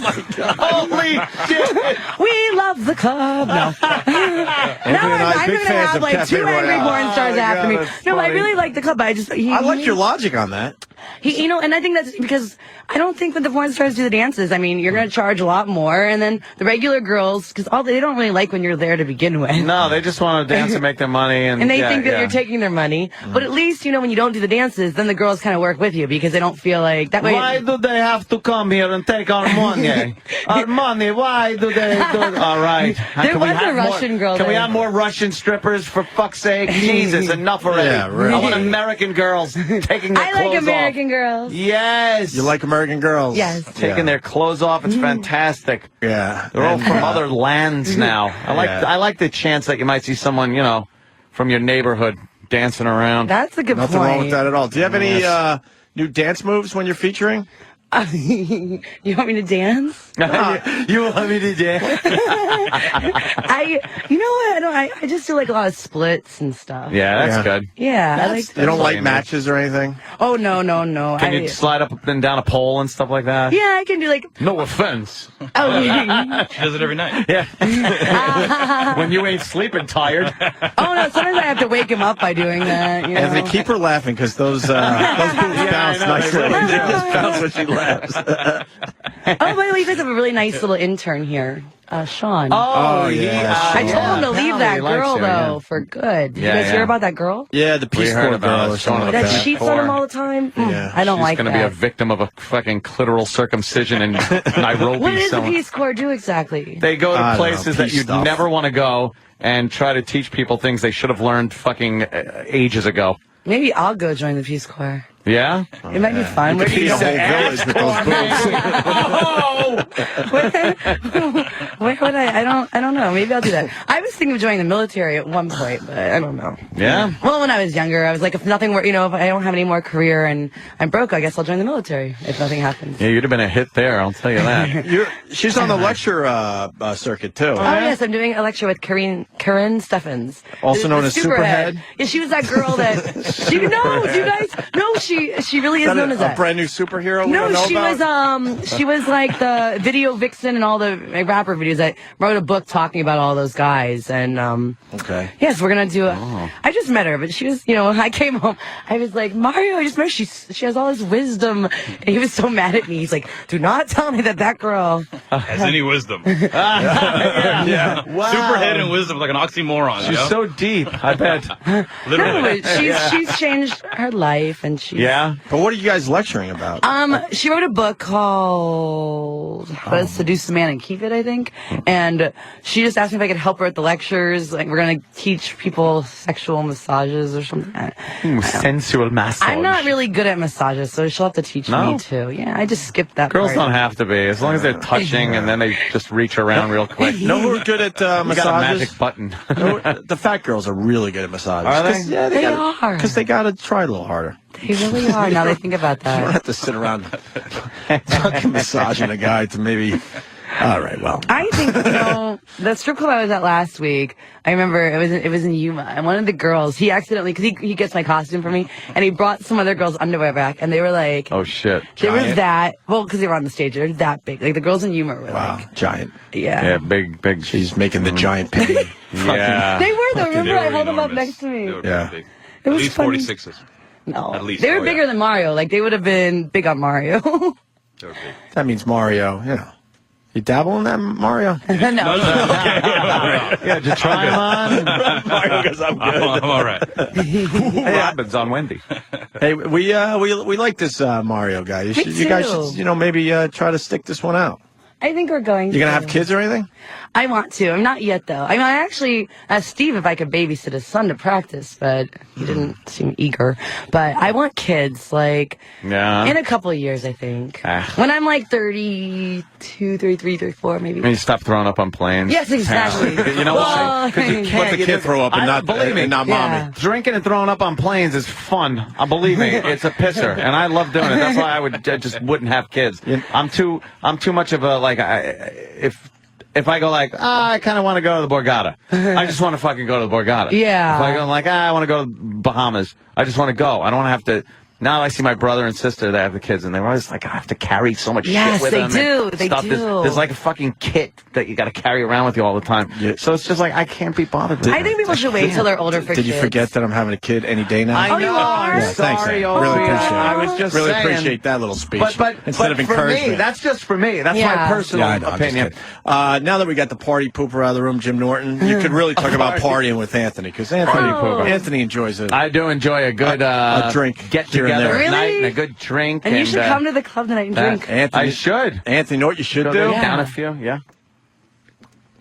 Holy shit. We love the club. No. I'm going to have, like, Cafe 2 angry Royale. porn stars after me. No, I really like the club, but I like your logic on that. And I think that's because I don't think that the porn stars do the dances. I mean, you're going to charge a lot more, and then the regular girls, because they don't really like when you're there to begin with. No, they just want to dance and make their money. And they think that you're taking their money. But at least, when you don't do the dances, then the girls kind of work with you because they don't feel like that way. Why do they have to come here and take our money? Our money, why do they do it? All right. There was a Russian girl Can we there. have more Russian strippers, for fuck's sake? Jesus, enough already. Yeah, really. I want American girls taking their I clothes like American off. girls. Yes. You like American girls? Yes. Taking their clothes off, it's fantastic. Yeah. They're all from other lands now. I like the chance that you might see someone, from your neighborhood dancing around. That's a good Nothing point. wrong with that at all. Do you have any new dance moves when you're featuring? You want me to dance? You want me to dance? You know what? I just do like a lot of splits and stuff. Yeah, that's good. Yeah, I like. You don't like matches or anything? Oh no. Can you slide up and down a pole and stuff like that? Yeah, I can do like. No offense. Oh, She does it every night. Yeah. When you ain't sleeping tired. Oh no! Sometimes I have to wake him up by doing that. Anthony, keep her laughing because those boobs bounce nicely. They really do. They just bounce when she laughs. Oh, by the way, you guys have a really nice little intern here, Sean. Oh, yeah. I told him to leave Apparently that he likes girl her, yeah. though for good. Did Yeah, you guys hear yeah. about that girl? Yeah, the Peace heard Corps about girl it. or something like That that. cheats on him all the time. Yeah. I don't like She's that. going to be a victim of a fucking clitoral circumcision in Nairobi. What does the somewhere. Peace Corps do exactly? They go to I don't places know, that peace you'd stuff. never want to go and try to teach people things they should have leurned fucking ages ago. Maybe I'll go join the Peace Corps. Yeah? It might be fun. You could feed a whole village with those boobs. Where would I don't know. Maybe I'll do that. I was thinking of joining the military at one point, but I don't know. Yeah? Well, when I was younger, I was like, if nothing were, if I don't have any more career and I'm broke, I guess I'll join the military if nothing happens. Yeah, you'd have been a hit there, I'll tell you that. She's on the lecture circuit, too. Oh, yes, I'm doing a lecture with Corinne Steffens. Also known as Superhead. Yeah, she was that girl that, you guys, no, she really is known as that. A brand new superhero we No, don't know she about? she was like the video vixen and all the rapper videos. I wrote a book talking about all those guys, and okay. Yes, we're gonna do it. I just met her, but she was, I came home, I was like, Mario, I just met her. She has all this wisdom, and he was so mad at me. He's like, do not tell me that girl Has any wisdom. Yeah. Wow. Superhead and wisdom, like an oxymoron. She's so deep, I bet. Literally. No, she's changed her life, and she's But what are you guys lecturing about? She wrote a book called How to Seduce a Man and Keep It, I think. And she just asked me if I could help her at the lectures. Like, we're going to teach people sexual massages or something. Sensual massage. I'm not really good at massages, so she'll have to teach me too. Yeah, I just skipped that Girls part. don't have to be, as long as they're touching and then they just reach around real quick. Know who are good at You massages? got a magic button. The fat girls are really good at massages. Are they? Yeah, They are. Because they got to try a little harder. They really are, now they think about You don't that. have to sit around fucking massaging a guy to maybe... All right, well. I think, the strip club I was at last week, I remember it was in Yuma, and one of the girls, he accidentally, because he gets my costume for me, and he brought some other girls' underwear back, and they were like... Oh, shit. There was that, well, because they were on the stage, they're that big. Like, the girls in Yuma were like... Giant. Yeah. Yeah, big. She's making the giant penny. Yeah. They were, though. Remember, They I were held them up enormous. next to me. They were Yeah. big. It At was least funny. 46s. No. At least. They were Oh, bigger yeah. than Mario. Like, they would have been big on Mario. They were big. That means Mario, You dabble in that, Mario? No. Yeah, did you try them on? Mario goes, I'm good. I'm all right. What happens on Wendy? Hey, we like this Mario guy. You Me guys too. should, maybe try to stick this one out. I think we're going to. You going to have kids or anything? I want to. I'm not yet, though. I mean, I actually asked Steve if I could babysit his son to practice, but he didn't seem eager. But I want kids, like, in a couple of years, I think. When I'm like 32, 33, 34, maybe. When you stop throwing up on planes. Yes, exactly. You know why? Because you can't. Let the kid throw up and not mommy. Drinking and throwing up on planes is fun. Believe me, it's a pisser, and I love doing it. That's why I just wouldn't have kids. I'm too much of a, like, if I go like, I kind of want to go to the Borgata. I just want to fucking go to the Borgata. Yeah. If I go like, I want to go to Bahamas. I just want to go. I don't want to have to. Now I see my brother and sister that have the kids, and they're always like, I have to carry so much shit with them. Yes, they do. They do. There's like a fucking kit that you got to carry around with you all the time. Yeah. So it's just like, I can't be bothered with I think people should wait till they're older for kids. Did you forget that I'm having a kid any day now? I know. you are? I'm Thanks, sorry. Ann. Really appreciate it. I was just really saying, appreciate that little speech. But instead of for encouragement. me, that's just for me. That's my personal opinion. Now that we got the party pooper out of the room, Jim Norton, you could really talk about partying with Anthony, because Anthony enjoys it. I do enjoy a good drink, get together Really? at night and a good drink. And you should come to the club tonight and drink. Anthony, I should. Anthony, you know what you should do? Down a few,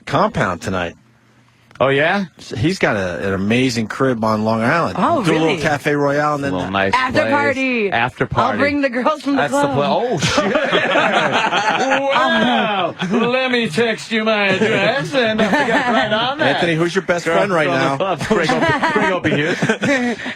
Compound tonight. Oh, yeah? He's got an amazing crib on Long Island. Oh, do really? a little Cafe Royale and then a little nice After place. party. After party. I'll bring the girls from the That's club. the plan. Oh, shit. Wow. Let me text you my address and get right on that. Anthony, who's your best friend right now? Bring Opie here.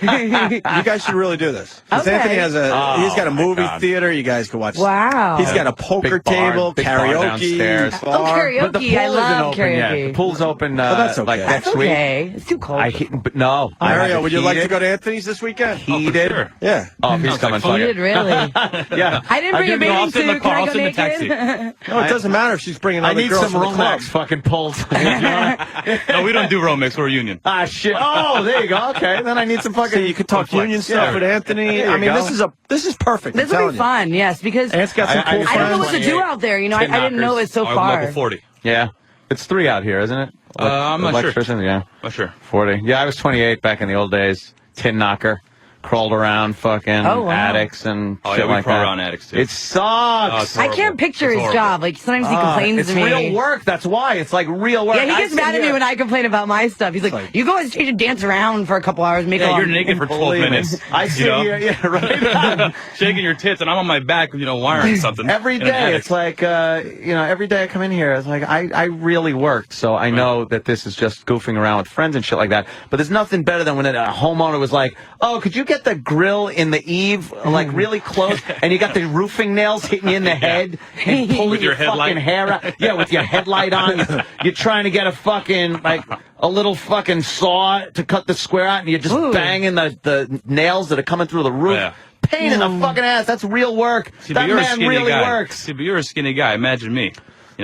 You guys should really do this. Because Okay. Anthony has he's got a movie theater. You guys can watch. Wow. He's got a poker table, big bar karaoke. downstairs. karaoke. But the pool I love isn't open yet. karaoke. The pool's open that's okay. like next That's week. okay. It's too cold. No. Mario, would you like to go to Anthony's this weekend? Heated. Sure. Yeah. Oh, he's coming. Heated, really? Yeah. I didn't bring a bathing suit. Can I go naked? Taxi. No, it doesn't matter if she's bringing I other need girls some from the club. Romex fucking pulls. No, we don't do Romex. We're a union. Ah, shit. Oh, there you go. Okay, then I need some fucking. So you could talk union stuff with Anthony. There I you mean, go. this is perfect. This will be fun, yes, because Ant's got some cool I don't know friends. what to do out there. You know, I didn't know it was so I'm far. level 40. Yeah. It's 3 out here, isn't it? I'm not sure. Electrician, yeah. Not sure. 40. Yeah, I was 28 back in the old days. Tin knocker. Crawled around fucking addicts and Oh, shit yeah, we like crawl that. around addicts, too. It sucks. I can't picture his job. Like, sometimes he complains to me. It's real work. That's why. It's like real work. Yeah, he gets mad at me when I complain about my stuff. He's like, you go on stage and dance around for a couple hours. You're naked for 12 minutes. I sit here, yeah, right. Shaking your tits, and I'm on my back, wiring something. Every day, it's like, every day I come in here, it's like, I really worked, so I know that this is just goofing around with friends and shit like that. But there's nothing better than when a homeowner was like, oh, could you get the grill in the eave, like really close, and you got the roofing nails hitting you in the head and pulling with your fucking hair out. Yeah, with your headlight on. You're trying to get a fucking, like, a little fucking saw to cut the square out, and you're just banging the nails that are coming through the roof. Yeah. Pain in the fucking ass. That's real work. See, that man really works. See, but you're a skinny guy. Imagine me.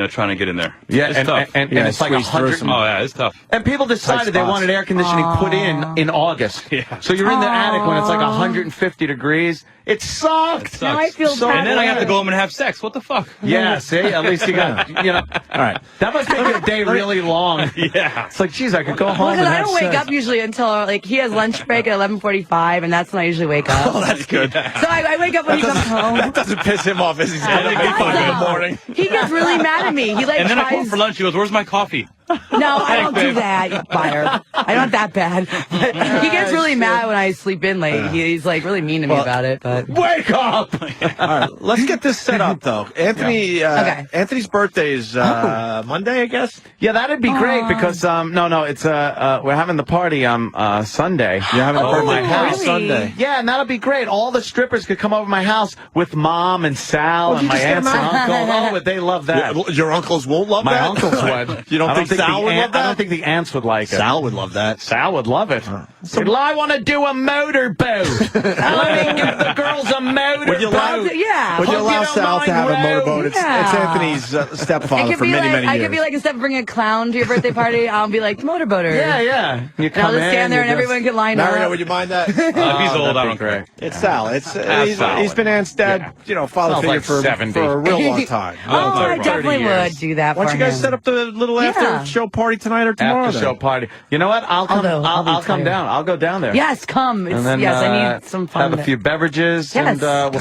Trying to get in there. Yeah, it's tough. And it's like 100. Oh, yeah, it's tough. And people decided they wanted air conditioning put in August. Yeah. So you're in the attic when it's like 150 degrees. It sucks. Now I feel bad. And then I have to go home and have sex. What the fuck? Yeah, see? At least you got, All right. That must make your day really long. Yeah. It's like, geez, I could go home and I have don't wake sex. up usually until, like, he has lunch break at 11:45, and that's when I usually wake up. Oh, that's good. So I wake up when he comes home. That doesn't piss him off as he's getting up in the morning. He gets really mad at me. He, like, And then I come tries... for lunch. He goes, "Where's my coffee?" No, I don't do that, you buyer. I'm not that bad. But he gets really mad when I sleep in late. He's, like, really mean to me about it, but... Wake up! All right, let's get this set up, though. Anthony, Anthony's birthday is Monday, I guess? Yeah, that'd be great because, it's, we're having the party on Sunday. You're having over my house really? Sunday. Yeah, and that'll be great. All the strippers could come over to my house with Mom and Sal and my aunts and uncle. Oh, but they love that. Your uncles won't love My that? uncles would. You don't think Sal would love that? I don't think the aunts would like it. Sal would love that. Sal would love it. Well, I want to do a motorboat. Let me give the girls a motorboat. Would you allow, Yeah. would you allow Sal to have a motorboat? It's Yeah. Anthony's stepfather for many, many years. I could be like, instead of bringing a clown to your birthday party, I'll be like, motorboater. Yeah. You And I'll just stand there and everyone can line Mario, up. would you mind that? If he's old, I don't care. It's Sal. He's been Ant's dad, father Sounds figure like for 70. a real long time. Oh, I definitely would do that for Why don't you guys him. set up the little after show party tonight or tomorrow? After show party. You know what? I'll come. I'll come down. I'll go down there. Yes, come. And then, yes, I need some fun. Have a few beverages, Yes. and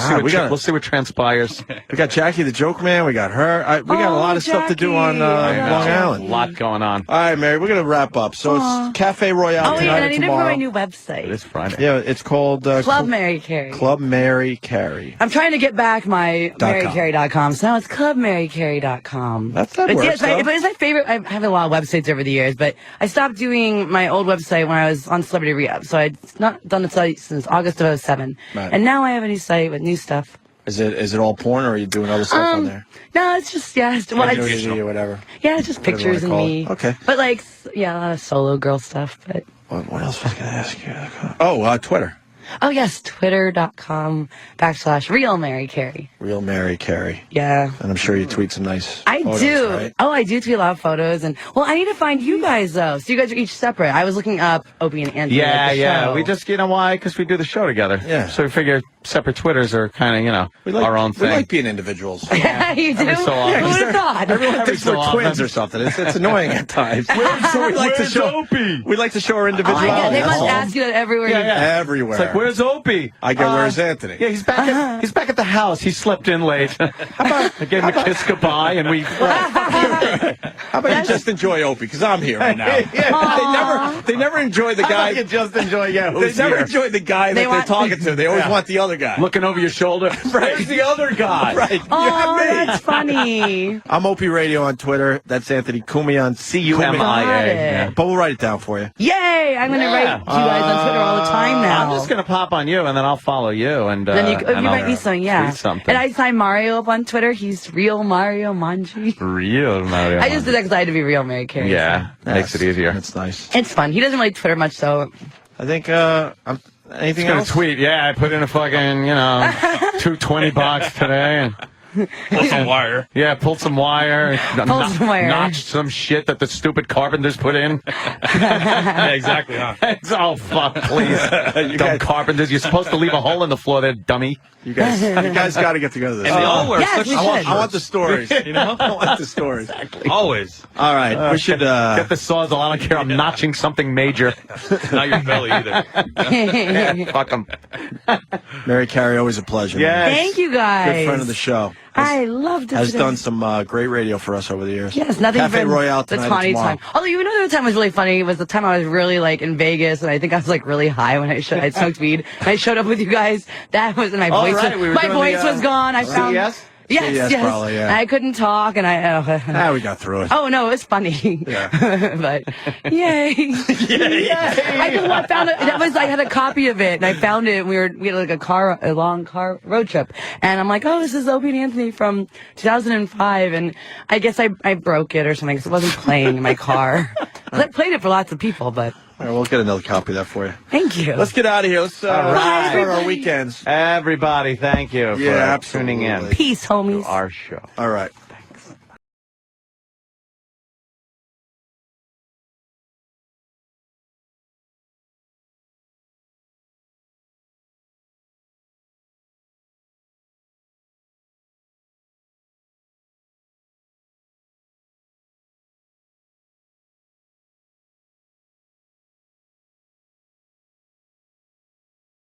we'll see what expires. We got Jackie the Joke Man. We got her. We got a lot of stuff to do on Long Island. A lot going on. All right, Mary, we're going to wrap up. So it's Cafe Royale tonight and I need to tomorrow. put my new website. It is Friday. Yeah, it's called Club Mary Carey. Club Mary Carey. I'm trying to get back my MaryCarey.com, so now it's ClubMaryCarey.com. That works. It's my favorite. I have a lot of websites over the years, but I stopped doing my old website when I was on Celebrity Rehab, so I'd not done the site since August of 2007. Right. And now I have a new site with new stuff. Is it all porn, or are you doing other stuff on there? No, it's just Or whatever. Yeah, it's just Whatever you pictures wanna of call me. it. Okay. But a lot of solo girl stuff. But what else was I going to ask you? Oh, Twitter. Oh yes, Twitter.com/Real Mary Carey. Real Mary Carey. Yeah. And I'm sure you tweet some nice photos, do. Right? Oh, I do tweet a lot of photos. And I need to find you guys though. So you guys are each separate. I was looking up Opie and Anthony. Yeah. We just, why? Because we do the show together. Yeah. So we figure separate Twitters are kind of, our own thing. We like being individuals. Yeah, you do? Every so often. Who would have thought? Everyone thinks we're twins or something. It's annoying at times. Where's Opie? We like to show our individuality. Oh, they must ask you that everywhere. Everywhere. It's like, where's Opie? I go, where's Anthony? Yeah, he's back at the house. He slept in late. I gave him a kiss goodbye, and we. How about you just enjoy Opie? Because I'm here right now. They never enjoy the guy. You just enjoy They never enjoy the guy that they're talking to. They always want the other guy. Looking over your shoulder. Right. Where's the other guy? Right. Oh, that's funny. I'm Opie Radio on Twitter. That's Anthony Cumia on CUMIA. Yeah. But we'll write it down for you. Yay! I'm going to write you guys on Twitter all the time now. I'm just going to pop on you, and then I'll follow you. And then you write me something, tweet something. And I signed Mario up on Twitter. He's Real Mario Manji. Real Mario. I just did that because I had to be Real Mary Carey. Yeah, makes it easier. That's nice. It's fun. He doesn't really Twitter much, so. I think, anything else? Tweet. Yeah, I put in a fucking, $220 today. And pull some wire. Yeah, pulled some wire. Some wire. Notched some shit that the stupid carpenters put in. Yeah, exactly, huh? Oh, fuck, please. Dumb carpenters. You're supposed to leave a hole in the floor there, dummy. You guys got to get together this And they all wear such I want the stories. I want the stories. Exactly. Always. All right. We should get the sawzall. I don't care. I'm notching something major. Not your belly either. Fuck them. Mary Carey, always a pleasure. Yes. Thank you guys. Good friend of the show. I loved it. Has done some great radio for us over the years. Yes, nothing Cafe but Royale the tonight Tawny and tomorrow. time. Although, the other time was really funny was the time I was really in Vegas, and I think I was really high when I smoked weed. And I showed up with you guys. That was, and my voice was gone. I found. CES? Yes. Probably, yeah. I couldn't talk, and we got through it. Oh no, it was funny. Yeah. But yay! Yay! I found it. I had a copy of it, and I found it. And we had a long car road trip, and I'm like, oh, this is Opie and Anthony from 2005, and I guess I broke it or something because it wasn't playing in my car. I played it for lots of people, but. All right, we'll get another copy of that for you. Thank you. Let's get out of here. Let's start our weekends. Everybody, thank you for tuning in. Peace, homies. To our show. All right.